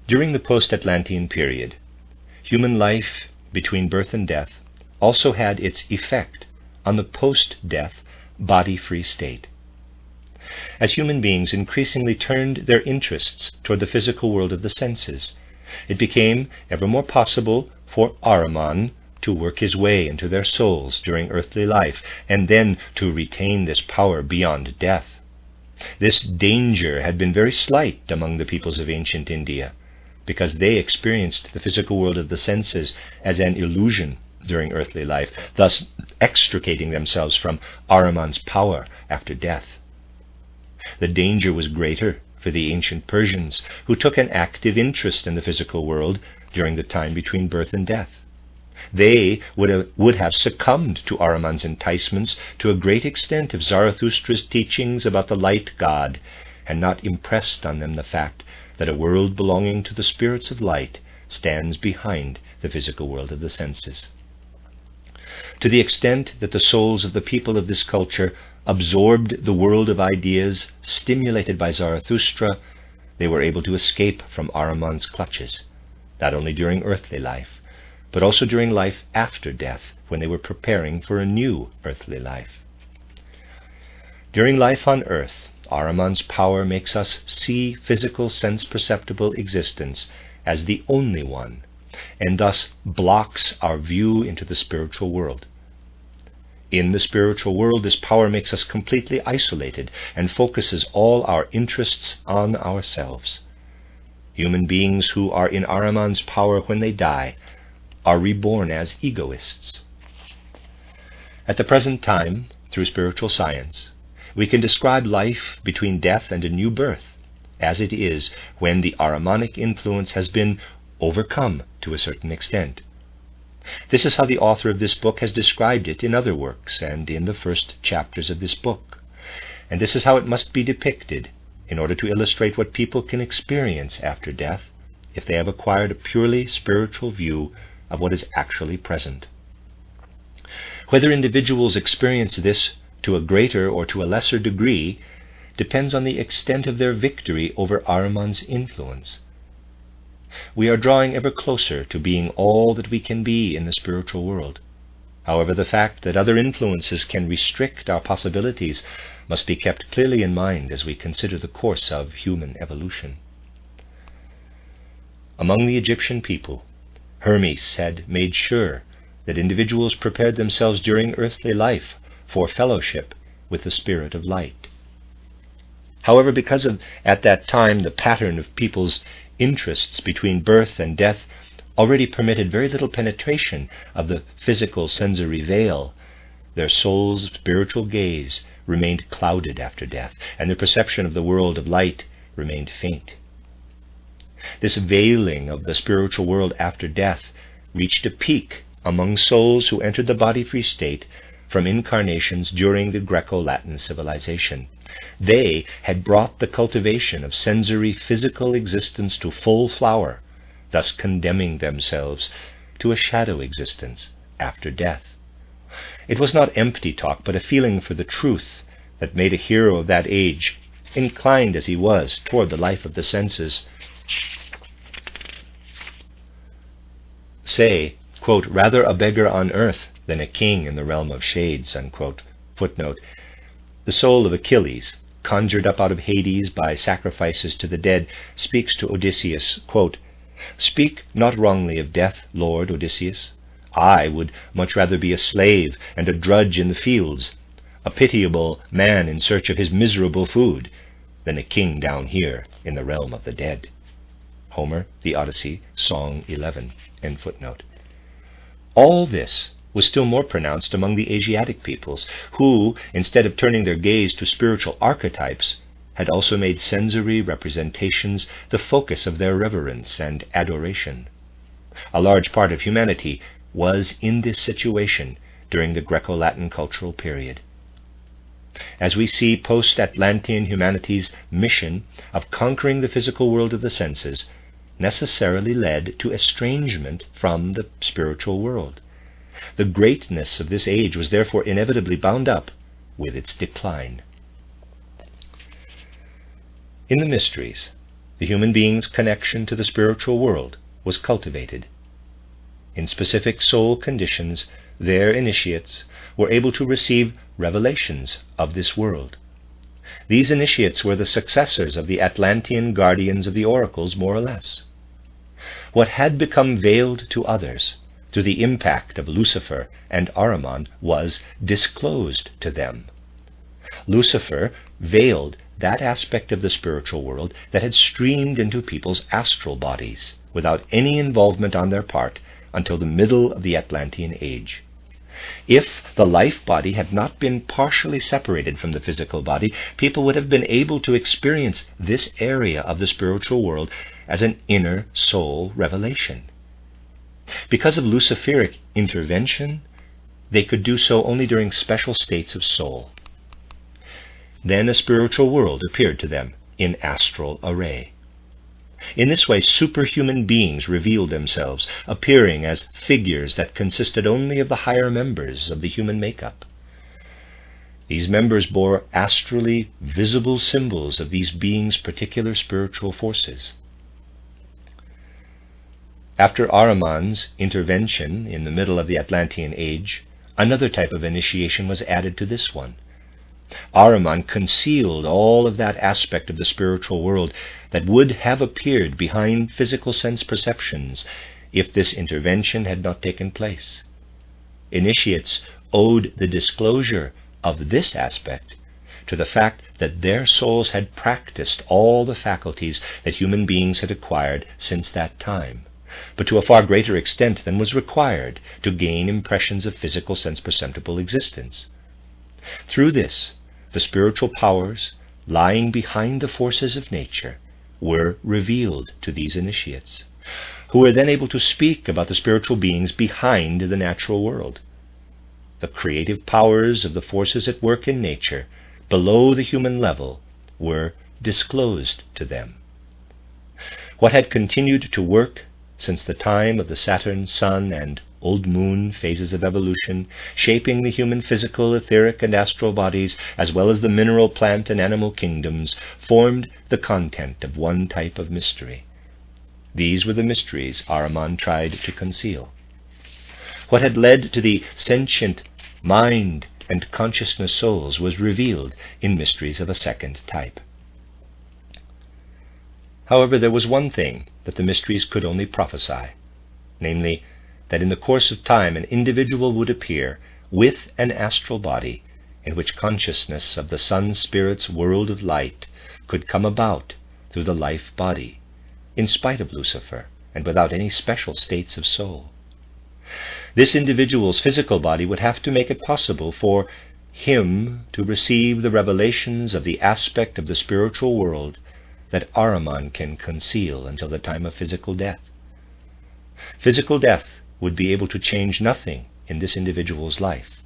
During the post-Atlantean period, human life between birth and death also had its effect on the post-death body-free state. As human beings increasingly turned their interests toward the physical world of the senses, it became ever more possible for Ahriman to work his way into their souls during earthly life, and then to retain this power beyond death. This danger had been very slight among the peoples of ancient India, because they experienced the physical world of the senses as an illusion during earthly life, thus extricating themselves from Ahriman's power after death. The danger was greater for the ancient Persians, who took an active interest in the physical world during the time between birth and death. They would have succumbed to Ahriman's enticements to a great extent if Zarathustra's teachings about the light God had not impressed on them the fact that a world belonging to the spirits of light stands behind the physical world of the senses. To the extent that the souls of the people of this culture absorbed the world of ideas stimulated by Zarathustra, they were able to escape from Ahriman's clutches, not only during earthly life, but also during life after death, when they were preparing for a new earthly life. During life on earth, Ahriman's power makes us see physical sense-perceptible existence as the only one, and thus blocks our view into the spiritual world. In the spiritual world, this power makes us completely isolated and focuses all our interests on ourselves. Human beings who are in Ahriman's power when they die are reborn as egoists. At the present time, through spiritual science, we can describe life between death and a new birth, as it is when the Ahrimanic influence has been overcome to a certain extent. This is how the author of this book has described it in other works and in the first chapters of this book. And this is how it must be depicted in order to illustrate what people can experience after death if they have acquired a purely spiritual view of what is actually present. Whether individuals experience this to a greater or to a lesser degree depends on the extent of their victory over Ahriman's influence. We are drawing ever closer to being all that we can be in the spiritual world. However, the fact that other influences can restrict our possibilities must be kept clearly in mind as we consider the course of human evolution. Among the Egyptian people, Hermes had made sure that individuals prepared themselves during earthly life for fellowship with the spirit of light. However, because of, at that time, the pattern of people's interests between birth and death already permitted very little penetration of the physical sensory veil, their soul's spiritual gaze remained clouded after death, and their perception of the world of light remained faint. This veiling of the spiritual world after death reached a peak among souls who entered the body-free state from incarnations during the Greco-Latin civilization. They had brought the cultivation of sensory physical existence to full flower, thus condemning themselves to a shadow existence after death. It was not empty talk, but a feeling for the truth that made a hero of that age, inclined as he was toward the life of the senses, say, quote, "Rather a beggar on earth than a king in the realm of shades," unquote. Footnote. The soul of Achilles, conjured up out of Hades by sacrifices to the dead, speaks to Odysseus, quote, "Speak not wrongly of death, Lord Odysseus. I would much rather be a slave and a drudge in the fields, a pitiable man in search of his miserable food, than a king down here in the realm of the dead." Homer, The Odyssey, Song 11. End footnote. All this was still more pronounced among the Asiatic peoples, who, instead of turning their gaze to spiritual archetypes, had also made sensory representations the focus of their reverence and adoration. A large part of humanity was in this situation during the Greco-Latin cultural period. As we see, post-Atlantean humanity's mission of conquering the physical world of the senses necessarily led to estrangement from the spiritual world. The greatness of this age was therefore inevitably bound up with its decline. In the mysteries, the human being's connection to the spiritual world was cultivated. In specific soul conditions, their initiates were able to receive revelations of this world. These initiates were the successors of the Atlantean guardians of the oracles, more or less. What had become veiled to others through the impact of Lucifer and Ahriman was disclosed to them. Lucifer veiled that aspect of the spiritual world that had streamed into people's astral bodies without any involvement on their part until the middle of the Atlantean age. If the life body had not been partially separated from the physical body, people would have been able to experience this area of the spiritual world as an inner soul revelation. Because of Luciferic intervention, they could do so only during special states of soul. Then a spiritual world appeared to them in astral array. In this way, superhuman beings revealed themselves, appearing as figures that consisted only of the higher members of the human makeup. These members bore astrally visible symbols of these beings' particular spiritual forces. After Ahriman's intervention in the middle of the Atlantean Age, another type of initiation was added to this one. Ahriman concealed all of that aspect of the spiritual world that would have appeared behind physical sense perceptions if this intervention had not taken place. Initiates owed the disclosure of this aspect to the fact that their souls had practiced all the faculties that human beings had acquired since that time, but to a far greater extent than was required to gain impressions of physical sense-perceptible existence. Through this, the spiritual powers lying behind the forces of nature were revealed to these initiates, who were then able to speak about the spiritual beings behind the natural world. The creative powers of the forces at work in nature, below the human level, were disclosed to them. What had continued to work since the time of the Saturn, Sun, and Old Moon phases of evolution, shaping the human physical, etheric, and astral bodies, as well as the mineral, plant, and animal kingdoms, formed the content of one type of mystery. These were the mysteries Ahriman tried to conceal. What had led to the sentient mind and consciousness souls was revealed in mysteries of a second type. However, there was one thing that the mysteries could only prophesy, namely, that in the course of time an individual would appear with an astral body in which consciousness of the Sun Spirit's world of light could come about through the life body, in spite of Lucifer, and without any special states of soul. This individual's physical body would have to make it possible for him to receive the revelations of the aspect of the spiritual world that Ahriman can conceal until the time of physical death. Physical death would be able to change nothing in this individual's life.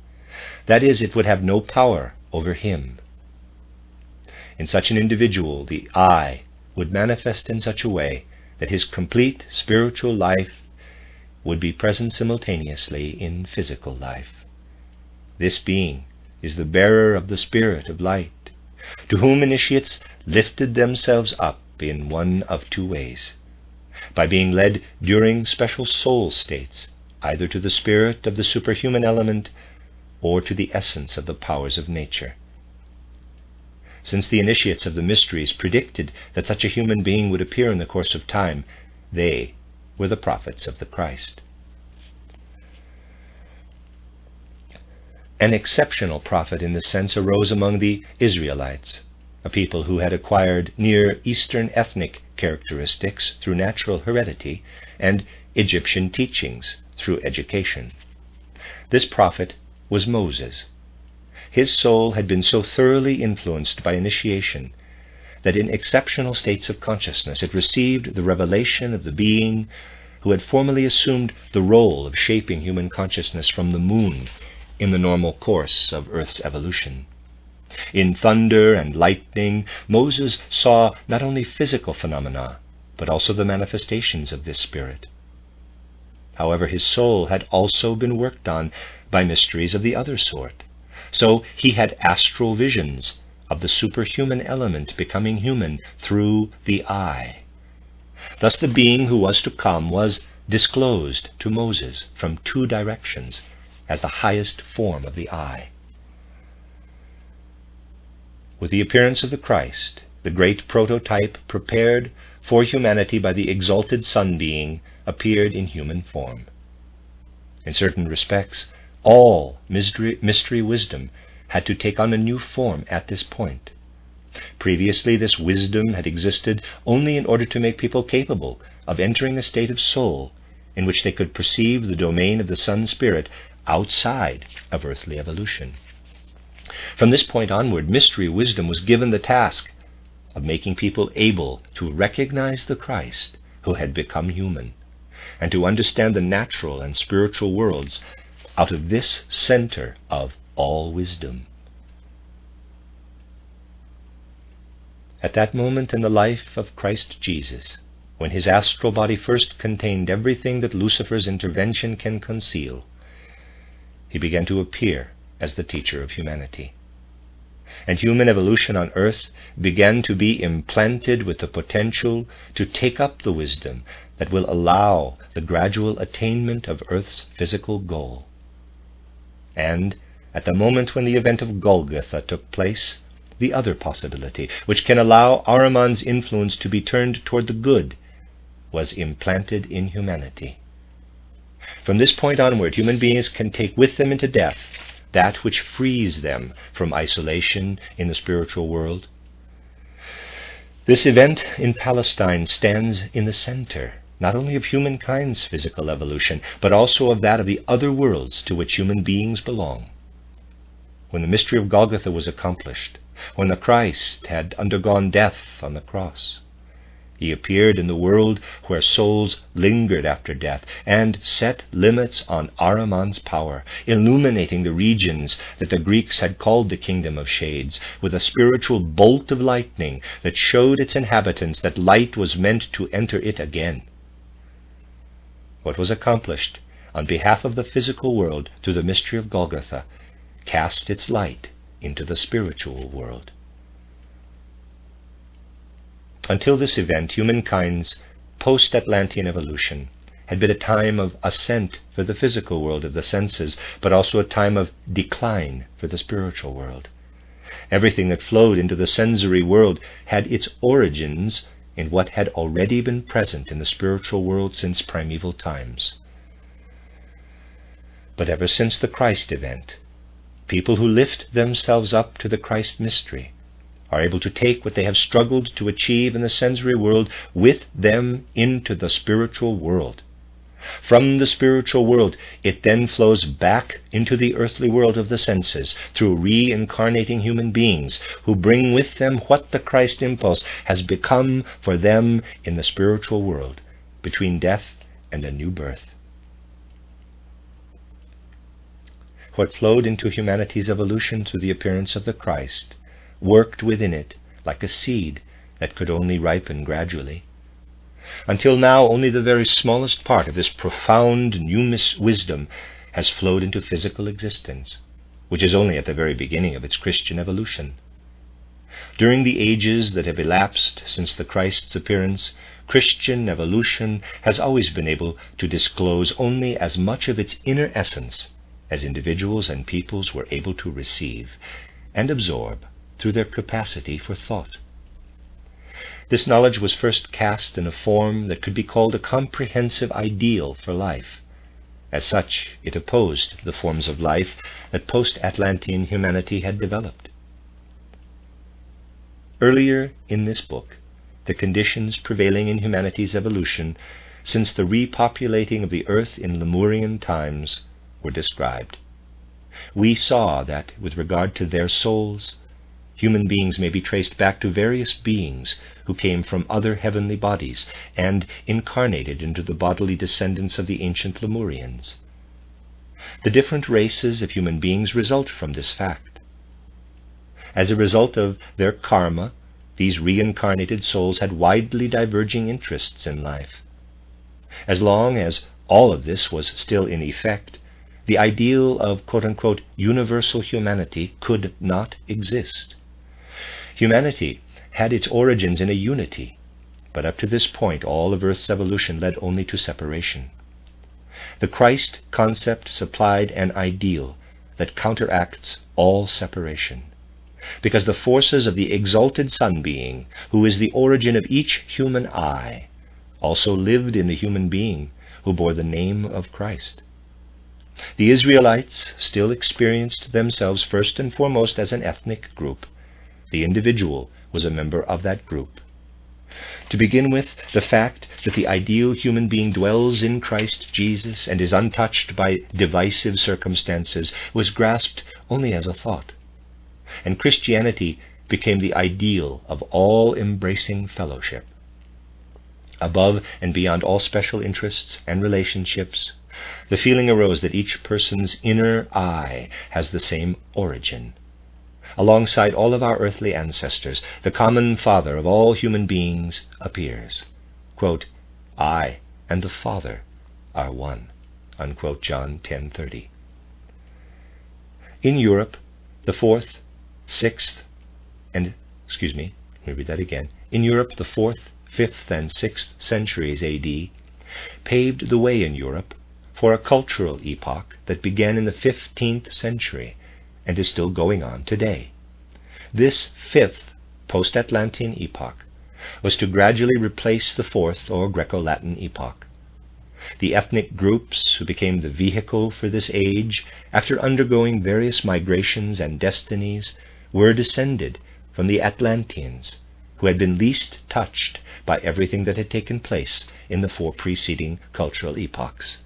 That is, it would have no power over him. In such an individual, the I would manifest in such a way that his complete spiritual life would be present simultaneously in physical life. This being is the bearer of the Spirit of light, to whom initiates lifted themselves up in one of two ways: by being led during special soul states, either to the spirit of the superhuman element or to the essence of the powers of nature. Since the initiates of the mysteries predicted that such a human being would appear in the course of time, they were the prophets of the Christ. An exceptional prophet in this sense arose among the Israelites, a people who had acquired Near Eastern ethnic characteristics through natural heredity and Egyptian teachings through education. This prophet was Moses. His soul had been so thoroughly influenced by initiation that in exceptional states of consciousness it received the revelation of the being who had formerly assumed the role of shaping human consciousness from the moon in the normal course of Earth's evolution. In thunder and lightning, Moses saw not only physical phenomena, but also the manifestations of this spirit. However, his soul had also been worked on by mysteries of the other sort, so he had astral visions of the superhuman element becoming human through the I. Thus the being who was to come was disclosed to Moses from two directions as the highest form of the I. With the appearance of the Christ, the great prototype prepared for humanity by the exalted Sun being appeared in human form. In certain respects, all mystery wisdom had to take on a new form at this point. Previously, this wisdom had existed only in order to make people capable of entering a state of soul in which they could perceive the domain of the Sun Spirit outside of earthly evolution. From this point onward, mystery wisdom was given the task of making people able to recognize the Christ who had become human, and to understand the natural and spiritual worlds out of this center of all wisdom. At that moment in the life of Christ Jesus, when his astral body first contained everything that Lucifer's intervention can conceal, he began to appear as the teacher of humanity. And human evolution on earth began to be implanted with the potential to take up the wisdom that will allow the gradual attainment of earth's physical goal. And at the moment when the event of Golgotha took place, the other possibility, which can allow Ahriman's influence to be turned toward the good, was implanted in humanity. From this point onward, human beings can take with them into death that which frees them from isolation in the spiritual world. This event in Palestine stands in the center, not only of humankind's physical evolution, but also of that of the other worlds to which human beings belong. When the mystery of Golgotha was accomplished, when the Christ had undergone death on the cross, he appeared in the world where souls lingered after death and set limits on Ahriman's power, illuminating the regions that the Greeks had called the kingdom of shades with a spiritual bolt of lightning that showed its inhabitants that light was meant to enter it again. What was accomplished on behalf of the physical world through the mystery of Golgotha cast its light into the spiritual world. Until this event, humankind's post-Atlantean evolution had been a time of ascent for the physical world of the senses, but also a time of decline for the spiritual world. Everything that flowed into the sensory world had its origins in what had already been present in the spiritual world since primeval times. But ever since the Christ event, people who lift themselves up to the Christ mystery are able to take what they have struggled to achieve in the sensory world with them into the spiritual world. From the spiritual world, it then flows back into the earthly world of the senses through reincarnating human beings who bring with them what the Christ impulse has become for them in the spiritual world, between death and a new birth. What flowed into humanity's evolution through the appearance of the Christ worked within it like a seed that could only ripen gradually. Until now, only the very smallest part of this profound new wisdom has flowed into physical existence, which is only at the very beginning of its Christian evolution. During the ages that have elapsed since the Christ's appearance, Christian evolution has always been able to disclose only as much of its inner essence as individuals and peoples were able to receive and absorb through their capacity for thought. This knowledge was first cast in a form that could be called a comprehensive ideal for life. As such, it opposed the forms of life that post-Atlantean humanity had developed. Earlier in this book, the conditions prevailing in humanity's evolution since the repopulating of the earth in Lemurian times were described. We saw that, with regard to their souls, human beings may be traced back to various beings who came from other heavenly bodies and incarnated into the bodily descendants of the ancient Lemurians. The different races of human beings result from this fact. As a result of their karma, these reincarnated souls had widely diverging interests in life. As long as all of this was still in effect, the ideal of quote-unquote universal humanity could not exist. Humanity had its origins in a unity, but up to this point all of Earth's evolution led only to separation. The Christ concept supplied an ideal that counteracts all separation, because the forces of the exalted Sun being, who is the origin of each human eye, also lived in the human being who bore the name of Christ. The Israelites still experienced themselves first and foremost as an ethnic group. The individual was a member of that group. To begin with, the fact that the ideal human being dwells in Christ Jesus and is untouched by divisive circumstances was grasped only as a thought, and Christianity became the ideal of all-embracing fellowship. Above and beyond all special interests and relationships, the feeling arose that each person's inner I has the same origin. Alongside all of our earthly ancestors, the common father of all human beings appears. Quote, I and the Father are one. Unquote, John 10:30. In Europe, the 4th, 6th, and, let me read that again. In Europe, the 4th, 5th, and 6th centuries AD paved the way in Europe for a cultural epoch that began in the 15th century and is still going on today. This 5th post-Atlantean epoch was to gradually replace the 4th or Greco-Latin epoch. The ethnic groups who became the vehicle for this age, after undergoing various migrations and destinies, were descended from the Atlanteans, who had been least touched by everything that had taken place in the 4 preceding cultural epochs.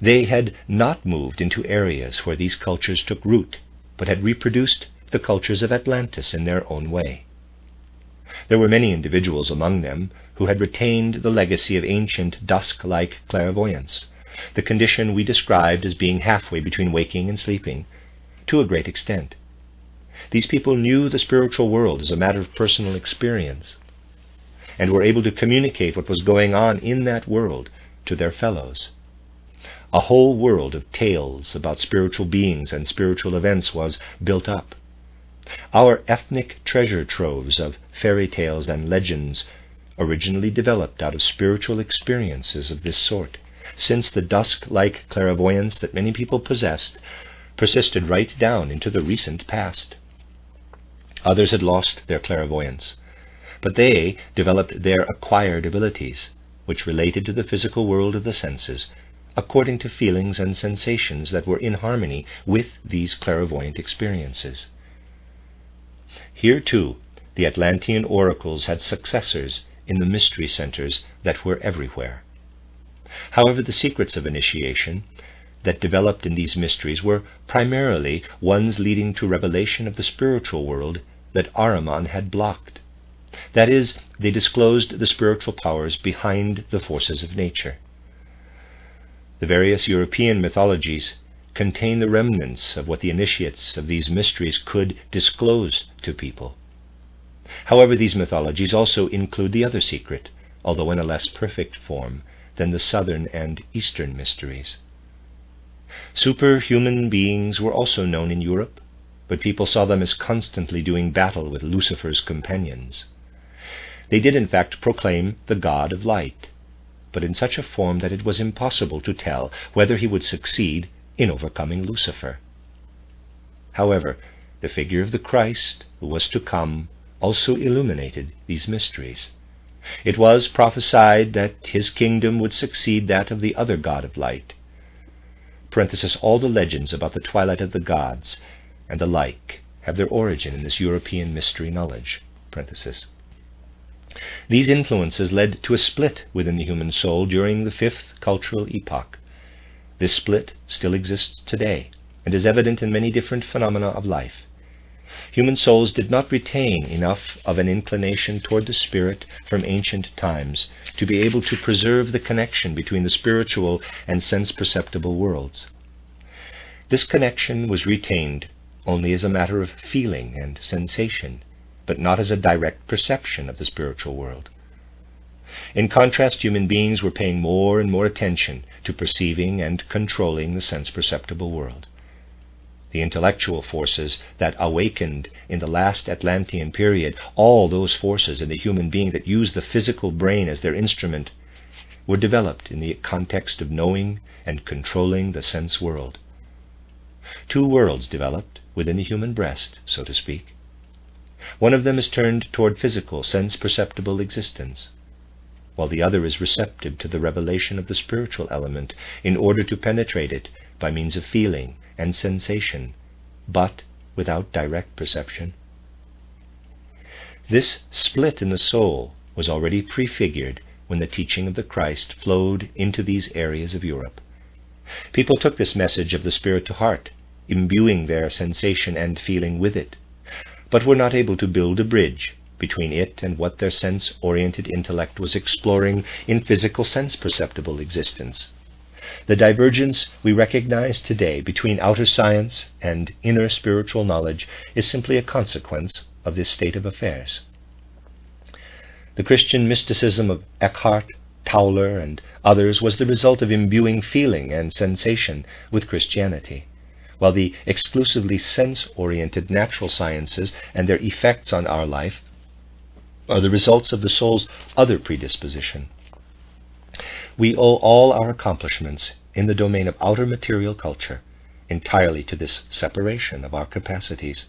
They had not moved into areas where these cultures took root, but had reproduced the cultures of Atlantis in their own way. There were many individuals among them who had retained the legacy of ancient dusk-like clairvoyance, the condition we described as being halfway between waking and sleeping, to a great extent. These people knew the spiritual world as a matter of personal experience, and were able to communicate what was going on in that world to their fellows. A whole world of tales about spiritual beings and spiritual events was built up. Our ethnic treasure troves of fairy tales and legends originally developed out of spiritual experiences of this sort, since the dusk-like clairvoyance that many people possessed persisted right down into the recent past. Others had lost their clairvoyance, but they developed their acquired abilities, which related to the physical world of the senses, according to feelings and sensations that were in harmony with these clairvoyant experiences. Here, too, the Atlantean oracles had successors in the mystery centers that were everywhere. However, the secrets of initiation that developed in these mysteries were primarily ones leading to revelation of the spiritual world that Ahriman had blocked. That is, they disclosed the spiritual powers behind the forces of nature. The various European mythologies contain the remnants of what the initiates of these mysteries could disclose to people. However, these mythologies also include the other secret, although in a less perfect form than the southern and eastern mysteries. Superhuman beings were also known in Europe, but people saw them as constantly doing battle with Lucifer's companions. They did in fact proclaim the God of light, but in such a form that it was impossible to tell whether he would succeed in overcoming Lucifer. However, the figure of the Christ who was to come also illuminated these mysteries. It was prophesied that his kingdom would succeed that of the other God of light. All the legends about the twilight of the gods and the like have their origin in this European mystery knowledge. These influences led to a split within the human soul during the 5th cultural epoch. This split still exists today and is evident in many different phenomena of life. Human souls did not retain enough of an inclination toward the spirit from ancient times to be able to preserve the connection between the spiritual and sense-perceptible worlds. This connection was retained only as a matter of feeling and sensation, but not as a direct perception of the spiritual world. In contrast, human beings were paying more and more attention to perceiving and controlling the sense-perceptible world. The intellectual forces that awakened in the last Atlantean period, all those forces in the human being that use the physical brain as their instrument, were developed in the context of knowing and controlling the sense world. 2 worlds developed within the human breast, so to speak. One of them is turned toward physical, sense-perceptible existence, while the other is receptive to the revelation of the spiritual element in order to penetrate it by means of feeling and sensation, but without direct perception. This split in the soul was already prefigured when the teaching of the Christ flowed into these areas of Europe. People took this message of the Spirit to heart, imbuing their sensation and feeling with it, but were not able to build a bridge between it and what their sense-oriented intellect was exploring in physical sense-perceptible existence. The divergence we recognize today between outer science and inner spiritual knowledge is simply a consequence of this state of affairs. The Christian mysticism of Eckhart, Tauler, and others was the result of imbuing feeling and sensation with Christianity, while the exclusively sense-oriented natural sciences and their effects on our life are the results of the soul's other predisposition. We owe all our accomplishments in the domain of outer material culture entirely to this separation of our capacities.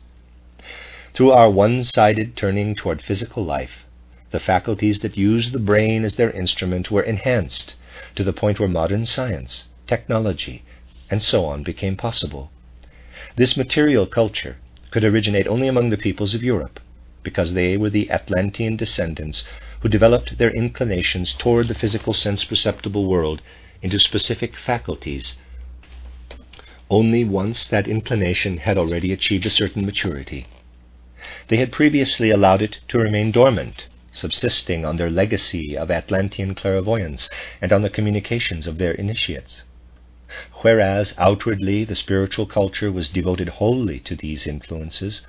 Through our one-sided turning toward physical life, the faculties that use the brain as their instrument were enhanced to the point where modern science, technology, and so on became possible. This material culture could originate only among the peoples of Europe, because they were the Atlantean descendants who developed their inclinations toward the physical sense-perceptible world into specific faculties only once that inclination had already achieved a certain maturity. They had previously allowed it to remain dormant, subsisting on their legacy of Atlantean clairvoyance and on the communications of their initiates. Whereas outwardly the spiritual culture was devoted wholly to these influences,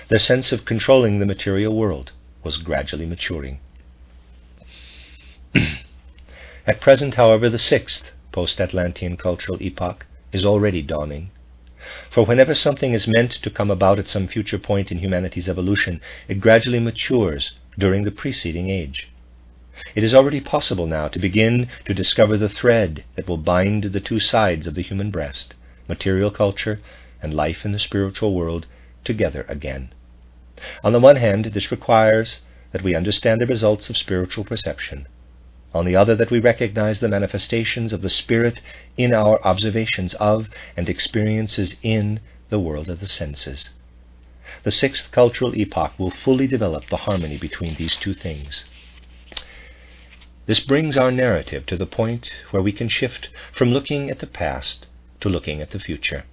their sense of controlling the material world was gradually maturing. At present, however, the sixth post-Atlantean cultural epoch is already dawning. For whenever something is meant to come about at some future point in humanity's evolution, it gradually matures during the preceding age. It is already possible now to begin to discover the thread that will bind the two sides of the human breast, material culture and life in the spiritual world, together again. On the one hand, this requires that we understand the results of spiritual perception. On the other, that we recognize the manifestations of the Spirit in our observations of and experiences in the world of the senses. The sixth cultural epoch will fully develop the harmony between these two things. This brings our narrative to the point where we can shift from looking at the past to looking at the future.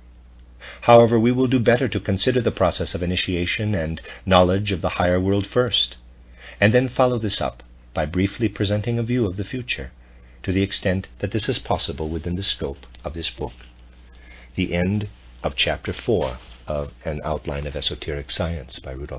However, we will do better to consider the process of initiation and knowledge of the higher world first, and then follow this up by briefly presenting a view of the future, to the extent that this is possible within the scope of this book. The end of Chapter 4 of An Outline of Esoteric Science by Rudolf